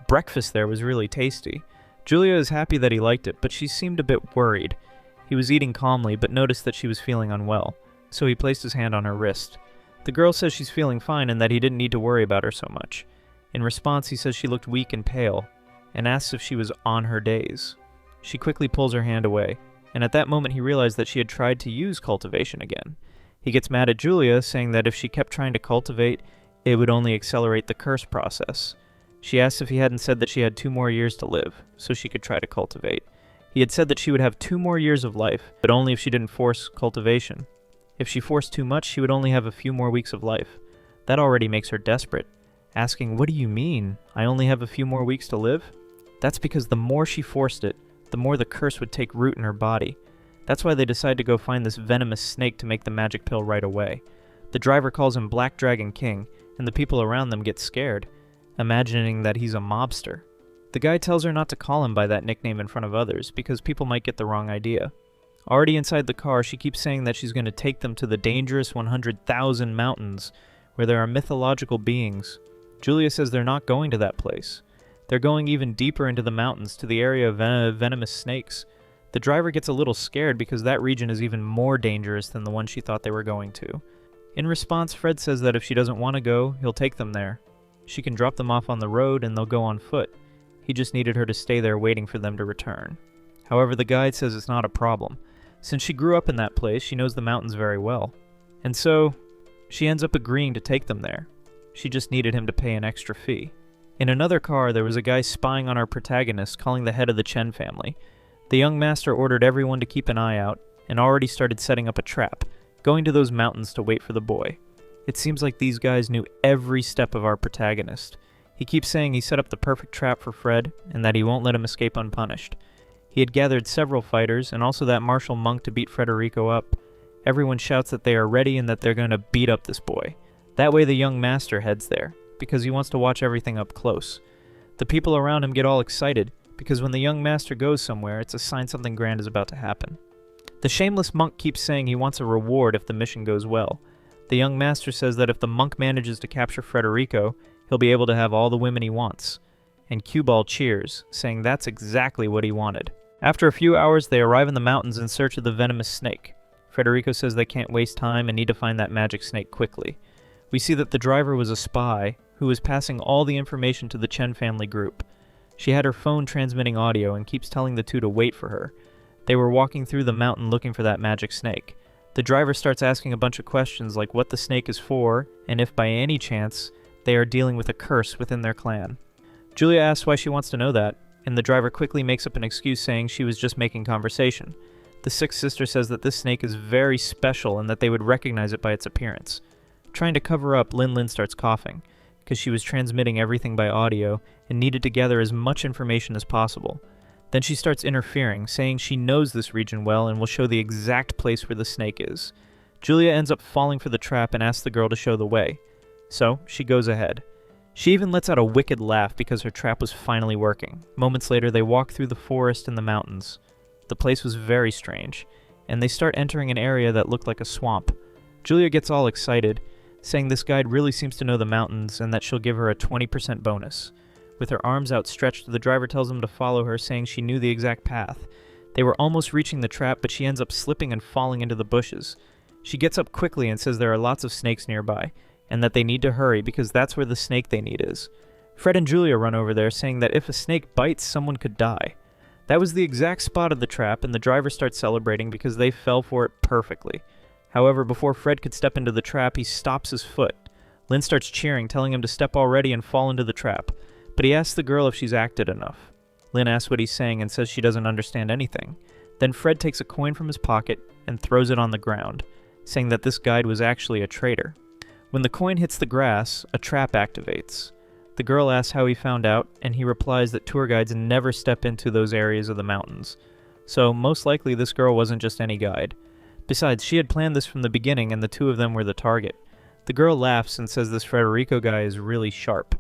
breakfast there was really tasty. Julia is happy that he liked it, but she seemed a bit worried. He was eating calmly, but noticed that she was feeling unwell, so he placed his hand on her wrist. The girl says she's feeling fine and that he didn't need to worry about her so much. In response, he says she looked weak and pale, and asks if she was on her days. She quickly pulls her hand away, and at that moment he realized that she had tried to use cultivation again. He gets mad at Julia, saying that if she kept trying to cultivate, it would only accelerate the curse process. She asks if he hadn't said that she had 2 more years to live, so she could try to cultivate. He had said that she would have 2 more years of life, but only if she didn't force cultivation. If she forced too much, she would only have a few more weeks of life. That already makes her desperate, asking, "What do you mean? I only have a few more weeks to live?" That's because the more she forced it, the more the curse would take root in her body. That's why they decide to go find this venomous snake to make the magic pill right away. The driver calls him Black Dragon King, and the people around them get scared, imagining that he's a mobster. The guy tells her not to call him by that nickname in front of others, because people might get the wrong idea. Already inside the car, she keeps saying that she's going to take them to the dangerous 100,000 mountains, where there are mythological beings. Julia says they're not going to that place. They're going even deeper into the mountains, to the area of venomous snakes. The driver gets a little scared because that region is even more dangerous than the one she thought they were going to. In response, Fred says that if she doesn't want to go, he'll take them there. She can drop them off on the road and they'll go on foot. He just needed her to stay there waiting for them to return. However, the guide says it's not a problem. Since she grew up in that place, she knows the mountains very well. And so, she ends up agreeing to take them there. She just needed him to pay an extra fee. In another car, there was a guy spying on our protagonist, calling the head of the Chen family. The young master ordered everyone to keep an eye out, and already started setting up a trap, going to those mountains to wait for the boy. It seems like these guys knew every step of our protagonist. He keeps saying he set up the perfect trap for Fred, and that he won't let him escape unpunished. He had gathered several fighters, and also that martial monk to beat Federico up. Everyone shouts that they are ready and that they're going to beat up this boy. That way the young master heads there, because he wants to watch everything up close. The people around him get all excited, because when the young master goes somewhere, it's a sign something grand is about to happen. The shameless monk keeps saying he wants a reward if the mission goes well. The young master says that if the monk manages to capture Federico, he'll be able to have all the women he wants. And Q-Ball cheers, saying that's exactly what he wanted. After a few hours, they arrive in the mountains in search of the venomous snake. Federico says they can't waste time and need to find that magic snake quickly. We see that the driver was a spy, who was passing all the information to the Chen family group. She had her phone transmitting audio and keeps telling the two to wait for her. They were walking through the mountain looking for that magic snake. The driver starts asking a bunch of questions like what the snake is for, and if by any chance they are dealing with a curse within their clan. Julia asks why she wants to know that, and the driver quickly makes up an excuse saying she was just making conversation. The sixth sister says that this snake is very special and that they would recognize it by its appearance. Trying to cover up, Lin starts coughing, because she was transmitting everything by audio and needed to gather as much information as possible. Then she starts interfering, saying she knows this region well and will show the exact place where the snake is. Julia ends up falling for the trap and asks the girl to show the way. So, she goes ahead. She even lets out a wicked laugh because her trap was finally working. Moments later, they walk through the forest and the mountains. The place was very strange, and they start entering an area that looked like a swamp. Julia gets all excited, saying this guide really seems to know the mountains and that she'll give her a 20% bonus. With her arms outstretched, the driver tells him to follow her, saying she knew the exact path. They were almost reaching the trap, but she ends up slipping and falling into the bushes. She gets up quickly and says there are lots of snakes nearby, and that they need to hurry because that's where the snake they need is. Fred and Julia run over there, saying that if a snake bites, someone could die. That was the exact spot of the trap, and the driver starts celebrating because they fell for it perfectly. However, before Fred could step into the trap, he stops his foot. Lynn starts cheering, telling him to step already and fall into the trap, but he asks the girl if she's acted enough. Lynn asks what he's saying and says she doesn't understand anything. Then Fred takes a coin from his pocket and throws it on the ground, saying that this guide was actually a traitor. When the coin hits the grass, a trap activates. The girl asks how he found out, and he replies that tour guides never step into those areas of the mountains. So, most likely this girl wasn't just any guide. Besides, she had planned this from the beginning, and the two of them were the target. The girl laughs and says this Frederico guy is really sharp,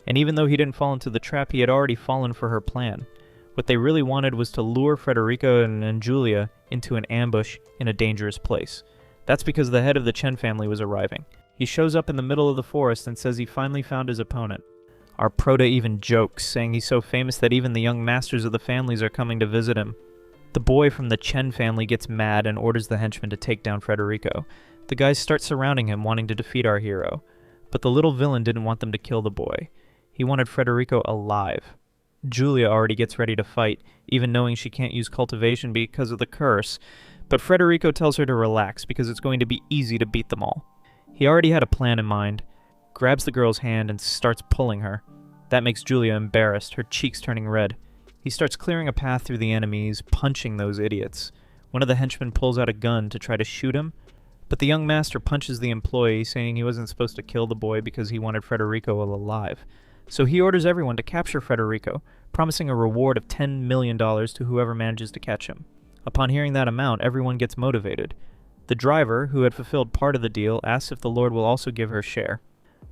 and even though he didn't fall into the trap, he had already fallen for her plan. What they really wanted was to lure Frederico and Julia into an ambush in a dangerous place. That's because the head of the Chen family was arriving. He shows up in the middle of the forest and says he finally found his opponent. Our Proda even jokes, saying he's so famous that even the young masters of the families are coming to visit him. The boy from the Chen family gets mad and orders the henchmen to take down Frederico. The guys start surrounding him, wanting to defeat our hero. But the little villain didn't want them to kill the boy. He wanted Frederico alive. Julia already gets ready to fight, even knowing she can't use cultivation because of the curse, but Frederico tells her to relax because it's going to be easy to beat them all. He already had a plan in mind, grabs the girl's hand and starts pulling her. That makes Julia embarrassed, her cheeks turning red. He starts clearing a path through the enemies, punching those idiots. One of the henchmen pulls out a gun to try to shoot him, but the young master punches the employee, saying he wasn't supposed to kill the boy because he wanted Frederico alive. So he orders everyone to capture Frederico, promising a reward of $10 million to whoever manages to catch him. Upon hearing that amount, everyone gets motivated. The driver, who had fulfilled part of the deal, asks if the Lord will also give her share.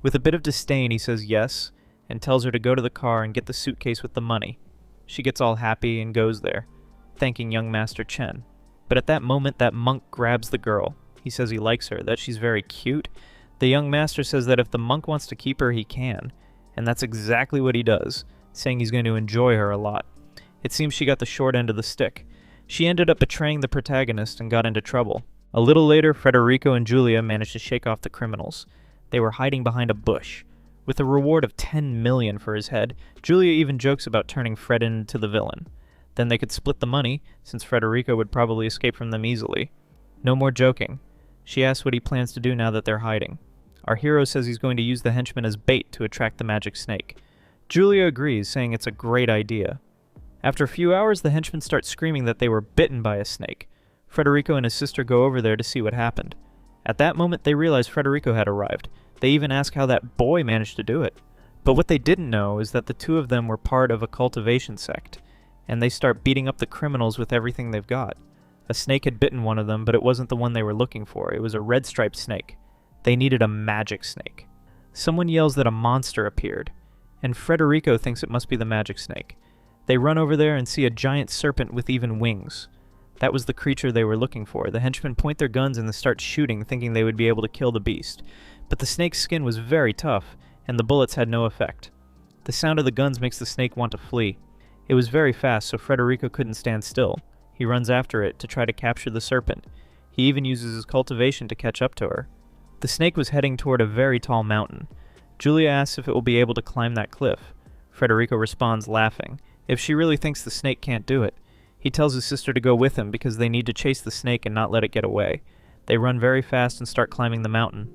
With a bit of disdain, he says yes, and tells her to go to the car and get the suitcase with the money. She gets all happy and goes there, thanking young Master Chen. But at that moment, that monk grabs the girl. He says he likes her, that she's very cute. The young master says that if the monk wants to keep her, he can. And that's exactly what he does, saying he's going to enjoy her a lot. It seems she got the short end of the stick. She ended up betraying the protagonist and got into trouble. A little later, Frederico and Julia managed to shake off the criminals. They were hiding behind a bush. With a reward of $10 million for his head, Julia even jokes about turning Fred into the villain. Then they could split the money, since Frederico would probably escape from them easily. No more joking. She asks what he plans to do now that they're hiding. Our hero says he's going to use the henchmen as bait to attract the magic snake. Julia agrees, saying it's a great idea. After a few hours, the henchmen start screaming that they were bitten by a snake. Frederico and his sister go over there to see what happened. At that moment, they realize Frederico had arrived. They even ask how that boy managed to do it. But what they didn't know is that the two of them were part of a cultivation sect, and they start beating up the criminals with everything they've got. A snake had bitten one of them, but it wasn't the one they were looking for. It was a red-striped snake. They needed a magic snake. Someone yells that a monster appeared, and Frederico thinks it must be the magic snake. They run over there and see a giant serpent with even wings. That was the creature they were looking for. The henchmen point their guns and they start shooting, thinking they would be able to kill the beast. But the snake's skin was very tough, and the bullets had no effect. The sound of the guns makes the snake want to flee. It was very fast, so Frederico couldn't stand still. He runs after it to try to capture the serpent. He even uses his cultivation to catch up to her. The snake was heading toward a very tall mountain. Julia asks if it will be able to climb that cliff. Frederico responds, laughing. If she really thinks the snake can't do it. He tells his sister to go with him because they need to chase the snake and not let it get away. They run very fast and start climbing the mountain.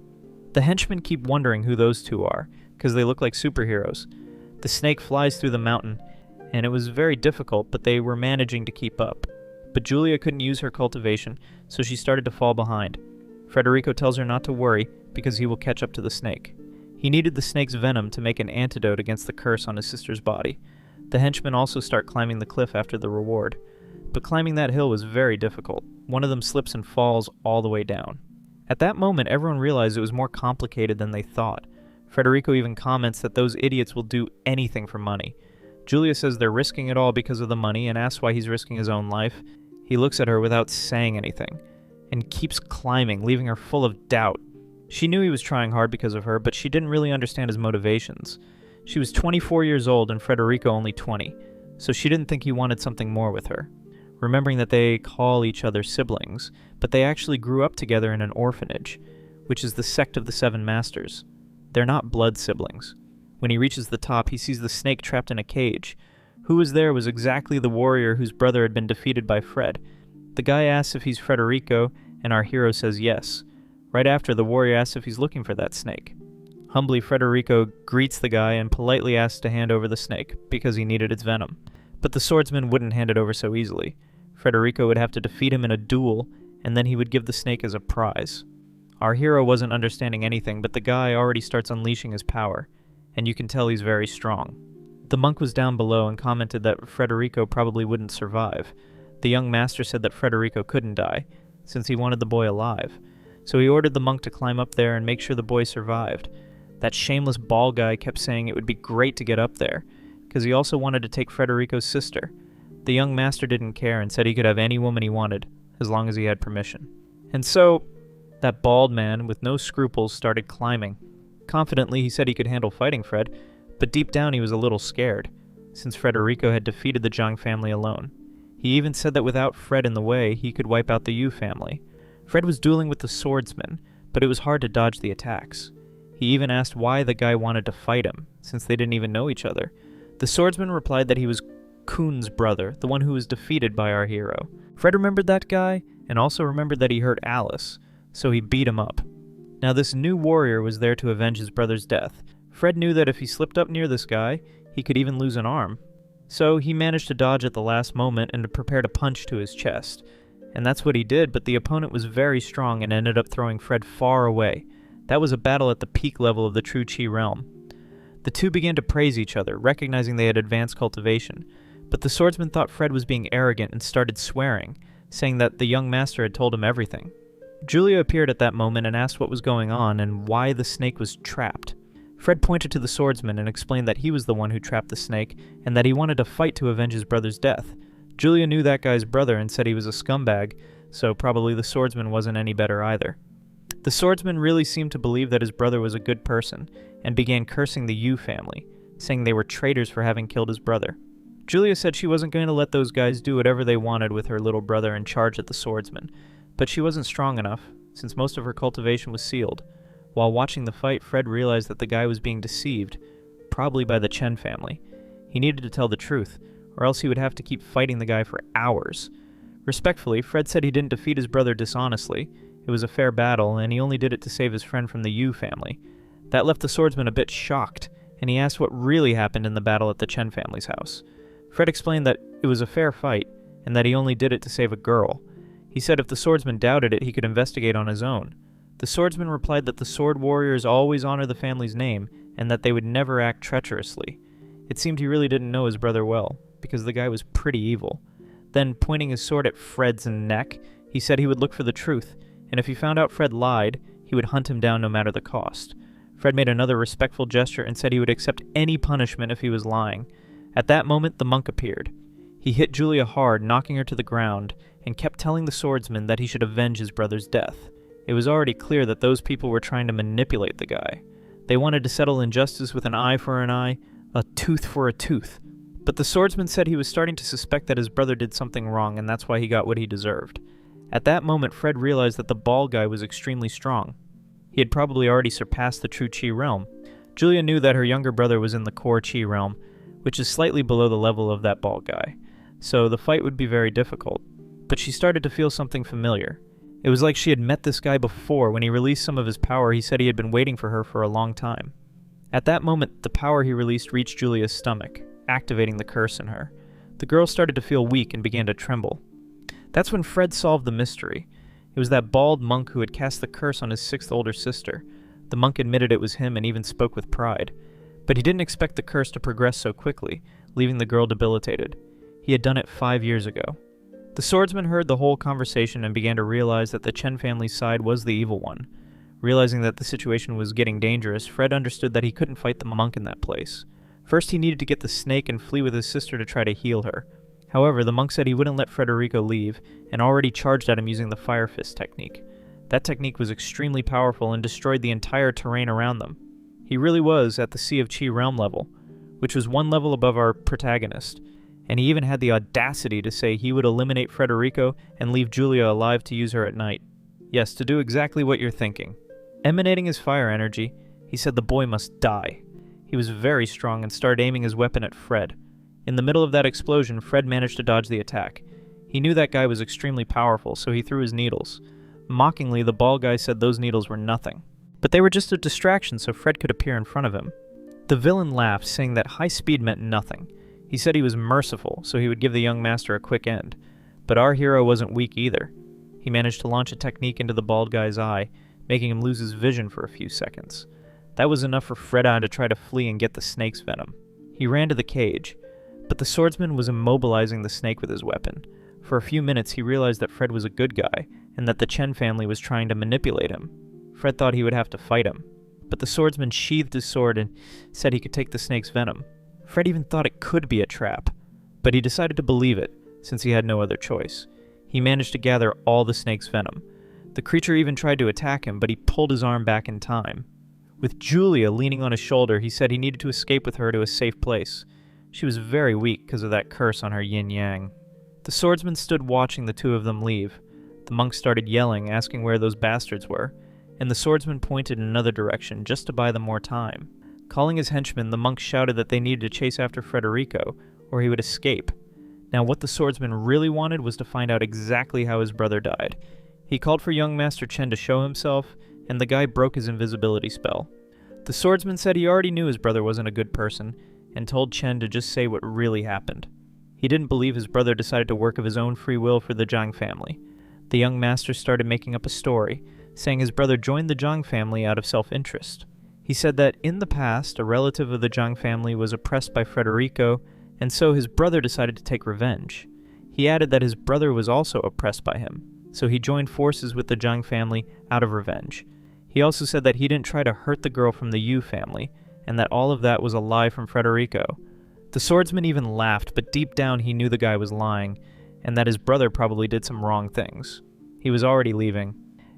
The henchmen keep wondering who those two are, because they look like superheroes. The snake flies through the mountain, and it was very difficult, but they were managing to keep up. But Julia couldn't use her cultivation, so she started to fall behind. Frederico tells her not to worry, because he will catch up to the snake. He needed the snake's venom to make an antidote against the curse on his sister's body. The henchmen also start climbing the cliff after the reward. But climbing that hill was very difficult. One of them slips and falls all the way down. At that moment, everyone realized it was more complicated than they thought. Frederico even comments that those idiots will do anything for money. Julia says they're risking it all because of the money and asks why he's risking his own life. He looks at her without saying anything, and keeps climbing, leaving her full of doubt. She knew he was trying hard because of her, but she didn't really understand his motivations. She was 24 years old and Frederico only 20, so she didn't think he wanted something more with her. Remembering that they call each other siblings, but they actually grew up together in an orphanage, which is the sect of the Seven Masters. They're not blood siblings. When he reaches the top, he sees the snake trapped in a cage. Who was there was exactly the warrior whose brother had been defeated by Fred. The guy asks if he's Frederico, and our hero says yes. Right after, the warrior asks if he's looking for that snake. Humbly, Frederico greets the guy and politely asks to hand over the snake, because he needed its venom. But the swordsman wouldn't hand it over so easily. Frederico would have to defeat him in a duel, and then he would give the snake as a prize. Our hero wasn't understanding anything, but the guy already starts unleashing his power, and you can tell he's very strong. The monk was down below and commented that Frederico probably wouldn't survive. The young master said that Frederico couldn't die, since he wanted the boy alive. So he ordered the monk to climb up there and make sure the boy survived. That shameless ball guy kept saying it would be great to get up there, because he also wanted to take Frederico's sister. The young master didn't care and said he could have any woman he wanted, as long as he had permission. And so, that bald man, with no scruples, started climbing. Confidently, he said he could handle fighting Fred, but deep down he was a little scared, since Frederico had defeated the Zhang family alone. He even said that without Fred in the way, he could wipe out the Yu family. Fred was dueling with the swordsman, but it was hard to dodge the attacks. He even asked why the guy wanted to fight him, since they didn't even know each other. The swordsman replied that he was Kun's brother, the one who was defeated by our hero. Fred remembered that guy, and also remembered that he hurt Alice, so he beat him up. Now this new warrior was there to avenge his brother's death. Fred knew that if he slipped up near this guy, he could even lose an arm. So he managed to dodge at the last moment and prepared a punch to his chest. And that's what he did, but the opponent was very strong and ended up throwing Fred far away. That was a battle at the peak level of the true Chi realm. The two began to praise each other, recognizing they had advanced cultivation. But the swordsman thought Fred was being arrogant and started swearing, saying that the young master had told him everything. Julia appeared at that moment and asked what was going on and why the snake was trapped. Fred pointed to the swordsman and explained that he was the one who trapped the snake and that he wanted to fight to avenge his brother's death. Julia knew that guy's brother and said he was a scumbag, so probably the swordsman wasn't any better either. The swordsman really seemed to believe that his brother was a good person and began cursing the Yu family, saying they were traitors for having killed his brother. Julia said she wasn't going to let those guys do whatever they wanted with her little brother and charge at the swordsman, but she wasn't strong enough, since most of her cultivation was sealed. While watching the fight, Fred realized that the guy was being deceived, probably by the Chen family. He needed to tell the truth, or else he would have to keep fighting the guy for hours. Respectfully, Fred said he didn't defeat his brother dishonestly. It was a fair battle, and he only did it to save his friend from the Yu family. That left the swordsman a bit shocked, and he asked what really happened in the battle at the Chen family's house. Fred explained that it was a fair fight, and that he only did it to save a girl. He said if the swordsman doubted it, he could investigate on his own. The swordsman replied that the sword warriors always honor the family's name, and that they would never act treacherously. It seemed he really didn't know his brother well, because the guy was pretty evil. Then, pointing his sword at Fred's neck, he said he would look for the truth, and if he found out Fred lied, he would hunt him down no matter the cost. Fred made another respectful gesture and said he would accept any punishment if he was lying. At that moment, the monk appeared. He hit Julia hard, knocking her to the ground, and kept telling the swordsman that he should avenge his brother's death. It was already clear that those people were trying to manipulate the guy. They wanted to settle injustice with an eye for an eye, a tooth for a tooth. But the swordsman said he was starting to suspect that his brother did something wrong, and that's why he got what he deserved. At that moment, Fred realized that the ball guy was extremely strong. He had probably already surpassed the true Chi realm. Julia knew that her younger brother was in the core Chi realm, which is slightly below the level of that ball guy, so the fight would be very difficult. But she started to feel something familiar. It was like she had met this guy before. When he released some of his power, he said he had been waiting for her for a long time. At that moment, the power he released reached Julia's stomach, activating the curse in her. The girl started to feel weak and began to tremble. That's when Fred solved the mystery. It was that bald monk who had cast the curse on his sixth older sister. The monk admitted it was him and even spoke with pride. But he didn't expect the curse to progress so quickly, leaving the girl debilitated. He had done it 5 years ago. The swordsman heard the whole conversation and began to realize that the Chen family's side was the evil one. Realizing that the situation was getting dangerous, Fred understood that he couldn't fight the monk in that place. First, he needed to get the snake and flee with his sister to try to heal her. However, the monk said he wouldn't let Frederico leave, and already charged at him using the Fire Fist technique. That technique was extremely powerful and destroyed the entire terrain around them. He really was at the Sea of Chi realm level, which was one level above our protagonist, and he even had the audacity to say he would eliminate Frederico and leave Julia alive to use her at night. Yes, to do exactly what you're thinking. Emanating his fire energy, he said the boy must die. He was very strong and started aiming his weapon at Fred. In the middle of that explosion, Fred managed to dodge the attack. He knew that guy was extremely powerful, so he threw his needles. Mockingly, the bald guy said those needles were nothing. But they were just a distraction so Fred could appear in front of him. The villain laughed, saying that high speed meant nothing. He said he was merciful, so he would give the young master a quick end. But our hero wasn't weak either. He managed to launch a technique into the bald guy's eye, making him lose his vision for a few seconds. That was enough for Fred-Eye to try to flee and get the snake's venom. He ran to the cage, but the swordsman was immobilizing the snake with his weapon. For a few minutes he realized that Fred was a good guy, and that the Chen family was trying to manipulate him. Fred thought he would have to fight him, but the swordsman sheathed his sword and said he could take the snake's venom. Fred even thought it could be a trap, but he decided to believe it, since he had no other choice. He managed to gather all the snake's venom. The creature even tried to attack him, but he pulled his arm back in time. With Julia leaning on his shoulder, he said he needed to escape with her to a safe place. She was very weak because of that curse on her yin-yang. The swordsman stood watching the two of them leave. The monk started yelling, asking where those bastards were, and the swordsman pointed in another direction just to buy them more time. Calling his henchmen, the monk shouted that they needed to chase after Frederico, or he would escape. Now what the swordsman really wanted was to find out exactly how his brother died. He called for young Master Chen to show himself, and the guy broke his invisibility spell. The swordsman said he already knew his brother wasn't a good person, and told Chen to just say what really happened. He didn't believe his brother decided to work of his own free will for the Zhang family. The young master started making up a story, saying his brother joined the Zhang family out of self-interest. He said that in the past, a relative of the Zhang family was oppressed by Frederico, and so his brother decided to take revenge. He added that his brother was also oppressed by him, so he joined forces with the Zhang family out of revenge. He also said that he didn't try to hurt the girl from the Yu family, and that all of that was a lie from Frederico. The swordsman even laughed, but deep down he knew the guy was lying, and that his brother probably did some wrong things. He was already leaving,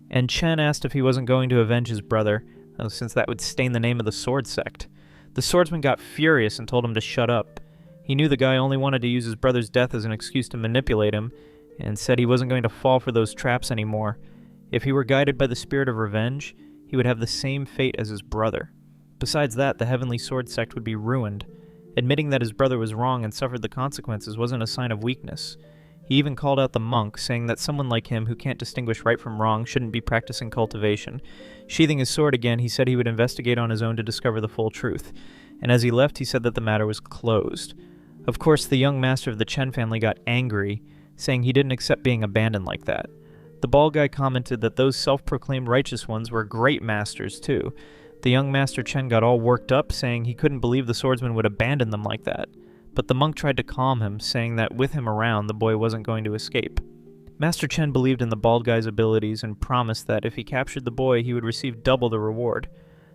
and Chen asked if he wasn't going to avenge his brother, since that would stain the name of the sword sect. The swordsman got furious and told him to shut up. He knew the guy only wanted to use his brother's death as an excuse to manipulate him, and said he wasn't going to fall for those traps anymore. If he were guided by the spirit of revenge, he would have the same fate as his brother. Besides that, the Heavenly Sword Sect would be ruined. Admitting that his brother was wrong and suffered the consequences wasn't a sign of weakness. He even called out the monk, saying that someone like him who can't distinguish right from wrong shouldn't be practicing cultivation. Sheathing his sword again, he said he would investigate on his own to discover the full truth, and as he left he said that the matter was closed. Of course, the young master of the Chen family got angry, saying he didn't accept being abandoned like that. The bald guy commented that those self-proclaimed righteous ones were great masters too. The young Master Chen got all worked up, saying he couldn't believe the swordsman would abandon them like that. But the monk tried to calm him, saying that with him around, the boy wasn't going to escape. Master Chen believed in the bald guy's abilities and promised that if he captured the boy, he would receive double the reward.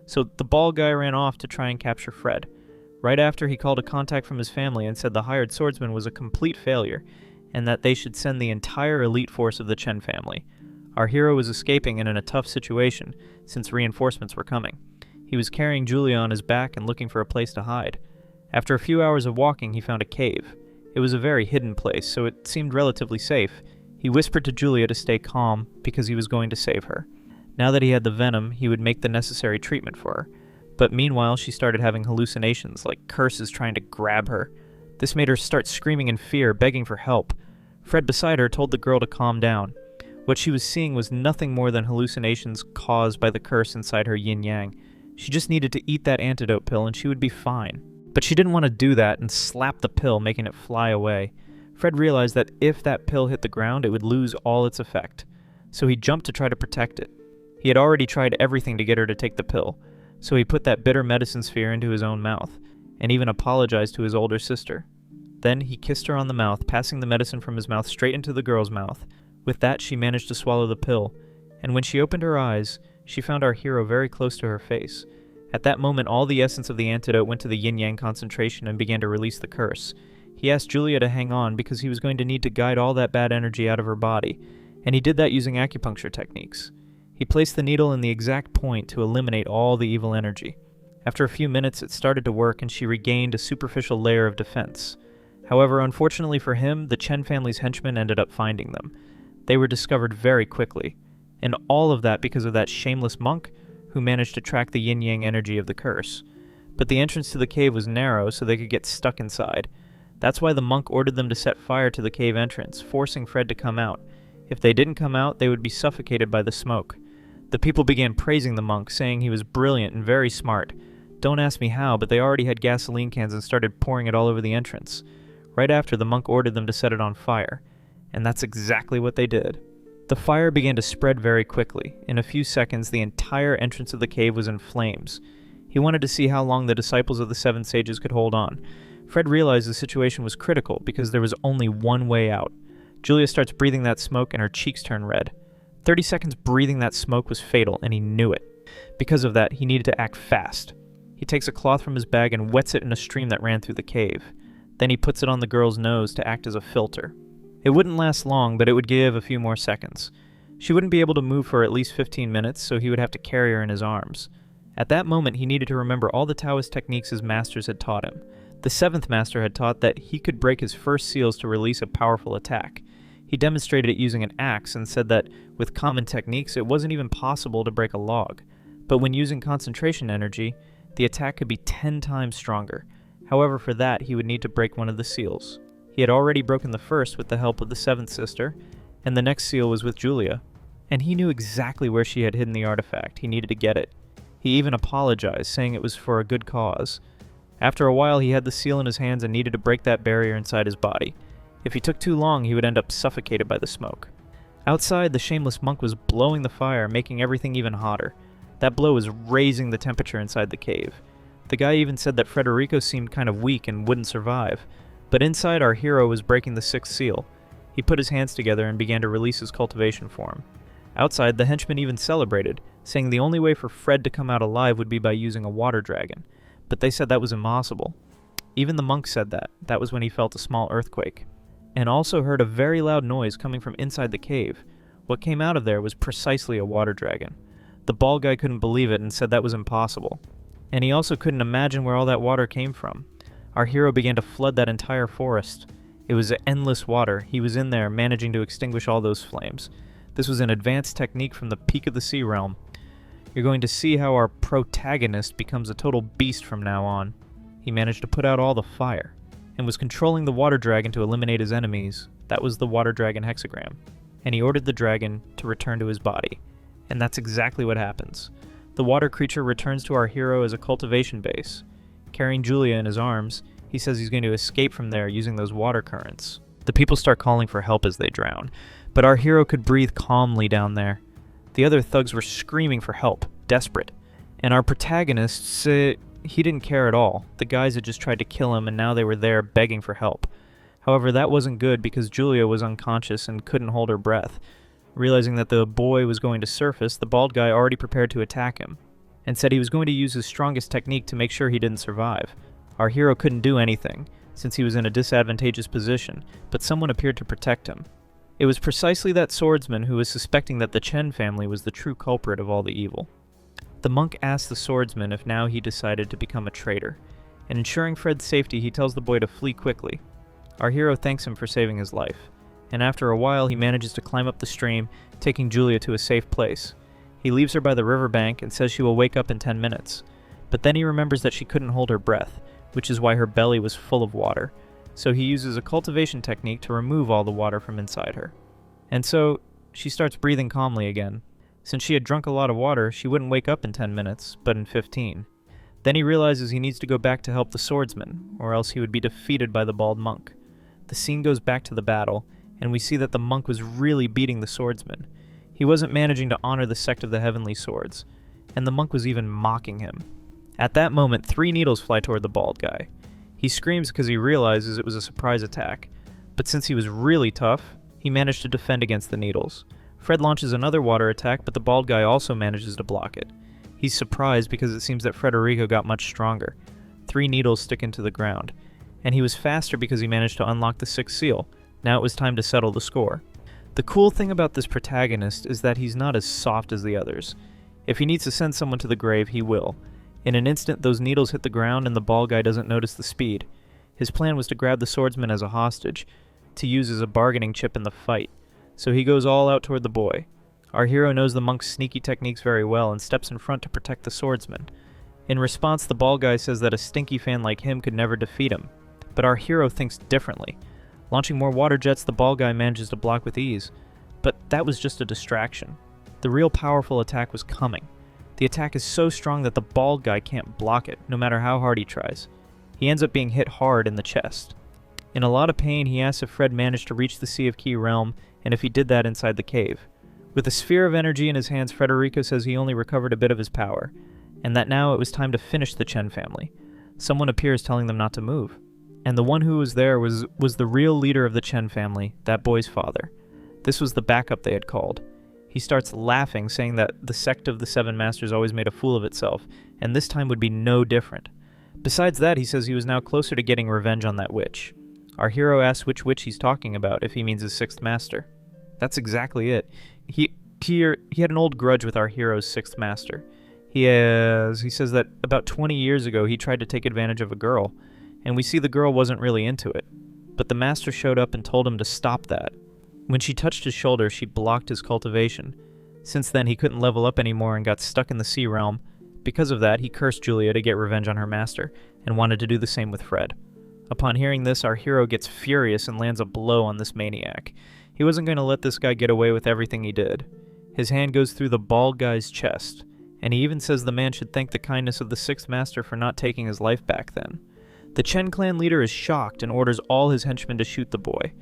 So the bald guy ran off to try and capture Fred. Right after, he called a contact from his family and said the hired swordsman was a complete failure, and that they should send the entire elite force of the Chen family. Our hero was escaping and in a tough situation, since reinforcements were coming. He was carrying Julia on his back and looking for a place to hide. After a few hours of walking, he found a cave. It was a very hidden place, so it seemed relatively safe. He whispered to Julia to stay calm, because he was going to save her. Now that he had the venom, he would make the necessary treatment for her. But meanwhile, she started having hallucinations, like curses trying to grab her. This made her start screaming in fear, begging for help. Fred beside her told the girl to calm down. What she was seeing was nothing more than hallucinations caused by the curse inside her yin-yang. She just needed to eat that antidote pill and she would be fine. But she didn't want to do that and slap the pill, making it fly away. Fred realized that if that pill hit the ground, it would lose all its effect. So he jumped to try to protect it. He had already tried everything to get her to take the pill, so he put that bitter medicine sphere into his own mouth, and even apologized to his older sister. Then he kissed her on the mouth, passing the medicine from his mouth straight into the girl's mouth. With that, she managed to swallow the pill, and when she opened her eyes, she found our hero very close to her face. At that moment, all the essence of the antidote went to the yin-yang concentration and began to release the curse. He asked Julia to hang on because he was going to need to guide all that bad energy out of her body, and he did that using acupuncture techniques. He placed the needle in the exact point to eliminate all the evil energy. After a few minutes, it started to work and she regained a superficial layer of defense. However, unfortunately for him, the Chen family's henchmen ended up finding them. They were discovered very quickly, and all of that because of that shameless monk who managed to track the yin-yang energy of the curse. But the entrance to the cave was narrow, so they could get stuck inside. That's why the monk ordered them to set fire to the cave entrance, forcing Fred to come out. If they didn't come out, they would be suffocated by the smoke. The people began praising the monk, saying he was brilliant and very smart. Don't ask me how, but they already had gasoline cans and started pouring it all over the entrance. Right after, the monk ordered them to set it on fire. And that's exactly what they did. The fire began to spread very quickly. In a few seconds, the entire entrance of the cave was in flames. He wanted to see how long the disciples of the Seven Sages could hold on. Fred realized the situation was critical because there was only one way out. Julia starts breathing that smoke and her cheeks turn red. 30 seconds breathing that smoke was fatal, and he knew it. Because of that, he needed to act fast. He takes a cloth from his bag and wets it in a stream that ran through the cave. Then he puts it on the girl's nose to act as a filter. It wouldn't last long, but it would give a few more seconds. She wouldn't be able to move for at least 15 minutes, so he would have to carry her in his arms. At that moment, he needed to remember all the Taoist techniques his masters had taught him. The seventh master had taught that he could break his first seals to release a powerful attack. He demonstrated it using an axe and said that, with common techniques, it wasn't even possible to break a log. But when using concentration energy, the attack could be 10 times stronger. However, for that, he would need to break one of the seals. He had already broken the first with the help of the seventh sister, and the next seal was with Julia. And he knew exactly where she had hidden the artifact. He needed to get it. He even apologized, saying it was for a good cause. After a while, he had the seal in his hands and needed to break that barrier inside his body. If he took too long, he would end up suffocated by the smoke. Outside, the shameless monk was blowing the fire, making everything even hotter. That blow was raising the temperature inside the cave. The guy even said that Federico seemed kind of weak and wouldn't survive. But inside, our hero was breaking the sixth seal. He put his hands together and began to release his cultivation form. Outside, the henchmen even celebrated, saying the only way for Fred to come out alive would be by using a water dragon. But they said that was impossible. Even the monk said that. That was when he felt a small earthquake. And also heard a very loud noise coming from inside the cave. What came out of there was precisely a water dragon. The bald guy couldn't believe it and said that was impossible. And he also couldn't imagine where all that water came from. Our hero began to flood that entire forest. It was endless water. He was in there, managing to extinguish all those flames. This was an advanced technique from the peak of the sea realm. You're going to see how our protagonist becomes a total beast from now on. He managed to put out all the fire, and was controlling the water dragon to eliminate his enemies. That was the water dragon hexagram. And he ordered the dragon to return to his body. And that's exactly what happens. The water creature returns to our hero as a cultivation base. Carrying Julia in his arms, he says he's going to escape from there using those water currents. The people start calling for help as they drown, but our hero could breathe calmly down there. The other thugs were screaming for help, desperate. And our protagonist, he didn't care at all. The guys had just tried to kill him and now they were there begging for help. However, that wasn't good because Julia was unconscious and couldn't hold her breath. Realizing that the boy was going to surface, the bald guy already prepared to attack him, and said he was going to use his strongest technique to make sure he didn't survive. Our hero couldn't do anything, since he was in a disadvantageous position, but someone appeared to protect him. It was precisely that swordsman who was suspecting that the Chen family was the true culprit of all the evil. The monk asked the swordsman if now he decided to become a traitor, and ensuring Fred's safety, he tells the boy to flee quickly. Our hero thanks him for saving his life, and after a while he manages to climb up the stream, taking Julia to a safe place. He leaves her by the riverbank and says she will wake up in 10 minutes, but then he remembers that she couldn't hold her breath, which is why her belly was full of water, so he uses a cultivation technique to remove all the water from inside her. And so, she starts breathing calmly again. Since she had drunk a lot of water, she wouldn't wake up in 10 minutes, but in 15. Then he realizes he needs to go back to help the swordsman, or else he would be defeated by the bald monk. The scene goes back to the battle, and we see that the monk was really beating the swordsman. He wasn't managing to honor the sect of the heavenly swords, and the monk was even mocking him. At that moment, 3 needles fly toward the bald guy. He screams because he realizes it was a surprise attack, but since he was really tough, he managed to defend against the needles. Fred launches another water attack, but the bald guy also manages to block it. He's surprised because it seems that Federico got much stronger. 3 needles stick into the ground, and he was faster because he managed to unlock the 6th seal. Now it was time to settle the score. The cool thing about this protagonist is that he's not as soft as the others. If he needs to send someone to the grave, he will. In an instant, those needles hit the ground and the bald guy doesn't notice the speed. His plan was to grab the swordsman as a hostage, to use as a bargaining chip in the fight. So he goes all out toward the boy. Our hero knows the monk's sneaky techniques very well and steps in front to protect the swordsman. In response, the bald guy says that a stinky fan like him could never defeat him. But our hero thinks differently. Launching more water jets, the bald guy manages to block with ease. But that was just a distraction. The real powerful attack was coming. The attack is so strong that the bald guy can't block it, no matter how hard he tries. He ends up being hit hard in the chest. In a lot of pain, he asks if Fred managed to reach the Sea of Key realm, and if he did that inside the cave. With a sphere of energy in his hands, Frederico says he only recovered a bit of his power, and that now it was time to finish the Chen family. Someone appears telling them not to move. And the one who was there was the real leader of the Chen family, that boy's father. This was the backup they had called. He starts laughing, saying that the sect of the Seven Masters always made a fool of itself, and this time would be no different. Besides that, he says he was now closer to getting revenge on that witch. Our hero asks which witch he's talking about, if he means his 6th master. That's exactly it. He had an old grudge with our hero's 6th master. He says that about 20 years ago he tried to take advantage of a girl, and we see the girl wasn't really into it. But the master showed up and told him to stop that. When she touched his shoulder, she blocked his cultivation. Since then, he couldn't level up anymore and got stuck in the sea realm. Because of that, he cursed Julia to get revenge on her master, and wanted to do the same with Fred. Upon hearing this, our hero gets furious and lands a blow on this maniac. He wasn't going to let this guy get away with everything he did. His hand goes through the bald guy's chest, and he even says the man should thank the kindness of the 6th master for not taking his life back then. The Chen clan leader is shocked and orders all his henchmen to shoot the boy.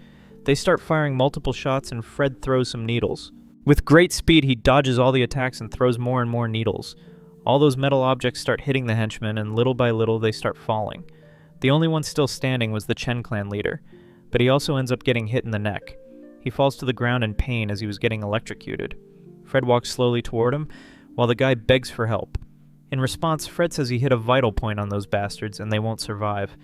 They start firing multiple shots and Fred throws some needles. With great speed, he dodges all the attacks and throws more and more needles. All those metal objects start hitting the henchmen, and little by little they start falling. The only one still standing was the Chen clan leader, but he also ends up getting hit in the neck. He falls to the ground in pain as he was getting electrocuted. Fred walks slowly toward him, while the guy begs for help. In response, Fred says he hit a vital point on those bastards, and they won't survive.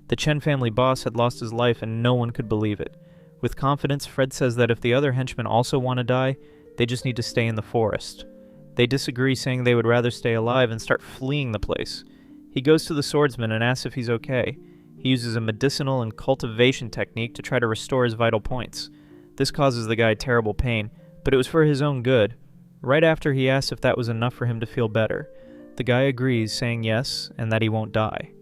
The Chen family boss had lost his life, and no one could believe it. With confidence, Fred says that if the other henchmen also want to die, they just need to stay in the forest. They disagree, saying they would rather stay alive and start fleeing the place. He goes to the swordsman and asks if he's okay. He uses a medicinal and cultivation technique to try to restore his vital points. This causes the guy terrible pain, but it was for his own good. Right after, he asks if that was enough for him to feel better. The guy agrees, saying yes, and that he won't die.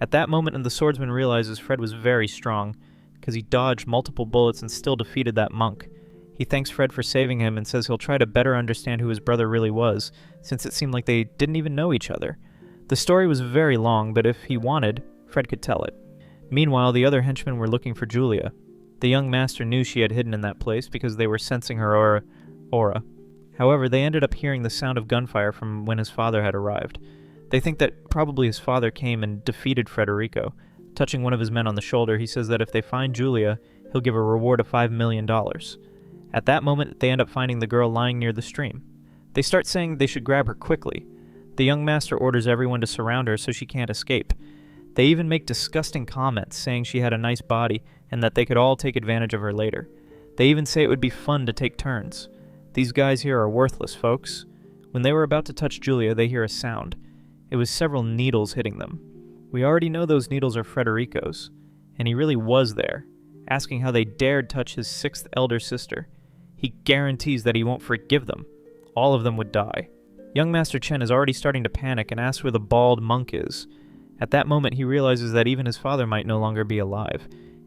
At that moment, the swordsman realizes Fred was very strong, because he dodged multiple bullets and still defeated that monk. He thanks Fred for saving him and says he'll try to better understand who his brother really was, since it seemed like they didn't even know each other. The story was very long, but if he wanted, Fred could tell it. Meanwhile, the other henchmen were looking for Julia. The young master knew she had hidden in that place because they were sensing her aura. However, they ended up hearing the sound of gunfire from when his father had arrived. They think that probably his father came and defeated Frederico. Touching one of his men on the shoulder, he says that if they find Julia, he'll give a reward of $5 million. At that moment, they end up finding the girl lying near the stream. They start saying they should grab her quickly. The young master orders everyone to surround her so she can't escape. They even make disgusting comments, saying she had a nice body and that they could all take advantage of her later. They even say it would be fun to take turns. These guys here are worthless, folks. When they were about to touch Julia, they hear a sound. It was several needles hitting them. We already know those needles are Frederico's, and he really was there, asking how they dared touch his 6th elder sister. He guarantees that he won't forgive them. All of them would die. Young Master Chen is already starting to panic and asks where the bald monk is. At that moment, he realizes that even his father might no longer be alive,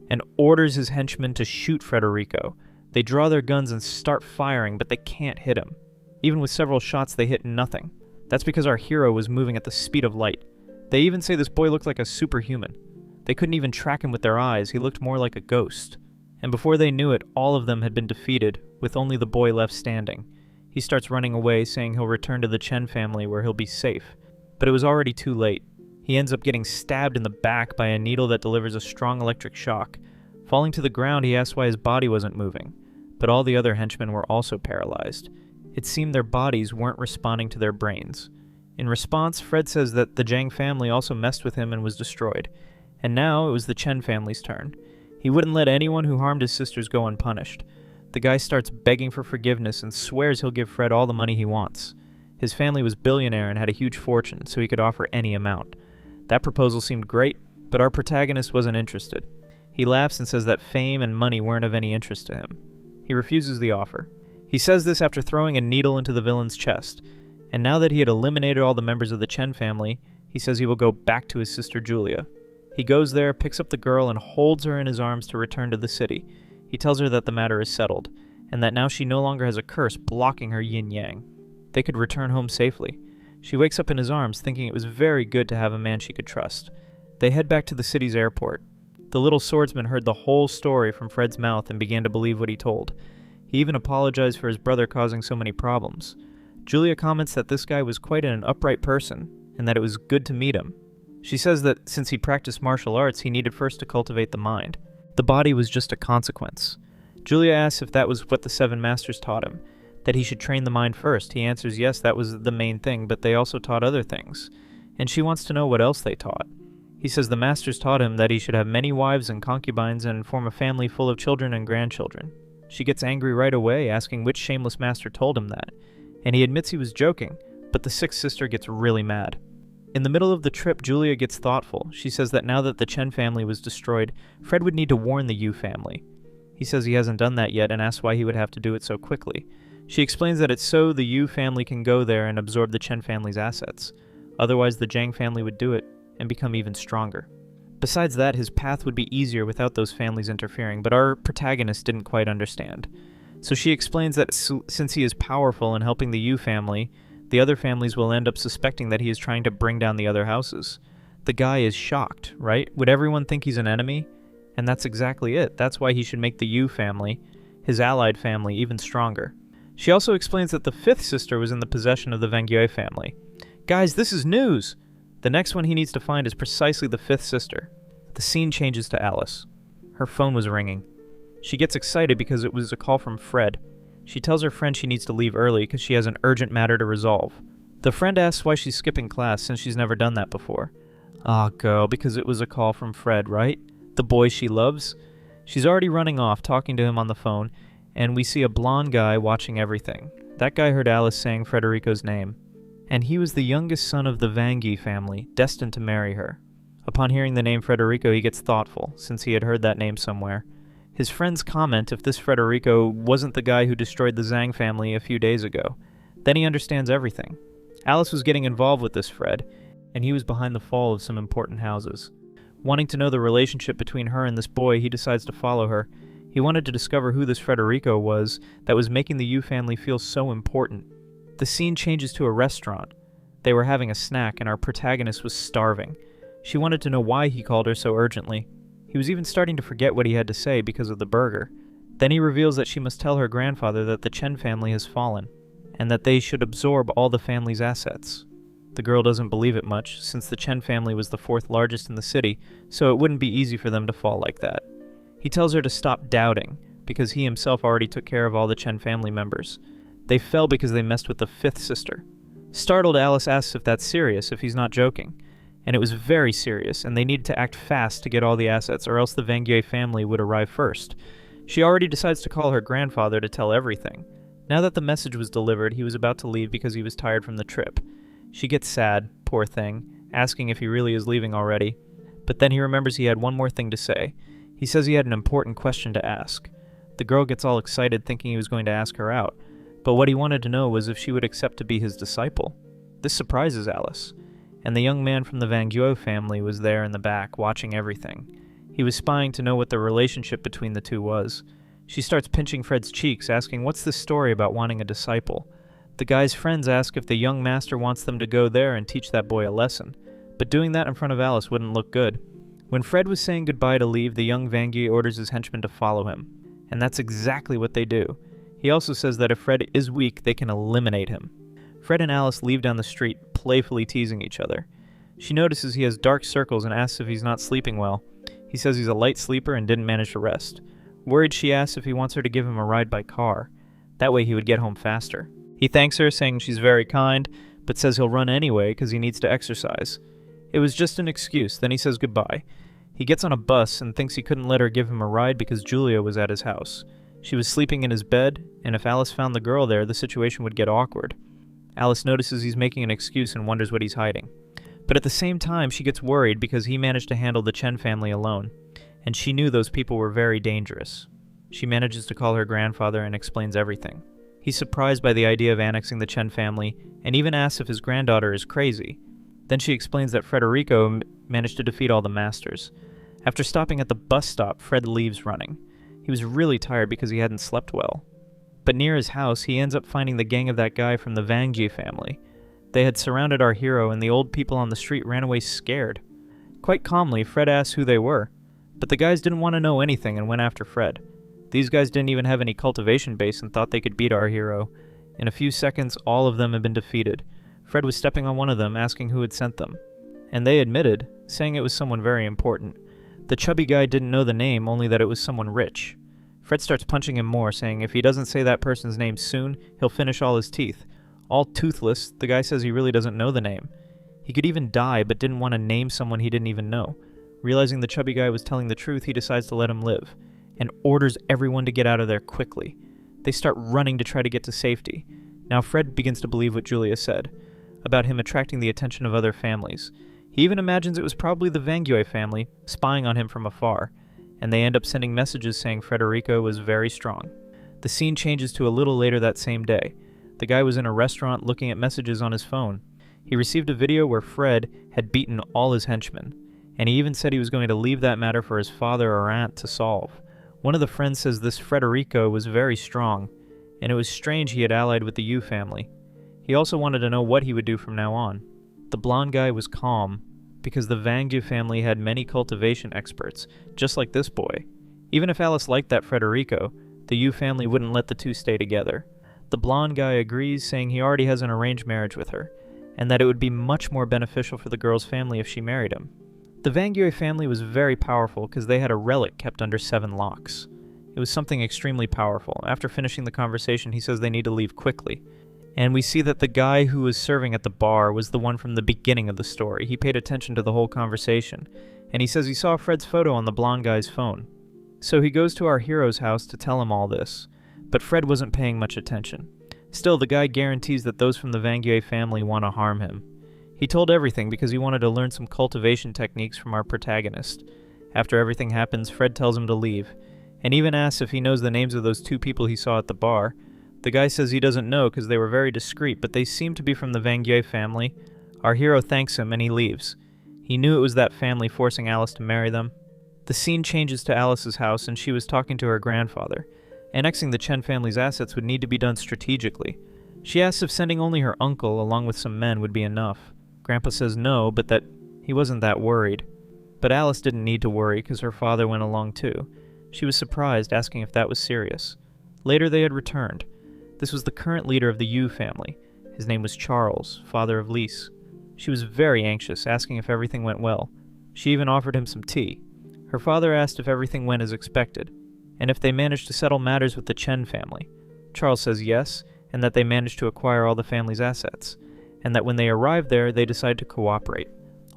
and orders his henchmen to shoot Frederico. They draw their guns and start firing, but they can't hit him. Even with several shots, they hit nothing. That's because our hero was moving at the speed of light. They even say this boy looked like a superhuman. They couldn't even track him with their eyes. He looked more like a ghost. And before they knew it, all of them had been defeated, with only the boy left standing. He starts running away, saying he'll return to the Chen family where he'll be safe. But it was already too late. He ends up getting stabbed in the back by a needle that delivers a strong electric shock. Falling to the ground, he asks why his body wasn't moving. But all the other henchmen were also paralyzed. It seemed their bodies weren't responding to their brains. In response, Fred says that the Zhang family also messed with him and was destroyed, And now it was the Chen family's turn. He wouldn't let anyone who harmed his sisters go unpunished. The guy starts begging for forgiveness and swears he'll give Fred all the money he wants. His family was billionaire and had a huge fortune, so he could offer any amount. That proposal seemed great, but our protagonist wasn't interested. He laughs and says that fame and money weren't of any interest to him. He refuses the offer. He says this after throwing a needle into the villain's chest, and now that he had eliminated all the members of the Chen family, he says he will go back to his sister Julia. He goes there, picks up the girl, and holds her in his arms to return to the city. He tells her that the matter is settled, and that now she no longer has a curse blocking her yin-yang. They could return home safely. She wakes up in his arms, thinking it was very good to have a man she could trust. They head back to the city's airport. The little swordsman heard the whole story from Fred's mouth and began to believe what he told. He even apologized for his brother causing so many problems. Julia comments that this guy was quite an upright person, and that it was good to meet him. She says that since he practiced martial arts, he needed first to cultivate the mind. The body was just a consequence. Julia asks if that was what the Seven Masters taught him, that he should train the mind first. He answers yes, that was the main thing, but they also taught other things. And she wants to know what else they taught. He says the Masters taught him that he should have many wives and concubines and form a family full of children and grandchildren. She gets angry right away, asking which shameless master told him that, and he admits he was joking, but the sixth sister gets really mad. In the middle of the trip, Julia gets thoughtful. She says that now that the Chen family was destroyed, Fred would need to warn the Yu family. He says he hasn't done that yet and asks why he would have to do it so quickly. She explains that it's so the Yu family can go there and absorb the Chen family's assets. Otherwise, the Zhang family would do it and become even stronger. Besides that, his path would be easier without those families interfering, but our protagonist didn't quite understand. So she explains that since he is powerful in helping the Yu family, the other families will end up suspecting that he is trying to bring down the other houses. The guy is shocked, right? Would everyone think he's an enemy? And that's exactly it. That's why he should make the Yu family, his allied family, even stronger. She also explains that the fifth sister was in the possession of the Vangyue family. Guys, this is news! The next one he needs to find is precisely the fifth sister. The scene changes to Alice. Her phone was ringing. She gets excited because it was a call from Fred. She tells her friend she needs to leave early because she has an urgent matter to resolve. The friend asks why she's skipping class since she's never done that before. Ah, girl, because it was a call from Fred, right? The boy she loves. She's already running off, talking to him on the phone, and we see a blonde guy watching everything. That guy heard Alice saying Frederico's name. And he was the youngest son of the Vangi family, destined to marry her. Upon hearing the name Frederico, he gets thoughtful, since he had heard that name somewhere. His friends comment if this Frederico wasn't the guy who destroyed the Zhang family a few days ago. Then he understands everything. Alice was getting involved with this Fred, and he was behind the fall of some important houses. Wanting to know the relationship between her and this boy, he decides to follow her. He wanted to discover who this Frederico was that was making the Yu family feel so important. The scene changes to a restaurant. They were having a snack, and our protagonist was starving. She wanted to know why he called her so urgently. He was even starting to forget what he had to say because of the burger. Then he reveals that she must tell her grandfather that the Chen family has fallen, and that they should absorb all the family's assets. The girl doesn't believe it much, since the Chen family was the fourth largest in the city, so it wouldn't be easy for them to fall like that. He tells her to stop doubting, because he himself already took care of all the Chen family members. They fell because they messed with the fifth sister. Startled, Alice asks if that's serious, if he's not joking. And it was very serious, and they needed to act fast to get all the assets, or else the Vangyue family would arrive first. She already decides to call her grandfather to tell everything. Now that the message was delivered, he was about to leave because he was tired from the trip. She gets sad, poor thing, asking if he really is leaving already. But then he remembers he had one more thing to say. He says he had an important question to ask. The girl gets all excited thinking he was going to ask her out, but what he wanted to know was if she would accept to be his disciple. This surprises Alice. And the young man from the Vangyue family was there in the back, watching everything. He was spying to know what the relationship between the two was. She starts pinching Fred's cheeks, asking what's this story about wanting a disciple. The guy's friends ask if the young master wants them to go there and teach that boy a lesson, but doing that in front of Alice wouldn't look good. When Fred was saying goodbye to leave, the young Vangyue orders his henchmen to follow him, and that's exactly what they do. He also says that if Fred is weak, they can eliminate him. Fred and Alice leave down the street, playfully teasing each other. She notices he has dark circles and asks if he's not sleeping well. He says he's a light sleeper and didn't manage to rest. Worried, she asks if he wants her to give him a ride by car. That way he would get home faster. He thanks her, saying she's very kind, but says he'll run anyway because he needs to exercise. It was just an excuse, then he says goodbye. He gets on a bus and thinks he couldn't let her give him a ride because Julia was at his house. She was sleeping in his bed, and if Alice found the girl there, the situation would get awkward. Alice notices he's making an excuse and wonders what he's hiding. But at the same time, she gets worried because he managed to handle the Chen family alone, and she knew those people were very dangerous. She manages to call her grandfather and explains everything. He's surprised by the idea of annexing the Chen family, and even asks if his granddaughter is crazy. Then she explains that Federico managed to defeat all the masters. After stopping at the bus stop, Fred leaves running. He was really tired because he hadn't slept well. But near his house, he ends up finding the gang of that guy from the Vangji family. They had surrounded our hero, and the old people on the street ran away scared. Quite calmly, Fred asks who they were, but the guys didn't want to know anything and went after Fred. These guys didn't even have any cultivation base and thought they could beat our hero. In a few seconds, all of them had been defeated. Fred was stepping on one of them, asking who had sent them. And they admitted, saying it was someone very important. The chubby guy didn't know the name, only that it was someone rich. Fred starts punching him more, saying if he doesn't say that person's name soon, he'll finish all his teeth. All toothless, the guy says he really doesn't know the name. He could even die, but didn't want to name someone he didn't even know. Realizing the chubby guy was telling the truth, he decides to let him live, and orders everyone to get out of there quickly. They start running to try to get to safety. Now Fred begins to believe what Julia said, about him attracting the attention of other families. He even imagines it was probably the Vangue family spying on him from afar, and they end up sending messages saying Federico was very strong. The scene changes to a little later that same day. The guy was in a restaurant looking at messages on his phone. He received a video where Fred had beaten all his henchmen, and he even said he was going to leave that matter for his father or aunt to solve. One of the friends says this Federico was very strong, and it was strange he had allied with the Yu family. He also wanted to know what he would do from now on. The blonde guy was calm, because the Vangju family had many cultivation experts, just like this boy. Even if Alice liked that Federico, the Yu family wouldn't let the two stay together. The blonde guy agrees, saying he already has an arranged marriage with her, and that it would be much more beneficial for the girl's family if she married him. The Vangue family was very powerful because they had a relic kept under 7 locks. It was something extremely powerful. After finishing the conversation, he says they need to leave quickly. And we see that the guy who was serving at the bar was the one from the beginning of the story. He paid attention to the whole conversation, and he says he saw Fred's photo on the blonde guy's phone. So he goes to our hero's house to tell him all this, but Fred wasn't paying much attention. Still, the guy guarantees that those from the Vangue family want to harm him. He told everything because he wanted to learn some cultivation techniques from our protagonist. After everything happens, Fred tells him to leave, and even asks if he knows the names of those 2 people he saw at the bar. The guy says he doesn't know because they were very discreet, but they seem to be from the Vangue family. Our hero thanks him and he leaves. He knew it was that family forcing Alice to marry them. The scene changes to Alice's house, and she was talking to her grandfather. Annexing the Chen family's assets would need to be done strategically. She asks if sending only her uncle along with some men would be enough. Grandpa says no, but that he wasn't that worried. But Alice didn't need to worry because her father went along too. She was surprised, asking if that was serious. Later they had returned. This was the current leader of the Yu family. His name was Charles, father of Lise. She was very anxious, asking if everything went well. She even offered him some tea. Her father asked if everything went as expected, and if they managed to settle matters with the Chen family. Charles says yes, and that they managed to acquire all the family's assets, and that when they arrived there, they decided to cooperate.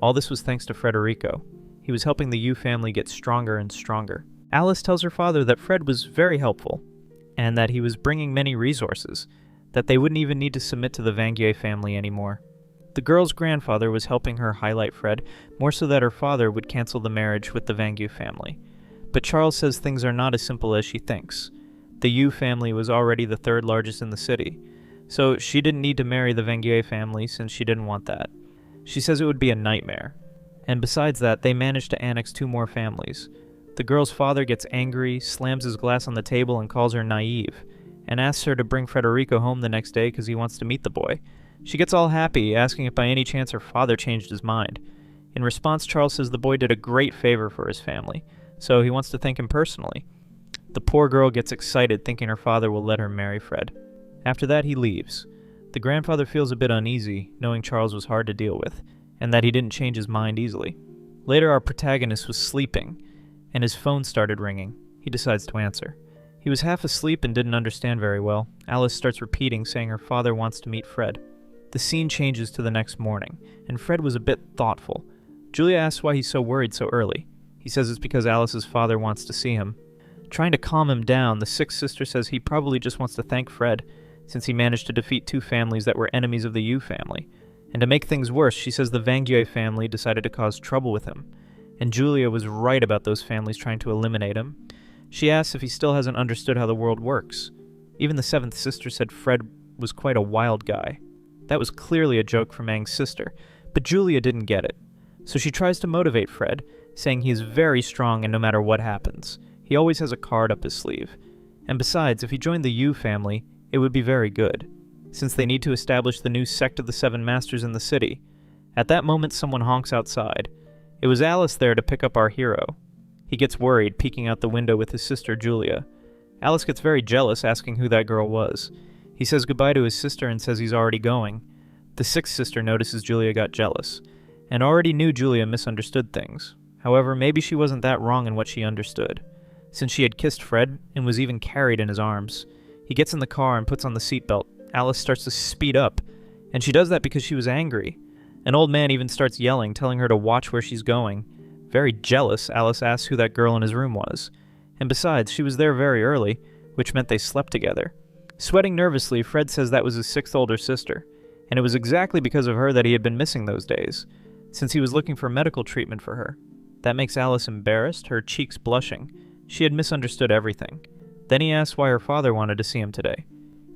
All this was thanks to Federico. He was helping the Yu family get stronger and stronger. Alice tells her father that Fred was very helpful, and that he was bringing many resources, that they wouldn't even need to submit to the Vangue family anymore. The girl's grandfather was helping her highlight Fred, more so that her father would cancel the marriage with the Vangue family. But Charles says things are not as simple as she thinks. The Yu family was already the 3rd largest in the city, so she didn't need to marry the Vangue family since she didn't want that. She says it would be a nightmare. And besides that, they managed to annex 2 more families. The girl's father gets angry, slams his glass on the table and calls her naive, and asks her to bring Federico home the next day because he wants to meet the boy. She gets all happy, asking if by any chance her father changed his mind. In response, Charles says the boy did a great favor for his family, so he wants to thank him personally. The poor girl gets excited, thinking her father will let her marry Fred. After that, he leaves. The grandfather feels a bit uneasy, knowing Charles was hard to deal with, and that he didn't change his mind easily. Later, our protagonist was sleeping, and his phone started ringing. He decides to answer. He was half asleep and didn't understand very well. Alice starts repeating, saying her father wants to meet Fred. The scene changes to the next morning, and Fred was a bit thoughtful. Julia asks why he's so worried so early. He says it's because Alice's father wants to see him. Trying to calm him down, the sixth sister says he probably just wants to thank Fred, since he managed to defeat 2 families that were enemies of the Yu family. And to make things worse, she says the Vangyue family decided to cause trouble with him, and Julia was right about those families trying to eliminate him. She asks if he still hasn't understood how the world works. Even the seventh sister said Fred was quite a wild guy. That was clearly a joke from Aang's sister, but Julia didn't get it. So she tries to motivate Fred, saying he is very strong and no matter what happens, he always has a card up his sleeve. And besides, if he joined the Yu family, it would be very good, since they need to establish the new sect of the 7 Masters in the city. At that moment, someone honks outside. It was Alice there to pick up our hero. He gets worried, peeking out the window with his sister Julia. Alice gets very jealous, asking who that girl was. He says goodbye to his sister and says he's already going. The sixth sister notices Julia got jealous, and already knew Julia misunderstood things. However, maybe she wasn't that wrong in what she understood, since she had kissed Fred and was even carried in his arms. He gets in the car and puts on the seatbelt. Alice starts to speed up, and she does that because she was angry. An old man even starts yelling, telling her to watch where she's going. Very jealous, Alice asks who that girl in his room was. And besides, she was there very early, which meant they slept together. Sweating nervously, Fred says that was his 6th older sister, and it was exactly because of her that he had been missing those days, since he was looking for medical treatment for her. That makes Alice embarrassed, her cheeks blushing. She had misunderstood everything. Then he asks why her father wanted to see him today.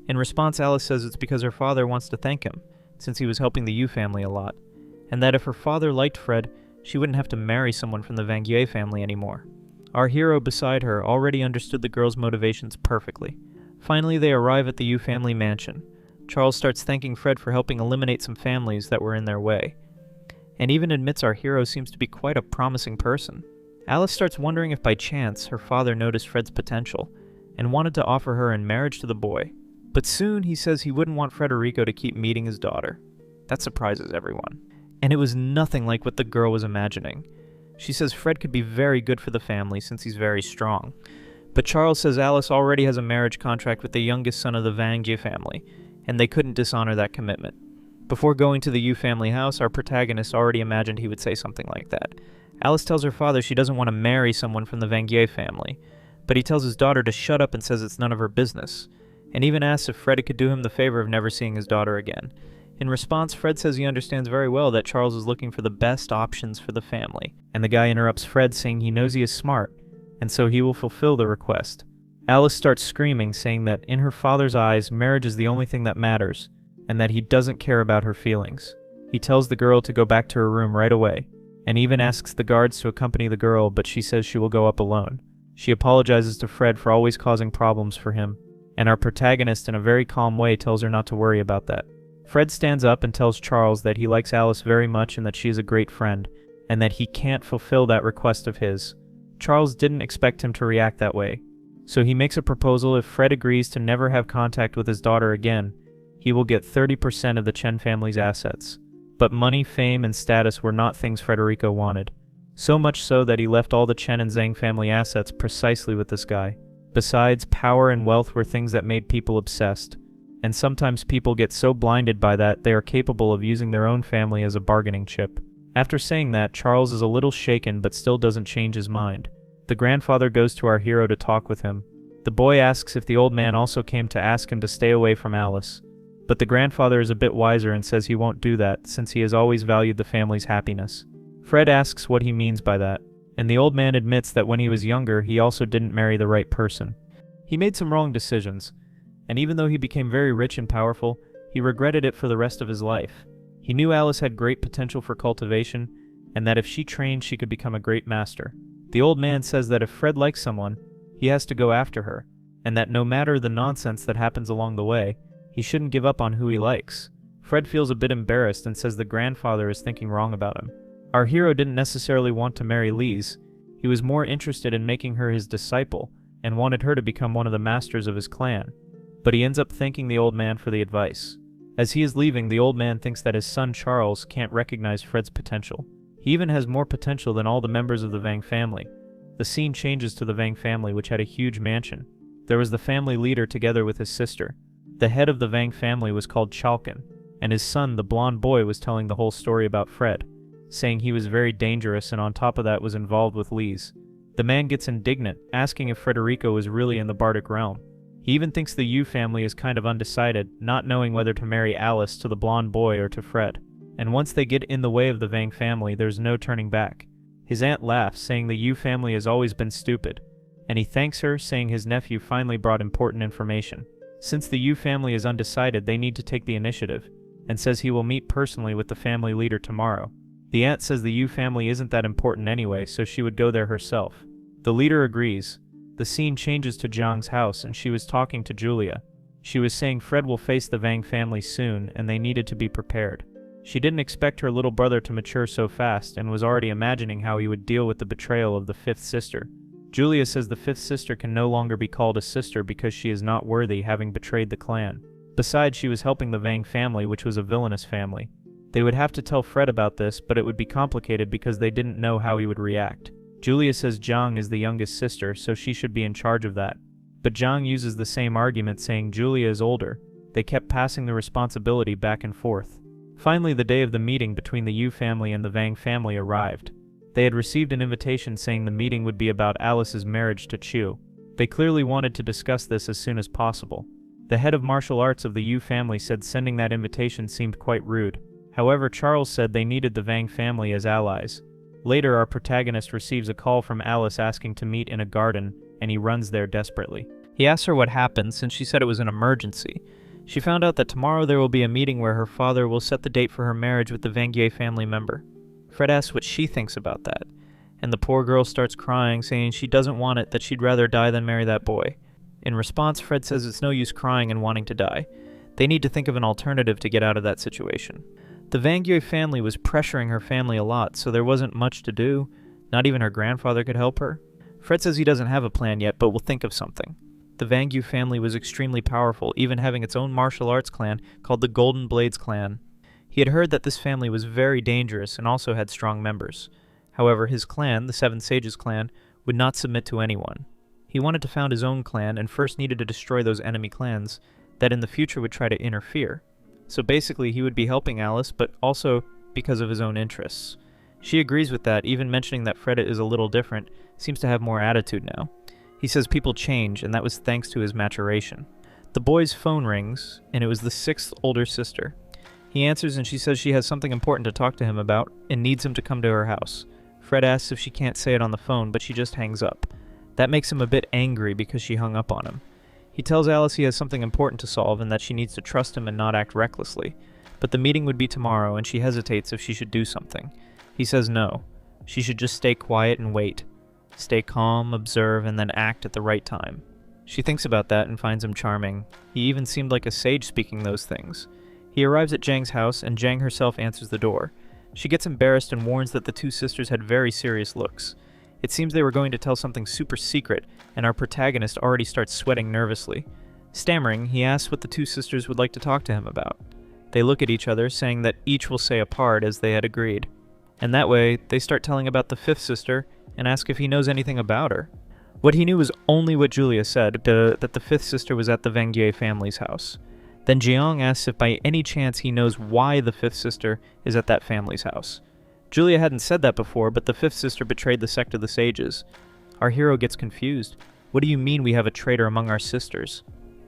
In response, Alice says it's because her father wants to thank him, since he was helping the Yu family a lot, and that if her father liked Fred, she wouldn't have to marry someone from the Vangyue family anymore. Our hero beside her already understood the girl's motivations perfectly. Finally, they arrive at the Yu family mansion. Charles starts thanking Fred for helping eliminate some families that were in their way, and even admits our hero seems to be quite a promising person. Alice starts wondering if by chance her father noticed Fred's potential and wanted to offer her in marriage to the boy. But soon he says he wouldn't want Frederico to keep meeting his daughter. That surprises everyone. And it was nothing like what the girl was imagining. She says Fred could be very good for the family since he's very strong. But Charles says Alice already has a marriage contract with the youngest son of the Vangyue family, and they couldn't dishonor that commitment. Before going to the Yu family house, our protagonist already imagined he would say something like that. Alice tells her father she doesn't want to marry someone from the Vangyue family, but he tells his daughter to shut up and says it's none of her business, and even asks if Fred could do him the favor of never seeing his daughter again. In response, Fred says he understands very well that Charles is looking for the best options for the family, and the guy interrupts Fred saying he knows he is smart, and so he will fulfill the request. Alice starts screaming, saying that in her father's eyes, marriage is the only thing that matters, and that he doesn't care about her feelings. He tells the girl to go back to her room right away, and even asks the guards to accompany the girl, but she says she will go up alone. She apologizes to Fred for always causing problems for him, and our protagonist in a very calm way tells her not to worry about that. Fred stands up and tells Charles that he likes Alice very much and that she is a great friend, and that he can't fulfill that request of his. Charles didn't expect him to react that way, so he makes a proposal. If Fred agrees to never have contact with his daughter again, he will get 30% of the Chen family's assets. But money, fame, and status were not things Frederico wanted. So much so that he left all the Chen and Zhang family assets precisely with this guy. Besides, power and wealth were things that made people obsessed, and sometimes people get so blinded by that they are capable of using their own family as a bargaining chip. After saying that, Charles is a little shaken but still doesn't change his mind. The grandfather goes to our hero to talk with him. The boy asks if the old man also came to ask him to stay away from Alice, but the grandfather is a bit wiser and says he won't do that since he has always valued the family's happiness. Fred asks what he means by that, and the old man admits that when he was younger he also didn't marry the right person. He made some wrong decisions, and even though he became very rich and powerful, he regretted it for the rest of his life. He knew Alice had great potential for cultivation, and that if she trained she could become a great master. The old man says that if Fred likes someone, he has to go after her, and that no matter the nonsense that happens along the way, he shouldn't give up on who he likes. Fred feels a bit embarrassed and says the grandfather is thinking wrong about him. Our hero didn't necessarily want to marry Lise. He was more interested in making her his disciple, and wanted her to become one of the masters of his clan. But he ends up thanking the old man for the advice. As he is leaving, the old man thinks that his son Charles can't recognize Fred's potential. He even has more potential than all the members of the Vang family. The scene changes to the Vang family, which had a huge mansion. There was the family leader together with his sister. The head of the Vang family was called Chalkin, and his son, the blonde boy, was telling the whole story about Fred. saying he was very dangerous and on top of that was involved with Lise. The man gets indignant, asking if Frederico is really in the Bardic realm. He even thinks the Yu family is kind of undecided, not knowing whether to marry Alice to the blonde boy or to Fred. And once they get in the way of the Vang family, there's no turning back. His aunt laughs, saying the Yu family has always been stupid, and he thanks her, saying his nephew finally brought important information. Since the Yu family is undecided, they need to take the initiative, and says he will meet personally with the family leader tomorrow. The aunt says the Yu family isn't that important anyway, so she would go there herself. The leader agrees. The scene changes to Jiang's house, and she was talking to Julia. She was saying Fred will face the Vang family soon, and they needed to be prepared. She didn't expect her little brother to mature so fast, and was already imagining how he would deal with the betrayal of the fifth sister. Julia says the fifth sister can no longer be called a sister because she is not worthy, having betrayed the clan. Besides, she was helping the Vang family, which was a villainous family. They would have to tell Fred about this, but it would be complicated because they didn't know how he would react. Julia says Jiang is the youngest sister, so she should be in charge of that. But Jiang uses the same argument, saying Julia is older. They kept passing the responsibility back and forth. Finally, the day of the meeting between the Yu family and the Vang family arrived. They had received an invitation saying the meeting would be about Alice's marriage to Chu. They clearly wanted to discuss this as soon as possible. The head of martial arts of the Yu family said sending that invitation seemed quite rude. However, Charles said they needed the Vang family as allies. Later, our protagonist receives a call from Alice asking to meet in a garden, and he runs there desperately. He asks her what happened since she said it was an emergency. She found out that tomorrow there will be a meeting where her father will set the date for her marriage with the Vangier family member. Fred asks what she thinks about that, and the poor girl starts crying, saying she doesn't want it, that she'd rather die than marry that boy. In response, Fred says it's no use crying and wanting to die. They need to think of an alternative to get out of that situation. The Vangier family was pressuring her family a lot, so there wasn't much to do. Not even her grandfather could help her. Fred says he doesn't have a plan yet, but will think of something. The Vangier family was extremely powerful, even having its own martial arts clan called the Golden Blades clan. He had heard that this family was very dangerous and also had strong members. However, his clan, the Seven Sages clan, would not submit to anyone. He wanted to found his own clan and first needed to destroy those enemy clans that in the future would try to interfere. So basically he would be helping Alice, but also because of his own interests. She agrees with that, even mentioning that Fred is a little different, seems to have more attitude now. He says people change, and that was thanks to his maturation. The boy's phone rings, and it was the sixth older sister. He answers and she says she has something important to talk to him about, and needs him to come to her house. Fred asks if she can't say it on the phone, but she just hangs up. That makes him a bit angry because she hung up on him. He tells Alice he has something important to solve and that she needs to trust him and not act recklessly. But the meeting would be tomorrow, and she hesitates if she should do something. He says no. She should just stay quiet and wait. Stay calm, observe, and then act at the right time. She thinks about that and finds him charming. He even seemed like a sage speaking those things. He arrives at Jiang's house, and Jiang herself answers the door. She gets embarrassed and warns that the two sisters had very serious looks. It seems they were going to tell something super secret, and our protagonist already starts sweating nervously. Stammering, he asks what the two sisters would like to talk to him about. They look at each other, saying that each will say a part as they had agreed. And that way, they start telling about the fifth sister, and ask if he knows anything about her. What he knew was only what Julia said, that the fifth sister was at the Vangier family's house. Then Jiang asks if by any chance he knows why the fifth sister is at that family's house. Julia hadn't said that before, but the fifth sister betrayed the sect of the sages. Our hero gets confused. What do you mean we have a traitor among our sisters?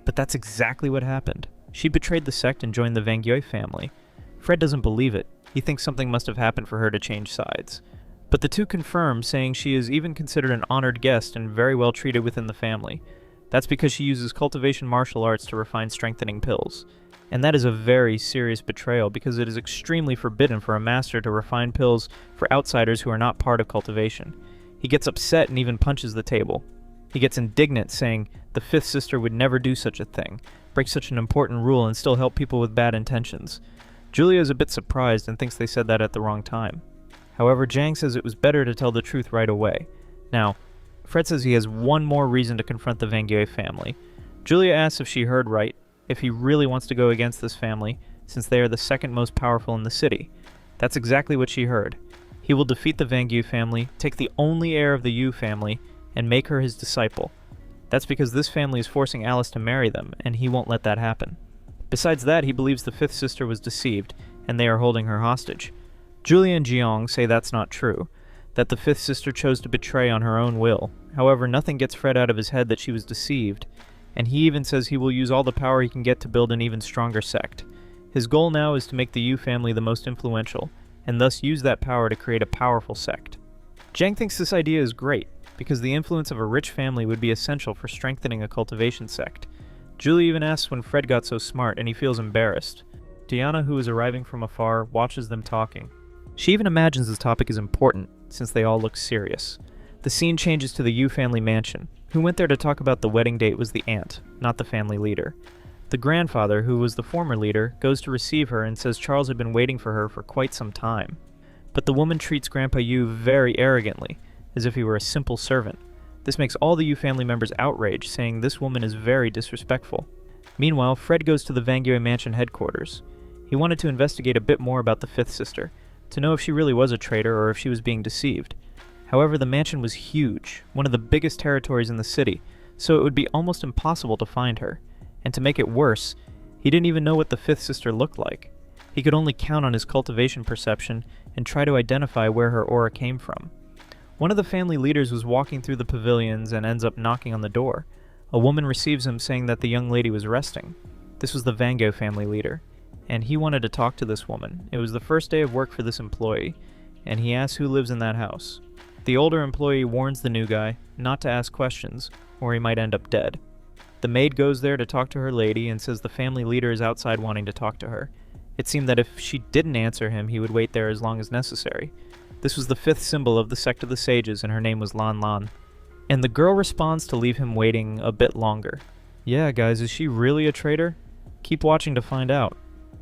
But that's exactly what happened. She betrayed the sect and joined the Vangier family. Fred doesn't believe it. He thinks something must have happened for her to change sides. But the two confirm, saying she is even considered an honored guest and very well treated within the family. That's because she uses cultivation martial arts to refine strengthening pills. And that is a very serious betrayal because it is extremely forbidden for a master to refine pills for outsiders who are not part of cultivation. He gets upset and even punches the table. He gets indignant, saying the fifth sister would never do such a thing, break such an important rule and still help people with bad intentions. Julia is a bit surprised and thinks they said that at the wrong time. However, Jiang says it was better to tell the truth right away. Now, Fred says he has one more reason to confront the Vangier family. Julia asks if she heard right, if he really wants to go against this family, since they are the second most powerful in the city. That's exactly what she heard. He will defeat the Vangier family, take the only heir of the Yu family, and make her his disciple. That's because this family is forcing Alice to marry them, and he won't let that happen. Besides that, he believes the fifth sister was deceived, and they are holding her hostage. Julia and Jeong say that's not true, that the fifth sister chose to betray on her own will. However, nothing gets Fred out of his head that she was deceived, and he even says he will use all the power he can get to build an even stronger sect. His goal now is to make the Yu family the most influential, and thus use that power to create a powerful sect. Jang thinks this idea is great, because the influence of a rich family would be essential for strengthening a cultivation sect. Julie even asks when Fred got so smart, and he feels embarrassed. Diana, who is arriving from afar, watches them talking. She even imagines this topic is important, since they all look serious. The scene changes to the Yu family mansion. Who went there to talk about the wedding date was the aunt, not the family leader. The grandfather, who was the former leader, goes to receive her and says Charles had been waiting for her for quite some time. But the woman treats Grandpa Yu very arrogantly, as if he were a simple servant. This makes all the Yu family members outraged, saying this woman is very disrespectful. Meanwhile, Fred goes to the Vangyue mansion headquarters. He wanted to investigate a bit more about the fifth sister, to know if she really was a traitor or if she was being deceived. However, the mansion was huge, one of the biggest territories in the city, so it would be almost impossible to find her. And to make it worse, he didn't even know what the fifth sister looked like. He could only count on his cultivation perception and try to identify where her aura came from. One of the family leaders was walking through the pavilions and ends up knocking on the door. A woman receives him saying that the young lady was resting. This was the Vangyue family leader, and he wanted to talk to this woman. It was the first day of work for this employee, and he asks who lives in that house. The older employee warns the new guy not to ask questions, or he might end up dead. The maid goes there to talk to her lady and says the family leader is outside wanting to talk to her. It seemed that if she didn't answer him, he would wait there as long as necessary. This was the fifth symbol of the sect of the sages, and her name was Lan Lan. And the girl responds to leave him waiting a bit longer. Yeah, guys, is she really a traitor? Keep watching to find out.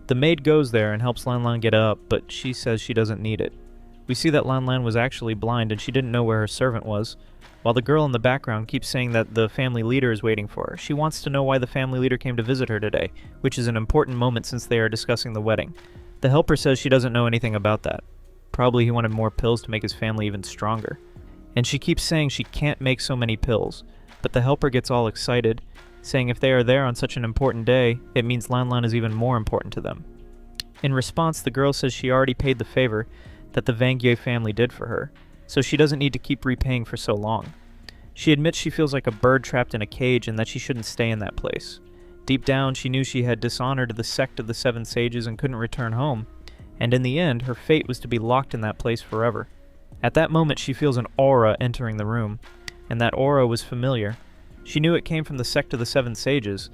The maid goes there and helps Lan Lan get up, but she says she doesn't need it. We see that Lan Lan was actually blind and she didn't know where her servant was. While the girl in the background keeps saying that the family leader is waiting for her, she wants to know why the family leader came to visit her today, which is an important moment since they are discussing the wedding. The helper says she doesn't know anything about that. Probably he wanted more pills to make his family even stronger. And she keeps saying she can't make so many pills, but the helper gets all excited, saying if they are there on such an important day, it means Lan Lan is even more important to them. In response, the girl says she already paid the favor that the Vangyue family did for her, so she doesn't need to keep repaying for so long. She admits she feels like a bird trapped in a cage and that she shouldn't stay in that place. Deep down, she knew she had dishonored the sect of the Seven Sages and couldn't return home, and in the end, her fate was to be locked in that place forever. At that moment, she feels an aura entering the room, and that aura was familiar. She knew it came from the sect of the Seven Sages.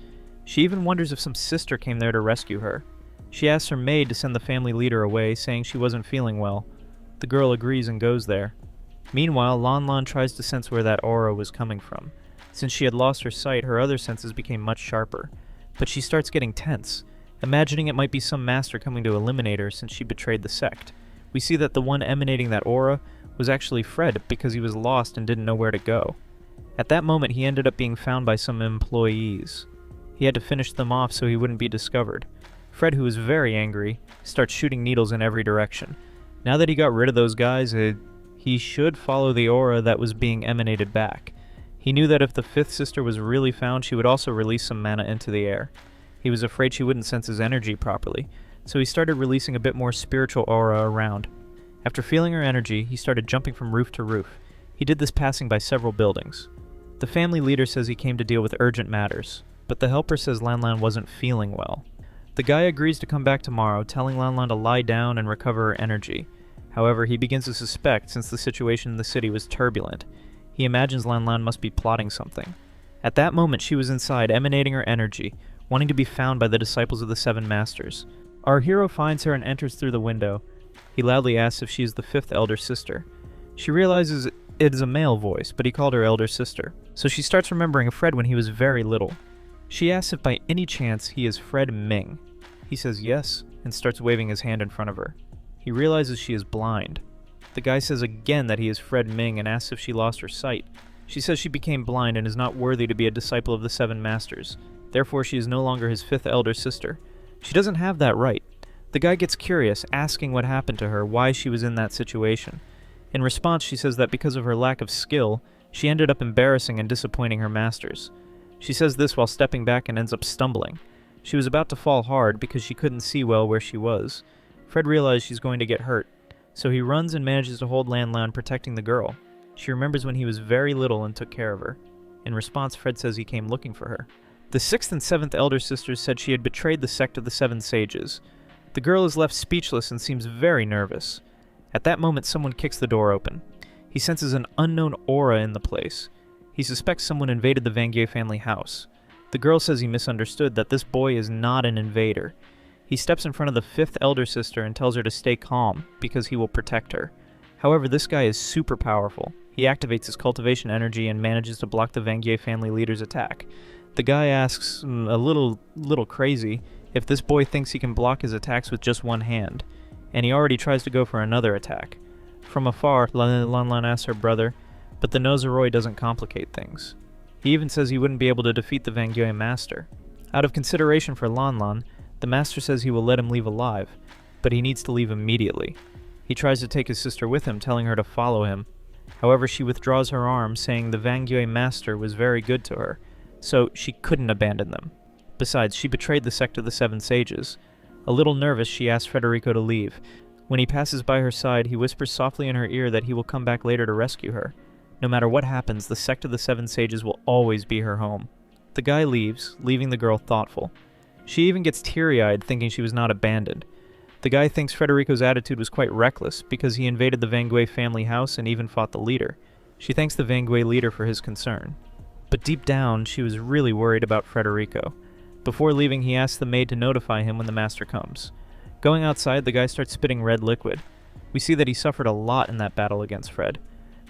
She even wonders if some sister came there to rescue her. She asks her maid to send the family leader away, saying she wasn't feeling well. The girl agrees and goes there. Meanwhile, Lan Lan tries to sense where that aura was coming from. Since she had lost her sight, her other senses became much sharper. But she starts getting tense, imagining it might be some master coming to eliminate her since she betrayed the sect. We see that the one emanating that aura was actually Fred because he was lost and didn't know where to go. At that moment, he ended up being found by some employees. He had to finish them off so he wouldn't be discovered. Fred, who was very angry, starts shooting needles in every direction. Now that he got rid of those guys, he should follow the aura that was being emanated back. He knew that if the fifth sister was really found, she would also release some mana into the air. He was afraid she wouldn't sense his energy properly, so he started releasing a bit more spiritual aura around. After feeling her energy, he started jumping from roof to roof. He did this passing by several buildings. The family leader says he came to deal with urgent matters, but the helper says Lan Lan wasn't feeling well. The guy agrees to come back tomorrow, telling Lan Lan to lie down and recover her energy. However, he begins to suspect since the situation in the city was turbulent. He imagines Lan Lan must be plotting something. At that moment, she was inside, emanating her energy, wanting to be found by the disciples of the Seven Masters. Our hero finds her and enters through the window. He loudly asks if she is the fifth elder sister. She realizes it is a male voice, but he called her elder sister. So she starts remembering Fred when he was very little. She asks if by any chance he is Fred Ming. He says yes, and starts waving his hand in front of her. He realizes she is blind. The guy says again that he is Fred Ming and asks if she lost her sight. She says she became blind and is not worthy to be a disciple of the Seven Masters. Therefore, she is no longer his fifth elder sister. She doesn't have that right. The guy gets curious, asking what happened to her, why she was in that situation. In response, she says that because of her lack of skill, she ended up embarrassing and disappointing her masters. She says this while stepping back and ends up stumbling. She was about to fall hard because she couldn't see well where she was. Fred realized she's going to get hurt. So he runs and manages to hold Lan protecting the girl. She remembers when he was very little and took care of her. In response, Fred says he came looking for her. The 6th and 7th elder sisters said she had betrayed the sect of the 7 sages. The girl is left speechless and seems very nervous. At that moment, someone kicks the door open. He senses an unknown aura in the place. He suspects someone invaded the Vangyue family house. The girl says he misunderstood, that this boy is not an invader. He steps in front of the 5th elder sister and tells her to stay calm, because he will protect her. However, this guy is super powerful. He activates his cultivation energy and manages to block the Vangyue family leader's attack. The guy asks, a little crazy, if this boy thinks he can block his attacks with just one hand, and he already tries to go for another attack. From afar, Lan asks her brother, but the Nozeroi doesn't complicate things. He even says he wouldn't be able to defeat the Vangyue master. Out of consideration for Lan, the master says he will let him leave alive, but he needs to leave immediately. He tries to take his sister with him, telling her to follow him. However, she withdraws her arm, saying the Vangyue master was very good to her, so she couldn't abandon them. Besides, she betrayed the sect of the 7 sages. A little nervous, she asks Federico to leave. When he passes by her side, he whispers softly in her ear that he will come back later to rescue her. No matter what happens, the sect of the 7 sages will always be her home. The guy leaves, leaving the girl thoughtful. She even gets teary-eyed, thinking she was not abandoned. The guy thinks Federico's attitude was quite reckless, because he invaded the Vangyue family house and even fought the leader. She thanks the Vangyue leader for his concern. But deep down, she was really worried about Federico. Before leaving, he asks the maid to notify him when the master comes. Going outside, the guy starts spitting red liquid. We see that he suffered a lot in that battle against Fred.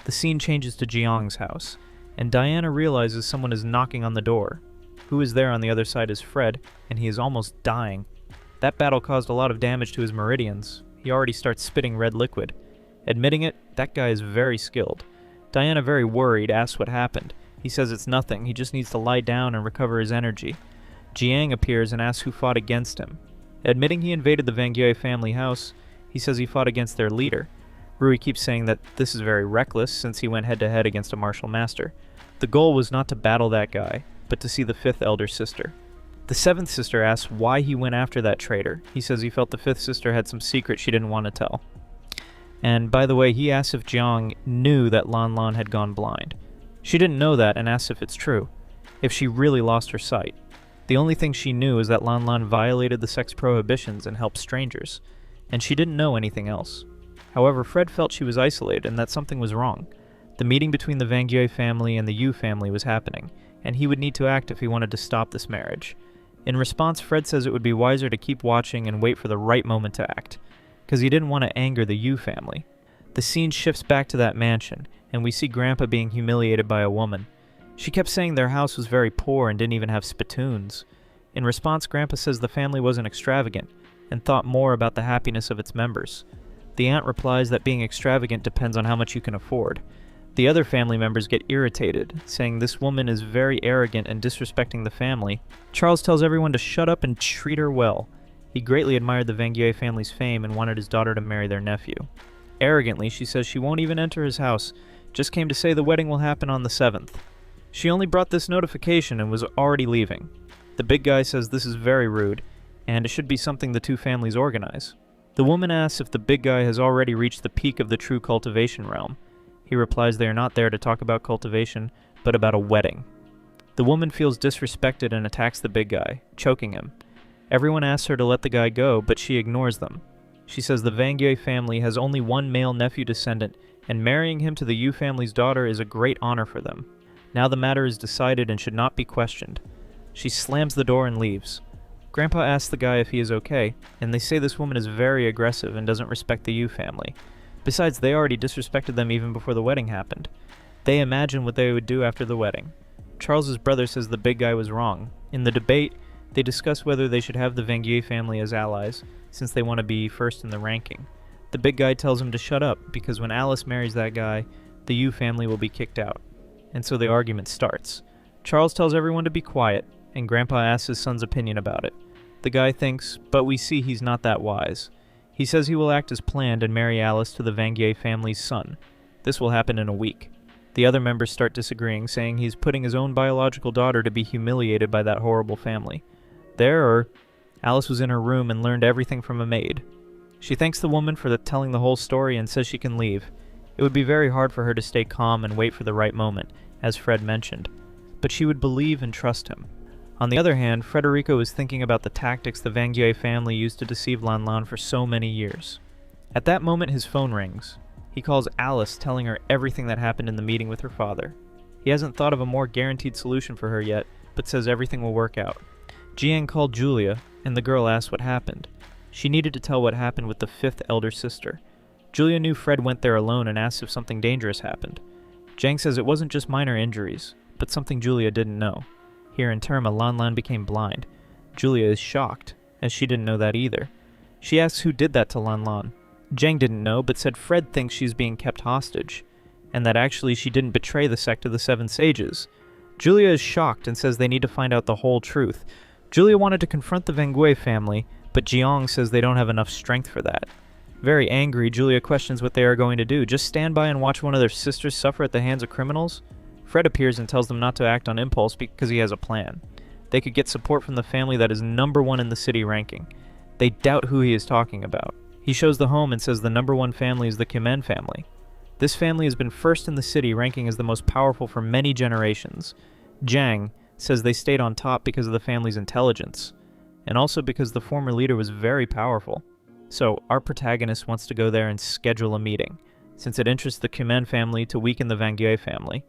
The scene changes to Jiang's house, and Diana realizes someone is knocking on the door. Who is there on the other side is Fred, and he is almost dying. That battle caused a lot of damage to his meridians. He already starts spitting red liquid. Admitting it, that guy is very skilled. Diana, very worried, asks what happened. He says it's nothing, he just needs to lie down and recover his energy. Jiang appears and asks who fought against him. Admitting he invaded the Vangyue family house, he says he fought against their leader. Rui keeps saying that this is very reckless since he went head-to-head against a martial master. The goal was not to battle that guy, but to see the 5th elder sister. The 7th sister asks why he went after that traitor. He says he felt the 5th sister had some secret she didn't want to tell. And by the way, he asks if Jiang knew that Lan had gone blind. She didn't know that and asks if it's true, if she really lost her sight. The only thing she knew is that Lan violated the sect's prohibitions and helped strangers, and she didn't know anything else. However, Fred felt she was isolated and that something was wrong. The meeting between the Vangyue family and the Yu family was happening, and he would need to act if he wanted to stop this marriage. In response, Fred says it would be wiser to keep watching and wait for the right moment to act, because he didn't want to anger the Yu family. The scene shifts back to that mansion, and we see Grandpa being humiliated by a woman. She kept saying their house was very poor and didn't even have spittoons. In response, Grandpa says the family wasn't extravagant, and thought more about the happiness of its members. The aunt replies that being extravagant depends on how much you can afford. The other family members get irritated, saying this woman is very arrogant and disrespecting the family. Charles tells everyone to shut up and treat her well. He greatly admired the Vangyue family's fame and wanted his daughter to marry their nephew. Arrogantly, she says she won't even enter his house, just came to say the wedding will happen on the 7th. She only brought this notification and was already leaving. The big guy says this is very rude, and it should be something the two families organize. The woman asks if the big guy has already reached the peak of the true cultivation realm. He replies they are not there to talk about cultivation, but about a wedding. The woman feels disrespected and attacks the big guy, choking him. Everyone asks her to let the guy go, but she ignores them. She says the Vangyue family has only one male nephew descendant, and marrying him to the Yu family's daughter is a great honor for them. Now the matter is decided and should not be questioned. She slams the door and leaves. Grandpa asks the guy if he is okay, and they say this woman is very aggressive and doesn't respect the Yu family. Besides, they already disrespected them even before the wedding happened. They imagine what they would do after the wedding. Charles's brother says the big guy was wrong. In the debate, they discuss whether they should have the Vangyue family as allies, since they want to be first in the ranking. The big guy tells him to shut up, because when Alice marries that guy, the Yu family will be kicked out. And so the argument starts. Charles tells everyone to be quiet, and Grandpa asks his son's opinion about it. The guy thinks, but we see he's not that wise. He says he will act as planned and marry Alice to the Vangyue family's son. This will happen in a week. The other members start disagreeing, saying he's putting his own biological daughter to be humiliated by that horrible family. Alice was in her room and learned everything from a maid. She thanks the woman for telling the whole story and says she can leave. It would be very hard for her to stay calm and wait for the right moment, as Fred mentioned, but she would believe and trust him. On the other hand, Frederico is thinking about the tactics the Vanguet family used to deceive Lan Lan for so many years. At that moment, his phone rings. He calls Alice, telling her everything that happened in the meeting with her father. He hasn't thought of a more guaranteed solution for her yet, but says everything will work out. Jiang called Julia, and the girl asked what happened. She needed to tell what happened with the fifth elder sister. Julia knew Fred went there alone and asked if something dangerous happened. Jiang says it wasn't just minor injuries, but something Julia didn't know. Here in Terma, Lan Lan became blind. Julia is shocked, as she didn't know that either. She asks who did that to Lan Lan. Jiang didn't know, but said Fred thinks she's being kept hostage, and that actually she didn't betray the sect of the Seven Sages. Julia is shocked and says they need to find out the whole truth. Julia wanted to confront the Vanguet family, but Jiang says they don't have enough strength for that. Very angry, Julia questions what they are going to do. Just stand by and watch one of their sisters suffer at the hands of criminals? Fred appears and tells them not to act on impulse because he has a plan. They could get support from the family that is #1 in the city ranking. They doubt who he is talking about. He shows the home and says the #1 family is the Kimen family. This family has been first in the city, ranking as the most powerful for many generations. Jiang says they stayed on top because of the family's intelligence, and also because the former leader was very powerful. So, our protagonist wants to go there and schedule a meeting, since it interests the Kimen family to weaken the Vanguet family.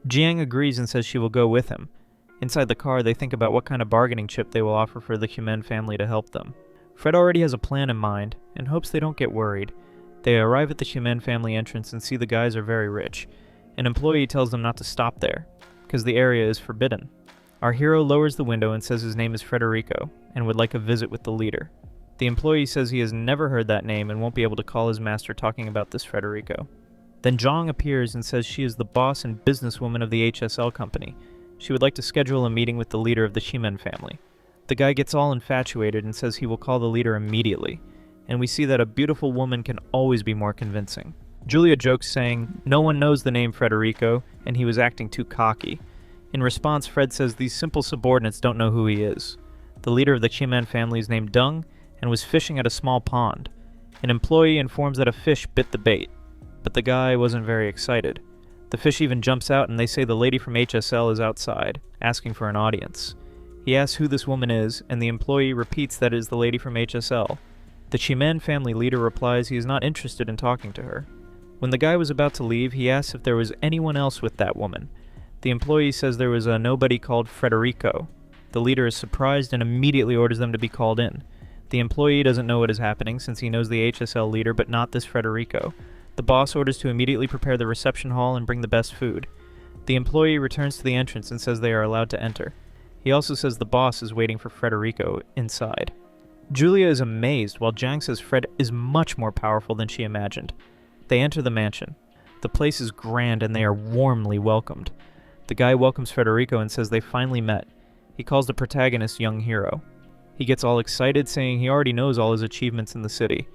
Jiang agrees and says she will go with him. Inside the car, they think about what kind of bargaining chip they will offer for the Kimen family to help them. Fred already has a plan in mind, and hopes they don't get worried. They arrive at the Kimen family entrance and see the guys are very rich. An employee tells them not to stop there, because the area is forbidden. Our hero lowers the window and says his name is Frederico, and would like a visit with the leader. The employee says he has never heard that name and won't be able to call his master talking about this Frederico. Then Zhang appears and says she is the boss and businesswoman of the HSL company. She would like to schedule a meeting with the leader of the Shimen family. The guy gets all infatuated and says he will call the leader immediately, and we see that a beautiful woman can always be more convincing. Julia jokes saying, no one knows the name Frederico, and he was acting too cocky. In response, Fred says these simple subordinates don't know who he is. The leader of the Shimen family is named Deng, and was fishing at a small pond. An employee informs that a fish bit the bait, but the guy wasn't very excited. The fish even jumps out and they say the lady from HSL is outside, asking for an audience. He asks who this woman is, and the employee repeats that it is the lady from HSL. The Shimen family leader replies he is not interested in talking to her. When the guy was about to leave, he asks if there was anyone else with that woman. The employee says there was a nobody called Frederico. The leader is surprised and immediately orders them to be called in. The employee doesn't know what is happening since he knows the HSL leader but not this Frederico. The boss orders to immediately prepare the reception hall and bring the best food. The employee returns to the entrance and says they are allowed to enter. He also says the boss is waiting for Frederico inside. Julia is amazed while Jiang says Fred is much more powerful than she imagined. They enter the mansion. The place is grand and they are warmly welcomed. The guy welcomes Frederico and says they finally met. He calls the protagonist young hero. He gets all excited, saying he already knows all his achievements in the city.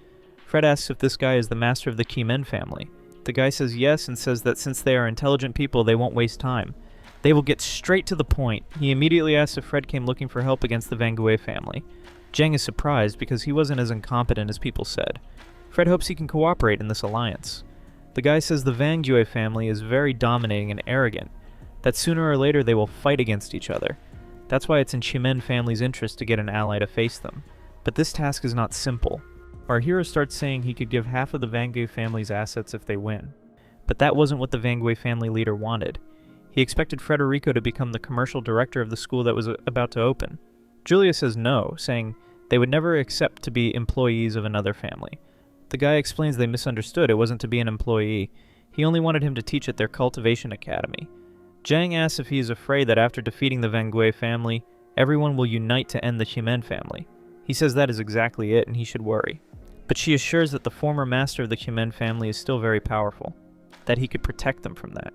Fred asks if this guy is the master of the Kimen family. The guy says yes and says that since they are intelligent people, they won't waste time. They will get straight to the point. He immediately asks if Fred came looking for help against the Vanguet family. Jiang is surprised because he wasn't as incompetent as people said. Fred hopes he can cooperate in this alliance. The guy says the Vanguet family is very dominating and arrogant, that sooner or later they will fight against each other. That's why it's in Shimen family's interest to get an ally to face them. But this task is not simple. Our hero starts saying he could give half of the Vanguet family's assets if they win. But that wasn't what the Vanguet family leader wanted. He expected Frederico to become the commercial director of the school that was about to open. Julia says no, saying they would never accept to be employees of another family. The guy explains they misunderstood, it wasn't to be an employee. He only wanted him to teach at their cultivation academy. Jiang asks if he is afraid that after defeating the Vanguet family, everyone will unite to end the Shimen family. He says that is exactly it and he should worry. But she assures that the former master of the Kimen family is still very powerful, that he could protect them from that.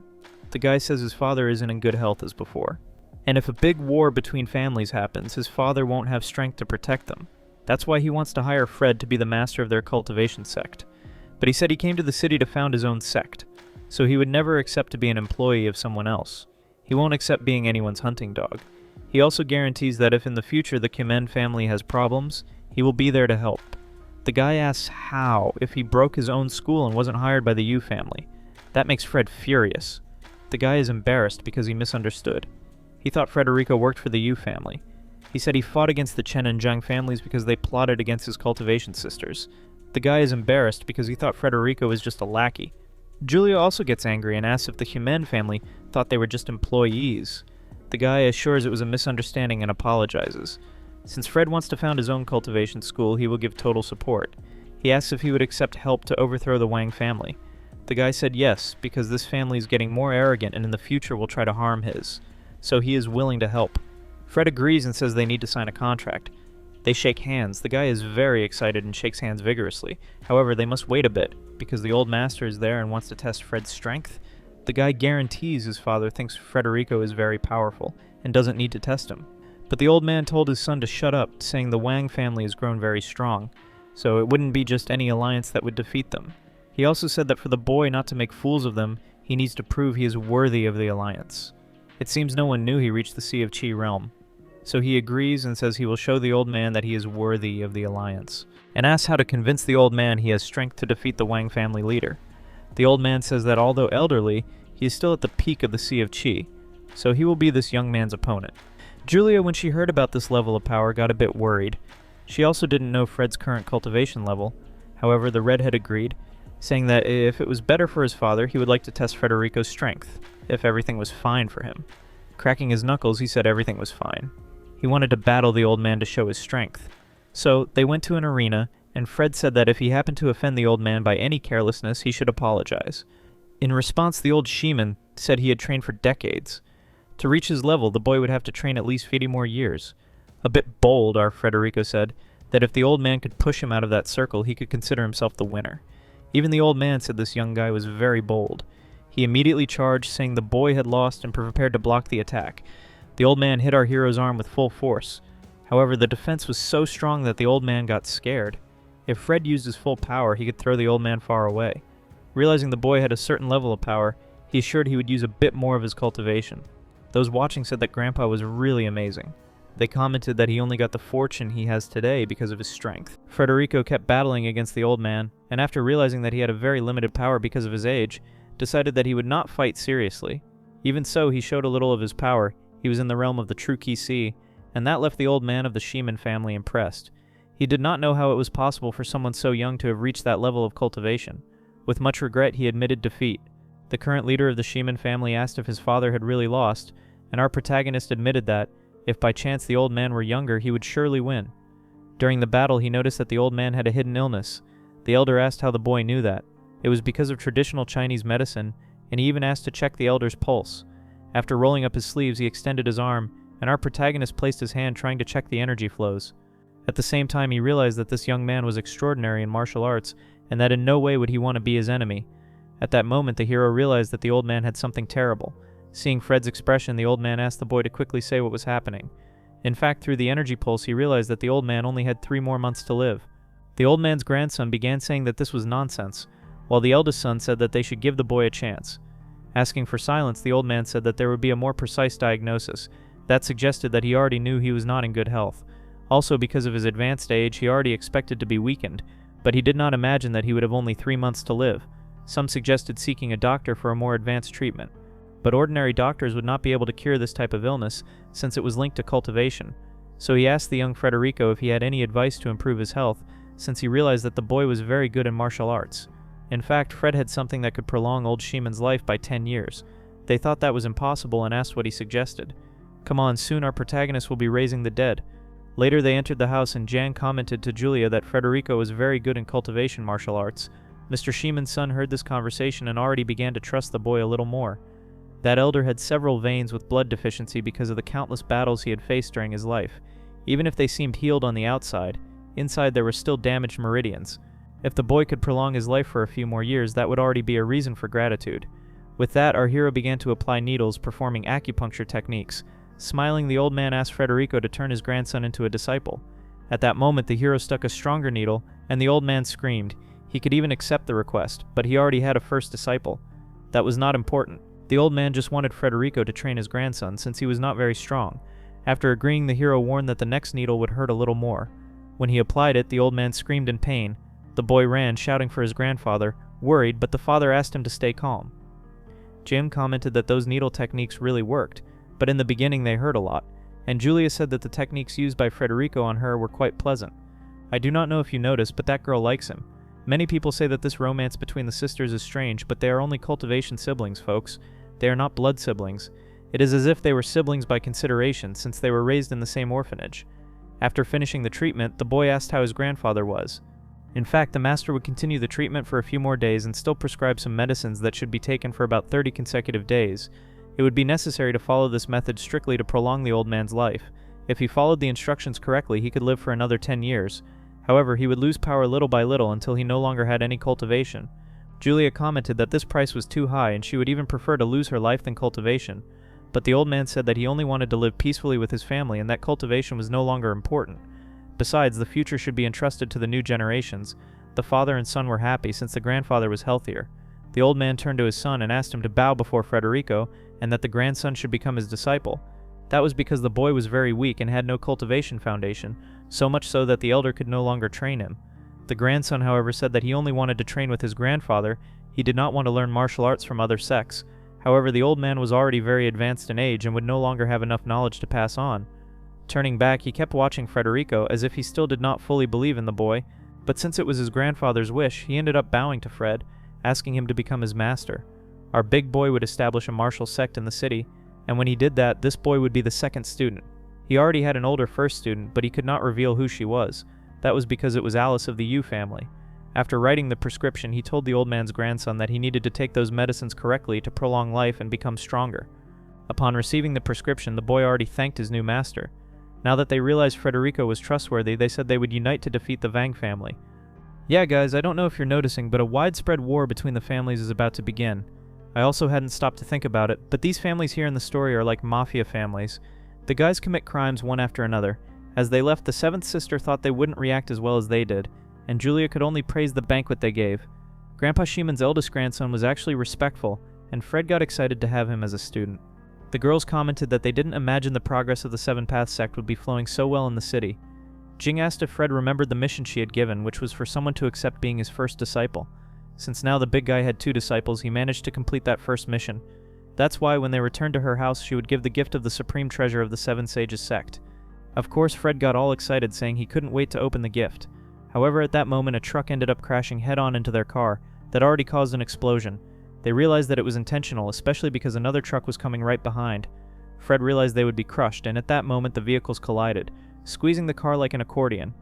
The guy says his father isn't in good health as before, and if a big war between families happens, his father won't have strength to protect them. That's why he wants to hire Fred to be the master of their cultivation sect. But he said he came to the city to found his own sect, so he would never accept to be an employee of someone else. He won't accept being anyone's hunting dog. He also guarantees that if in the future the Kimen family has problems, he will be there to help. The The guy asks how if he broke his own school and wasn't hired by the Yu family. That makes Fred furious. The guy is embarrassed because he misunderstood. He thought Frederico worked for the Yu family. He said he fought against the Chen and Zhang families because they plotted against his cultivation sisters. The guy is embarrassed because he thought Frederico was just a lackey. Julia also gets angry and asks if the Human family thought they were just employees. The guy assures it was a misunderstanding and apologizes. Since Fred wants to found his own cultivation school, he will give total support. He asks if he would accept help to overthrow the Wang family. The guy said yes, because this family is getting more arrogant and in the future will try to harm his. So he is willing to help. Fred agrees and says they need to sign a contract. They shake hands. The guy is very excited and shakes hands vigorously. However, they must wait a bit, because the old master is there and wants to test Fred's strength. The guy guarantees his father thinks Frederico is very powerful, and doesn't need to test him. But the old man told his son to shut up, saying the Wang family has grown very strong, so it wouldn't be just any alliance that would defeat them. He also said that for the boy not to make fools of them, he needs to prove he is worthy of the alliance. It seems no one knew he reached the Sea of Qi realm. So he agrees and says he will show the old man that he is worthy of the alliance, and asks how to convince the old man he has strength to defeat the Wang family leader. The old man says that although elderly, he is still at the peak of the Sea of Qi, so he will be this young man's opponent. Julia, when she heard about this level of power, got a bit worried. She also didn't know Fred's current cultivation level. However, the redhead agreed, saying that if it was better for his father, he would like to test Frederico's strength, if everything was fine for him. Cracking his knuckles, he said everything was fine. He wanted to battle the old man to show his strength. So, they went to an arena, and Fred said that if he happened to offend the old man by any carelessness, he should apologize. In response, the old Shiman said he had trained for decades. To reach his level, the boy would have to train at least 50 more years. A bit bold, our Frederico said, that if the old man could push him out of that circle, he could consider himself the winner. Even the old man said this young guy was very bold. He immediately charged, saying the boy had lost and prepared to block the attack. The old man hit our hero's arm with full force. However, the defense was so strong that the old man got scared. If Fred used his full power, he could throw the old man far away. Realizing the boy had a certain level of power, he assured he would use a bit more of his cultivation. Those watching said that Grandpa was really amazing. They commented that he only got the fortune he has today because of his strength. Frederico kept battling against the old man, and after realizing that he had a very limited power because of his age, decided that he would not fight seriously. Even so, he showed a little of his power. He was in the realm of the true Qi Si, and that left the old man of the Shiman family impressed. He did not know how it was possible for someone so young to have reached that level of cultivation. With much regret, he admitted defeat. The current leader of the Shiman family asked if his father had really lost, and our protagonist admitted that, if by chance the old man were younger, he would surely win. During the battle, he noticed that the old man had a hidden illness. The elder asked how the boy knew that. It was because of traditional Chinese medicine, and he even asked to check the elder's pulse. After rolling up his sleeves, he extended his arm, and our protagonist placed his hand trying to check the energy flows. At the same time, he realized that this young man was extraordinary in martial arts, and that in no way would he want to be his enemy. At that moment, the hero realized that the old man had something terrible. Seeing Fred's expression, the old man asked the boy to quickly say what was happening. In fact, through the energy pulse, he realized that the old man only had 3 more months to live. The old man's grandson began saying that this was nonsense, while the eldest son said that they should give the boy a chance. Asking for silence, the old man said that there would be a more precise diagnosis. That suggested that he already knew he was not in good health. Also, because of his advanced age, he already expected to be weakened, but he did not imagine that he would have only 3 months to live. Some suggested seeking a doctor for a more advanced treatment. But ordinary doctors would not be able to cure this type of illness, since it was linked to cultivation. So he asked the young Frederico if he had any advice to improve his health, since he realized that the boy was very good in martial arts. In fact, Fred had something that could prolong old Shiman's life by 10 years. They thought that was impossible and asked what he suggested. Come on, soon our protagonist will be raising the dead. Later they entered the house and Jan commented to Julia that Frederico was very good in cultivation martial arts. Mr. Shiman's son heard this conversation and already began to trust the boy a little more. That elder had several veins with blood deficiency because of the countless battles he had faced during his life. Even if they seemed healed on the outside, inside there were still damaged meridians. If the boy could prolong his life for a few more years, that would already be a reason for gratitude. With that, our hero began to apply needles, performing acupuncture techniques. Smiling, the old man asked Frederico to turn his grandson into a disciple. At that moment, the hero stuck a stronger needle, and the old man screamed. He could even accept the request, but he already had a first disciple. That was not important. The old man just wanted Frederico to train his grandson, since he was not very strong. After agreeing, the hero warned that the next needle would hurt a little more. When he applied it, the old man screamed in pain. The boy ran, shouting for his grandfather, worried, but the father asked him to stay calm. Jim commented that those needle techniques really worked, but in the beginning they hurt a lot, and Julia said that the techniques used by Frederico on her were quite pleasant. I do not know if you noticed, but that girl likes him. Many people say that this romance between the sisters is strange, but they are only cultivation siblings, folks. They are not blood siblings. It is as if they were siblings by consideration, since they were raised in the same orphanage. After finishing the treatment, the boy asked how his grandfather was. In fact, the master would continue the treatment for a few more days and still prescribe some medicines that should be taken for about 30 consecutive days. It would be necessary to follow this method strictly to prolong the old man's life. If he followed the instructions correctly, he could live for another 10 years. However, he would lose power little by little until he no longer had any cultivation. Julia commented that this price was too high and she would even prefer to lose her life than cultivation. But the old man said that he only wanted to live peacefully with his family and that cultivation was no longer important. Besides, the future should be entrusted to the new generations. The father and son were happy since the grandfather was healthier. The old man turned to his son and asked him to bow before Frederico and that the grandson should become his disciple. That was because the boy was very weak and had no cultivation foundation, so much so that the elder could no longer train him. The grandson, however, said that he only wanted to train with his grandfather. He did not want to learn martial arts from other sects. However, the old man was already very advanced in age and would no longer have enough knowledge to pass on. Turning back, he kept watching Frederico as if he still did not fully believe in the boy, but since it was his grandfather's wish, he ended up bowing to Fred, asking him to become his master. Our big boy would establish a martial sect in the city, and when he did that, this boy would be the second student. He already had an older first student, but he could not reveal who she was. That was because it was Alice of the Yu family. After writing the prescription, he told the old man's grandson that he needed to take those medicines correctly to prolong life and become stronger. Upon receiving the prescription, the boy already thanked his new master. Now that they realized Frederico was trustworthy, they said they would unite to defeat the Vang family. Yeah guys, I don't know if you're noticing, but a widespread war between the families is about to begin. I also hadn't stopped to think about it, but these families here in the story are like mafia families. The guys commit crimes one after another. As they left, the seventh sister thought they wouldn't react as well as they did, and Julia could only praise the banquet they gave. Grandpa Shimon's eldest grandson was actually respectful, and Fred got excited to have him as a student. The girls commented that they didn't imagine the progress of the Seven Paths sect would be flowing so well in the city. Jing asked if Fred remembered the mission she had given, which was for someone to accept being his first disciple. Since now the big guy had 2 disciples, he managed to complete that first mission. That's why when they returned to her house, she would give the gift of the supreme treasure of the Seven Sages sect. Of course, Fred got all excited, saying he couldn't wait to open the gift. However, at that moment, a truck ended up crashing head-on into their car that already caused an explosion. They realized that it was intentional, especially because another truck was coming right behind. Fred realized they would be crushed, and at that moment the vehicles collided, squeezing the car like an accordion.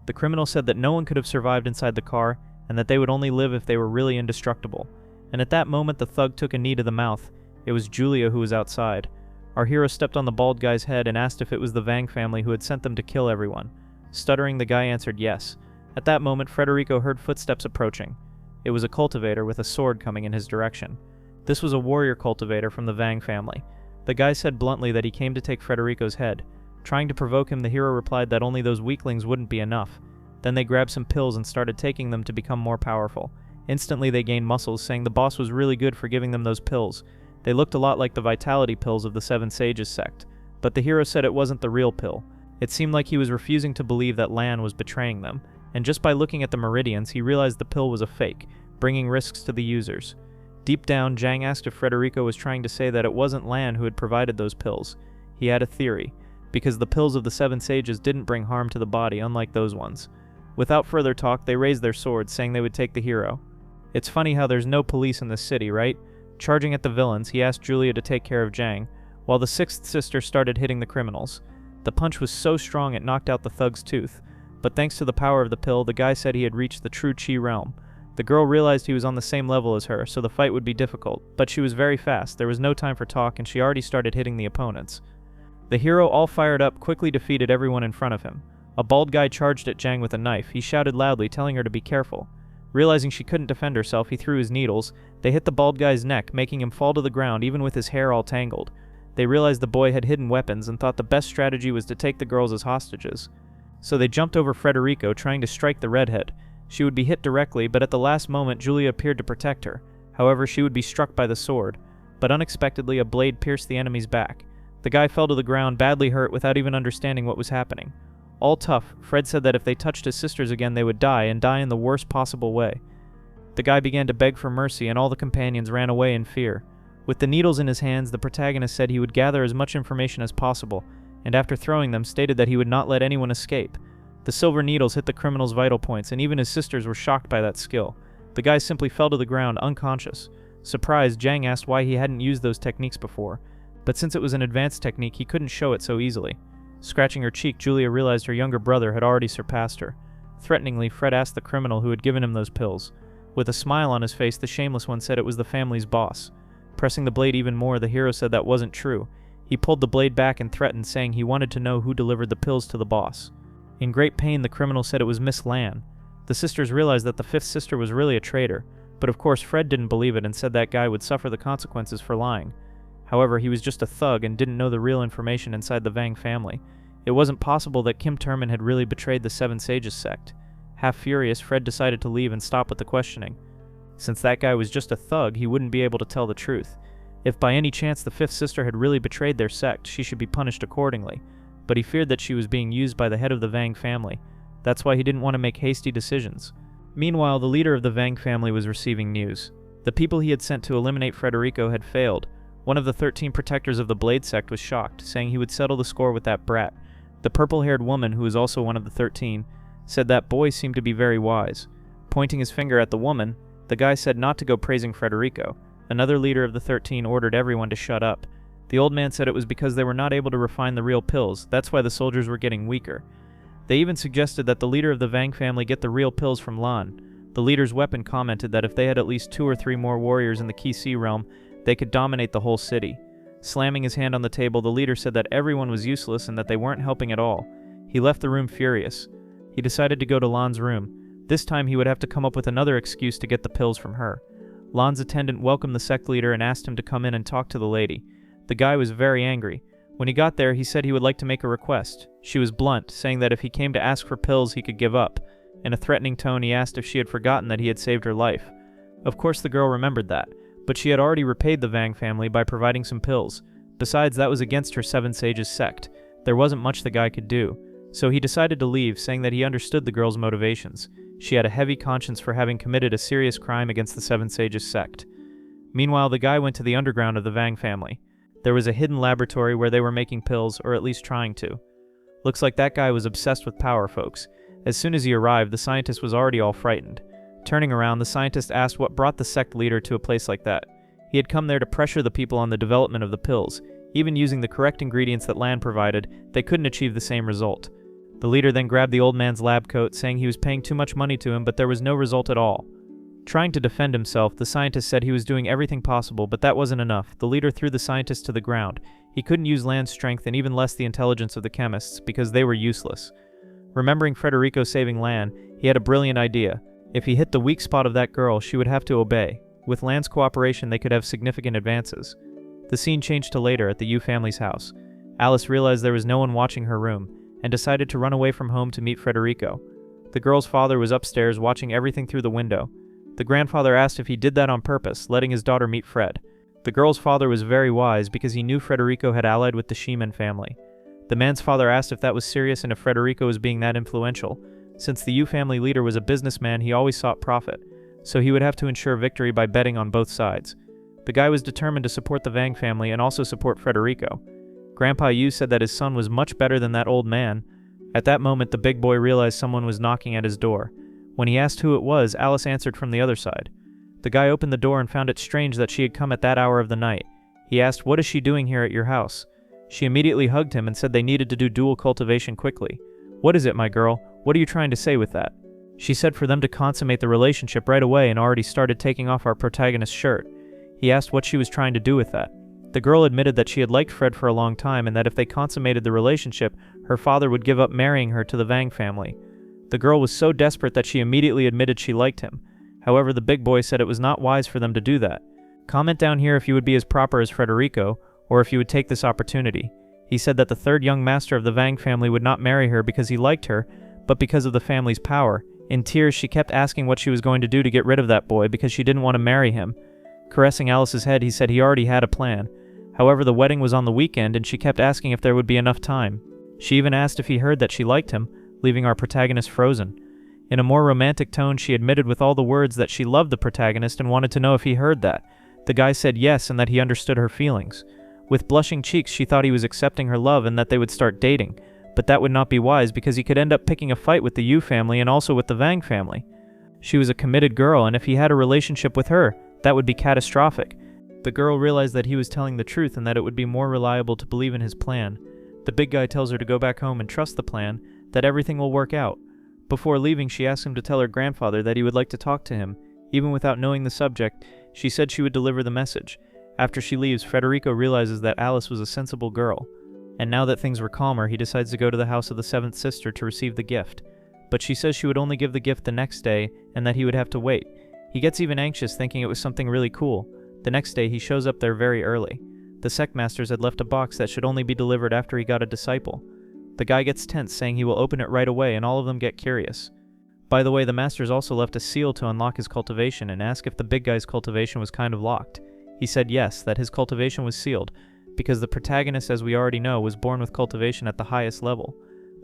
The criminal said that no one could have survived inside the car, and that they would only live if they were really indestructible. And at that moment the thug took a knee to the mouth. It was Julia who was outside. Our hero stepped on the bald guy's head and asked if it was the Vang family who had sent them to kill everyone. Stuttering, the guy answered yes. At that moment, Frederico heard footsteps approaching. It was a cultivator with a sword coming in his direction. This was a warrior cultivator from the Vang family. The guy said bluntly that he came to take Frederico's head. Trying to provoke him, the hero replied that only those weaklings wouldn't be enough. Then they grabbed some pills and started taking them to become more powerful. Instantly they gained muscles, saying the boss was really good for giving them those pills. They looked a lot like the vitality pills of the Seven Sages sect, but the hero said it wasn't the real pill. It seemed like he was refusing to believe that Lan was betraying them, and just by looking at the meridians, he realized the pill was a fake, bringing risks to the users. Deep down, Jang asked if Frederico was trying to say that it wasn't Lan who had provided those pills. He had a theory, because the pills of the Seven Sages didn't bring harm to the body, unlike those ones. Without further talk, they raised their swords, saying they would take the hero. It's funny how there's no police in this city, right? Charging at the villains, he asked Julia to take care of Jang, while the sixth sister started hitting the criminals. The punch was so strong it knocked out the thug's tooth, but thanks to the power of the pill, the guy said he had reached the true Chi realm. The girl realized he was on the same level as her, so the fight would be difficult, but she was very fast, there was no time for talk, and she already started hitting the opponents. The hero, all fired up, quickly defeated everyone in front of him. A bald guy charged at Jang with a knife. He shouted loudly, telling her to be careful. Realizing she couldn't defend herself, he threw his needles. They hit the bald guy's neck, making him fall to the ground, even with his hair all tangled. They realized the boy had hidden weapons and thought the best strategy was to take the girls as hostages. So they jumped over Frederico, trying to strike the redhead. She would be hit directly, but at the last moment Julia appeared to protect her. However, she would be struck by the sword. But unexpectedly, a blade pierced the enemy's back. The guy fell to the ground, badly hurt, without even understanding what was happening. All tough, Fred said that if they touched his sisters again they would die, and die in the worst possible way. The guy began to beg for mercy, and all the companions ran away in fear. With the needles in his hands, the protagonist said he would gather as much information as possible, and after throwing them, stated that he would not let anyone escape. The silver needles hit the criminal's vital points, and even his sisters were shocked by that skill. The guy simply fell to the ground, unconscious. Surprised, Jang asked why he hadn't used those techniques before, but since it was an advanced technique, he couldn't show it so easily. Scratching her cheek, Julia realized her younger brother had already surpassed her. Threateningly, Fred asked the criminal who had given him those pills. With a smile on his face, the shameless one said it was the family's boss. Pressing the blade even more, the hero said that wasn't true. He pulled the blade back and threatened, saying he wanted to know who delivered the pills to the boss. In great pain, the criminal said it was Miss Lan. The sisters realized that the fifth sister was really a traitor, but of course Fred didn't believe it and said that guy would suffer the consequences for lying. However, he was just a thug and didn't know the real information inside the Vang family. It wasn't possible that Kim Turman had really betrayed the Seven Sages sect. Half furious, Fred decided to leave and stop with the questioning. Since that guy was just a thug, he wouldn't be able to tell the truth. If by any chance the fifth sister had really betrayed their sect, she should be punished accordingly. But he feared that she was being used by the head of the Vang family. That's why he didn't want to make hasty decisions. Meanwhile, the leader of the Vang family was receiving news. The people he had sent to eliminate Frederico had failed. One of the 13 protectors of the Blade sect was shocked, saying he would settle the score with that brat. The purple-haired woman, who was also one of the 13, said that boy seemed to be very wise. Pointing his finger at the woman, the guy said not to go praising Frederico. Another leader of the 13 ordered everyone to shut up. The old man said it was because they were not able to refine the real pills, that's why the soldiers were getting weaker. They even suggested that the leader of the Vang family get the real pills from Lan. The leader's weapon commented that if they had at least 2 or 3 more warriors in the Kisi realm, they could dominate the whole city. Slamming his hand on the table, the leader said that everyone was useless and that they weren't helping at all. He left the room furious. He decided to go to Lan's room. This time he would have to come up with another excuse to get the pills from her. Lan's attendant welcomed the sect leader and asked him to come in and talk to the lady. The guy was very angry. When he got there, he said he would like to make a request. She was blunt, saying that if he came to ask for pills, he could give up. In a threatening tone, he asked if she had forgotten that he had saved her life. Of course the girl remembered that, but she had already repaid the Vang family by providing some pills. Besides, that was against her Seven Sages sect. There wasn't much the guy could do. So he decided to leave, saying that he understood the girl's motivations. She had a heavy conscience for having committed a serious crime against the Seven Sages sect. Meanwhile, the guy went to the underground of the Vang family. There was a hidden laboratory where they were making pills, or at least trying to. Looks like that guy was obsessed with power, folks. As soon as he arrived, the scientist was already all frightened. Turning around, the scientist asked what brought the sect leader to a place like that. He had come there to pressure the people on the development of the pills. Even using the correct ingredients that Lan provided, they couldn't achieve the same result. The leader then grabbed the old man's lab coat, saying he was paying too much money to him, but there was no result at all. Trying to defend himself, the scientist said he was doing everything possible, but that wasn't enough. The leader threw the scientist to the ground. He couldn't use Lan's strength and even less the intelligence of the chemists, because they were useless. Remembering Frederico saving Lan, he had a brilliant idea. If he hit the weak spot of that girl, she would have to obey. With Lan's cooperation, they could have significant advances. The scene changed to later at the Yu family's house. Alice realized there was no one watching her room, and decided to run away from home to meet Frederico. The girl's father was upstairs watching everything through the window. The grandfather asked if he did that on purpose, letting his daughter meet Fred. The girl's father was very wise because he knew Frederico had allied with the Sheeman family. The man's father asked if that was serious and if Frederico was being that influential. Since the Yu family leader was a businessman, he always sought profit, so he would have to ensure victory by betting on both sides. The guy was determined to support the Vang family and also support Frederico. Grandpa Yu said that his son was much better than that old man. At that moment, the big boy realized someone was knocking at his door. When he asked who it was, Alice answered from the other side. The guy opened the door and found it strange that she had come at that hour of the night. He asked, "What is she doing here at your house?" She immediately hugged him and said they needed to do dual cultivation quickly. "What is it, my girl? What are you trying to say with that?" She said for them to consummate the relationship right away and already started taking off our protagonist's shirt. He asked what she was trying to do with that. The girl admitted that she had liked Fred for a long time and that if they consummated the relationship, her father would give up marrying her to the Vang family. The girl was so desperate that she immediately admitted she liked him. However, the big boy said it was not wise for them to do that. Comment down here if you would be as proper as Frederico, or if you would take this opportunity. He said that the third young master of the Vang family would not marry her because he liked her, but because of the family's power. In tears, she kept asking what she was going to do to get rid of that boy because she didn't want to marry him. Caressing Alice's head, he said he already had a plan. However, the wedding was on the weekend and she kept asking if there would be enough time. She even asked if he heard that she liked him, leaving our protagonist frozen. In a more romantic tone, she admitted with all the words that she loved the protagonist and wanted to know if he heard that. The guy said yes and that he understood her feelings. With blushing cheeks, she thought he was accepting her love and that they would start dating, but that would not be wise because he could end up picking a fight with the Yu family and also with the Vang family. She was a committed girl, and if he had a relationship with her, that would be catastrophic. The girl realized that he was telling the truth and that it would be more reliable to believe in his plan. The big guy tells her to go back home and trust the plan, that everything will work out. Before leaving, she asks him to tell her grandfather that he would like to talk to him. Even without knowing the subject, she said she would deliver the message. After she leaves, Federico realizes that Alice was a sensible girl. And now that things were calmer, he decides to go to the house of the seventh sister to receive the gift. But she says she would only give the gift the next day, and that he would have to wait. He gets even anxious, thinking it was something really cool. The next day, he shows up there very early. The sect masters had left a box that should only be delivered after he got a disciple. The guy gets tense, saying he will open it right away, and all of them get curious. By the way, the masters also left a seal to unlock his cultivation and asked if the big guy's cultivation was kind of locked. He said yes, that his cultivation was sealed, because the protagonist, as we already know, was born with cultivation at the highest level.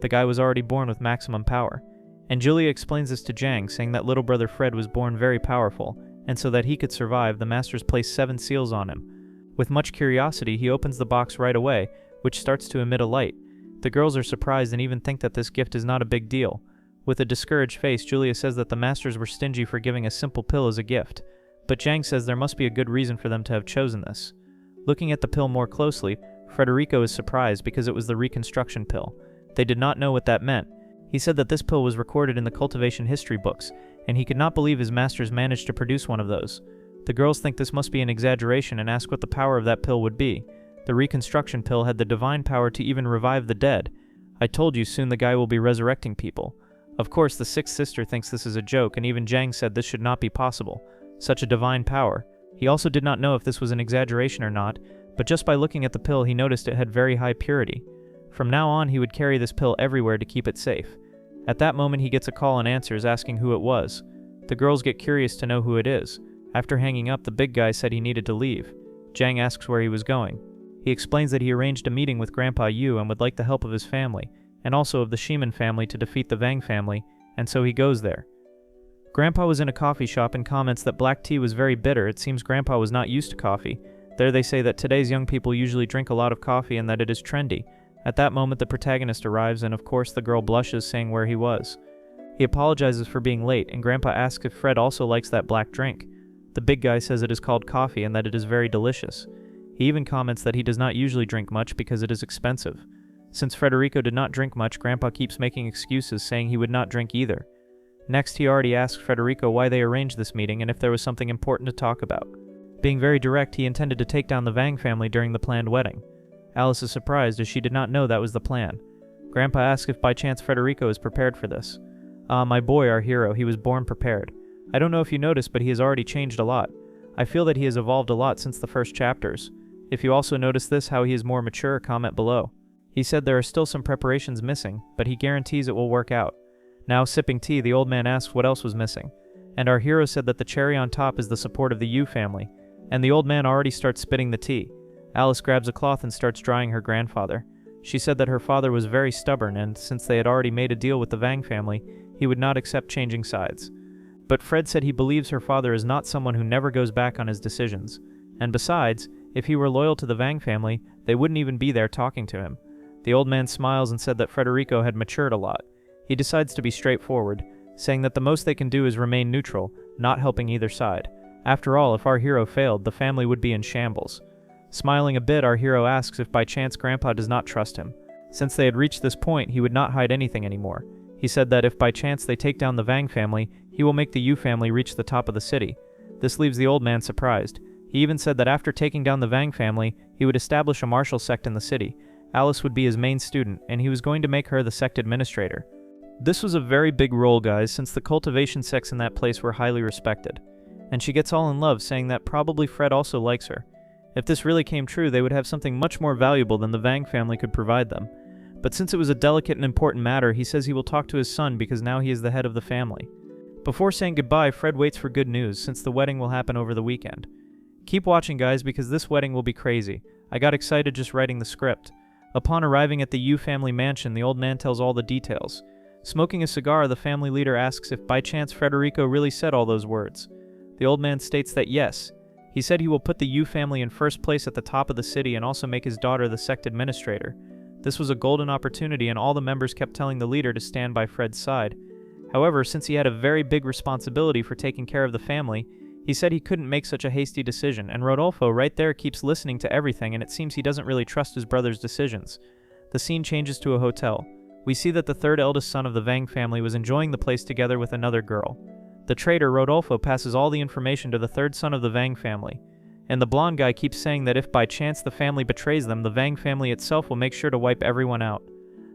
The guy was already born with maximum power. And Julia explains this to Jang, saying that little brother Fred was born very powerful, and so that he could survive, the masters placed 7 seals on him. With much curiosity, he opens the box right away, which starts to emit a light. The girls are surprised and even think that this gift is not a big deal. With a discouraged face, Julia says that the masters were stingy for giving a simple pill as a gift, but Jang says there must be a good reason for them to have chosen this. Looking at the pill more closely, Federico is surprised because it was the reconstruction pill. They did not know what that meant. He said that this pill was recorded in the cultivation history books, and he could not believe his masters managed to produce one of those. The girls think this must be an exaggeration and ask what the power of that pill would be. The reconstruction pill had the divine power to even revive the dead. I told you soon the guy will be resurrecting people. Of course, the sixth sister thinks this is a joke, and even Jang said this should not be possible. Such a divine power. He also did not know if this was an exaggeration or not, but just by looking at the pill he noticed it had very high purity. From now on, he would carry this pill everywhere to keep it safe. At that moment, he gets a call and answers asking who it was. The girls get curious to know who it is. After hanging up, the big guy said he needed to leave. Jang asks where he was going. He explains that he arranged a meeting with Grandpa Yu and would like the help of his family, and also of the Shiman family to defeat the Vang family, and so he goes there. Grandpa was in a coffee shop and comments that black tea was very bitter. It seems Grandpa was not used to coffee. There they say that today's young people usually drink a lot of coffee and that it is trendy. At that moment, the protagonist arrives, and of course the girl blushes, saying where he was. He apologizes for being late, and Grandpa asks if Fred also likes that black drink. The big guy says it is called coffee and that it is very delicious. He even comments that he does not usually drink much because it is expensive. Since Federico did not drink much, Grandpa keeps making excuses, saying he would not drink either. Next, he already asks Federico why they arranged this meeting and if there was something important to talk about. Being very direct, he intended to take down the Vang family during the planned wedding. Alice is surprised as she did not know that was the plan. Grandpa asks if by chance Federico is prepared for this. My boy, our hero, he was born prepared. I don't know if you noticed, but he has already changed a lot. I feel that he has evolved a lot since the first chapters. If you also notice this, how he is more mature, comment below. He said there are still some preparations missing, but he guarantees it will work out. Now sipping tea, the old man asks what else was missing. And our hero said that the cherry on top is the support of the Yu family. And the old man already starts spitting the tea. Alice grabs a cloth and starts drying her grandfather. She said that her father was very stubborn, and since they had already made a deal with the Vang family, he would not accept changing sides. But Fred said he believes her father is not someone who never goes back on his decisions. And besides, if he were loyal to the Vang family, they wouldn't even be there talking to him. The old man smiles and said that Federico had matured a lot. He decides to be straightforward, saying that the most they can do is remain neutral, not helping either side. After all, if our hero failed, the family would be in shambles. Smiling a bit, our hero asks if by chance Grandpa does not trust him. Since they had reached this point, he would not hide anything anymore. He said that if by chance they take down the Vang family, he will make the Yu family reach the top of the city. This leaves the old man surprised. He even said that after taking down the Vang family, he would establish a martial sect in the city. Alice would be his main student, and he was going to make her the sect administrator. This was a very big role, guys, since the cultivation sects in that place were highly respected. And she gets all in love, saying that probably Fred also likes her. If this really came true, they would have something much more valuable than the Vang family could provide them. But since it was a delicate and important matter, he says he will talk to his son because now he is the head of the family. Before saying goodbye, Fred waits for good news, since the wedding will happen over the weekend. Keep watching, guys, because this wedding will be crazy. I got excited just writing the script. Upon arriving at the Yu family mansion, the old man tells all the details. Smoking a cigar, the family leader asks if by chance Federico really said all those words. The old man states that yes. He said he will put the Yu family in first place at the top of the city and also make his daughter the sect administrator. This was a golden opportunity, and all the members kept telling the leader to stand by Fred's side. However, since he had a very big responsibility for taking care of the family, he said he couldn't make such a hasty decision, and Rodolfo right there keeps listening to everything, and it seems he doesn't really trust his brother's decisions. The scene changes to a hotel. We see that the third eldest son of the Vang family was enjoying the place together with another girl. The traitor, Rodolfo, passes all the information to the third son of the Vang family, and the blonde guy keeps saying that if by chance the family betrays them, the Vang family itself will make sure to wipe everyone out.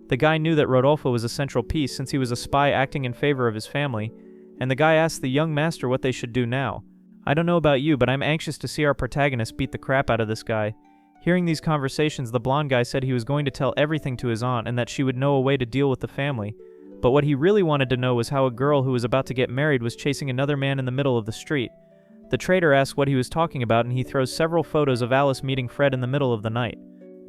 The guy knew that Rodolfo was a central piece since he was a spy acting in favor of his family, and the guy asked the young master what they should do now. I don't know about you, but I'm anxious to see our protagonist beat the crap out of this guy. Hearing these conversations, the blonde guy said he was going to tell everything to his aunt and that she would know a way to deal with the family. But what he really wanted to know was how a girl who was about to get married was chasing another man in the middle of the street. The traitor asks what he was talking about, and he throws several photos of Alice meeting Fred in the middle of the night.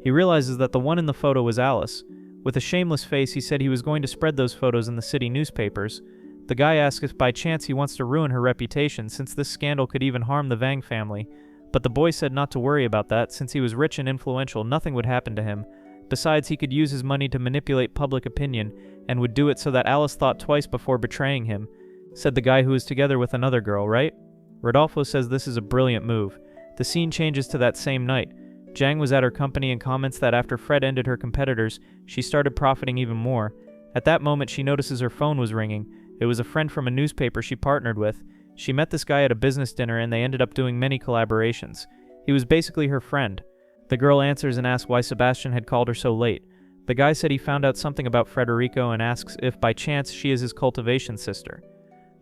He realizes that the one in the photo was Alice. With a shameless face, he said he was going to spread those photos in the city newspapers. The guy asks if by chance he wants to ruin her reputation, since this scandal could even harm the Vang family. But the boy said not to worry about that, since he was rich and influential, nothing would happen to him. Besides, he could use his money to manipulate public opinion, and would do it so that Alice thought twice before betraying him, said the guy who was together with another girl, right? Rodolfo says this is a brilliant move. The scene changes to that same night. Jang was at her company and comments that after Fred ended her competitors, she started profiting even more. At that moment, she notices her phone was ringing. It was a friend from a newspaper she partnered with. She met this guy at a business dinner and they ended up doing many collaborations. He was basically her friend. The girl answers and asks why Sebastian had called her so late. The guy said he found out something about Federico and asks if by chance she is his cultivation sister.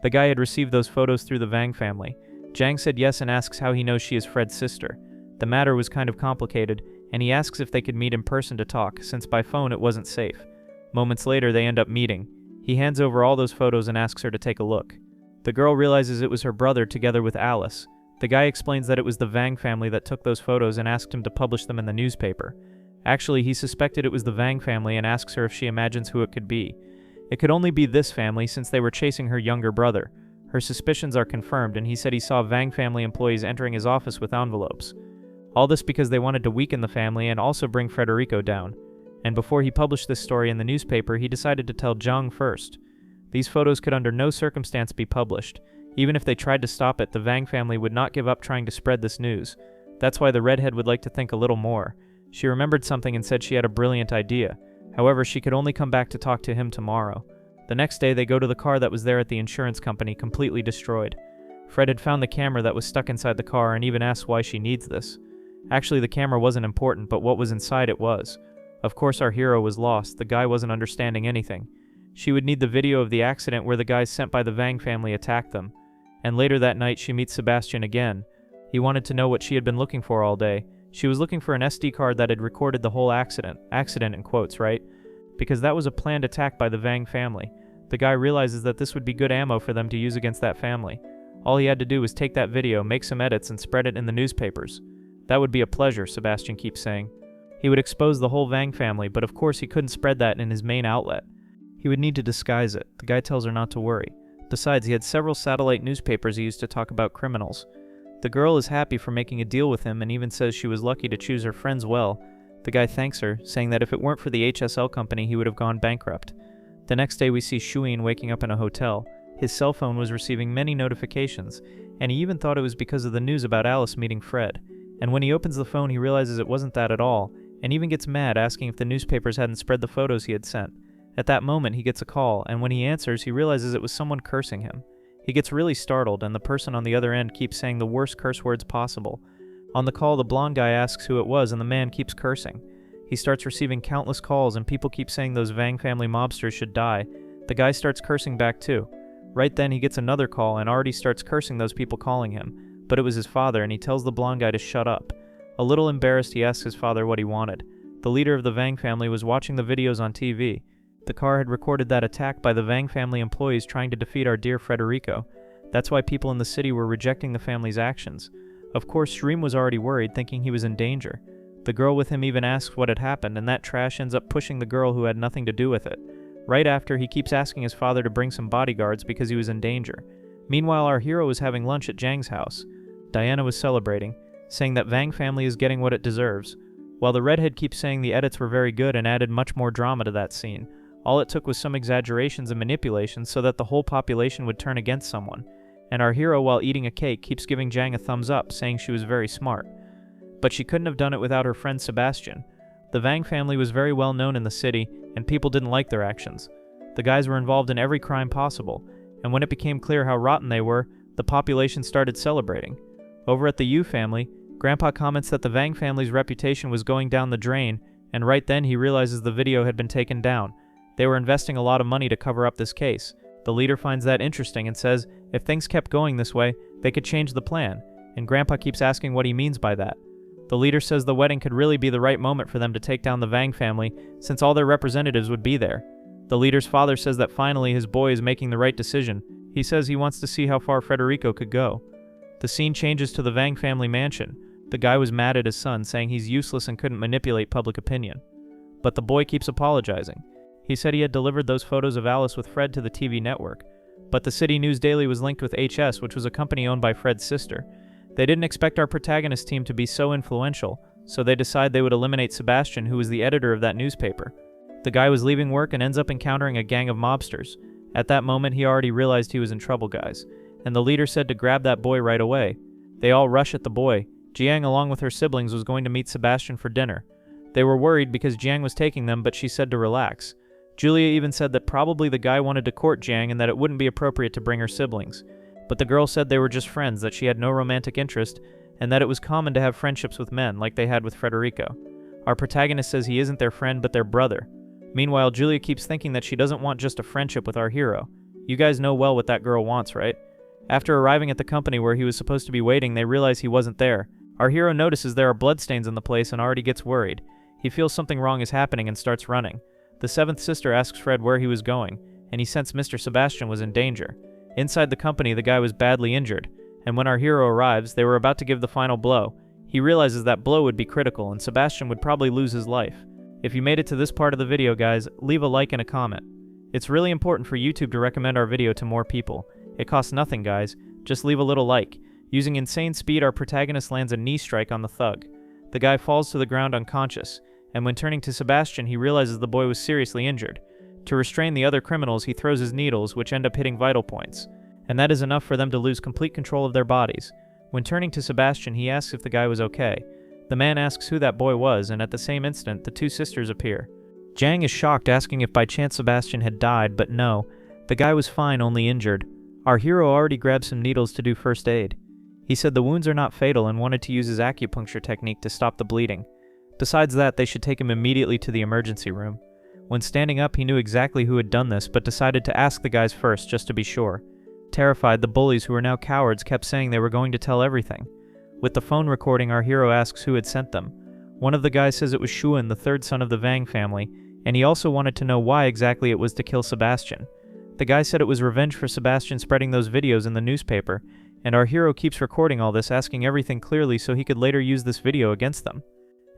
The guy had received those photos through the Vang family. Jang said yes and asks how he knows she is Fred's sister. The matter was kind of complicated, and he asks if they could meet in person to talk, since by phone it wasn't safe. Moments later, they end up meeting. He hands over all those photos and asks her to take a look. The girl realizes it was her brother together with Alice. The guy explains that it was the Vang family that took those photos and asked him to publish them in the newspaper. Actually, he suspected it was the Vang family and asks her if she imagines who it could be. It could only be this family since they were chasing her younger brother. Her suspicions are confirmed, and he said he saw Vang family employees entering his office with envelopes. All this because they wanted to weaken the family and also bring Federico down. And before he published this story in the newspaper, he decided to tell Jung first. These photos could under no circumstance be published. Even if they tried to stop it, the Vang family would not give up trying to spread this news. That's why the redhead would like to think a little more. She remembered something and said she had a brilliant idea. However, she could only come back to talk to him tomorrow. The next day, they go to the car that was there at the insurance company, completely destroyed. Fred had found the camera that was stuck inside the car and even asked why she needs this. Actually, the camera wasn't important, but what was inside it was. Of course, our hero was lost. The guy wasn't understanding anything. She would need the video of the accident where the guys sent by the Vang family attacked them. And later that night, she meets Sebastian again. He wanted to know what she had been looking for all day. She was looking for an SD card that had recorded the whole accident. Accident in quotes, right? Because that was a planned attack by the Vang family. The guy realizes that this would be good ammo for them to use against that family. All he had to do was take that video, make some edits, and spread it in the newspapers. That would be a pleasure, Sebastian keeps saying. He would expose the whole Vang family, but of course he couldn't spread that in his main outlet. He would need to disguise it. The guy tells her not to worry. Besides, he had several satellite newspapers he used to talk about criminals. The girl is happy for making a deal with him and even says she was lucky to choose her friends well. The guy thanks her, saying that if it weren't for the HSL company, he would have gone bankrupt. The next day we see Shuin waking up in a hotel. His cell phone was receiving many notifications, and he even thought it was because of the news about Alice meeting Fred. And when he opens the phone, he realizes it wasn't that at all, and even gets mad asking if the newspapers hadn't spread the photos he had sent. At that moment, he gets a call, and when he answers, he realizes it was someone cursing him. He gets really startled, and the person on the other end keeps saying the worst curse words possible. On the call, the blonde guy asks who it was, and the man keeps cursing. He starts receiving countless calls, and people keep saying those Vang family mobsters should die. The guy starts cursing back too. Right then, he gets another call, and already starts cursing those people calling him. But it was his father, and he tells the blonde guy to shut up. A little embarrassed, he asks his father what he wanted. The leader of the Vang family was watching the videos on TV. The car had recorded that attack by the Vang family employees trying to defeat our dear Federico. That's why people in the city were rejecting the family's actions. Of course, Shreem was already worried, thinking he was in danger. The girl with him even asks what had happened, and that trash ends up pushing the girl who had nothing to do with it. Right after, he keeps asking his father to bring some bodyguards because he was in danger. Meanwhile, our hero was having lunch at Jang's house. Diana was celebrating, saying that Vang family is getting what it deserves. While the redhead keeps saying the edits were very good and added much more drama to that scene. All it took was some exaggerations and manipulations so that the whole population would turn against someone. And our hero, while eating a cake, keeps giving Jang a thumbs up, saying she was very smart. But she couldn't have done it without her friend Sebastian. The Vang family was very well known in the city, and people didn't like their actions. The guys were involved in every crime possible, and when it became clear how rotten they were, the population started celebrating. Over at the Yu family, Grandpa comments that the Vang family's reputation was going down the drain, and right then he realizes the video had been taken down. They were investing a lot of money to cover up this case. The leader finds that interesting and says if things kept going this way, they could change the plan, and Grandpa keeps asking what he means by that. The leader says the wedding could really be the right moment for them to take down the Vang family, since all their representatives would be there. The leader's father says that finally his boy is making the right decision. He says he wants to see how far Federico could go. The scene changes to the Vang family mansion. The guy was mad at his son, saying he's useless and couldn't manipulate public opinion. But the boy keeps apologizing. He said he had delivered those photos of Alice with Fred to the TV network. But the City News Daily was linked with HS, which was a company owned by Fred's sister. They didn't expect our protagonist team to be so influential, so they decide they would eliminate Sebastian, who was the editor of that newspaper. The guy was leaving work and ends up encountering a gang of mobsters. At that moment, he already realized he was in trouble, guys, and the leader said to grab that boy right away. They all rush at the boy. Jiang, along with her siblings, was going to meet Sebastian for dinner. They were worried because Jiang was taking them, but she said to relax. Julia even said that probably the guy wanted to court Jiang and that it wouldn't be appropriate to bring her siblings. But the girl said they were just friends, that she had no romantic interest, and that it was common to have friendships with men, like they had with Federico. Our protagonist says he isn't their friend, but their brother. Meanwhile, Julia keeps thinking that she doesn't want just a friendship with our hero. You guys know well what that girl wants, right? After arriving at the company where he was supposed to be waiting, they realize he wasn't there. Our hero notices there are bloodstains in the place and already gets worried. He feels something wrong is happening and starts running. The seventh sister asks Fred where he was going, and he sensed Mr. Sebastian was in danger. Inside the company, the guy was badly injured, and when our hero arrives, they were about to give the final blow. He realizes that blow would be critical, and Sebastian would probably lose his life. If you made it to this part of the video, guys, leave a like and a comment. It's really important for YouTube to recommend our video to more people. It costs nothing, guys. Just leave a little like. Using insane speed, our protagonist lands a knee strike on the thug. The guy falls to the ground unconscious, and when turning to Sebastian, he realizes the boy was seriously injured. To restrain the other criminals, he throws his needles, which end up hitting vital points. And that is enough for them to lose complete control of their bodies. When turning to Sebastian, he asks if the guy was okay. The man asks who that boy was, and at the same instant, the two sisters appear. Jiang is shocked, asking if by chance Sebastian had died, but no. The guy was fine, only injured. Our hero already grabbed some needles to do first aid. He said the wounds are not fatal and wanted to use his acupuncture technique to stop the bleeding. Besides that, they should take him immediately to the emergency room. When standing up, he knew exactly who had done this, but decided to ask the guys first, just to be sure. Terrified, the bullies, who were now cowards, kept saying they were going to tell everything. With the phone recording, our hero asks who had sent them. One of the guys says it was Shuan, the third son of the Vang family, and he also wanted to know why exactly it was to kill Sebastian. The guy said it was revenge for Sebastian spreading those videos in the newspaper, and our hero keeps recording all this, asking everything clearly so he could later use this video against them.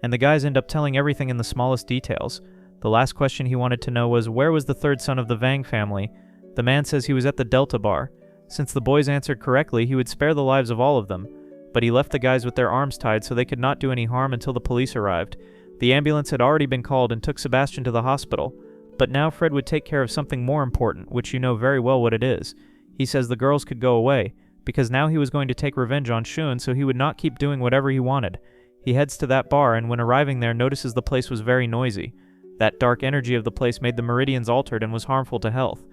And the guys end up telling everything in the smallest details. The last question he wanted to know was, where was the third son of the Vang family? The man says he was at the Delta Bar. Since the boys answered correctly, he would spare the lives of all of them, but he left the guys with their arms tied so they could not do any harm until the police arrived. The ambulance had already been called and took Sebastian to the hospital, but now Fred would take care of something more important, which you know very well what it is. He says the girls could go away, because now he was going to take revenge on Shun, so he would not keep doing whatever he wanted. He heads to that bar, and when arriving there, notices the place was very noisy. That dark energy of the place made the meridians altered and was harmful to health.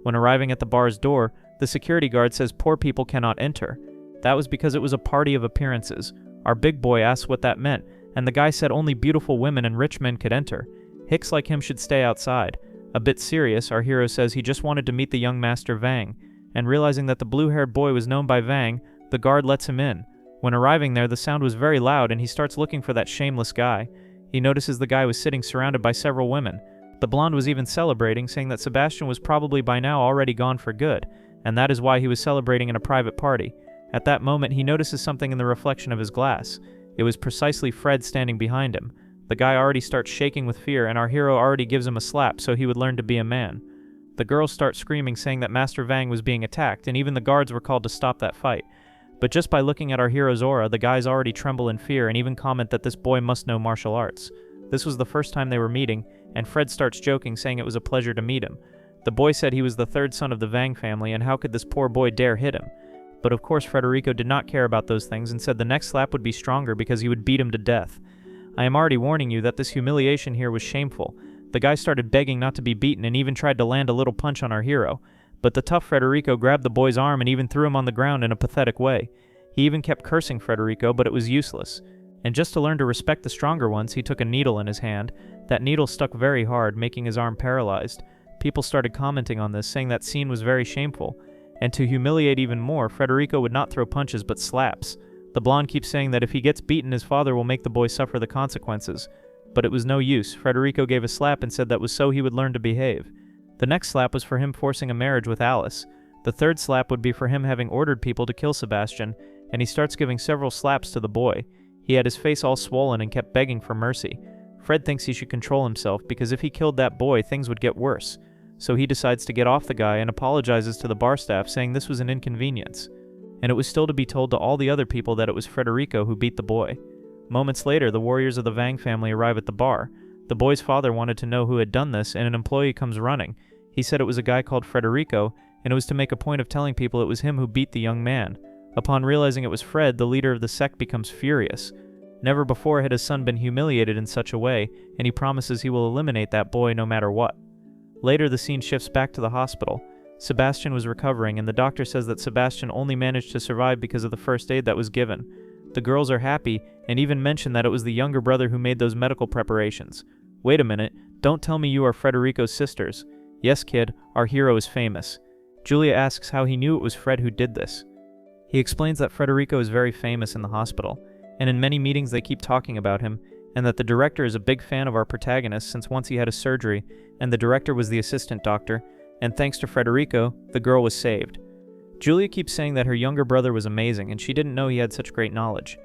When arriving at the bar's door, the security guard says poor people cannot enter. That was because it was a party of appearances. Our big boy asked what that meant, and the guy said only beautiful women and rich men could enter. Hicks like him should stay outside. A bit serious, our hero says he just wanted to meet the young Master Vang, and realizing that the blue-haired boy was known by Vang, the guard lets him in. When arriving there, the sound was very loud, and he starts looking for that shameless guy. He notices the guy was sitting surrounded by several women. The blonde was even celebrating, saying that Sebastian was probably by now already gone for good, and that is why he was celebrating in a private party. At that moment, he notices something in the reflection of his glass. It was precisely Fred standing behind him. The guy already starts shaking with fear, and our hero already gives him a slap so he would learn to be a man. The girls start screaming, saying that Master Vang was being attacked, and even the guards were called to stop that fight. But just by looking at our hero's aura, the guys already tremble in fear and even comment that this boy must know martial arts. This was the first time they were meeting, and Fred starts joking, saying it was a pleasure to meet him. The boy said he was the third son of the Vang family, and how could this poor boy dare hit him? But of course Frederico did not care about those things and said the next slap would be stronger because he would beat him to death. I am already warning you that this humiliation here was shameful. The guy started begging not to be beaten and even tried to land a little punch on our hero. But the tough Frederico grabbed the boy's arm and even threw him on the ground in a pathetic way. He even kept cursing Frederico, but it was useless. And just to learn to respect the stronger ones, he took a needle in his hand. That needle stuck very hard, making his arm paralyzed. People started commenting on this, saying that scene was very shameful. And to humiliate even more, Frederico would not throw punches but slaps. The blonde keeps saying that if he gets beaten, his father will make the boy suffer the consequences. But it was no use. Frederico gave a slap and said that was so he would learn to behave. The next slap was for him forcing a marriage with Alice. The third slap would be for him having ordered people to kill Sebastian, and he starts giving several slaps to the boy. He had his face all swollen and kept begging for mercy. Fred thinks he should control himself because if he killed that boy, things would get worse. So he decides to get off the guy and apologizes to the bar staff, saying this was an inconvenience. And it was still to be told to all the other people that it was Frederico who beat the boy. Moments later, the warriors of the Vang family arrive at the bar. The boy's father wanted to know who had done this, and an employee comes running. He said it was a guy called Frederico, and it was to make a point of telling people it was him who beat the young man. Upon realizing it was Fred, the leader of the sect becomes furious. Never before had his son been humiliated in such a way, and he promises he will eliminate that boy no matter what. Later, the scene shifts back to the hospital. Sebastian was recovering, and the doctor says that Sebastian only managed to survive because of the first aid that was given. The girls are happy, and even mention that it was the younger brother who made those medical preparations. Wait a minute, don't tell me you are Frederico's sisters. Yes, kid, our hero is famous. Julia asks how he knew it was Fred who did this. He explains that Frederico is very famous in the hospital, and in many meetings they keep talking about him, and that the director is a big fan of our protagonist since once he had a surgery, and the director was the assistant doctor, and thanks to Frederico, the girl was saved. Julia keeps saying that her younger brother was amazing, and she didn't know he had such great knowledge.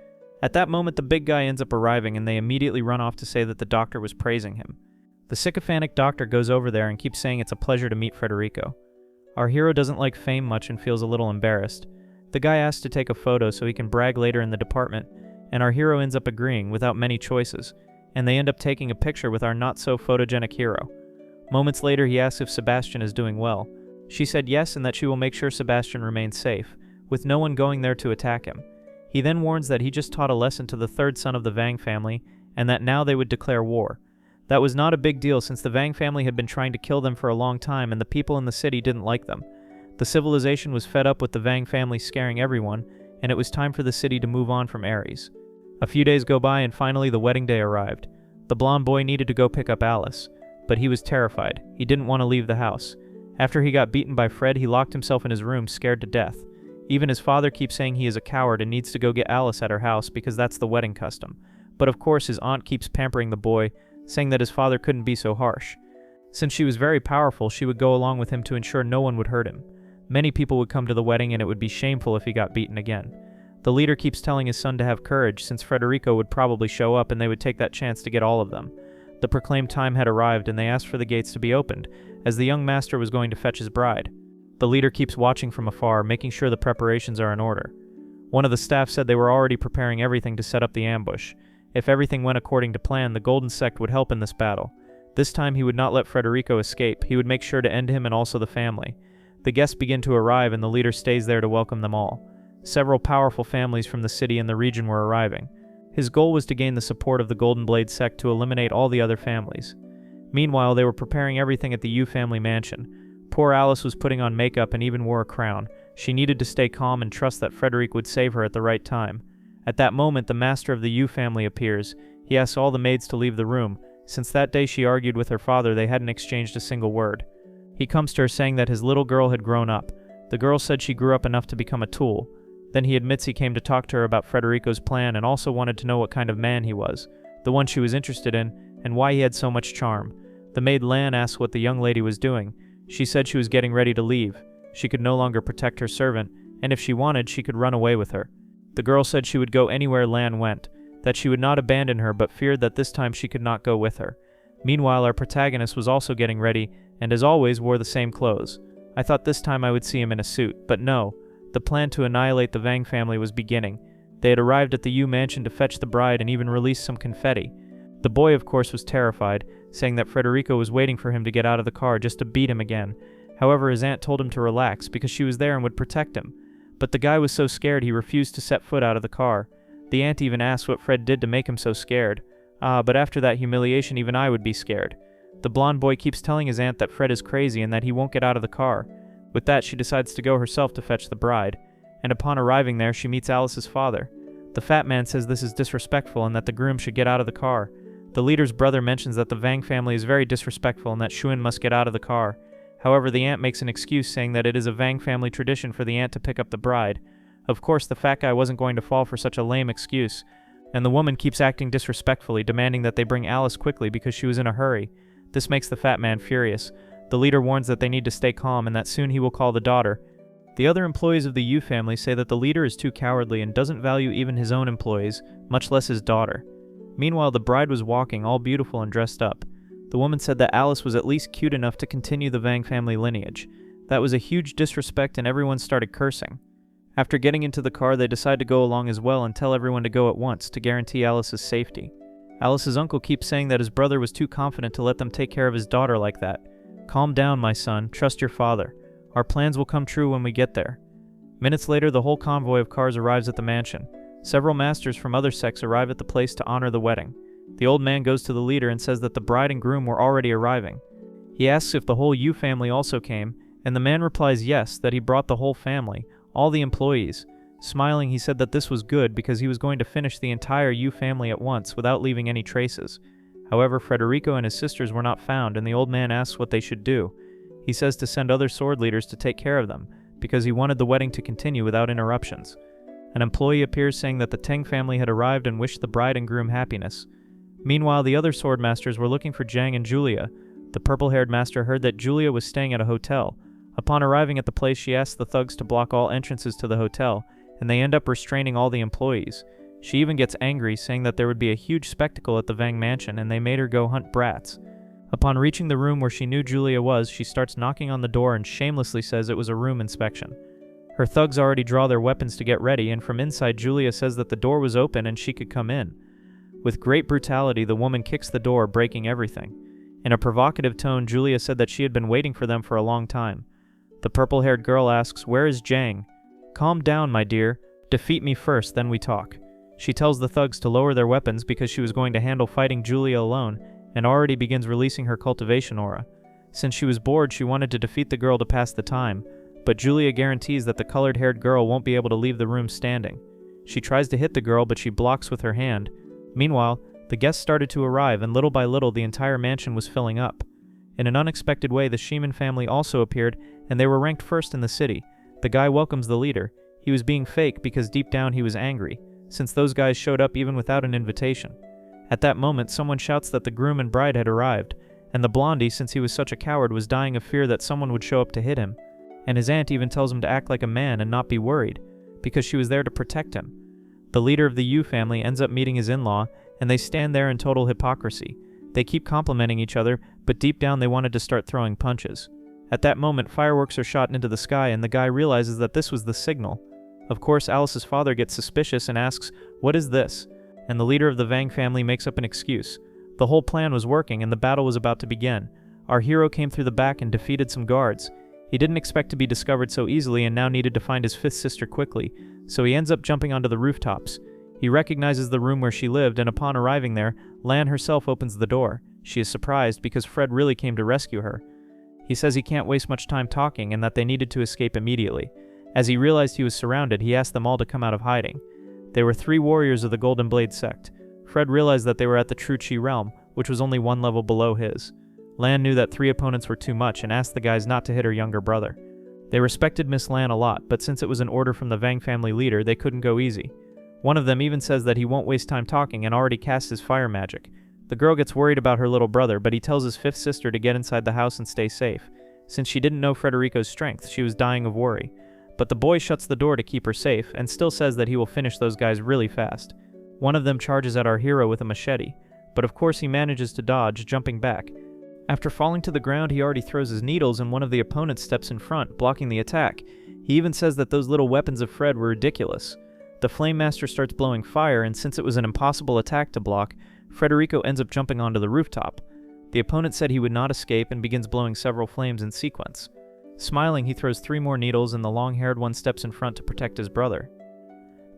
At that moment, the big guy ends up arriving, and they immediately run off to say that the doctor was praising him. The sycophantic doctor goes over there and keeps saying it's a pleasure to meet Frederico. Our hero doesn't like fame much and feels a little embarrassed. The guy asks to take a photo so he can brag later in the department, and our hero ends up agreeing without many choices, and they end up taking a picture with our not-so-photogenic hero. Moments later, he asks if Sebastian is doing well. She said yes, and that she will make sure Sebastian remains safe, with no one going there to attack him. He then warns that he just taught a lesson to the third son of the Vang family, and that now they would declare war. That was not a big deal since the Vang family had been trying to kill them for a long time and the people in the city didn't like them. The civilization was fed up with the Vang family scaring everyone, and it was time for the city to move on from Ares. A few days go by and finally the wedding day arrived. The blonde boy needed to go pick up Alice, but he was terrified. He didn't want to leave the house. After he got beaten by Fred, he locked himself in his room, scared to death. Even his father keeps saying he is a coward and needs to go get Alice at her house because that's the wedding custom. But of course his aunt keeps pampering the boy, saying that his father couldn't be so harsh. Since she was very powerful, she would go along with him to ensure no one would hurt him. Many people would come to the wedding and it would be shameful if he got beaten again. The leader keeps telling his son to have courage since Frederico would probably show up and they would take that chance to get all of them. The proclaimed time had arrived and they asked for the gates to be opened, as the young master was going to fetch his bride. The leader keeps watching from afar, making sure the preparations are in order. One of the staff said they were already preparing everything to set up the ambush. If everything went according to plan, the Golden Sect would help in this battle. This time he would not let Frederico escape. He would make sure to end him and also the family. The guests begin to arrive and the leader stays there to welcome them all. Several powerful families from the city and the region were arriving. His goal was to gain the support of the Golden Blade sect to eliminate all the other families. Meanwhile, they were preparing everything at the Yu family mansion. Poor Alice was putting on makeup and even wore a crown. She needed to stay calm and trust that Frederic would save her at the right time. At that moment, the master of the Yu family appears. He asks all the maids to leave the room. Since that day she argued with her father, they hadn't exchanged a single word. He comes to her saying that his little girl had grown up. The girl said she grew up enough to become a tool. Then he admits he came to talk to her about Frederico's plan and also wanted to know what kind of man he was, the one she was interested in, and why he had so much charm. The maid Lan asked what the young lady was doing. She said she was getting ready to leave. She could no longer protect her servant, and if she wanted, she could run away with her. The girl said she would go anywhere Lan went. that she would not abandon her but feared that this time she could not go with her. Meanwhile, our protagonist was also getting ready and as always wore the same clothes. I thought this time I would see him in a suit, but no. The plan to annihilate the Vang family was beginning. They had arrived at the Yu mansion to fetch the bride and even release some confetti. The boy, of course, was terrified, saying that Frederico was waiting for him to get out of the car just to beat him again. However, his aunt told him to relax because she was there and would protect him. But the guy was so scared he refused to set foot out of the car. The aunt even asked what Fred did to make him so scared. But after that humiliation even I would be scared. The blonde boy keeps telling his aunt that Fred is crazy and that he won't get out of the car. With that, she decides to go herself to fetch the bride. And upon arriving there, she meets Alice's father. The fat man says this is disrespectful and that the groom should get out of the car. The leader's brother mentions that the Vang family is very disrespectful and that Xuan must get out of the car. However, the aunt makes an excuse saying that it is a Vang family tradition for the aunt to pick up the bride. Of course, the fat guy wasn't going to fall for such a lame excuse, and the woman keeps acting disrespectfully, demanding that they bring Alice quickly because she was in a hurry. This makes the fat man furious. The leader warns that they need to stay calm and that soon he will call the daughter. The other employees of the Yu family say that the leader is too cowardly and doesn't value even his own employees, much less his daughter. Meanwhile, the bride was walking, all beautiful and dressed up. The woman said that Alice was at least cute enough to continue the Vang family lineage. That was a huge disrespect and everyone started cursing. After getting into the car, they decide to go along as well and tell everyone to go at once to guarantee Alice's safety. Alice's uncle keeps saying that his brother was too confident to let them take care of his daughter like that. Calm down, my son. Trust your father. Our plans will come true when we get there. Minutes later, the whole convoy of cars arrives at the mansion. Several masters from other sects arrive at the place to honor the wedding. The old man goes to the leader and says that the bride and groom were already arriving. He asks if the whole Yu family also came, and the man replies yes, that he brought the whole family, all the employees. Smiling, he said that this was good because he was going to finish the entire Yu family at once without leaving any traces. However, Frederico and his sisters were not found, and the old man asks what they should do. He says to send other sword leaders to take care of them, because he wanted the wedding to continue without interruptions. An employee appears saying that the Teng family had arrived and wished the bride and groom happiness. Meanwhile, the other sword masters were looking for Zhang and Julia. The purple-haired master heard that Julia was staying at a hotel. Upon arriving at the place, she asked the thugs to block all entrances to the hotel, and they end up restraining all the employees. She even gets angry, saying that there would be a huge spectacle at the Vang mansion, and they made her go hunt brats. Upon reaching the room where she knew Julia was, she starts knocking on the door and shamelessly says it was a room inspection. Her thugs already draw their weapons to get ready, and from inside, Julia says that the door was open and she could come in. With great brutality, the woman kicks the door, breaking everything. In a provocative tone, Julia said that she had been waiting for them for a long time. The purple-haired girl asks, "Where is Zhang?" "Calm down, my dear. Defeat me first, then we talk." She tells the thugs to lower their weapons because she was going to handle fighting Julia alone, and already begins releasing her cultivation aura. Since she was bored, she wanted to defeat the girl to pass the time, but Julia guarantees that the colored-haired girl won't be able to leave the room standing. She tries to hit the girl, but she blocks with her hand. Meanwhile, the guests started to arrive, and little by little the entire mansion was filling up. In an unexpected way, the Sheeman family also appeared, and they were ranked first in the city. The guy welcomes the leader. He was being fake because deep down he was angry, since those guys showed up even without an invitation. At that moment, someone shouts that the groom and bride had arrived, and the blondie, since he was such a coward, was dying of fear that someone would show up to hit him. And his aunt even tells him to act like a man and not be worried, because she was there to protect him. The leader of the Yu family ends up meeting his in-law, and they stand there in total hypocrisy. They keep complimenting each other, but deep down they wanted to start throwing punches. At that moment, fireworks are shot into the sky, and the guy realizes that this was the signal. Of course, Alice's father gets suspicious and asks, "What is this?" And the leader of the Vang family makes up an excuse. The whole plan was working, and the battle was about to begin. Our hero came through the back and defeated some guards. He didn't expect to be discovered so easily and now needed to find his fifth sister quickly, so he ends up jumping onto the rooftops. He recognizes the room where she lived, and upon arriving there, Lan herself opens the door. She is surprised because Fred really came to rescue her. He says he can't waste much time talking and that they needed to escape immediately. As he realized he was surrounded, he asked them all to come out of hiding. They were 3 warriors of the Golden Blade sect. Fred realized that they were at the True Chi realm, which was only 1 level below his. Lan knew that 3 opponents were too much and asked the guys not to hit her younger brother. They respected Miss Lan a lot, but since it was an order from the Vang family leader, they couldn't go easy. One of them even says that he won't waste time talking and already casts his fire magic. The girl gets worried about her little brother, but he tells his 5th sister to get inside the house and stay safe. Since she didn't know Frederico's strength, she was dying of worry. But the boy shuts the door to keep her safe, and still says that he will finish those guys really fast. One of them charges at our hero with a machete, but of course he manages to dodge, jumping back. After falling to the ground, he already throws his needles and one of the opponents steps in front, blocking the attack. He even says that those little weapons of Fred were ridiculous. The Flame Master starts blowing fire, and since it was an impossible attack to block, Frederico ends up jumping onto the rooftop. The opponent said he would not escape and begins blowing several flames in sequence. Smiling, he throws 3 more needles and the long-haired one steps in front to protect his brother.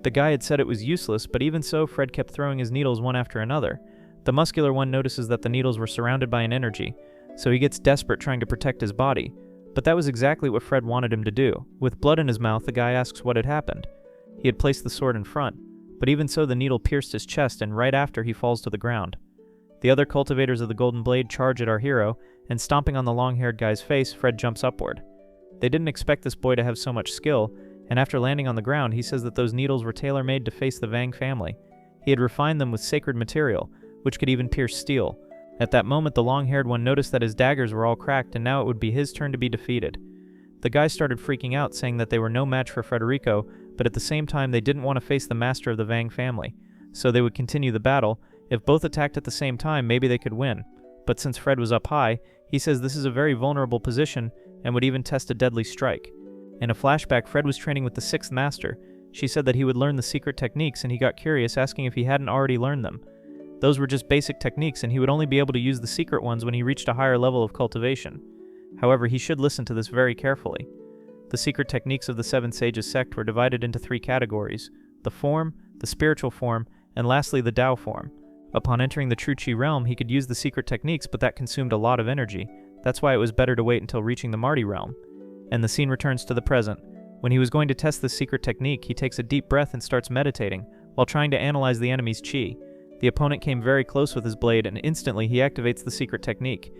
The guy had said it was useless, but even so, Fred kept throwing his needles one after another. The muscular one notices that the needles were surrounded by an energy, so he gets desperate trying to protect his body. But that was exactly what Fred wanted him to do. With blood in his mouth, the guy asks what had happened. He had placed the sword in front, but even so the needle pierced his chest, and right after he falls to the ground. The other cultivators of the Golden Blade charge at our hero, and stomping on the long-haired guy's face, Fred jumps upward. They didn't expect this boy to have so much skill, and after landing on the ground, he says that those needles were tailor-made to face the Vang family. He had refined them with sacred material, which could even pierce steel. At that moment, the long-haired one noticed that his daggers were all cracked, and now it would be his turn to be defeated. The guy started freaking out, saying that they were no match for Frederico, but at the same time they didn't want to face the master of the Vang family, so they would continue the battle. If both attacked at the same time, maybe they could win. But since Fred was up high, he says this is a very vulnerable position and would even test a deadly strike. In a flashback, Fred was training with the 6th master. She said that he would learn the secret techniques, and he got curious, asking if he hadn't already learned them. Those were just basic techniques, and he would only be able to use the secret ones when he reached a higher level of cultivation. However, he should listen to this very carefully. The secret techniques of the 7 Sages sect were divided into 3 categories: the form, the spiritual form, and lastly the Tao form. Upon entering the True Chi realm, he could use the secret techniques, but that consumed a lot of energy. That's why it was better to wait until reaching the Marty realm. And the scene returns to the present. When he was going to test this secret technique, he takes a deep breath and starts meditating, while trying to analyze the enemy's chi. The opponent came very close with his blade, and instantly he activates the secret technique.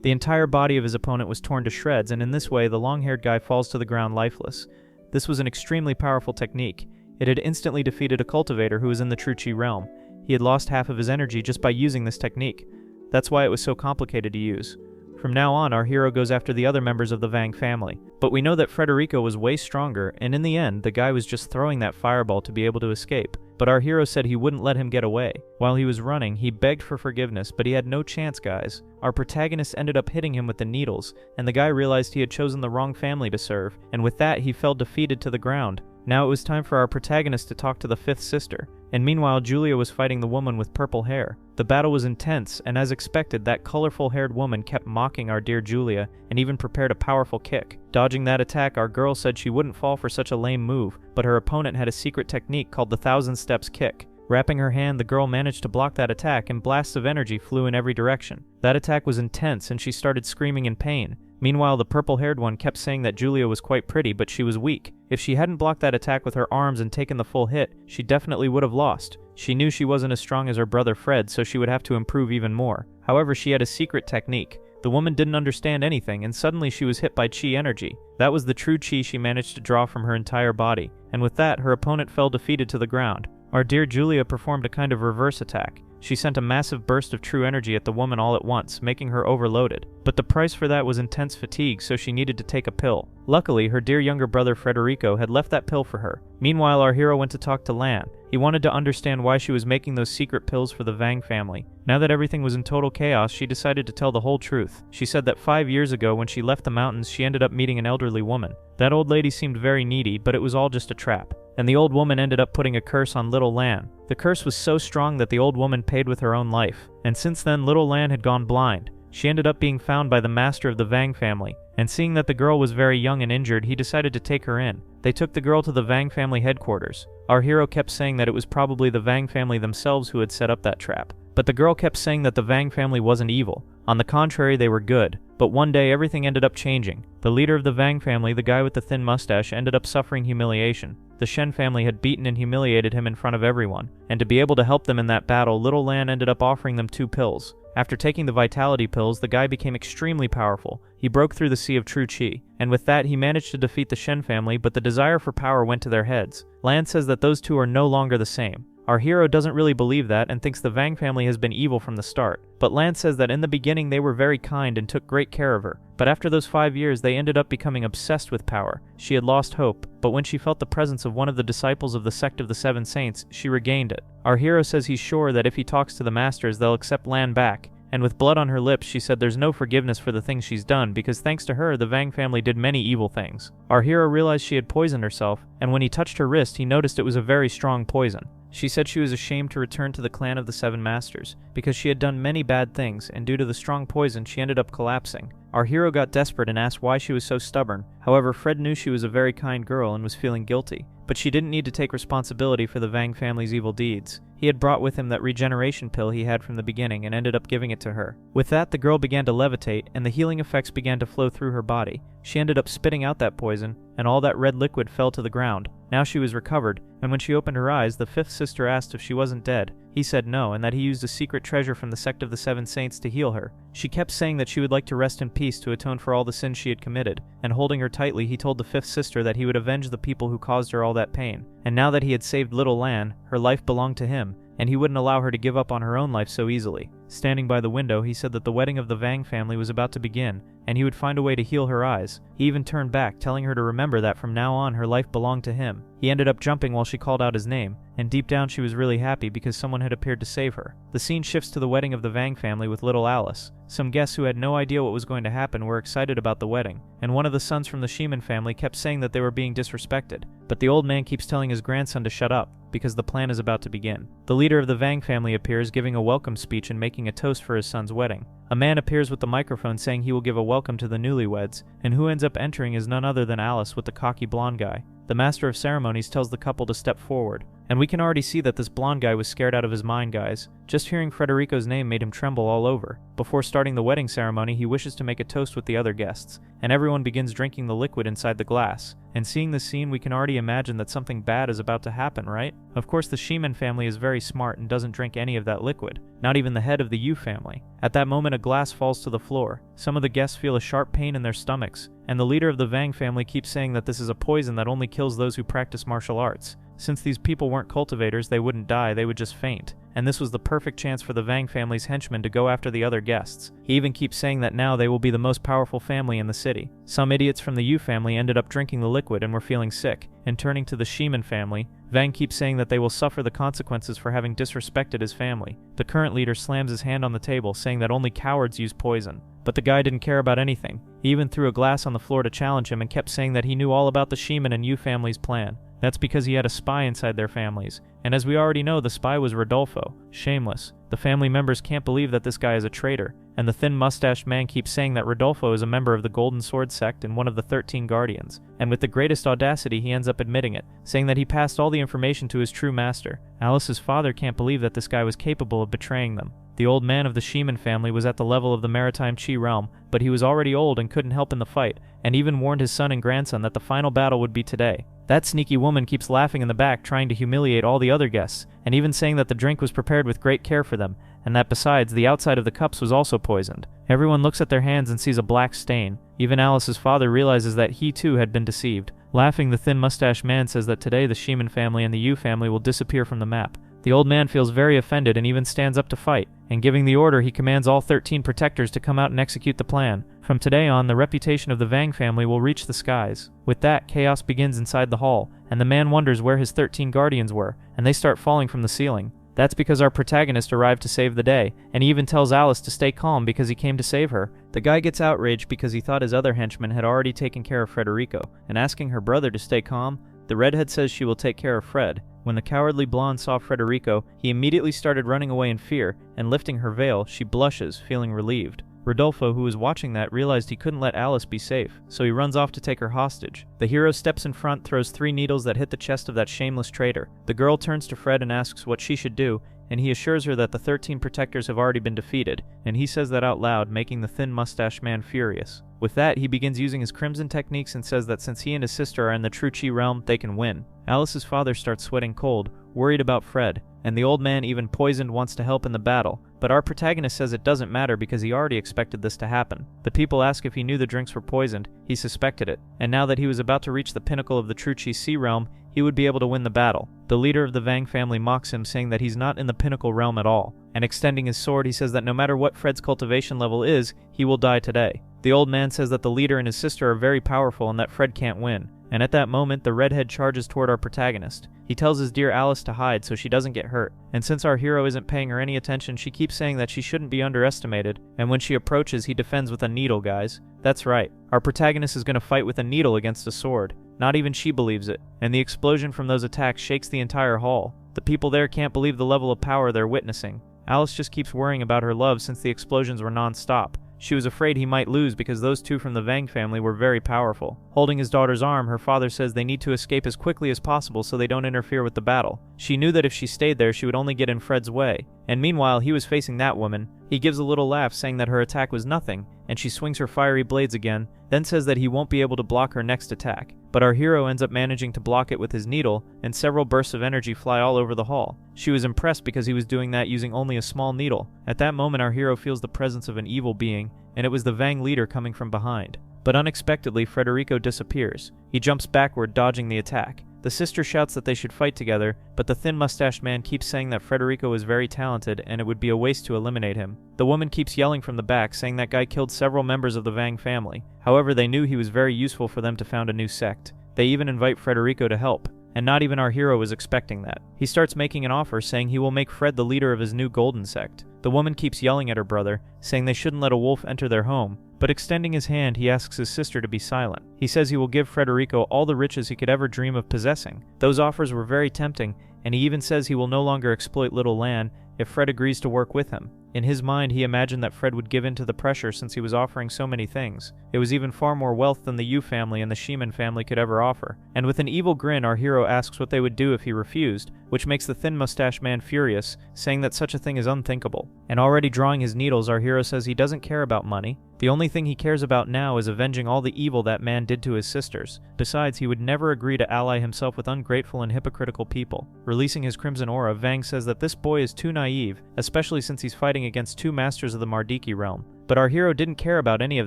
The entire body of his opponent was torn to shreds, and in this way, the long-haired guy falls to the ground lifeless. This was an extremely powerful technique. It had instantly defeated a cultivator who was in the True Chi realm. He had lost half of his energy just by using this technique. That's why it was so complicated to use. From now on, our hero goes after the other members of the Vang family. But we know that Frederico was way stronger, and in the end, the guy was just throwing that fireball to be able to escape. But our hero said he wouldn't let him get away. While he was running, he begged for forgiveness, but he had no chance, guys. Our protagonist ended up hitting him with the needles, and the guy realized he had chosen the wrong family to serve, and with that, he fell defeated to the ground. Now it was time for our protagonist to talk to the 5th sister, and meanwhile Julia was fighting the woman with purple hair. The battle was intense, and as expected, that colorful-haired woman kept mocking our dear Julia, and even prepared a powerful kick. Dodging that attack, our girl said she wouldn't fall for such a lame move, but her opponent had a secret technique called the 1,000 Steps Kick. Wrapping her hand, the girl managed to block that attack, and blasts of energy flew in every direction. That attack was intense, and she started screaming in pain. Meanwhile, the purple-haired one kept saying that Julia was quite pretty, but she was weak. If she hadn't blocked that attack with her arms and taken the full hit, she definitely would have lost. She knew she wasn't as strong as her brother Fred, so she would have to improve even more. However, she had a secret technique. The woman didn't understand anything, and suddenly she was hit by chi energy. That was the true chi she managed to draw from her entire body, and with that, her opponent fell defeated to the ground. Our dear Julia performed a kind of reverse attack. She sent a massive burst of true energy at the woman all at once, making her overloaded. But the price for that was intense fatigue, so she needed to take a pill. Luckily, her dear younger brother Frederico had left that pill for her. Meanwhile, our hero went to talk to Lan. He wanted to understand why she was making those secret pills for the Vang family. Now that everything was in total chaos, she decided to tell the whole truth. She said that 5 years ago, when she left the mountains, she ended up meeting an elderly woman. That old lady seemed very needy, but it was all just a trap. And the old woman ended up putting a curse on little Lan. The curse was so strong that the old woman paid with her own life. And since then, little Lan had gone blind. She ended up being found by the master of the Vang family, and seeing that the girl was very young and injured, he decided to take her in. They took the girl to the Vang family headquarters. Our hero kept saying that it was probably the Vang family themselves who had set up that trap. But the girl kept saying that the Vang family wasn't evil. On the contrary, they were good. But one day, everything ended up changing. The leader of the Vang family, the guy with the thin mustache, ended up suffering humiliation. The Shen family had beaten and humiliated him in front of everyone, and to be able to help them in that battle, little Lan ended up offering them 2 pills. After taking the vitality pills, the guy became extremely powerful. He broke through the sea of true chi, and with that he managed to defeat the Shen family, but the desire for power went to their heads. Lan says that those two are no longer the same. Our hero doesn't really believe that and thinks the Vang family has been evil from the start. But Lan says that in the beginning they were very kind and took great care of her. But after those 5 years they ended up becoming obsessed with power. She had lost hope, but when she felt the presence of one of the disciples of the sect of the Seven Saints, she regained it. Our hero says he's sure that if he talks to the masters they'll accept Lan back. And with blood on her lips, she said there's no forgiveness for the things she's done because thanks to her, the Vang family did many evil things. Our hero realized she had poisoned herself, and when he touched her wrist, he noticed it was a very strong poison. She said she was ashamed to return to the clan of the Seven Masters because she had done many bad things, and due to the strong poison, she ended up collapsing. Our hero got desperate and asked why she was so stubborn. However, Fred knew she was a very kind girl and was feeling guilty, but she didn't need to take responsibility for the Vang family's evil deeds. He had brought with him that regeneration pill he had from the beginning and ended up giving it to her. With that, the girl began to levitate, and the healing effects began to flow through her body. She ended up spitting out that poison, and all that red liquid fell to the ground. Now she was recovered, and when she opened her eyes, the fifth sister asked if she wasn't dead. He said no, and that he used a secret treasure from the sect of the Seven Saints to heal her. She kept saying that she would like to rest in peace to atone for all the sins she had committed, and holding her tightly, he told the fifth sister that he would avenge the people who caused her all that pain. And now that he had saved little Lan, her life belonged to him, and he wouldn't allow her to give up on her own life so easily. Standing by the window, he said that the wedding of the Vang family was about to begin, and he would find a way to heal her eyes. He even turned back, telling her to remember that from now on her life belonged to him. He ended up jumping while she called out his name, and deep down she was really happy because someone had appeared to save her. The scene shifts to the wedding of the Vang family with little Alice. Some guests who had no idea what was going to happen were excited about the wedding, and one of the sons from the Sheeman family kept saying that they were being disrespected. But the old man keeps telling his grandson to shut up, because the plan is about to begin. The leader of the Vang family appears, giving a welcome speech and making a toast for his son's wedding. A man appears with the microphone saying he will give a welcome to the newlyweds, and who ends up entering is none other than Alice with the cocky blonde guy. The master of ceremonies tells the couple to step forward, and we can already see that this blonde guy was scared out of his mind, guys. Just hearing Frederico's name made him tremble all over. Before starting the wedding ceremony, he wishes to make a toast with the other guests, and everyone begins drinking the liquid inside the glass. And seeing this scene, we can already imagine that something bad is about to happen, right? Of course, the Sheeman family is very smart and doesn't drink any of that liquid, not even the head of the Yu family. At that moment, a glass falls to the floor. Some of the guests feel a sharp pain in their stomachs, and the leader of the Vang family keeps saying that this is a poison that only kills those who practice martial arts. Since these people weren't cultivators, they wouldn't die, they would just faint. And this was the perfect chance for the Vang family's henchmen to go after the other guests. He even keeps saying that now they will be the most powerful family in the city. Some idiots from the Yu family ended up drinking the liquid and were feeling sick, and turning to the Sheeman family, Vang keeps saying that they will suffer the consequences for having disrespected his family. The current leader slams his hand on the table, saying that only cowards use poison. But the guy didn't care about anything. He even threw a glass on the floor to challenge him and kept saying that he knew all about the Sheeman and Yu family's plan. That's because he had a spy inside their families. And as we already know, the spy was Rodolfo. Shameless. The family members can't believe that this guy is a traitor. And the thin mustached man keeps saying that Rodolfo is a member of the Golden Sword sect and one of the 13 Guardians. And with the greatest audacity, he ends up admitting it, saying that he passed all the information to his true master. Alice's father can't believe that this guy was capable of betraying them. The old man of the Sheeman family was at the level of the Maritime Chi realm, but he was already old and couldn't help in the fight, and even warned his son and grandson that the final battle would be today. That sneaky woman keeps laughing in the back, trying to humiliate all the other guests, and even saying that the drink was prepared with great care for them, and that besides, the outside of the cups was also poisoned. Everyone looks at their hands and sees a black stain. Even Alice's father realizes that he too had been deceived. Laughing, the thin mustached man says that today the Sheeman family and the Yu family will disappear from the map. The old man feels very offended and even stands up to fight, and giving the order, he commands all 13 protectors to come out and execute the plan. From today on, the reputation of the Vang family will reach the skies. With that, chaos begins inside the hall, and the man wonders where his 13 guardians were, and they start falling from the ceiling. That's because our protagonist arrived to save the day, and he even tells Alice to stay calm because he came to save her. The guy gets outraged because he thought his other henchmen had already taken care of Frederico, and asking her brother to stay calm, the redhead says she will take care of Fred. When the cowardly blonde saw Frederico, he immediately started running away in fear, and lifting her veil, she blushes, feeling relieved. Rodolfo, who was watching that, realized he couldn't let Alice be safe, so he runs off to take her hostage. The hero steps in front, throws 3 needles that hit the chest of that shameless traitor. The girl turns to Fred and asks what she should do, and he assures her that the 13 protectors have already been defeated, and he says that out loud, making the thin mustached man furious. With that, he begins using his crimson techniques and says that since he and his sister are in the true Chi realm, they can win. Alice's father starts sweating cold, worried about Fred, and the old man, even poisoned, wants to help in the battle, but our protagonist says it doesn't matter because he already expected this to happen. The people ask if he knew the drinks were poisoned. He suspected it, and now that he was about to reach the pinnacle of the true Chi Sea realm, he would be able to win the battle. The leader of the Vang family mocks him, saying that he's not in the pinnacle realm at all, and extending his sword, he says that no matter what Fred's cultivation level is, he will die today. The old man says that the leader and his sister are very powerful and that Fred can't win. And at that moment, the redhead charges toward our protagonist. He tells his dear Alice to hide so she doesn't get hurt. And since our hero isn't paying her any attention, she keeps saying that she shouldn't be underestimated. And when she approaches, he defends with a needle, guys. That's right. Our protagonist is going to fight with a needle against a sword. Not even she believes it. And the explosion from those attacks shakes the entire hall. The people there can't believe the level of power they're witnessing. Alice just keeps worrying about her love since the explosions were non-stop. She was afraid he might lose because those two from the Vang family were very powerful. Holding his daughter's arm, her father says they need to escape as quickly as possible so they don't interfere with the battle. She knew that if she stayed there, she would only get in Fred's way. And meanwhile, he was facing that woman. He gives a little laugh, saying that her attack was nothing, and she swings her fiery blades again, then says that he won't be able to block her next attack. But our hero ends up managing to block it with his needle, and several bursts of energy fly all over the hall. She was impressed because he was doing that using only a small needle. At that moment, our hero feels the presence of an evil being, and it was the Vang leader coming from behind. But unexpectedly, Frederico disappears. He jumps backward, dodging the attack. The sister shouts that they should fight together, but the thin-mustached man keeps saying that Frederico is very talented and it would be a waste to eliminate him. The woman keeps yelling from the back, saying that guy killed several members of the Vang family. However, they knew he was very useful for them to found a new sect. They even invite Frederico to help, and not even our hero was expecting that. He starts making an offer, saying he will make Fred the leader of his new golden sect. The woman keeps yelling at her brother, saying they shouldn't let a wolf enter their home, but extending his hand, he asks his sister to be silent. He says he will give Frederico all the riches he could ever dream of possessing. Those offers were very tempting, and he even says he will no longer exploit little Lan if Fred agrees to work with him. In his mind, he imagined that Fred would give in to the pressure since he was offering so many things. It was even far more wealth than the Yu family and the Shiman family could ever offer. And with an evil grin, our hero asks what they would do if he refused, which makes the thin-mustached man furious, saying that such a thing is unthinkable. And already drawing his needles, our hero says he doesn't care about money. The only thing he cares about now is avenging all the evil that man did to his sisters. Besides, he would never agree to ally himself with ungrateful and hypocritical people. Releasing his crimson aura, Vang says that this boy is too naive, especially since he's fighting against two masters of the Mardiki realm. But our hero didn't care about any of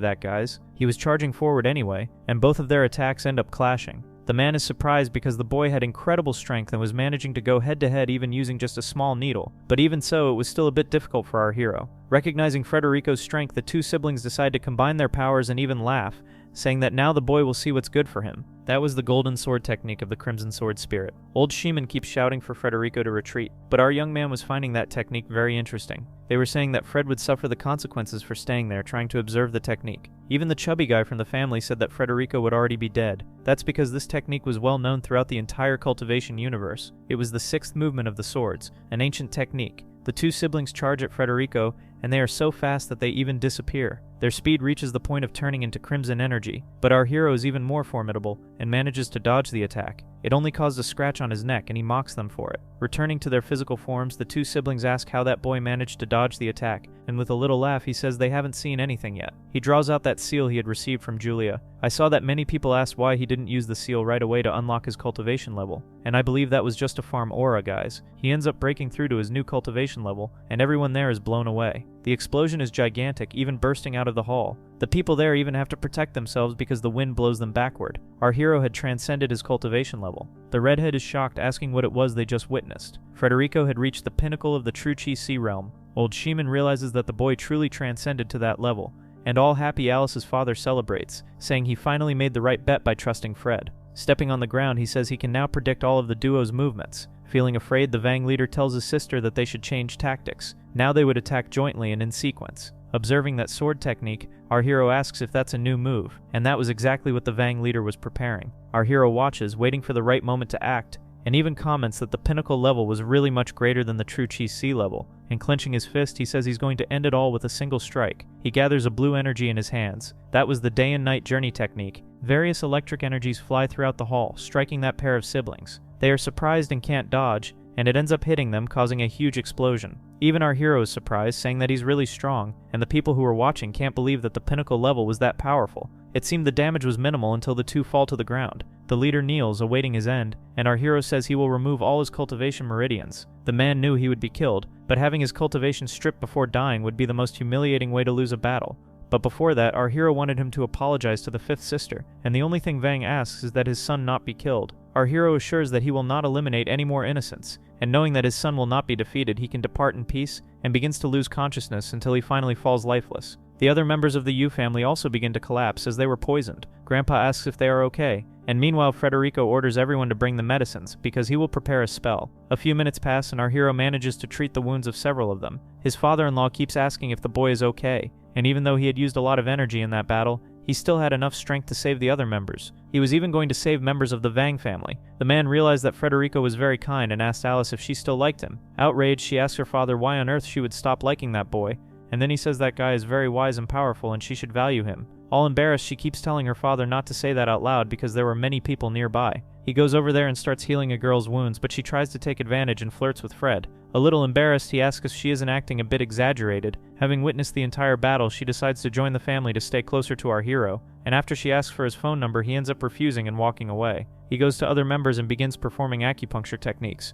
that, guys. He was charging forward anyway, and both of their attacks end up clashing. The man is surprised because the boy had incredible strength and was managing to go head-to-head even using just a small needle, but even so, it was still a bit difficult for our hero. Recognizing Frederico's strength, the two siblings decide to combine their powers and even laugh, saying that now the boy will see what's good for him. That was the golden sword technique of the Crimson Sword spirit. Old Shiman keeps shouting for Frederico to retreat, but our young man was finding that technique very interesting. They were saying that Fred would suffer the consequences for staying there, trying to observe the technique. Even the chubby guy from the family said that Frederico would already be dead. That's because this technique was well known throughout the entire cultivation universe. It was the sixth movement of the swords, an ancient technique. The two siblings charge at Frederico, and they are so fast that they even disappear. Their speed reaches the point of turning into crimson energy, but our hero is even more formidable and manages to dodge the attack. It only caused a scratch on his neck, and he mocks them for it. Returning to their physical forms, the two siblings ask how that boy managed to dodge the attack, and with a little laugh he says they haven't seen anything yet. He draws out that seal he had received from Julia. I saw that many people asked why he didn't use the seal right away to unlock his cultivation level, and I believe that was just to farm aura, guys. He ends up breaking through to his new cultivation level, and everyone there is blown away. The explosion is gigantic, even bursting out of the hall. The people there even have to protect themselves because the wind blows them backward. Our hero had transcended his cultivation level. The redhead is shocked, asking what it was they just witnessed. Frederico had reached the pinnacle of the true Chi Si realm. Old Shiman realizes that the boy truly transcended to that level, and all happy Alice's father celebrates, saying he finally made the right bet by trusting Fred. Stepping on the ground, he says he can now predict all of the duo's movements. Feeling afraid, the Vang leader tells his sister that they should change tactics. Now they would attack jointly and in sequence. Observing that sword technique, our hero asks if that's a new move, and that was exactly what the Vang leader was preparing. Our hero watches, waiting for the right moment to act, and even comments that the pinnacle level was really much greater than the true Chi Si level. And clenching his fist, he says he's going to end it all with a single strike. He gathers a blue energy in his hands. That was the day and night journey technique. Various electric energies fly throughout the hall, striking that pair of siblings. They are surprised and can't dodge, and it ends up hitting them, causing a huge explosion. Even our hero is surprised, saying that he's really strong, and the people who are watching can't believe that the pinnacle level was that powerful. It seemed the damage was minimal until the two fall to the ground. The leader kneels, awaiting his end, and our hero says he will remove all his cultivation meridians. The man knew he would be killed, but having his cultivation stripped before dying would be the most humiliating way to lose a battle. But before that, our hero wanted him to apologize to the fifth sister, and the only thing Vang asks is that his son not be killed. Our hero assures that he will not eliminate any more innocents, and knowing that his son will not be defeated, he can depart in peace and begins to lose consciousness until he finally falls lifeless. The other members of the Yu family also begin to collapse as they were poisoned. Grandpa asks if they are okay, and meanwhile Frederico orders everyone to bring the medicines because he will prepare a spell. A few minutes pass and our hero manages to treat the wounds of several of them. His father-in-law keeps asking if the boy is okay, and even though he had used a lot of energy in that battle, he still had enough strength to save the other members. He was even going to save members of the Vang family. The man realized that Frederico was very kind and asked Alice if she still liked him. Outraged, she asks her father why on earth she would stop liking that boy, and then he says that guy is very wise and powerful and she should value him. All embarrassed, she keeps telling her father not to say that out loud because there were many people nearby. He goes over there and starts healing a girl's wounds, but she tries to take advantage and flirts with Fred. A little embarrassed, he asks if she isn't acting a bit exaggerated. Having witnessed the entire battle, she decides to join the family to stay closer to our hero, and after she asks for his phone number, he ends up refusing and walking away. He goes to other members and begins performing acupuncture techniques.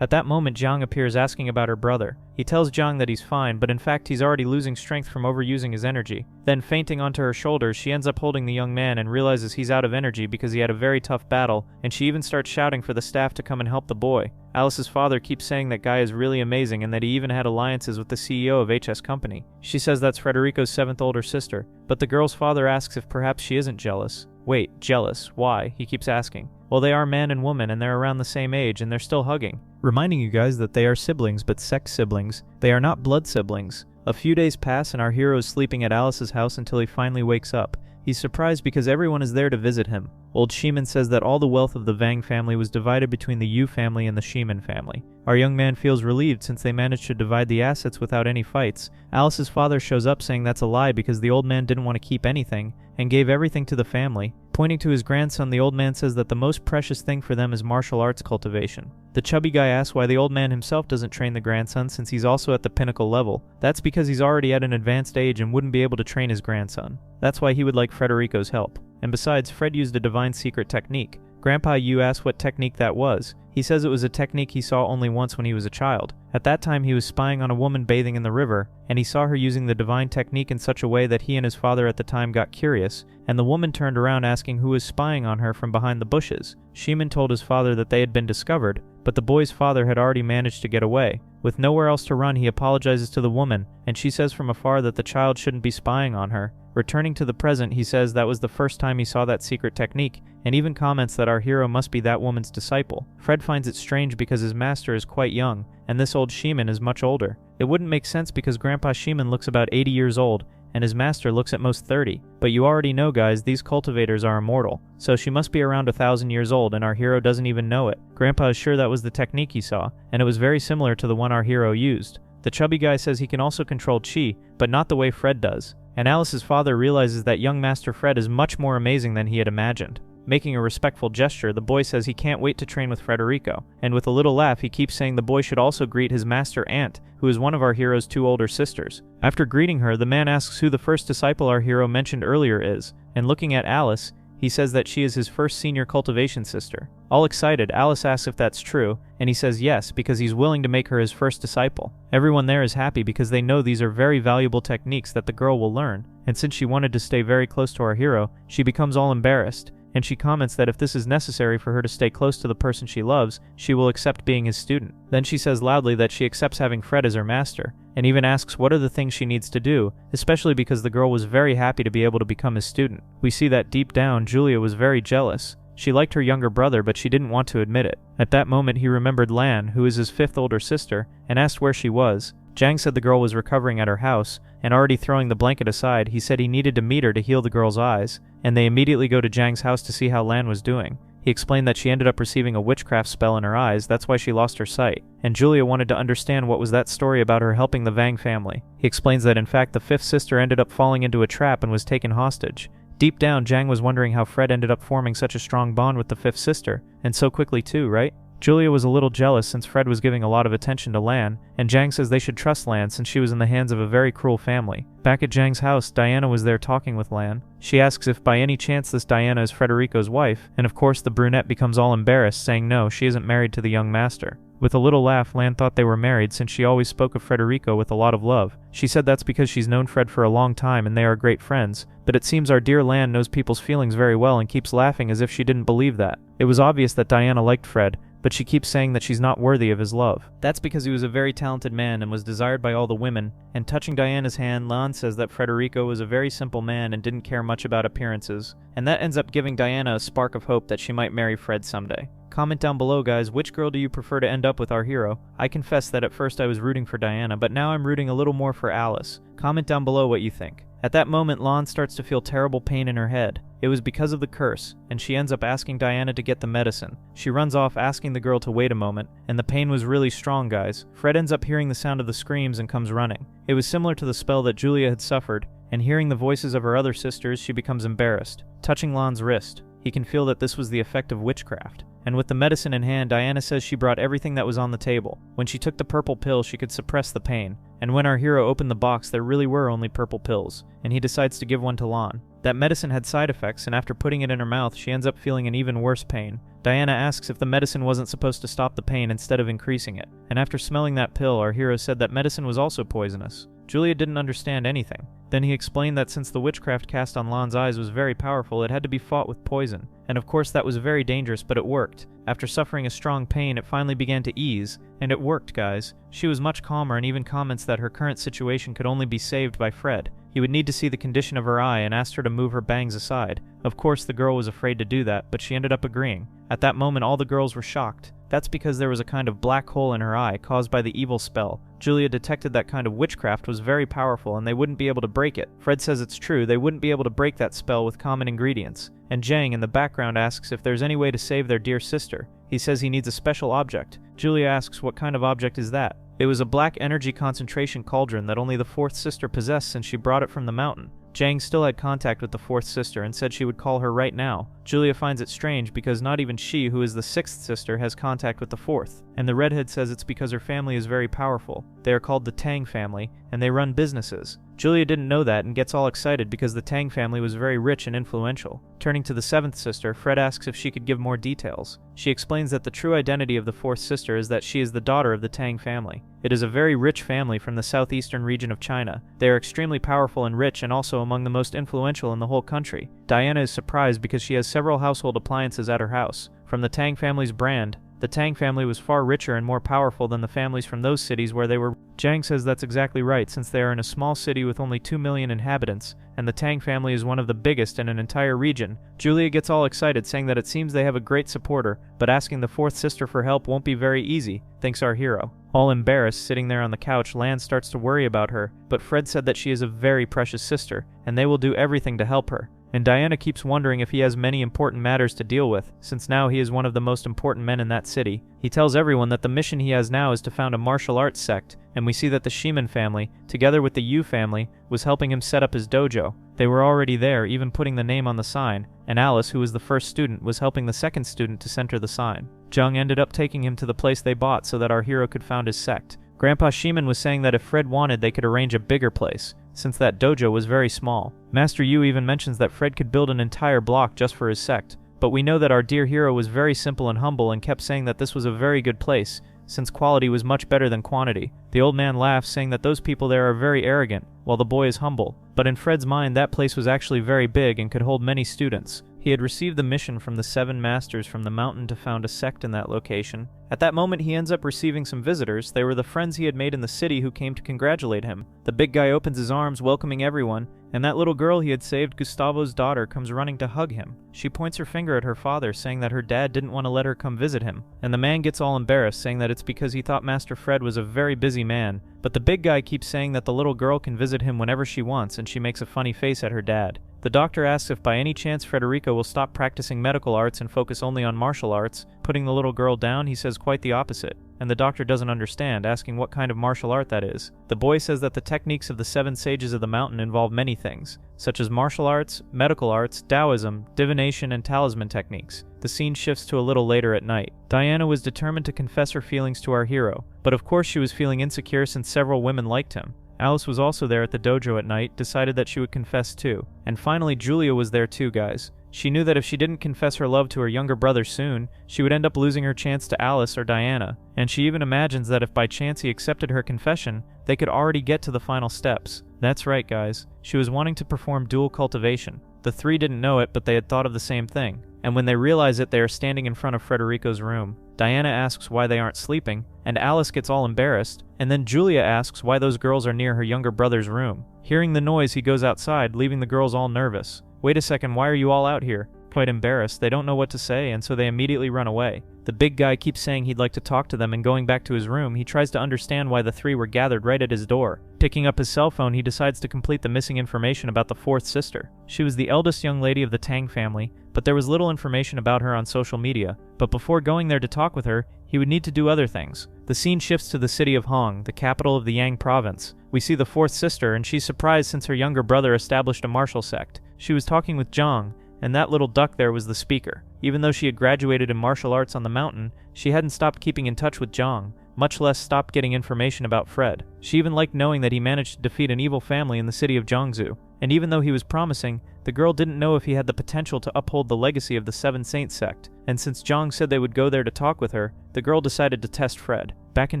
At that moment, Jiang appears asking about her brother. He tells Jiang that he's fine, but in fact he's already losing strength from overusing his energy. Then fainting onto her shoulders, she ends up holding the young man and realizes he's out of energy because he had a very tough battle, and she even starts shouting for the staff to come and help the boy. Alice's father keeps saying that guy is really amazing and that he even had alliances with the CEO of HS Company. She says that's Frederico's 7th older sister, but the girl's father asks if perhaps she isn't jealous. Wait, jealous? Why? He keeps asking. Well, they are man and woman and they're around the same age and they're still hugging. Reminding you guys that they are siblings, but sex siblings. They are not blood siblings. A few days pass and our hero is sleeping at Alice's house until he finally wakes up. He's surprised because everyone is there to visit him. Old Shiman says that all the wealth of the Vang family was divided between the Yu family and the Shiman family. Our young man feels relieved since they managed to divide the assets without any fights. Alice's father shows up saying that's a lie because the old man didn't want to keep anything and gave everything to the family. Pointing to his grandson, the old man says that the most precious thing for them is martial arts cultivation. The chubby guy asks why the old man himself doesn't train the grandson since he's also at the pinnacle level. That's because he's already at an advanced age and wouldn't be able to train his grandson. That's why he would like Frederico's help. And besides, Fred used a divine secret technique. Grandpa Yu asks what technique that was. He says it was a technique he saw only once when he was a child. At that time he was spying on a woman bathing in the river, and he saw her using the divine technique in such a way that he and his father at the time got curious, and the woman turned around asking who was spying on her from behind the bushes. Shiman told his father that they had been discovered, but the boy's father had already managed to get away. With nowhere else to run, he apologizes to the woman, and she says from afar that the child shouldn't be spying on her. Returning to the present, he says that was the first time he saw that secret technique, and even comments that our hero must be that woman's disciple. Fred finds it strange because his master is quite young, and this old Shiman is much older. It wouldn't make sense because Grandpa Shiman looks about 80 years old, and his master looks at most 30. But you already know guys, these cultivators are immortal, so she must be around 1,000 years old and our hero doesn't even know it. Grandpa is sure that was the technique he saw, and it was very similar to the one our hero used. The chubby guy says he can also control chi, but not the way Fred does. And Alice's father realizes that young Master Fred is much more amazing than he had imagined. Making a respectful gesture, the boy says he can't wait to train with Frederico, and with a little laugh he keeps saying the boy should also greet his master aunt, who is one of our hero's 2 older sisters. After greeting her, the man asks who the first disciple our hero mentioned earlier is, and looking at Alice, he says that she is his first senior cultivation sister. All excited, Alice asks if that's true, and he says yes, because he's willing to make her his first disciple. Everyone there is happy because they know these are very valuable techniques that the girl will learn, and since she wanted to stay very close to our hero, she becomes all embarrassed, and she comments that if this is necessary for her to stay close to the person she loves, she will accept being his student. Then she says loudly that she accepts having Fred as her master, and even asks what are the things she needs to do, especially because the girl was very happy to be able to become his student. We see that deep down, Julia was very jealous. She liked her younger brother, but she didn't want to admit it. At that moment, he remembered Lan, who is his 5th older sister, and asked where she was. Jiang said the girl was recovering at her house, and already throwing the blanket aside, he said he needed to meet her to heal the girl's eyes, and they immediately go to Jiang's house to see how Lan was doing. He explained that she ended up receiving a witchcraft spell in her eyes, that's why she lost her sight, and Julia wanted to understand what was that story about her helping the Vang family. He explains that in fact the 5th sister ended up falling into a trap and was taken hostage. Deep down, Jiang was wondering how Fred ended up forming such a strong bond with the 5th sister, and so quickly too, right? Julia was a little jealous since Fred was giving a lot of attention to Lan, and Jiang says they should trust Lan since she was in the hands of a very cruel family. Back at Jiang's house, Diana was there talking with Lan. She asks if by any chance this Diana is Frederico's wife, and of course the brunette becomes all embarrassed, saying no, she isn't married to the young master. With a little laugh, Lan thought they were married since she always spoke of Frederico with a lot of love. She said that's because she's known Fred for a long time and they are great friends, but it seems our dear Lan knows people's feelings very well and keeps laughing as if she didn't believe that. It was obvious that Diana liked Fred, but she keeps saying that she's not worthy of his love. That's because he was a very talented man and was desired by all the women, and touching Diana's hand, Lan says that Frederico was a very simple man and didn't care much about appearances, and that ends up giving Diana a spark of hope that she might marry Fred someday. Comment down below, guys, which girl do you prefer to end up with our hero? I confess that at first I was rooting for Diana, but now I'm rooting a little more for Alice. Comment down below what you think. At that moment, Lan starts to feel terrible pain in her head. It was because of the curse, and she ends up asking Diana to get the medicine. She runs off asking the girl to wait a moment, and the pain was really strong, guys. Fred ends up hearing the sound of the screams and comes running. It was similar to the spell that Julia had suffered, and hearing the voices of her other sisters, she becomes embarrassed. Touching Lan's wrist, he can feel that this was the effect of witchcraft. And with the medicine in hand, Diana says she brought everything that was on the table. When she took the purple pill, she could suppress the pain. And when our hero opened the box, there really were only purple pills, and he decides to give one to Lan. That medicine had side effects, and after putting it in her mouth, she ends up feeling an even worse pain. Diana asks if the medicine wasn't supposed to stop the pain instead of increasing it. And after smelling that pill, our hero said that medicine was also poisonous. Julia didn't understand anything. Then he explained that since the witchcraft cast on Lan's eyes was very powerful, it had to be fought with poison. And of course that was very dangerous, but it worked. After suffering a strong pain, it finally began to ease. And it worked, guys. She was much calmer and even comments that her current situation could only be saved by Fred. He would need to see the condition of her eye and asked her to move her bangs aside. Of course the girl was afraid to do that, but she ended up agreeing. At that moment all the girls were shocked. That's because there was a kind of black hole in her eye caused by the evil spell. Julia detected that kind of witchcraft was very powerful and they wouldn't be able to break it. Fred says it's true, they wouldn't be able to break that spell with common ingredients. And Jang in the background asks if there's any way to save their dear sister. He says he needs a special object. Julia asks what kind of object is that. It was a black energy concentration cauldron that only the fourth sister possessed since she brought it from the mountain. Jang still had contact with the fourth sister and said she would call her right now. Julia finds it strange because not even she, who is the sixth sister, has contact with the fourth. And the redhead says it's because her family is very powerful. They are called the Tang family, and they run businesses. Julia didn't know that and gets all excited because the Tang family was very rich and influential. Turning to the seventh sister, Fred asks if she could give more details. She explains that the true identity of the fourth sister is that she is the daughter of the Tang family. It is a very rich family from the southeastern region of China. They are extremely powerful and rich and also among the most influential in the whole country. Diana is surprised because she has several household appliances at her house. From the Tang family's brand, the Tang family was far richer and more powerful than the families from those cities where they were. Jang says that's exactly right since they are in a small city with only 2 million inhabitants, and the Tang family is one of the biggest in an entire region. Julia gets all excited saying that it seems they have a great supporter, but asking the fourth sister for help won't be very easy, thinks our hero. All embarrassed, sitting there on the couch, Lan starts to worry about her, but Fred said that she is a very precious sister, and they will do everything to help her. And Diana keeps wondering if he has many important matters to deal with, since now he is one of the most important men in that city. He tells everyone that the mission he has now is to found a martial arts sect, and we see that the Shiman family, together with the Yu family, was helping him set up his dojo. They were already there, even putting the name on the sign, and Alice, who was the first student, was helping the second student to center the sign. Jung ended up taking him to the place they bought so that our hero could found his sect. Grandpa Shiman was saying that if Fred wanted, they could arrange a bigger place, since that dojo was very small. Master Yu even mentions that Fred could build an entire block just for his sect, but we know that our dear hero was very simple and humble and kept saying that this was a very good place, since quality was much better than quantity. The old man laughs, saying that those people there are very arrogant, while the boy is humble. But in Fred's mind, that place was actually very big and could hold many students. He had received the mission from the 7 masters from the mountain to found a sect in that location. At that moment, he ends up receiving some visitors. They were the friends he had made in the city who came to congratulate him. The big guy opens his arms, welcoming everyone, and that little girl he had saved, Gustavo's daughter, comes running to hug him. She points her finger at her father, saying that her dad didn't want to let her come visit him. And the man gets all embarrassed, saying that it's because he thought Master Fred was a very busy man. But the big guy keeps saying that the little girl can visit him whenever she wants, and she makes a funny face at her dad. The doctor asks if by any chance Frederico will stop practicing medical arts and focus only on martial arts. Putting the little girl down, he says quite the opposite, and the doctor doesn't understand, asking what kind of martial art that is. The boy says that the techniques of the 7 sages of the mountain involve many things, such as martial arts, medical arts, Taoism, divination, and talisman techniques. The scene shifts to a little later at night. Diana was determined to confess her feelings to our hero, but of course she was feeling insecure since several women liked him. Alice was also there at the dojo at night, decided that she would confess too. And finally Julia was there too, guys. She knew that if she didn't confess her love to her younger brother soon, she would end up losing her chance to Alice or Diana, and she even imagines that if by chance he accepted her confession, they could already get to the final steps. That's right, guys. She was wanting to perform dual cultivation. The three didn't know it, but they had thought of the same thing. And when they realize it, they are standing in front of Frederico's room. Diana asks why they aren't sleeping, and Alice gets all embarrassed, and then Julia asks why those girls are near her younger brother's room. Hearing the noise, he goes outside, leaving the girls all nervous. Wait a second, why are you all out here? Quite embarrassed, they don't know what to say, and so they immediately run away. The big guy keeps saying he'd like to talk to them, and going back to his room, he tries to understand why the three were gathered right at his door. Picking up his cell phone, he decides to complete the missing information about the fourth sister. She was the eldest young lady of the Tang family, but there was little information about her on social media. But before going there to talk with her, he would need to do other things. The scene shifts to the city of Hong, the capital of the Yang province. We see the fourth sister, and she's surprised since her younger brother established a martial sect. She was talking with Zhang, and that little duck there was the speaker. Even though she had graduated in martial arts on the mountain, she hadn't stopped keeping in touch with Zhang, much less stopped getting information about Fred. She even liked knowing that he managed to defeat an evil family in the city of Jiangsu, and even though he was promising, the girl didn't know if he had the potential to uphold the legacy of the Seven Saints sect, and since Zhang said they would go there to talk with her, the girl decided to test Fred. Back in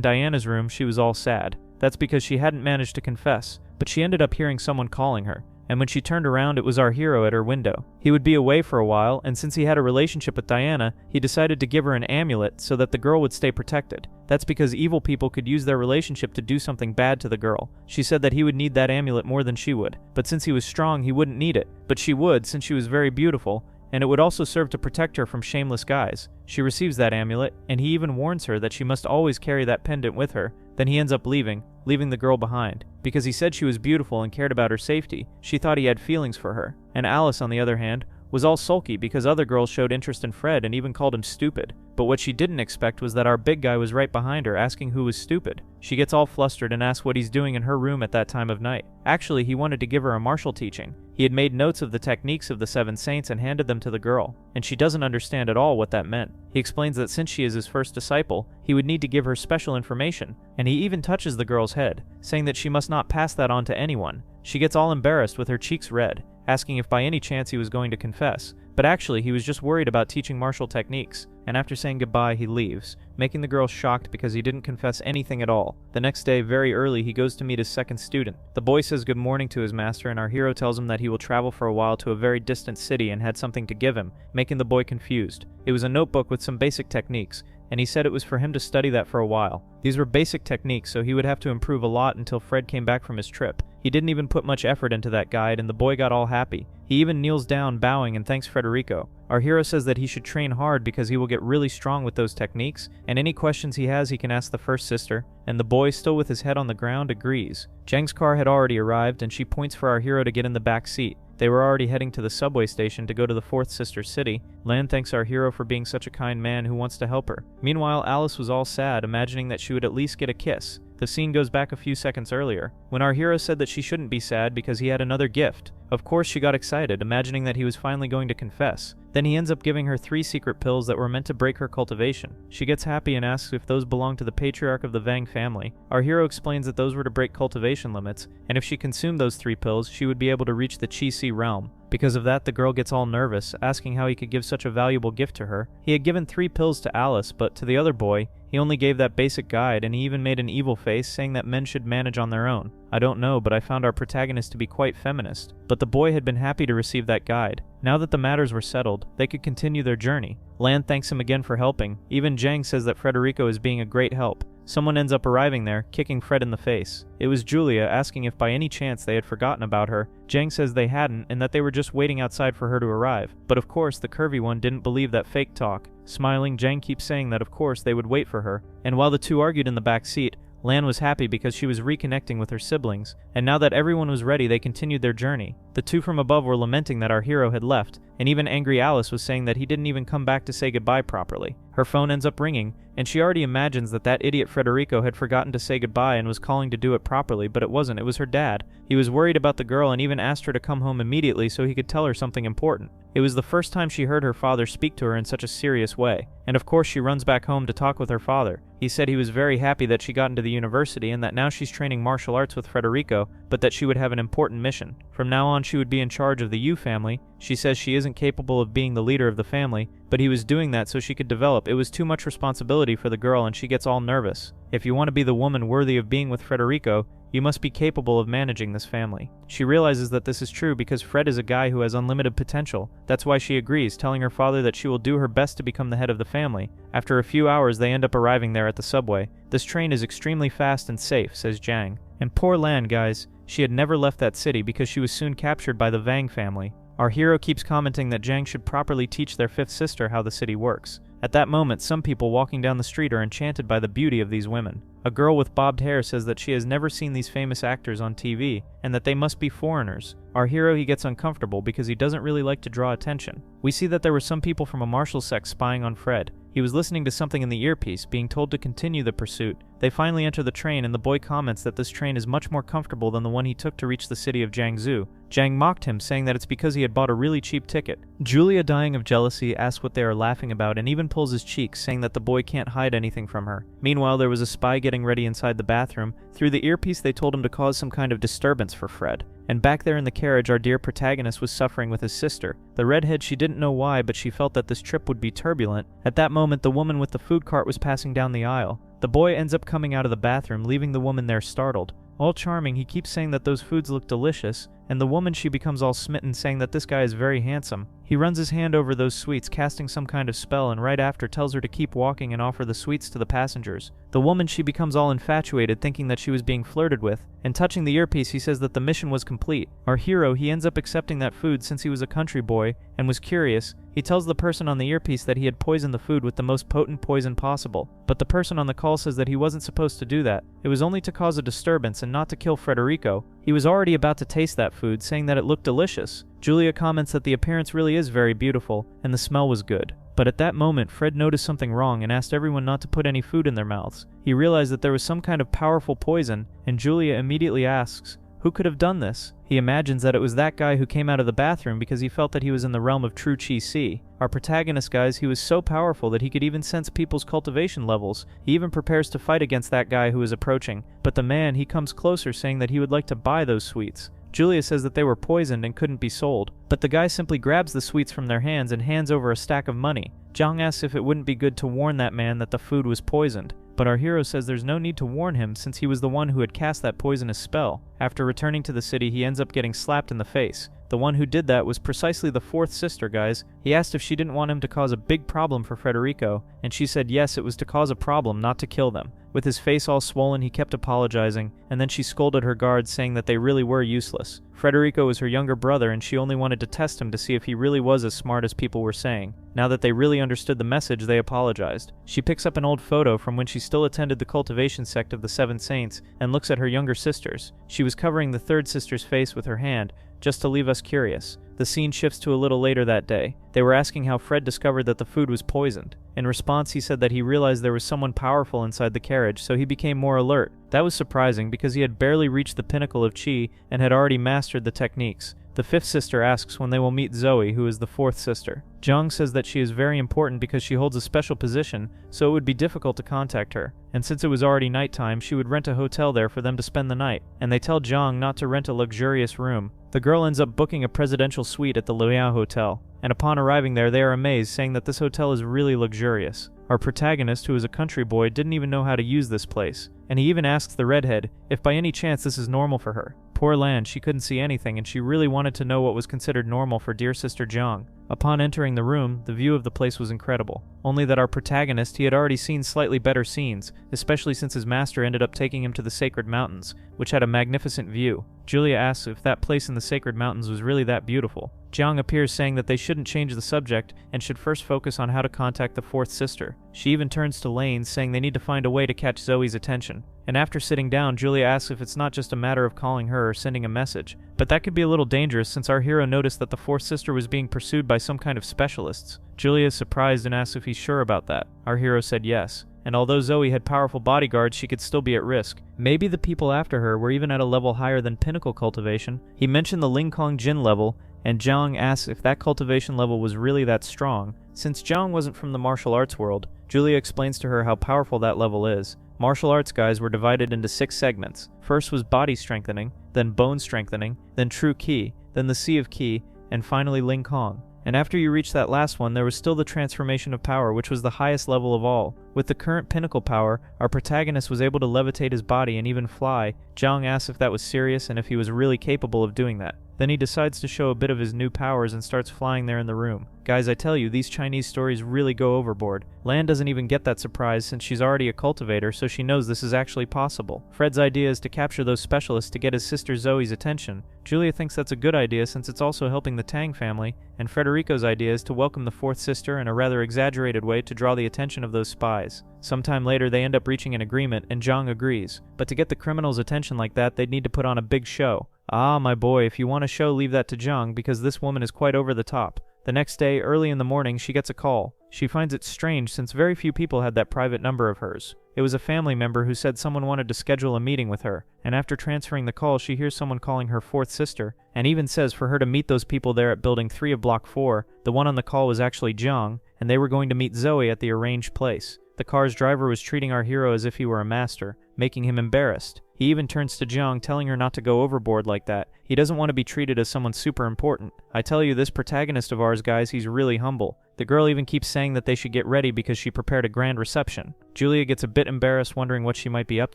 Diana's room, she was all sad. That's because she hadn't managed to confess, but she ended up hearing someone calling her. And when she turned around, it was our hero at her window. He would be away for a while, and since he had a relationship with Diana, he decided to give her an amulet so that the girl would stay protected. That's because evil people could use their relationship to do something bad to the girl. She said that he would need that amulet more than she would, but since he was strong, he wouldn't need it. But she would, since she was very beautiful, and it would also serve to protect her from shameless guys. She receives that amulet, and he even warns her that she must always carry that pendant with her. Then he ends up leaving the girl behind. Because he said she was beautiful and cared about her safety, she thought he had feelings for her. And Alice, on the other hand, was all sulky because other girls showed interest in Fred and even called him stupid. But what she didn't expect was that our big guy was right behind her, asking who was stupid. She gets all flustered and asks what he's doing in her room at that time of night. Actually, he wanted to give her a martial teaching. He had made notes of the techniques of the Seven Saints and handed them to the girl, and she doesn't understand at all what that meant. He explains that since she is his first disciple, he would need to give her special information, and he even touches the girl's head, saying that she must not pass that on to anyone. She gets all embarrassed with her cheeks red, asking if by any chance he was going to confess, but actually he was just worried about teaching martial techniques, and after saying goodbye he leaves, making the girl shocked because he didn't confess anything at all. The next day, very early, he goes to meet his second student. The boy says good morning to his master, and our hero tells him that he will travel for a while to a very distant city and had something to give him, making the boy confused. It was a notebook with some basic techniques, and he said it was for him to study that for a while. These were basic techniques, so he would have to improve a lot until Fred came back from his trip. He didn't even put much effort into that guide, and the boy got all happy. He even kneels down, bowing, and thanks Frederico. Our hero says that he should train hard because he will get really strong with those techniques, and any questions he has he can ask the first sister, and the boy, still with his head on the ground, agrees. Zhang's car had already arrived, and she points for our hero to get in the back seat. They were already heading to the subway station to go to the fourth sister's city. Lan thanks our hero for being such a kind man who wants to help her. Meanwhile, Alice was all sad, imagining that she would at least get a kiss. The scene goes back a few seconds earlier, when our hero said that she shouldn't be sad because he had another gift. Of course she got excited, imagining that he was finally going to confess. Then he ends up giving her 3 secret pills that were meant to break her cultivation. She gets happy and asks if those belong to the patriarch of the Vang family. Our hero explains that those were to break cultivation limits, and if she consumed those 3 pills, she would be able to reach the Chi-Si realm. Because of that, the girl gets all nervous, asking how he could give such a valuable gift to her. He had given 3 pills to Alice, but to the other boy, he only gave that basic guide, and he even made an evil face, saying that men should manage on their own. I don't know, but I found our protagonist to be quite feminist. But the boy had been happy to receive that guide. Now that the matters were settled, they could continue their journey. Lan thanks him again for helping. Even Zhang says that Frederico is being a great help. Someone ends up arriving there, kicking Fred in the face. It was Julia, asking if by any chance they had forgotten about her. Zhang says they hadn't, and that they were just waiting outside for her to arrive. But of course, the curvy one didn't believe that fake talk. Smiling, Zhang keeps saying that of course they would wait for her. And while the two argued in the back seat, Lan was happy because she was reconnecting with her siblings, and now that everyone was ready, they continued their journey. The two from above were lamenting that our hero had left, and even angry Alice was saying that he didn't even come back to say goodbye properly. Her phone ends up ringing, and she already imagines that that idiot Frederico had forgotten to say goodbye and was calling to do it properly, but it wasn't, it was her dad. He was worried about the girl and even asked her to come home immediately so he could tell her something important. It was the first time she heard her father speak to her in such a serious way, and of course she runs back home to talk with her father. He said he was very happy that she got into the university and that now she's training martial arts with Frederico, but that she would have an important mission. From now on she would be in charge of the Yu family. She says she isn't wasn't capable of being the leader of the family, but he was doing that so she could develop. It was too much responsibility for the girl and she gets all nervous. If you want to be the woman worthy of being with Frederico, you must be capable of managing this family. She realizes that this is true because Fred is a guy who has unlimited potential. That's why she agrees, telling her father that she will do her best to become the head of the family. After a few hours, they end up arriving there at the subway. This train is extremely fast and safe, says Jang. And poor Lan, guys. She had never left that city because she was soon captured by the Vang family. Our hero keeps commenting that Jang should properly teach their fifth sister how the city works. At that moment, some people walking down the street are enchanted by the beauty of these women. A girl with bobbed hair says that she has never seen these famous actors on TV, and that they must be foreigners. Our hero, he gets uncomfortable because he doesn't really like to draw attention. We see that there were some people from a martial sect spying on Fred. He was listening to something in the earpiece, being told to continue the pursuit. They finally enter the train and the boy comments that this train is much more comfortable than the one he took to reach the city of Jiangsu. Jang mocked him, saying that it's because he had bought a really cheap ticket. Julia, dying of jealousy, asks what they are laughing about and even pulls his cheek, saying that the boy can't hide anything from her. Meanwhile, there was a spy getting ready inside the bathroom. Through the earpiece, they told him to cause some kind of disturbance for Fred. And back there in the carriage, our dear protagonist was suffering with his sister. The redhead, she didn't know why, but she felt that this trip would be turbulent. At that moment, the woman with the food cart was passing down the aisle. The boy ends up coming out of the bathroom, leaving the woman there startled. All charming, he keeps saying that those foods look delicious, and the woman, she becomes all smitten, saying that this guy is very handsome. He runs his hand over those sweets, casting some kind of spell, and right after tells her to keep walking and offer the sweets to the passengers. The woman, she becomes all infatuated, thinking that she was being flirted with, and touching the earpiece, he says that the mission was complete. Our hero, he ends up accepting that food since he was a country boy and was curious. He tells the person on the earpiece that he had poisoned the food with the most potent poison possible, but the person on the call says that he wasn't supposed to do that. It was only to cause a disturbance and not to kill Frederico. He was already about to taste that food, saying that it looked delicious. Julia comments that the appearance really is very beautiful, and the smell was good. But at that moment, Fred noticed something wrong and asked everyone not to put any food in their mouths. He realized that there was some kind of powerful poison, and Julia immediately asks, who could have done this? He imagines that it was that guy who came out of the bathroom because he felt that he was in the realm of true Chi-Si. Our protagonist, guys, he was so powerful that he could even sense people's cultivation levels. He even prepares to fight against that guy who is approaching. But the man, he comes closer, saying that he would like to buy those sweets. Julia says that they were poisoned and couldn't be sold, but the guy simply grabs the sweets from their hands and hands over a stack of money. Zhang asks if it wouldn't be good to warn that man that the food was poisoned, but our hero says there's no need to warn him since he was the one who had cast that poisonous spell. After returning to the city, he ends up getting slapped in the face. The one who did that was precisely the fourth sister, guys. He asked if she didn't want him to cause a big problem for Frederico, and she said yes, it was to cause a problem, not to kill them. With his face all swollen, he kept apologizing, and then she scolded her guards, saying that they really were useless. Frederico was her younger brother, and she only wanted to test him to see if he really was as smart as people were saying. Now that they really understood the message, they apologized. She picks up an old photo from when she still attended the cultivation sect of the Seven Saints, and looks at her younger sisters. She was covering the third sister's face with her hand, just to leave us curious. The scene shifts to a little later that day. They were asking how Fred discovered that the food was poisoned. In response, he said that he realized there was someone powerful inside the carriage, so he became more alert. That was surprising because he had barely reached the pinnacle of Chi and had already mastered the techniques. The fifth sister asks when they will meet Zoe, who is the fourth sister. Zhang says that she is very important because she holds a special position, so it would be difficult to contact her. And since it was already nighttime, she would rent a hotel there for them to spend the night. And they tell Zhang not to rent a luxurious room. The girl ends up booking a presidential suite at the Luoyao Hotel. And upon arriving there, they are amazed, saying that this hotel is really luxurious. Our protagonist, who is a country boy, didn't even know how to use this place. And he even asks the redhead if by any chance this is normal for her. Poor Lan, she couldn't see anything, and she really wanted to know what was considered normal for dear sister Zhang. Upon entering the room, the view of the place was incredible. Only that our protagonist, he had already seen slightly better scenes, especially since his master ended up taking him to the Sacred Mountains, which had a magnificent view. Julia asks if that place in the Sacred Mountains was really that beautiful. Zhang appears, saying that they shouldn't change the subject and should first focus on how to contact the fourth sister. She even turns to Lane, saying they need to find a way to catch Zoe's attention. And after sitting down, Julia asks if it's not just a matter of calling her or sending a message. But that could be a little dangerous since our hero noticed that the fourth sister was being pursued by some kind of specialists. Julia is surprised and asks if he's sure about that. Our hero said yes. And although Zoe had powerful bodyguards, she could still be at risk. Maybe the people after her were even at a level higher than pinnacle cultivation. He mentioned the Lingkong Jin level, and Zhang asks if that cultivation level was really that strong. Since Zhang wasn't from the martial arts world, Julia explains to her how powerful that level is. Martial arts guys were divided into 6 segments. First was body strengthening, then bone strengthening, then true ki, then the Sea of Ki, and finally Lingkong. And after you reached that last one, there was still the transformation of power, which was the highest level of all. With the current pinnacle power, our protagonist was able to levitate his body and even fly. Zhang asks if that was serious and if he was really capable of doing that. Then he decides to show a bit of his new powers and starts flying there in the room. Guys, I tell you, these Chinese stories really go overboard. Lan doesn't even get that surprise since she's already a cultivator, so she knows this is actually possible. Fred's idea is to capture those specialists to get his sister Zoe's attention. Julia thinks that's a good idea since it's also helping the Tang family, and Frederico's idea is to welcome the fourth sister in a rather exaggerated way to draw the attention of those spies. Sometime later, they end up reaching an agreement, and Zhang agrees. But to get the criminals' attention like that, they'd need to put on a big show. Ah, my boy, if you want a show, leave that to Zhang, because this woman is quite over the top. The next day, early in the morning, she gets a call. She finds it strange since very few people had that private number of hers. It was a family member who said someone wanted to schedule a meeting with her, and after transferring the call, she hears someone calling her fourth sister, and even says for her to meet those people there at Building 3 of Block 4. The one on the call was actually Zhang, and they were going to meet Zoe at the arranged place. The car's driver was treating our hero as if he were a master, making him embarrassed. He even turns to Zhang, telling her not to go overboard like that. He doesn't want to be treated as someone super important. I tell you, this protagonist of ours, guys, he's really humble. The girl even keeps saying that they should get ready because she prepared a grand reception. Julia gets a bit embarrassed, wondering what she might be up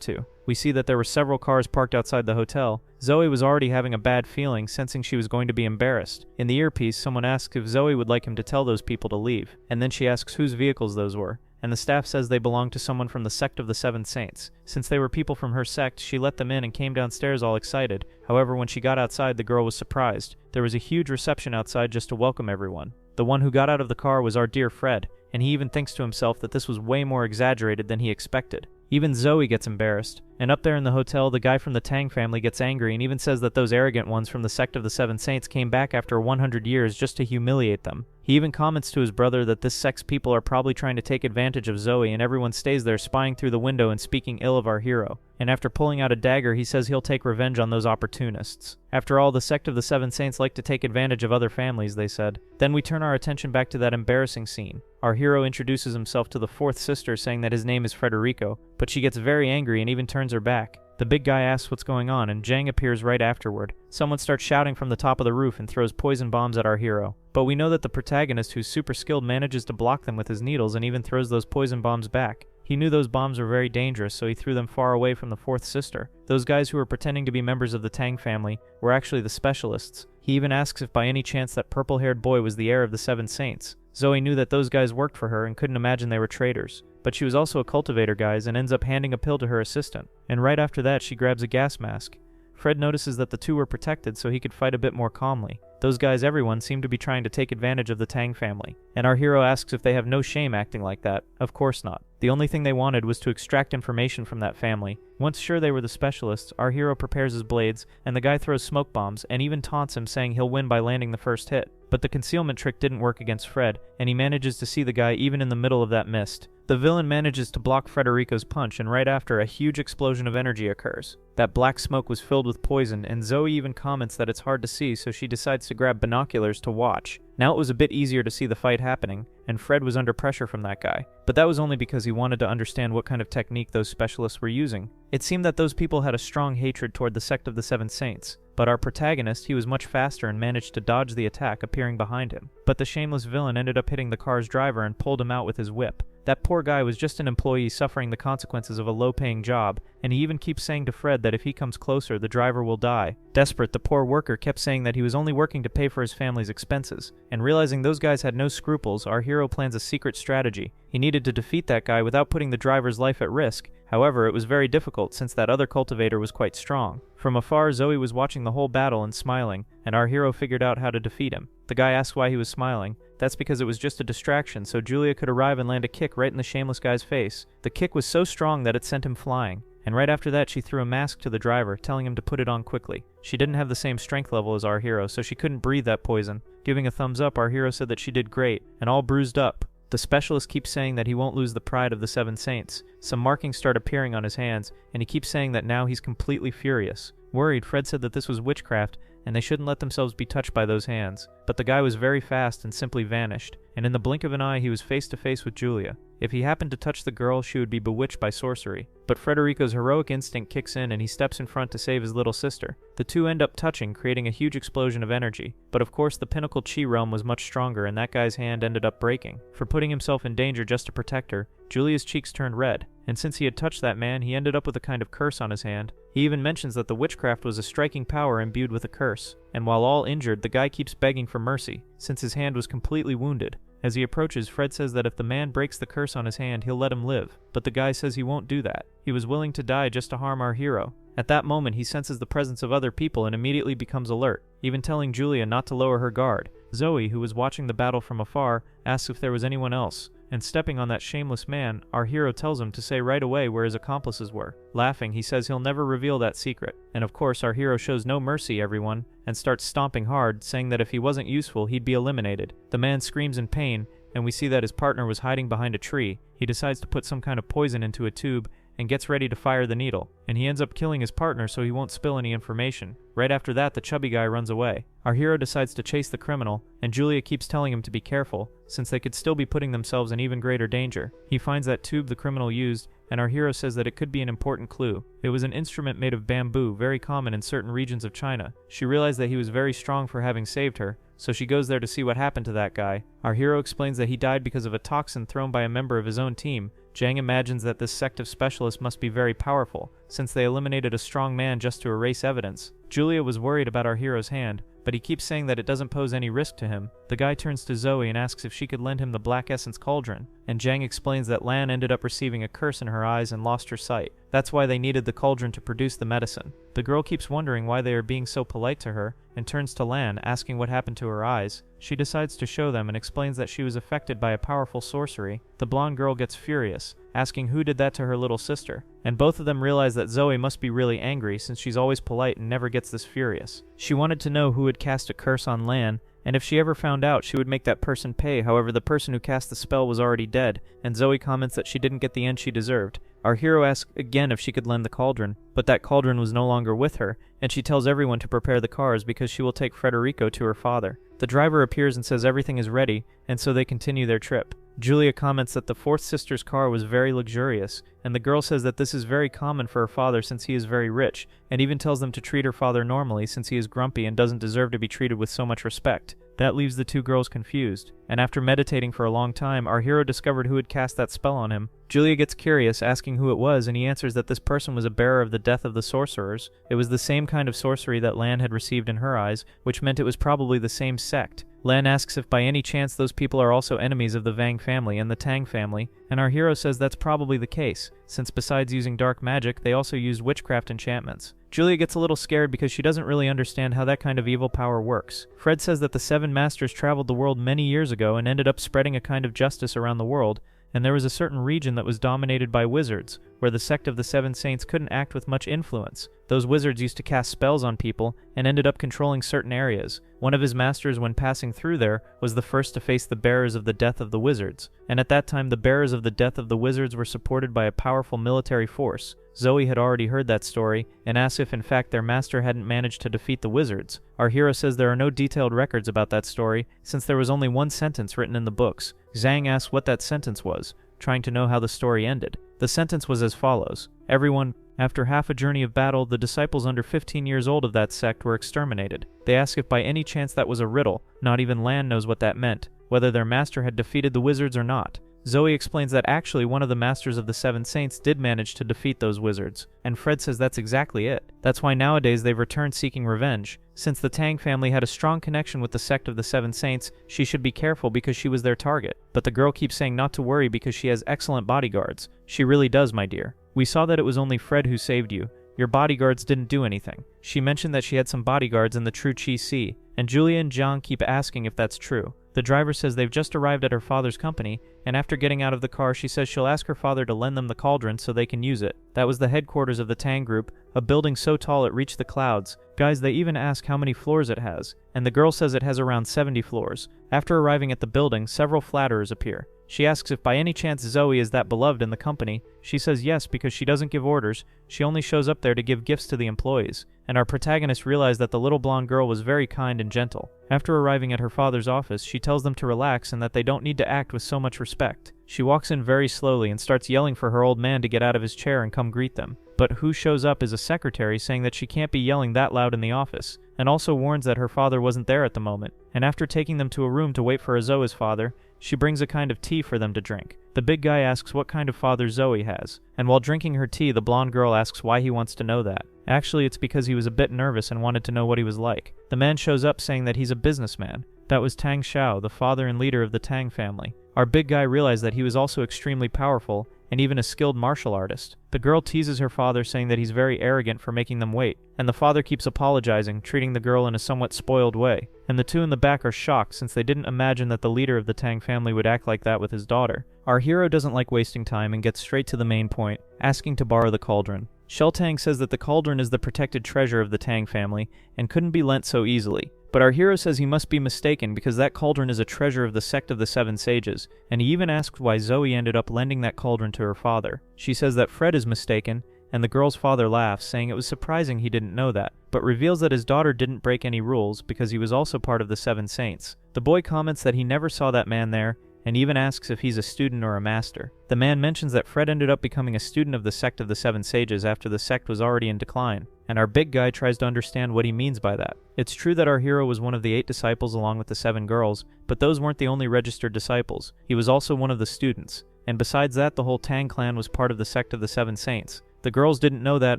to. We see that there were several cars parked outside the hotel. Zoe was already having a bad feeling, sensing she was going to be embarrassed. In the earpiece, someone asks if Zoe would like him to tell those people to leave, and then she asks whose vehicles those were. And the staff says they belonged to someone from the sect of the Seven Saints. Since they were people from her sect, she let them in and came downstairs all excited. However, when she got outside, the girl was surprised. There was a huge reception outside just to welcome everyone. The one who got out of the car was our dear Fred, and he even thinks to himself that this was way more exaggerated than he expected. Even Zoe gets embarrassed, and up there in the hotel, the guy from the Tang family gets angry and even says that those arrogant ones from the sect of the Seven Saints came back after 100 years just to humiliate them. He even comments to his brother that this sect's people are probably trying to take advantage of Zoe, and everyone stays there spying through the window and speaking ill of our hero. And after pulling out a dagger, he says he'll take revenge on those opportunists. After all, the sect of the Seven Saints like to take advantage of other families, they said. Then we turn our attention back to that embarrassing scene. Our hero introduces himself to the fourth sister, saying that his name is Frederico, but she gets very angry and even turns her back. The big guy asks what's going on, and Zhang appears right afterward. Someone starts shouting from the top of the roof and throws poison bombs at our hero. But we know that the protagonist, who's super skilled, manages to block them with his needles and even throws those poison bombs back. He knew those bombs were very dangerous, so he threw them far away from the fourth sister. Those guys who were pretending to be members of the Tang family were actually the specialists. He even asks if by any chance that purple-haired boy was the heir of the Seven Saints. Zoe knew that those guys worked for her and couldn't imagine they were traitors. But she was also a cultivator, guys, and ends up handing a pill to her assistant. And right after that, she grabs a gas mask. Fred notices that the two were protected so he could fight a bit more calmly. Those guys, everyone, seem to be trying to take advantage of the Tang family. And our hero asks if they have no shame acting like that. Of course not. The only thing they wanted was to extract information from that family. Once sure they were the specialists, our hero prepares his blades, and the guy throws smoke bombs, and even taunts him, saying he'll win by landing the first hit. But the concealment trick didn't work against Fred, and he manages to see the guy even in the middle of that mist. The villain manages to block Frederico's punch, and right after, a huge explosion of energy occurs. That black smoke was filled with poison, and Zoe even comments that it's hard to see, so she decides to grab binoculars to watch. Now it was a bit easier to see the fight happening, and Fred was under pressure from that guy. But that was only because he wanted to understand what kind of technique those specialists were using. It seemed that those people had a strong hatred toward the sect of the Seven Saints. But our protagonist, he was much faster and managed to dodge the attack appearing behind him. But the shameless villain ended up hitting the car's driver and pulled him out with his whip. That poor guy was just an employee suffering the consequences of a low-paying job, and he even keeps saying to Fred that if he comes closer, the driver will die. Desperate, the poor worker kept saying that he was only working to pay for his family's expenses. And realizing those guys had no scruples, our hero plans a secret strategy. He needed to defeat that guy without putting the driver's life at risk. However, it was very difficult since that other cultivator was quite strong. From afar, Zoe was watching the whole battle and smiling, and our hero figured out how to defeat him. The guy asked why he was smiling. That's because it was just a distraction, so Julia could arrive and land a kick right in the shameless guy's face. The kick was so strong that it sent him flying, and right after that she threw a mask to the driver, telling him to put it on quickly. She didn't have the same strength level as our hero, so she couldn't breathe that poison. Giving a thumbs up, our hero said that she did great, and all bruised up. The specialist keeps saying that he won't lose the pride of the Seven Saints. Some markings start appearing on his hands, and he keeps saying that now he's completely furious. Worried, Fred said that this was witchcraft, and they shouldn't let themselves be touched by those hands. But the guy was very fast and simply vanished, and in the blink of an eye he was face to face with Julia. If he happened to touch the girl, she would be bewitched by sorcery. But Frederico's heroic instinct kicks in and he steps in front to save his little sister. The two end up touching, creating a huge explosion of energy. But of course the pinnacle chi realm was much stronger and that guy's hand ended up breaking. For putting himself in danger just to protect her, Julia's cheeks turned red, and since he had touched that man, he ended up with a kind of curse on his hand. He even mentions that the witchcraft was a striking power imbued with a curse, and while all injured, the guy keeps begging for mercy, since his hand was completely wounded. As he approaches, Fred says that if the man breaks the curse on his hand, he'll let him live, but the guy says he won't do that. He was willing to die just to harm our hero. At that moment, he senses the presence of other people and immediately becomes alert, even telling Julia not to lower her guard. Zoe, who was watching the battle from afar, asks if there was anyone else, and stepping on that shameless man, our hero tells him to say right away where his accomplices were. Laughing, he says he'll never reveal that secret, and of course our hero shows no mercy, everyone, and starts stomping hard, saying that if he wasn't useful, he'd be eliminated. The man screams in pain, and we see that his partner was hiding behind a tree. He decides to put some kind of poison into a tube, and gets ready to fire the needle, and he ends up killing his partner so he won't spill any information. Right after that, the chubby guy runs away. Our hero decides to chase the criminal, and Julia keeps telling him to be careful, since they could still be putting themselves in even greater danger. He finds that tube the criminal used, and our hero says that it could be an important clue. It was an instrument made of bamboo, very common in certain regions of China. She realized that he was very strong for having saved her, so she goes there to see what happened to that guy. Our hero explains that he died because of a toxin thrown by a member of his own team. Jang imagines that this sect of specialists must be very powerful, since they eliminated a strong man just to erase evidence. Julia was worried about our hero's hand, but he keeps saying that it doesn't pose any risk to him. The guy turns to Zoe and asks if she could lend him the Black Essence Cauldron, and Jang explains that Lan ended up receiving a curse in her eyes and lost her sight. That's why they needed the cauldron to produce the medicine. The girl keeps wondering why they are being so polite to her, and turns to Lan, asking what happened to her eyes. She decides to show them and explains that she was affected by a powerful sorcery. The blonde girl gets furious, asking who did that to her little sister, and both of them realize that Zoe must be really angry since she's always polite and never gets this furious. She wanted to know who had cast a curse on Lan, and if she ever found out, she would make that person pay. However, the person who cast the spell was already dead, and Zoe comments that she didn't get the end she deserved. Our hero asks again if she could lend the cauldron, but that cauldron was no longer with her, and she tells everyone to prepare the cars because she will take Frederico to her father. The driver appears and says everything is ready, and so they continue their trip. Julia comments that the fourth sister's car was very luxurious, and the girl says that this is very common for her father since he is very rich, and even tells them to treat her father normally since he is grumpy and doesn't deserve to be treated with so much respect. That leaves the two girls confused, and after meditating for a long time, our hero discovered who had cast that spell on him. Julia gets curious, asking who it was, and he answers that this person was a bearer of the death of the sorcerers. It was the same kind of sorcery that Lan had received in her eyes, which meant it was probably the same sect. Lan asks if by any chance those people are also enemies of the Vang family and the Tang family, and our hero says that's probably the case, since besides using dark magic, they also used witchcraft enchantments. Julia gets a little scared because she doesn't really understand how that kind of evil power works. Fred says that the Seven Masters traveled the world many years ago and ended up spreading a kind of justice around the world, and there was a certain region that was dominated by wizards, where the sect of the Seven Saints couldn't act with much influence. Those wizards used to cast spells on people and ended up controlling certain areas. One of his masters, when passing through there, was the first to face the bearers of the death of the wizards, and at that time the bearers of the death of the wizards were supported by a powerful military force. Zoe had already heard that story, and asks if in fact their master hadn't managed to defeat the wizards. Our hero says there are no detailed records about that story, since there was only one sentence written in the books. Zhang asks what that sentence was, trying to know how the story ended. The sentence was as follows: everyone, after half a journey of battle, the disciples under 15 years old of that sect were exterminated. They ask if by any chance that was a riddle. Not even Lan knows what that meant, whether their master had defeated the wizards or not. Zoe explains that actually one of the masters of the Seven Saints did manage to defeat those wizards, and Fred says that's exactly it. That's why nowadays they've returned seeking revenge. Since the Tang family had a strong connection with the sect of the Seven Saints, she should be careful because she was their target. But the girl keeps saying not to worry because she has excellent bodyguards. She really does, my dear. We saw that it was only Fred who saved you. Your bodyguards didn't do anything. She mentioned that she had some bodyguards in the True Chi Sea, and Julia and Jiang keep asking if that's true. The driver says they've just arrived at her father's company, and after getting out of the car she says she'll ask her father to lend them the cauldron so they can use it. That was the headquarters of the Tang group, a building so tall it reached the clouds. Guys, they even ask how many floors it has, and the girl says it has around 70 floors. After arriving at the building, several flatterers appear. She asks if by any chance Zoe is that beloved in the company. She says yes because she doesn't give orders, she only shows up there to give gifts to the employees. And our protagonist realized that the little blonde girl was very kind and gentle. After arriving at her father's office, she tells them to relax and that they don't need to act with so much respect. She walks in very slowly and starts yelling for her old man to get out of his chair and come greet them. But who shows up is a secretary saying that she can't be yelling that loud in the office, and also warns that her father wasn't there at the moment. And after taking them to a room to wait for Zoe's father, she brings a kind of tea for them to drink. The big guy asks what kind of father Zoe has, and while drinking her tea, the blonde girl asks why he wants to know that. Actually, it's because he was a bit nervous and wanted to know what he was like. The man shows up saying that he's a businessman. That was Tang Xiao, the father and leader of the Tang family. Our big guy realized that he was also extremely powerful, and even a skilled martial artist. The girl teases her father saying that he's very arrogant for making them wait, and the father keeps apologizing, treating the girl in a somewhat spoiled way. And the two in the back are shocked since they didn't imagine that the leader of the Tang family would act like that with his daughter. Our hero doesn't like wasting time and gets straight to the main point, asking to borrow the cauldron. Shell Tang says that the cauldron is the protected treasure of the Tang family and couldn't be lent so easily. But our hero says he must be mistaken because that cauldron is a treasure of the sect of the Seven Sages, and he even asks why Zoe ended up lending that cauldron to her father. She says that Fred is mistaken, and the girl's father laughs, saying it was surprising he didn't know that, but reveals that his daughter didn't break any rules because he was also part of the Seven Saints. The boy comments that he never saw that man there, and even asks if he's a student or a master. The man mentions that Fred ended up becoming a student of the sect of the Seven Sages after the sect was already in decline, and our big guy tries to understand what he means by that. It's true that our hero was one of the 8 disciples along with the 7 girls, but those weren't the only registered disciples. He was also one of the students, and besides that, the whole Tang clan was part of the sect of the Seven Saints. The girls didn't know that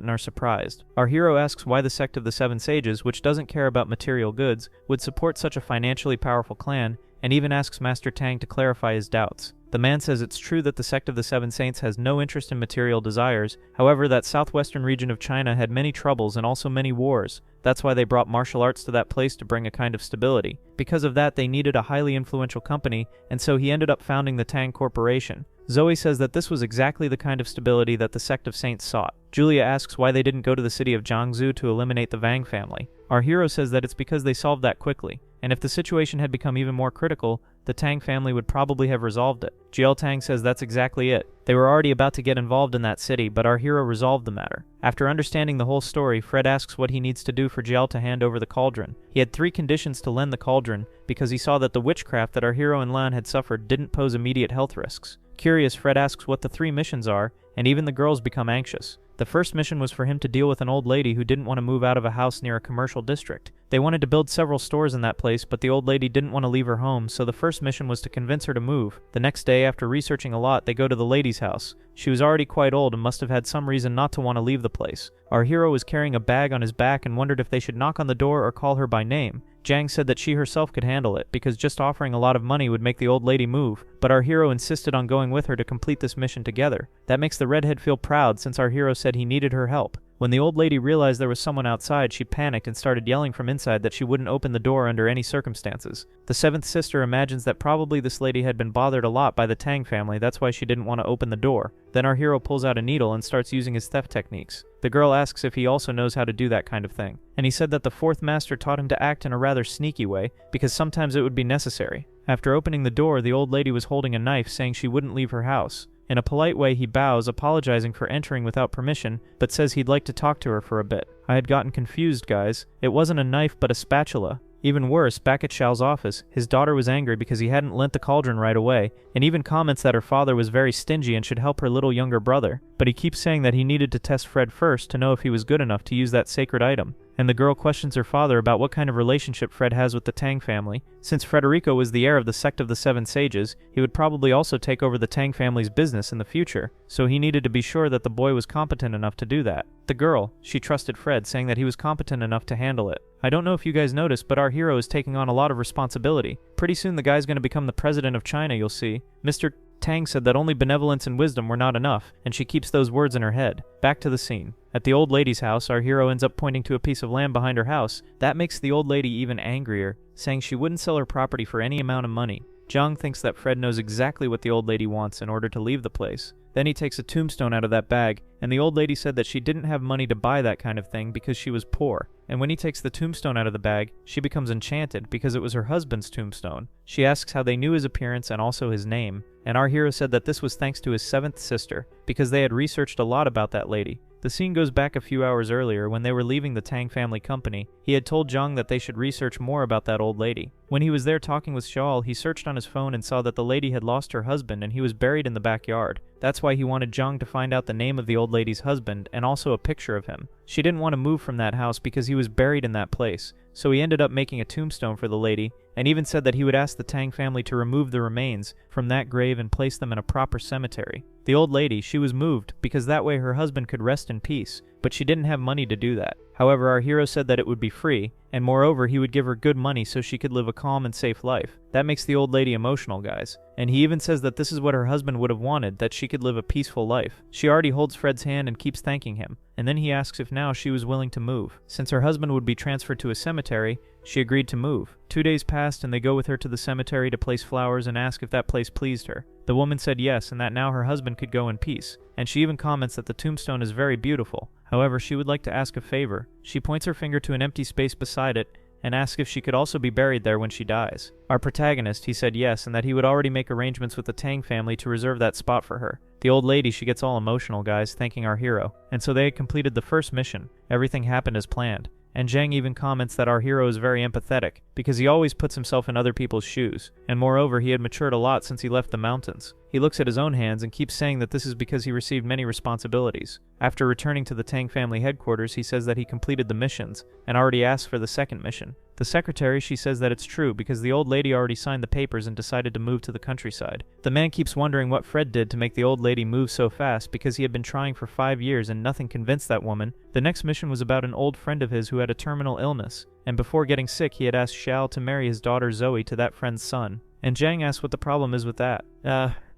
and are surprised. Our hero asks why the sect of the Seven Sages, which doesn't care about material goods, would support such a financially powerful clan, and even asks Master Tang to clarify his doubts. The man says it's true that the sect of the Seven Saints has no interest in material desires, however that southwestern region of China had many troubles and also many wars. That's why they brought martial arts to that place to bring a kind of stability. Because of that, they needed a highly influential company, and so he ended up founding the Tang Corporation. Zoe says that this was exactly the kind of stability that the sect of saints sought. Julia asks why they didn't go to the city of Jiangsu to eliminate the Wang family. Our hero says that it's because they solved that quickly, and if the situation had become even more critical, the Tang family would probably have resolved it. Jiao Tang says that's exactly it. They were already about to get involved in that city, but our hero resolved the matter. After understanding the whole story, Fred asks what he needs to do for Jiao to hand over the cauldron. He had 3 conditions to lend the cauldron, because he saw that the witchcraft that our hero and Lan had suffered didn't pose immediate health risks. Curious, Fred asks what the 3 missions are, and even the girls become anxious. The first mission was for him to deal with an old lady who didn't want to move out of a house near a commercial district. They wanted to build several stores in that place, but the old lady didn't want to leave her home, so the first mission was to convince her to move. The next day, after researching a lot, they go to the lady's house. She was already quite old and must have had some reason not to want to leave the place. Our hero was carrying a bag on his back and wondered if they should knock on the door or call her by name. Jiang said that she herself could handle it, because just offering a lot of money would make the old lady move, but our hero insisted on going with her to complete this mission together. That makes the redhead feel proud since our hero said he needed her help. When the old lady realized there was someone outside, she panicked and started yelling from inside that she wouldn't open the door under any circumstances. The 7th sister imagines that probably this lady had been bothered a lot by the Tang family, that's why she didn't want to open the door. Then our hero pulls out a needle and starts using his theft techniques. The girl asks if he also knows how to do that kind of thing, and he said that the 4th master taught him to act in a rather sneaky way, because sometimes it would be necessary. After opening the door, the old lady was holding a knife, saying she wouldn't leave her house. In a polite way, he bows, apologizing for entering without permission, but says he'd like to talk to her for a bit. I had gotten confused, guys. It wasn't a knife, but a spatula. Even worse, back at Xiao's office, his daughter was angry because he hadn't lent the cauldron right away, and even comments that her father was very stingy and should help her little younger brother. But he keeps saying that he needed to test Fred first to know if he was good enough to use that sacred item. And the girl questions her father about what kind of relationship Fred has with the Tang family. Since Frederico was the heir of the sect of the 7 sages, he would probably also take over the Tang family's business in the future, so he needed to be sure that the boy was competent enough to do that. The girl, she trusted Fred, saying that he was competent enough to handle it. I don't know if you guys noticed, but our hero is taking on a lot of responsibility. Pretty soon the guy's going to become the president of China, you'll see. Mr. Tang said that only benevolence and wisdom were not enough, and she keeps those words in her head. Back to the scene. At the old lady's house, our hero ends up pointing to a piece of land behind her house. That makes the old lady even angrier, saying she wouldn't sell her property for any amount of money. Jung thinks that Fred knows exactly what the old lady wants in order to leave the place. Then he takes a tombstone out of that bag, and the old lady said that she didn't have money to buy that kind of thing because she was poor. And when he takes the tombstone out of the bag, she becomes enchanted because it was her husband's tombstone. She asks how they knew his appearance and also his name, and our hero said that this was thanks to his 7th sister, because they had researched a lot about that lady. The scene goes back a few hours earlier when they were leaving the Tang family company. He had told Jung that they should research more about that old lady. When he was there talking with Shawl, he searched on his phone and saw that the lady had lost her husband and he was buried in the backyard. That's why he wanted Jung to find out the name of the old lady's husband and also a picture of him. She didn't want to move from that house because he was buried in that place, so he ended up making a tombstone for the lady, and even said that he would ask the Tang family to remove the remains from that grave and place them in a proper cemetery. The old lady, she was moved because that way her husband could rest in peace, but she didn't have money to do that. However, our hero said that it would be free, and moreover he would give her good money so she could live a calm and safe life. That makes the old lady emotional, guys. And he even says that this is what her husband would have wanted, that she could live a peaceful life. She already holds Fred's hand and keeps thanking him, and then he asks if now she was willing to move. Since her husband would be transferred to a cemetery, she agreed to move. 2 days passed and they go with her to the cemetery to place flowers and ask if that place pleased her. The woman said yes, and that now her husband could go in peace, and she even comments that the tombstone is very beautiful. However, she would like to ask a favor. She points her finger to an empty space beside it and asks if she could also be buried there when she dies. Our protagonist, he said yes, and that he would already make arrangements with the Tang family to reserve that spot for her. The old lady, she gets all emotional, guys, thanking our hero. And so they had completed the first mission. Everything happened as planned. And Zhang even comments that our hero is very empathetic, because he always puts himself in other people's shoes, and moreover he had matured a lot since he left the mountains. He looks at his own hands and keeps saying that this is because he received many responsibilities. After returning to the Tang family headquarters, he says that he completed the missions, and already asked for the second mission. The secretary, she says that it's true because the old lady already signed the papers and decided to move to the countryside. The man keeps wondering what Fred did to make the old lady move so fast because he had been trying for 5 years and nothing convinced that woman. The next mission was about an old friend of his who had a terminal illness, and before getting sick he had asked Xiao to marry his daughter Zoe to that friend's son. And Zhang asks what the problem is with that.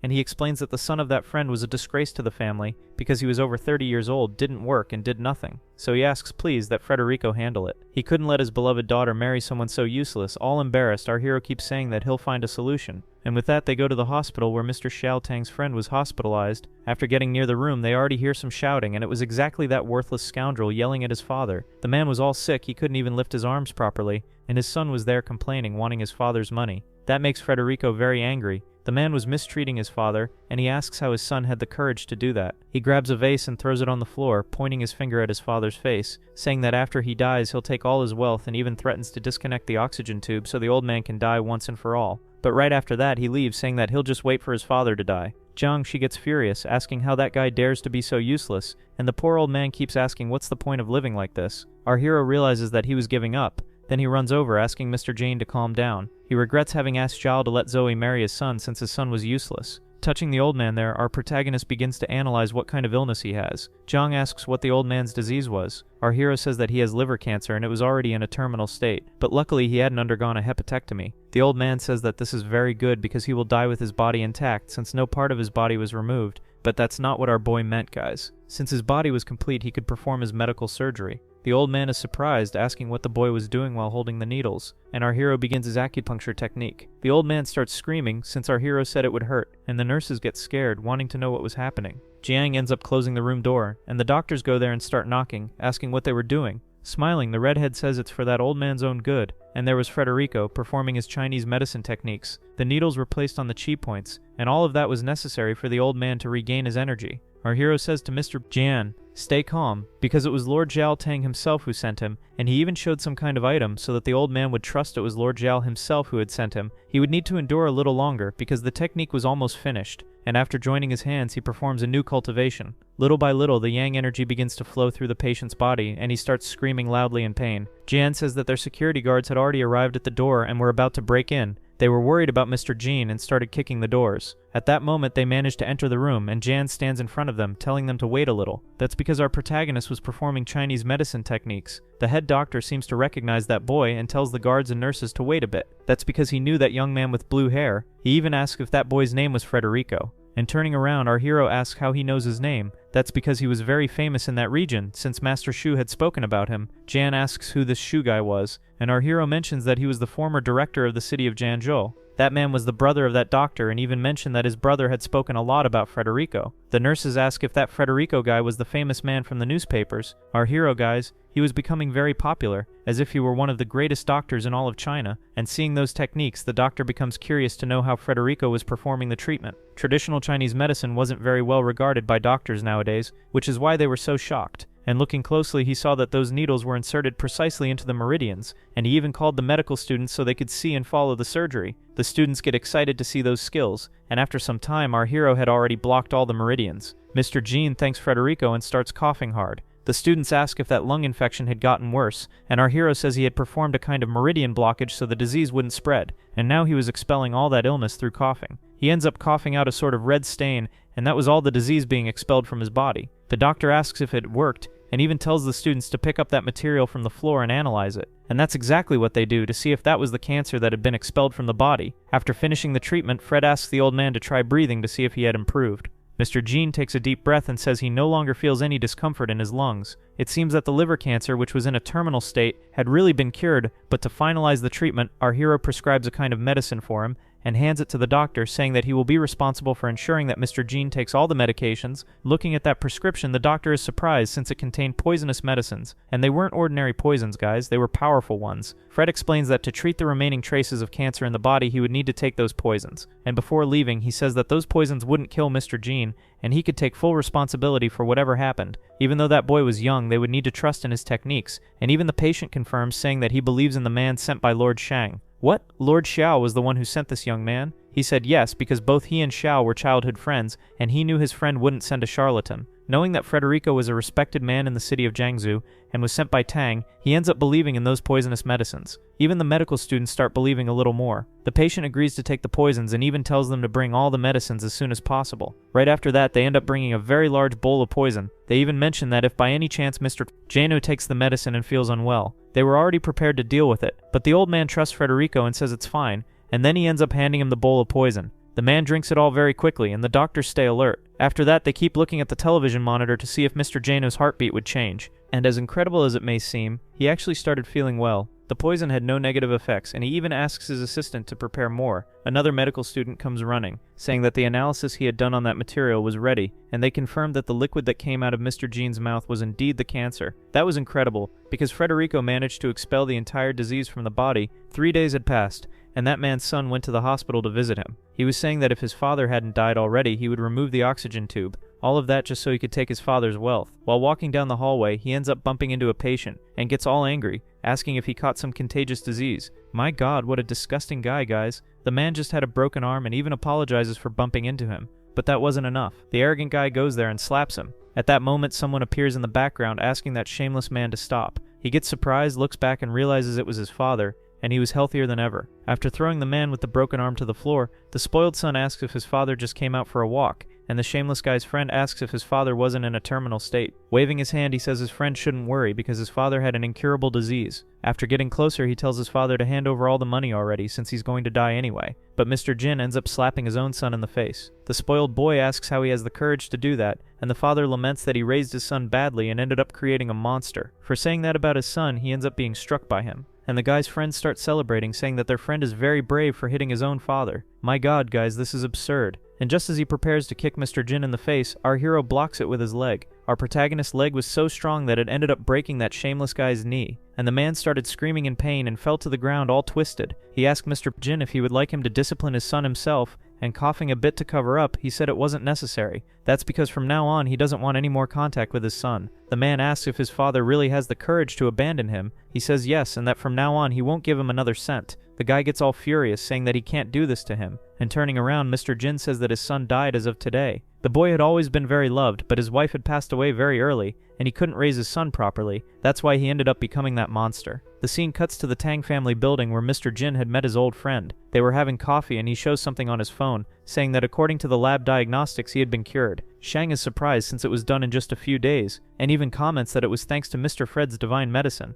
And he explains that the son of that friend was a disgrace to the family because he was over 30 years old, didn't work, and did nothing. So he asks please that Frederico handle it. He couldn't let his beloved daughter marry someone so useless. All embarrassed, our hero keeps saying that he'll find a solution. And with that, they go to the hospital where Mr. Xiao Tang's friend was hospitalized. After getting near the room, they already hear some shouting, and it was exactly that worthless scoundrel yelling at his father. The man was all sick, he couldn't even lift his arms properly, and his son was there complaining, wanting his father's money. That makes Frederico very angry. The man was mistreating his father, and he asks how his son had the courage to do that. He grabs a vase and throws it on the floor, pointing his finger at his father's face, saying that after he dies he'll take all his wealth, and even threatens to disconnect the oxygen tube so the old man can die once and for all. But right after that he leaves, saying that he'll just wait for his father to die. Zhang, she gets furious, asking how that guy dares to be so useless, and the poor old man keeps asking what's the point of living like this. Our hero realizes that he was giving up. Then he runs over, asking Mr. Jane to calm down. He regrets having asked Zhao to let Zoe marry his son since his son was useless. Touching the old man there, our protagonist begins to analyze what kind of illness he has. Zhang asks what the old man's disease was. Our hero says that he has liver cancer and it was already in a terminal state, but luckily he hadn't undergone a hepatectomy. The old man says that this is very good because he will die with his body intact since no part of his body was removed, but that's not what our boy meant, guys. Since his body was complete, he could perform his medical surgery. The old man is surprised, asking what the boy was doing while holding the needles, and our hero begins his acupuncture technique. The old man starts screaming since our hero said it would hurt, and the nurses get scared, wanting to know what was happening. Jiang ends up closing the room door, and the doctors go there and start knocking, asking what they were doing. Smiling, the redhead says it's for that old man's own good, and there was Frederico performing his Chinese medicine techniques. The needles were placed on the chi points, and all of that was necessary for the old man to regain his energy. Our hero says to Mr. Jian, stay calm, because it was Lord Zhao Tang himself who sent him, and he even showed some kind of item so that the old man would trust it was Lord Zhao himself who had sent him. He would need to endure a little longer, because the technique was almost finished, and after joining his hands he performs a new cultivation. Little by little, the yang energy begins to flow through the patient's body, and he starts screaming loudly in pain. Jian says that their security guards had already arrived at the door and were about to break in. They were worried about Mr. Jean and started kicking the doors. At that moment, they managed to enter the room, and Jan stands in front of them, telling them to wait a little. That's because our protagonist was performing Chinese medicine techniques. The head doctor seems to recognize that boy and tells the guards and nurses to wait a bit. That's because he knew that young man with blue hair. He even asked if that boy's name was Frederico. And turning around, our hero asks how he knows his name. That's because he was very famous in that region, since Master Shu had spoken about him. Jan asks who this Shu guy was, and our hero mentions that he was the former director of the city of Jianzhou. That man was the brother of that doctor and even mentioned that his brother had spoken a lot about Frederico. The nurses ask if that Frederico guy was the famous man from the newspapers. Our hero, guys, he was becoming very popular, as if he were one of the greatest doctors in all of China, and seeing those techniques, the doctor becomes curious to know how Frederico was performing the treatment. Traditional Chinese medicine wasn't very well regarded by doctors nowadays, which is why they were so shocked. And looking closely, he saw that those needles were inserted precisely into the meridians, and he even called the medical students so they could see and follow the surgery. The students get excited to see those skills, and after some time, our hero had already blocked all the meridians. Mr. Jean thanks Frederico and starts coughing hard. The students ask if that lung infection had gotten worse, and our hero says he had performed a kind of meridian blockage so the disease wouldn't spread, and now he was expelling all that illness through coughing. He ends up coughing out a sort of red stain, and that was all the disease being expelled from his body. The doctor asks if it worked, and even tells the students to pick up that material from the floor and analyze it. And that's exactly what they do to see if that was the cancer that had been expelled from the body. After finishing the treatment, Fred asks the old man to try breathing to see if he had improved. Mr. Jean takes a deep breath and says he no longer feels any discomfort in his lungs. It seems that the liver cancer, which was in a terminal state, had really been cured, but to finalize the treatment, our hero prescribes a kind of medicine for him, and hands it to the doctor, saying that he will be responsible for ensuring that Mr. Jean takes all the medications. Looking at that prescription, the doctor is surprised since it contained poisonous medicines. And they weren't ordinary poisons, guys, they were powerful ones. Fred explains that to treat the remaining traces of cancer in the body, he would need to take those poisons. And before leaving, he says that those poisons wouldn't kill Mr. Jean, and he could take full responsibility for whatever happened. Even though that boy was young, they would need to trust in his techniques, and even the patient confirms, saying that he believes in the man sent by Lord Shang. What? Lord Xiao was the one who sent this young man? He said yes, because both he and Xiao were childhood friends, and he knew his friend wouldn't send a charlatan. Knowing that Frederico was a respected man in the city of Jiangsu, and was sent by Tang, he ends up believing in those poisonous medicines. Even the medical students start believing a little more. The patient agrees to take the poisons and even tells them to bring all the medicines as soon as possible. Right after that, they end up bringing a very large bowl of poison. They even mention that if by any chance Mr. Jano takes the medicine and feels unwell, they were already prepared to deal with it. But the old man trusts Frederico and says it's fine, and then he ends up handing him the bowl of poison. The man drinks it all very quickly, and the doctors stay alert. After that, they keep looking at the television monitor to see if Mr. Jano's heartbeat would change. And as incredible as it may seem, he actually started feeling well. The poison had no negative effects, and he even asks his assistant to prepare more. Another medical student comes running, saying that the analysis he had done on that material was ready, and they confirmed that the liquid that came out of Mr. Jean's mouth was indeed the cancer. That was incredible, because Frederico managed to expel the entire disease from the body. 3 days had passed, and that man's son went to the hospital to visit him. He was saying that if his father hadn't died already, he would remove the oxygen tube. All of that just so he could take his father's wealth. While walking down the hallway, he ends up bumping into a patient, and gets all angry, asking if he caught some contagious disease. My god, what a disgusting guy, guys. The man just had a broken arm and even apologizes for bumping into him. But that wasn't enough. The arrogant guy goes there and slaps him. At that moment, someone appears in the background asking that shameless man to stop. He gets surprised, looks back, and realizes it was his father, and he was healthier than ever. After throwing the man with the broken arm to the floor, the spoiled son asks if his father just came out for a walk, and the shameless guy's friend asks if his father wasn't in a terminal state. Waving his hand, he says his friend shouldn't worry because his father had an incurable disease. After getting closer, he tells his father to hand over all the money already since he's going to die anyway. But Mr. Jin ends up slapping his own son in the face. The spoiled boy asks how he has the courage to do that, and the father laments that he raised his son badly and ended up creating a monster. For saying that about his son, he ends up being struck by him. And the guy's friends start celebrating, saying that their friend is very brave for hitting his own father. My god, guys, this is absurd. And just as he prepares to kick Mr. Jin in the face, our hero blocks it with his leg. Our protagonist's leg was so strong that it ended up breaking that shameless guy's knee, and the man started screaming in pain and fell to the ground all twisted. He asked Mr. Jin if he would like him to discipline his son himself, and coughing a bit to cover up, he said it wasn't necessary. That's because from now on he doesn't want any more contact with his son. The man asks if his father really has the courage to abandon him. He says yes, and that from now on he won't give him another cent. The guy gets all furious, saying that he can't do this to him, and turning around, Mr. Jin says that his son died as of today. The boy had always been very loved, but his wife had passed away very early, and he couldn't raise his son properly. That's why he ended up becoming that monster. The scene cuts to the Tang family building where Mr. Jin had met his old friend. They were having coffee and he shows something on his phone, saying that according to the lab diagnostics he had been cured. Shang is surprised since it was done in just a few days, and even comments that it was thanks to Mr. Fred's divine medicine.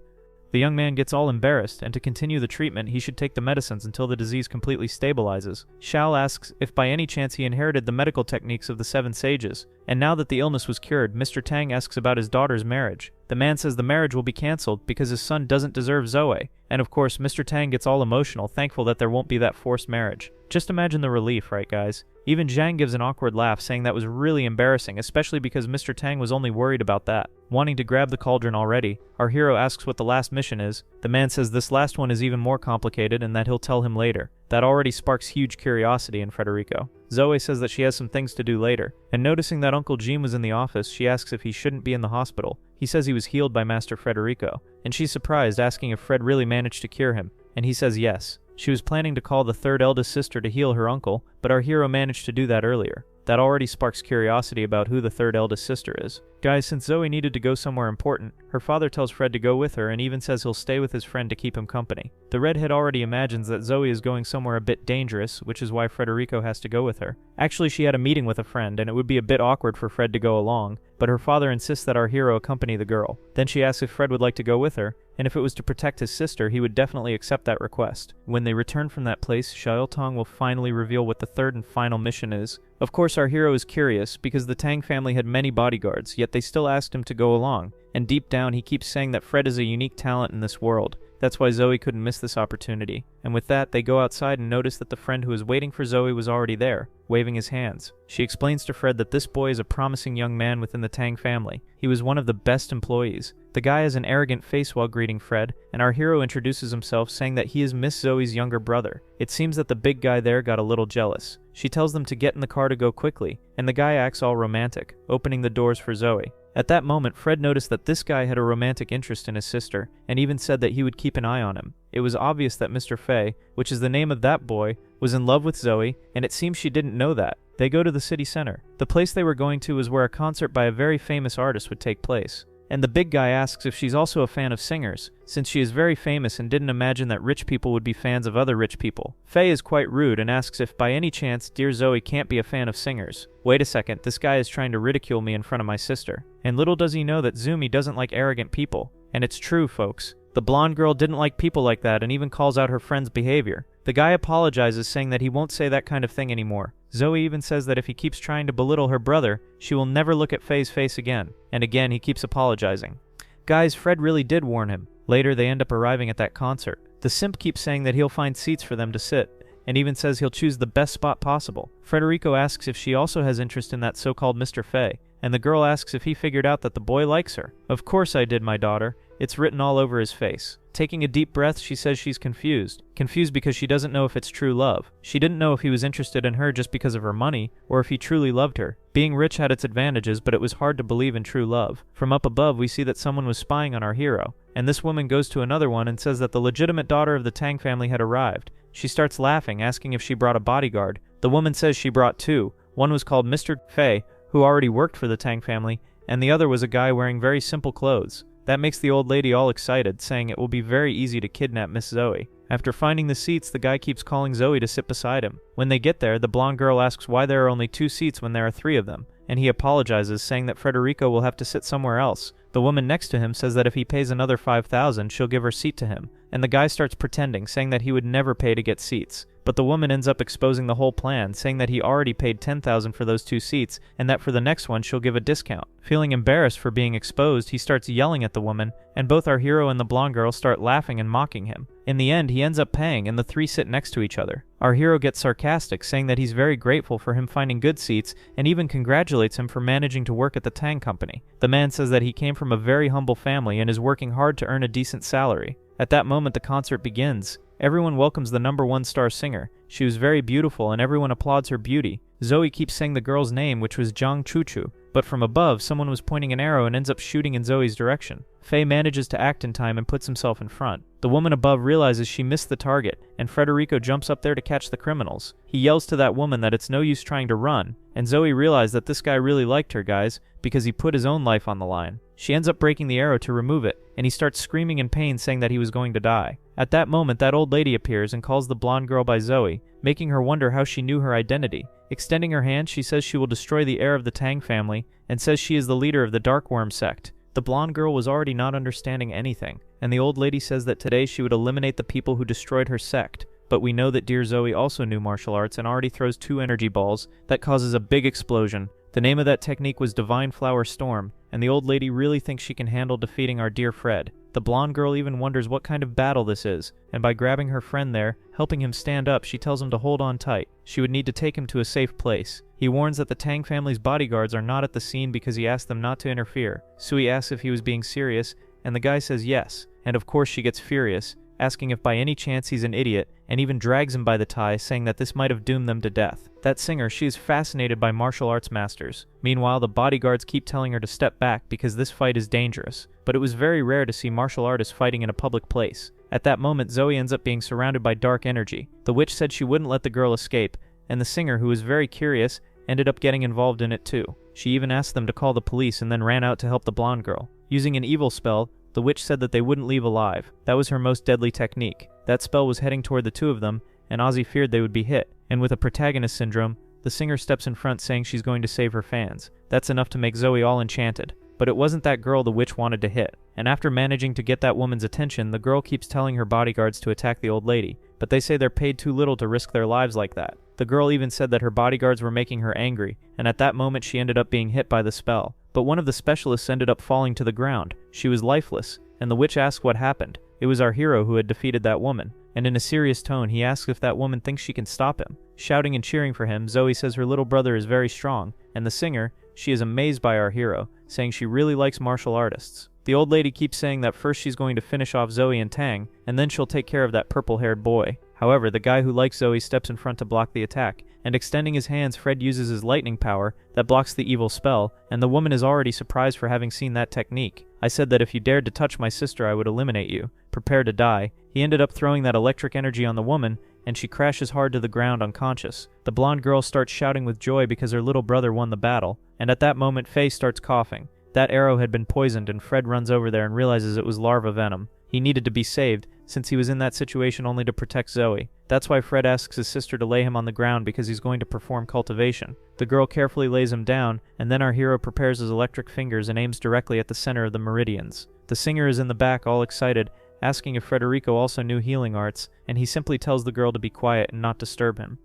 The young man gets all embarrassed, and to continue the treatment he should take the medicines until the disease completely stabilizes. Shao asks if by any chance he inherited the medical techniques of the 7 sages, and now that the illness was cured, Mr. Tang asks about his daughter's marriage. The man says the marriage will be cancelled because his son doesn't deserve Zoe, and of course Mr. Tang gets all emotional, thankful that there won't be that forced marriage. Just imagine the relief, right guys? Even Zhang gives an awkward laugh, saying that was really embarrassing, especially because Mr. Tang was only worried about that. Wanting to grab the cauldron already, our hero asks what the last mission is. The man says this last one is even more complicated and that he'll tell him later. That already sparks huge curiosity in Frederico. Zoe says that she has some things to do later, and noticing that Uncle Jean was in the office, she asks if he shouldn't be in the hospital. He says he was healed by Master Frederico, and she's surprised, asking if Fred really managed to cure him, and he says yes. She was planning to call the 3rd eldest sister to heal her uncle, but our hero managed to do that earlier. That already sparks curiosity about who the 3rd eldest sister is. Guys, since Zoe needed to go somewhere important, her father tells Fred to go with her and even says he'll stay with his friend to keep him company. The redhead already imagines that Zoe is going somewhere a bit dangerous, which is why Frederico has to go with her. Actually, she had a meeting with a friend, and it would be a bit awkward for Fred to go along, but her father insists that our hero accompany the girl. Then she asks if Fred would like to go with her, and if it was to protect his sister, he would definitely accept that request. When they return from that place, Xiaotong will finally reveal what the 3rd and final mission is. Of course, our hero is curious, because the Tang family had many bodyguards, yet they still asked him to go along, and deep down he keeps saying that Fred is a unique talent in this world. That's why Zoe couldn't miss this opportunity. And with that, they go outside and notice that the friend who was waiting for Zoe was already there, waving his hands. She explains to Fred that this boy is a promising young man within the Tang family. He was one of the best employees. The guy has an arrogant face while greeting Fred, and our hero introduces himself saying that he is Miss Zoe's younger brother. It seems that the big guy there got a little jealous. She tells them to get in the car to go quickly, and the guy acts all romantic, opening the doors for Zoe. At that moment, Fred noticed that this guy had a romantic interest in his sister, and even said that he would keep an eye on him. It was obvious that Mr. Fei, which is the name of that boy, was in love with Zoe, and it seems she didn't know that. They go to the city center. The place they were going to was where a concert by a very famous artist would take place. And the big guy asks if she's also a fan of singers, since she is very famous and didn't imagine that rich people would be fans of other rich people. Faye is quite rude and asks if by any chance dear Zoe can't be a fan of singers. Wait a second, this guy is trying to ridicule me in front of my sister. And little does he know that Zumi doesn't like arrogant people. And it's true, folks. The blonde girl didn't like people like that and even calls out her friend's behavior. The guy apologizes, saying that he won't say that kind of thing anymore. Zoe even says that if he keeps trying to belittle her brother, she will never look at Faye's face again. And again, he keeps apologizing. Guys, Fred really did warn him. Later, they end up arriving at that concert. The simp keeps saying that he'll find seats for them to sit, and even says he'll choose the best spot possible. Frederico asks if she also has interest in that so-called Mr. Fei, and the girl asks if he figured out that the boy likes her. Of course I did, my daughter. It's written all over his face. Taking a deep breath, she says she's confused. Confused because she doesn't know if it's true love. She didn't know if he was interested in her just because of her money, or if he truly loved her. Being rich had its advantages, but it was hard to believe in true love. From up above, we see that someone was spying on our hero, and this woman goes to another one and says that the legitimate daughter of the Tang family had arrived. She starts laughing, asking if she brought a bodyguard. The woman says she brought two. One was called Mr. Fei, who already worked for the Tang family, and the other was a guy wearing very simple clothes. That makes the old lady all excited, saying it will be very easy to kidnap Miss Zoe. After finding the seats, the guy keeps calling Zoe to sit beside him. When they get there, the blonde girl asks why there are only 2 seats when there are 3 of them, and he apologizes, saying that Frederico will have to sit somewhere else. The woman next to him says that if he pays another 5,000, she'll give her seat to him, and the guy starts pretending, saying that he would never pay to get seats. But the woman ends up exposing the whole plan, saying that he already paid 10,000 for those 2 seats, and that for the next one she'll give a discount. Feeling embarrassed for being exposed, he starts yelling at the woman, and both our hero and the blonde girl start laughing and mocking him. In the end, he ends up paying, and the 3 sit next to each other. Our hero gets sarcastic, saying that he's very grateful for him finding good seats, and even congratulates him for managing to work at the Tang company. The man says that he came from a very humble family and is working hard to earn a decent salary. At that moment, the concert begins. Everyone welcomes the #1 star singer. She was very beautiful, and everyone applauds her beauty. Zoe keeps saying the girl's name, which was Zhang Chuchu, but from above, someone was pointing an arrow and ends up shooting in Zoe's direction. Faye manages to act in time and puts himself in front. The woman above realizes she missed the target, and Frederico jumps up there to catch the criminals. He yells to that woman that it's no use trying to run, and Zoe realized that this guy really liked her, guys, because he put his own life on the line. She ends up breaking the arrow to remove it, and he starts screaming in pain, saying that he was going to die. At that moment, that old lady appears and calls the blonde girl by Zoe, making her wonder how she knew her identity. Extending her hand, she says she will destroy the heir of the Tang family, and says she is the leader of the Dark Worm sect. The blonde girl was already not understanding anything, and the old lady says that today she would eliminate the people who destroyed her sect. But we know that dear Zoe also knew martial arts and already throws 2 energy balls that causes a big explosion. The name of that technique was Divine Flower Storm, and the old lady really thinks she can handle defeating our dear Fred. The blonde girl even wonders what kind of battle this is, and by grabbing her friend there, helping him stand up, she tells him to hold on tight. She would need to take him to a safe place. He warns that the Tang family's bodyguards are not at the scene because he asked them not to interfere. Sui asks if he was being serious, and the guy says yes, and of course she gets furious, asking if by any chance he's an idiot, and even drags him by the tie, saying that this might have doomed them to death. That singer, she is fascinated by martial arts masters. Meanwhile, the bodyguards keep telling her to step back because this fight is dangerous, but it was very rare to see martial artists fighting in a public place. At that moment, Zoe ends up being surrounded by dark energy. The witch said she wouldn't let the girl escape, and the singer, who was very curious, ended up getting involved in it too. She even asked them to call the police and then ran out to help the blonde girl. Using an evil spell, the witch said that they wouldn't leave alive. That was her most deadly technique. That spell was heading toward the 2 of them, and Ozzy feared they would be hit. And with a protagonist syndrome, the singer steps in front saying she's going to save her fans. That's enough to make Zoe all enchanted. But it wasn't that girl the witch wanted to hit. And after managing to get that woman's attention, the girl keeps telling her bodyguards to attack the old lady. But they say they're paid too little to risk their lives like that. The girl even said that her bodyguards were making her angry, and at that moment she ended up being hit by the spell. But one of the specialists ended up falling to the ground. She was lifeless, and the witch asked what happened. It was our hero who had defeated that woman, and in a serious tone he asks if that woman thinks she can stop him. Shouting and cheering for him, Zoe says her little brother is very strong, and the singer, she is amazed by our hero, saying she really likes martial artists. The old lady keeps saying that first she's going to finish off Zoe and Tang, and then she'll take care of that purple-haired boy. However, the guy who likes Zoe steps in front to block the attack, and extending his hands, Fred uses his lightning power that blocks the evil spell, and the woman is already surprised for having seen that technique. I said that if you dared to touch my sister I would eliminate you. Prepare to die. He ended up throwing that electric energy on the woman, and she crashes hard to the ground unconscious. The blonde girl starts shouting with joy because her little brother won the battle, and at that moment Faye starts coughing. That arrow had been poisoned, and Fred runs over there and realizes it was larva venom. He needed to be saved, since he was in that situation only to protect Zoe. That's why Fred asks his sister to lay him on the ground because he's going to perform cultivation. The girl carefully lays him down, and then our hero prepares his electric fingers and aims directly at the center of the meridians. The singer is in the back all excited, asking if Federico also knew healing arts, and he simply tells the girl to be quiet and not disturb him.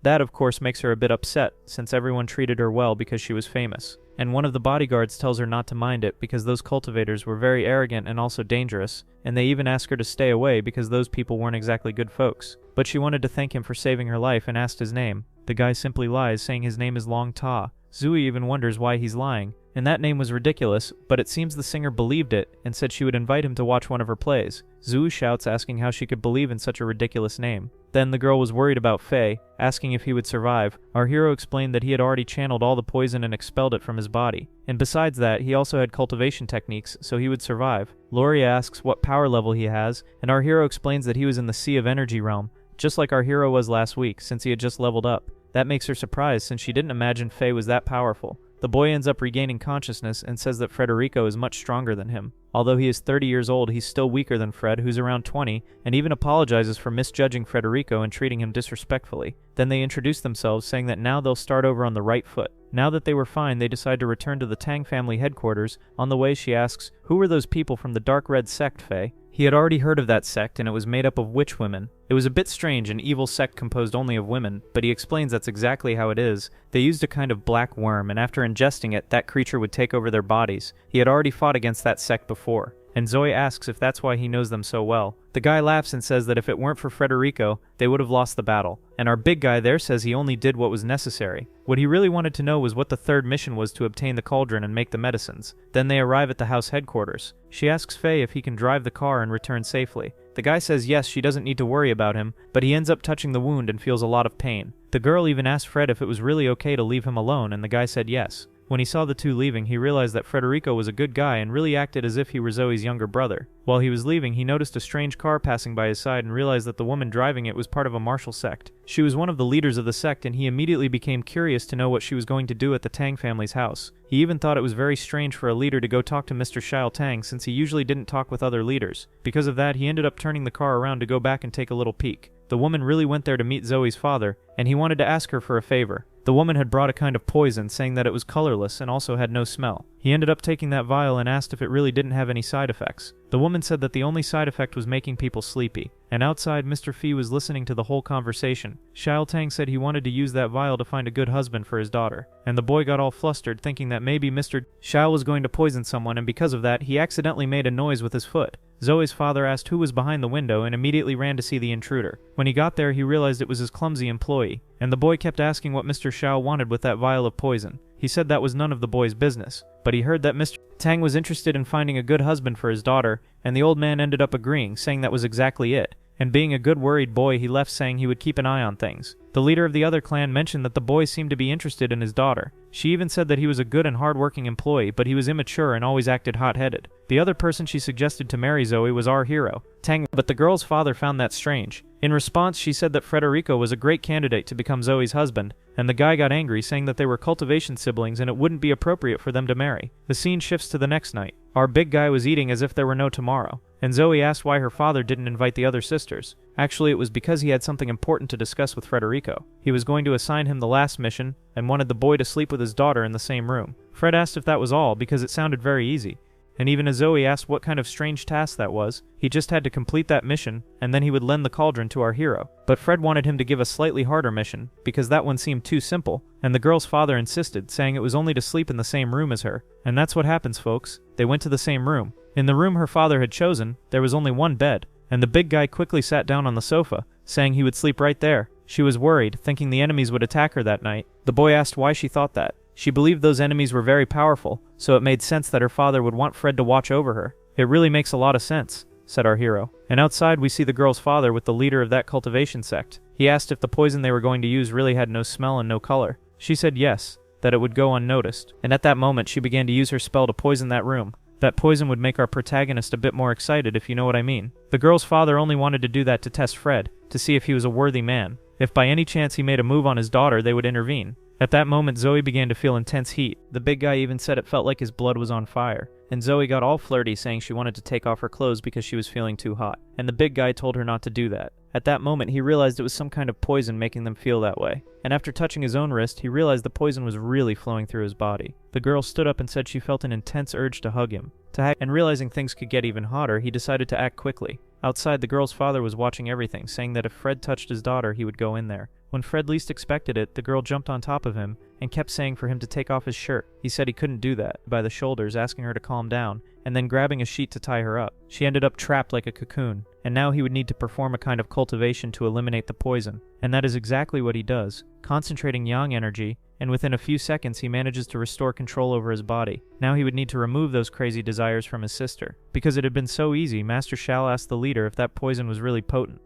That, of course, makes her a bit upset, since everyone treated her well because she was famous. And one of the bodyguards tells her not to mind it because those cultivators were very arrogant and also dangerous, and they even ask her to stay away because those people weren't exactly good folks. But she wanted to thank him for saving her life and asked his name. The guy simply lies, saying his name is Long Ta. Zui even wonders why he's lying, and that name was ridiculous, but it seems the singer believed it and said she would invite him to watch one of her plays. Zui shouts, asking how she could believe in such a ridiculous name. Then the girl was worried about Faye, asking if he would survive. Our hero explained that he had already channeled all the poison and expelled it from his body. And besides that, he also had cultivation techniques, so he would survive. Loria asks what power level he has, and our hero explains that he was in the Sea of Energy realm, just like our hero was last week, since he had just leveled up. That makes her surprised, since she didn't imagine Faye was that powerful. The boy ends up regaining consciousness and says that Federico is much stronger than him. Although he is 30 years old, he's still weaker than Fred, who's around 20, and even apologizes for misjudging Federico and treating him disrespectfully. Then they introduce themselves, saying that now they'll start over on the right foot. Now that they were fine, they decide to return to the Tang family headquarters. On the way, she asks, "Who were those people from the Dark Red sect, Faye?" He had already heard of that sect, and it was made up of witch women. It was a bit strange, an evil sect composed only of women, but he explains that's exactly how it is. They used a kind of black worm, and after ingesting it, that creature would take over their bodies. He had already fought against that sect before, and Zoe asks if that's why he knows them so well. The guy laughs and says that if it weren't for Federico, they would have lost the battle. And our big guy there says he only did what was necessary. What he really wanted to know was what the third mission was to obtain the cauldron and make the medicines. Then they arrive at the house headquarters. She asks Faye if he can drive the car and return safely. The guy says yes, she doesn't need to worry about him, but he ends up touching the wound and feels a lot of pain. The girl even asked Fred if it was really okay to leave him alone, and the guy said yes. When he saw the two leaving, he realized that Federico was a good guy and really acted as if he were Zoe's younger brother. While he was leaving, he noticed a strange car passing by his side and realized that the woman driving it was part of a martial sect. She was one of the leaders of the sect, and he immediately became curious to know what she was going to do at the Tang family's house. He even thought it was very strange for a leader to go talk to Mr. Xiao Tang, since he usually didn't talk with other leaders. Because of that, he ended up turning the car around to go back and take a little peek. The woman really went there to meet Zoe's father, and he wanted to ask her for a favor. The woman had brought a kind of poison, saying that it was colorless and also had no smell. He ended up taking that vial and asked if it really didn't have any side effects. The woman said that the only side effect was making people sleepy. And outside, Mr. Fee was listening to the whole conversation. Xiao Tang said he wanted to use that vial to find a good husband for his daughter. And the boy got all flustered, thinking that maybe Mr. Xiao was going to poison someone, and because of that, he accidentally made a noise with his foot. Zoe's father asked who was behind the window and immediately ran to see the intruder. When he got there, he realized it was his clumsy employee, and the boy kept asking what Mr. Xiao wanted with that vial of poison. He said that was none of the boy's business, but he heard that Mr. Tang was interested in finding a good husband for his daughter, and the old man ended up agreeing, saying that was exactly it. And being a good worried boy, he left saying he would keep an eye on things. The leader of the other clan mentioned that the boy seemed to be interested in his daughter. She even said that he was a good and hard-working employee, but he was immature and always acted hot-headed. The other person she suggested to marry Zoe was our hero, Tang, but the girl's father found that strange. In response, she said that Frederico was a great candidate to become Zoe's husband, and the guy got angry, saying that they were cultivation siblings and it wouldn't be appropriate for them to marry. The scene shifts to the next night. Our big guy was eating as if there were no tomorrow, and Zoe asked why her father didn't invite the other sisters. Actually, it was because he had something important to discuss with Frederico. He was going to assign him the last mission and wanted the boy to sleep with his daughter in the same room. Fred asked if that was all because it sounded very easy. And even as Zoe asked what kind of strange task that was, he just had to complete that mission, and then he would lend the cauldron to our hero. But Fred wanted him to give a slightly harder mission, because that one seemed too simple, and the girl's father insisted, saying it was only to sleep in the same room as her. And that's what happens, folks. They went to the same room. In the room her father had chosen, there was only one bed, and the big guy quickly sat down on the sofa, saying he would sleep right there. She was worried, thinking the enemies would attack her that night. The boy asked why she thought that. She believed those enemies were very powerful, so it made sense that her father would want Fred to watch over her. It really makes a lot of sense, said our hero. And outside we see the girl's father with the leader of that cultivation sect. He asked if the poison they were going to use really had no smell and no color. She said yes, that it would go unnoticed. And at that moment she began to use her spell to poison that room. That poison would make our protagonist a bit more excited, if you know what I mean. The girl's father only wanted to do that to test Fred, to see if he was a worthy man. If by any chance he made a move on his daughter, they would intervene. At that moment, Zoe began to feel intense heat. The big guy even said it felt like his blood was on fire. And Zoe got all flirty, saying she wanted to take off her clothes because she was feeling too hot. And the big guy told her not to do that. At that moment, he realized it was some kind of poison making them feel that way. And after touching his own wrist, he realized the poison was really flowing through his body. The girl stood up and said she felt an intense urge to hug him. And realizing things could get even hotter, he decided to act quickly. Outside, the girl's father was watching everything, saying that if Fred touched his daughter, he would go in there. When Fred least expected it, the girl jumped on top of him and kept saying for him to take off his shirt. He said he couldn't do that, by the shoulders, asking her to calm down, and then grabbing a sheet to tie her up. She ended up trapped like a cocoon, and now he would need to perform a kind of cultivation to eliminate the poison. And that is exactly what he does, concentrating yang energy, and within a few seconds he manages to restore control over his body. Now he would need to remove those crazy desires from his sister. Because it had been so easy, Master Shao asked the leader if that poison was really potent.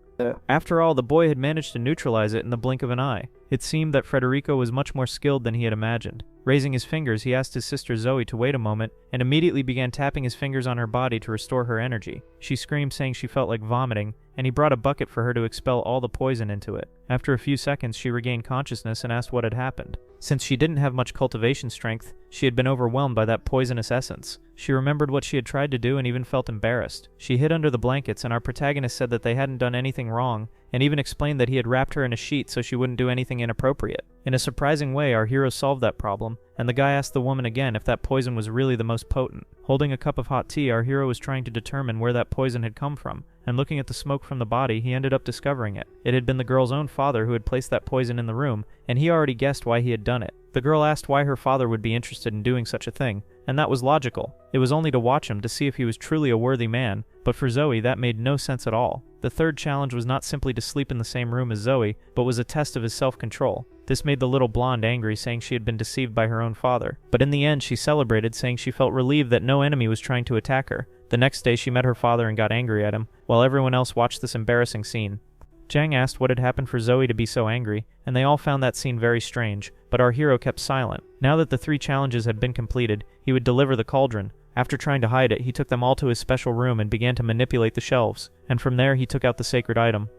After all, the boy had managed to neutralize it in the blink of an eye. It seemed that Frederico was much more skilled than he had imagined. Raising his fingers, he asked his sister Zoe to wait a moment, and immediately began tapping his fingers on her body to restore her energy. She screamed, saying she felt like vomiting, and he brought a bucket for her to expel all the poison into it. After a few seconds, she regained consciousness and asked what had happened. Since she didn't have much cultivation strength, she had been overwhelmed by that poisonous essence. She remembered what she had tried to do and even felt embarrassed. She hid under the blankets, and our protagonist said that they hadn't done anything wrong, and even explained that he had wrapped her in a sheet so she wouldn't do anything inappropriate. In a surprising way, our hero solved that problem, and the guy asked the woman again if that poison was really the most potent. Holding a cup of hot tea, our hero was trying to determine where that poison had come from, and looking at the smoke from the body, he ended up discovering it. It had been the girl's own father who had placed that poison in the room, and he already guessed why he had done it. The girl asked why her father would be interested in doing such a thing, and that was logical. It was only to watch him to see if he was truly a worthy man, but for Zoe that made no sense at all. The third challenge was not simply to sleep in the same room as Zoe, but was a test of his self-control. This made the little blonde angry, saying she had been deceived by her own father. But in the end, she celebrated, saying she felt relieved that no enemy was trying to attack her. The next day, she met her father and got angry at him, while everyone else watched this embarrassing scene. Jang asked what had happened for Zoe to be so angry, and they all found that scene very strange, but our hero kept silent. Now that the 3 challenges had been completed, he would deliver the cauldron. After trying to hide it, he took them all to his special room and began to manipulate the shelves, and from there he took out the sacred item.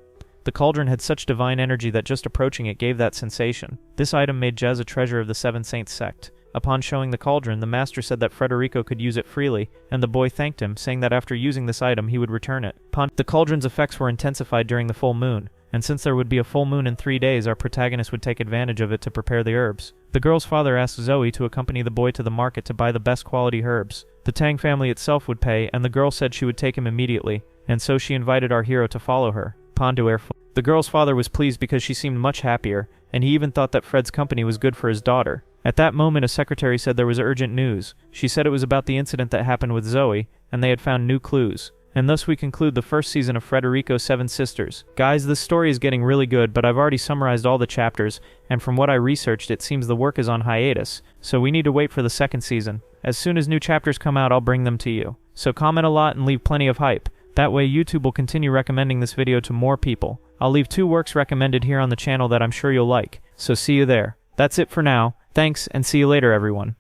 The cauldron had such divine energy that just approaching it gave that sensation. This item made Jez a treasure of the Seven Saints sect. Upon showing the cauldron, the master said that Frederico could use it freely, and the boy thanked him, saying that after using this item he would return it. The cauldron's effects were intensified during the full moon, and since there would be a full moon in 3 days, our protagonist would take advantage of it to prepare the herbs. The girl's father asked Zoe to accompany the boy to the market to buy the best quality herbs. The Tang family itself would pay, and the girl said she would take him immediately, and so she invited our hero to follow her. The girl's father was pleased because she seemed much happier, and he even thought that Fred's company was good for his daughter. At that moment, a secretary said there was urgent news. She said it was about the incident that happened with Zoe, and they had found new clues. And thus we conclude the first season of Frederico's Seven Sisters. Guys, this story is getting really good, but I've already summarized all the chapters, and from what I researched, it seems the work is on hiatus, so we need to wait for the second season. As soon as new chapters come out, I'll bring them to you. So comment a lot and leave plenty of hype. That way YouTube will continue recommending this video to more people. I'll leave 2 works recommended here on the channel that I'm sure you'll like, so see you there. That's it for now. Thanks, and see you later, everyone.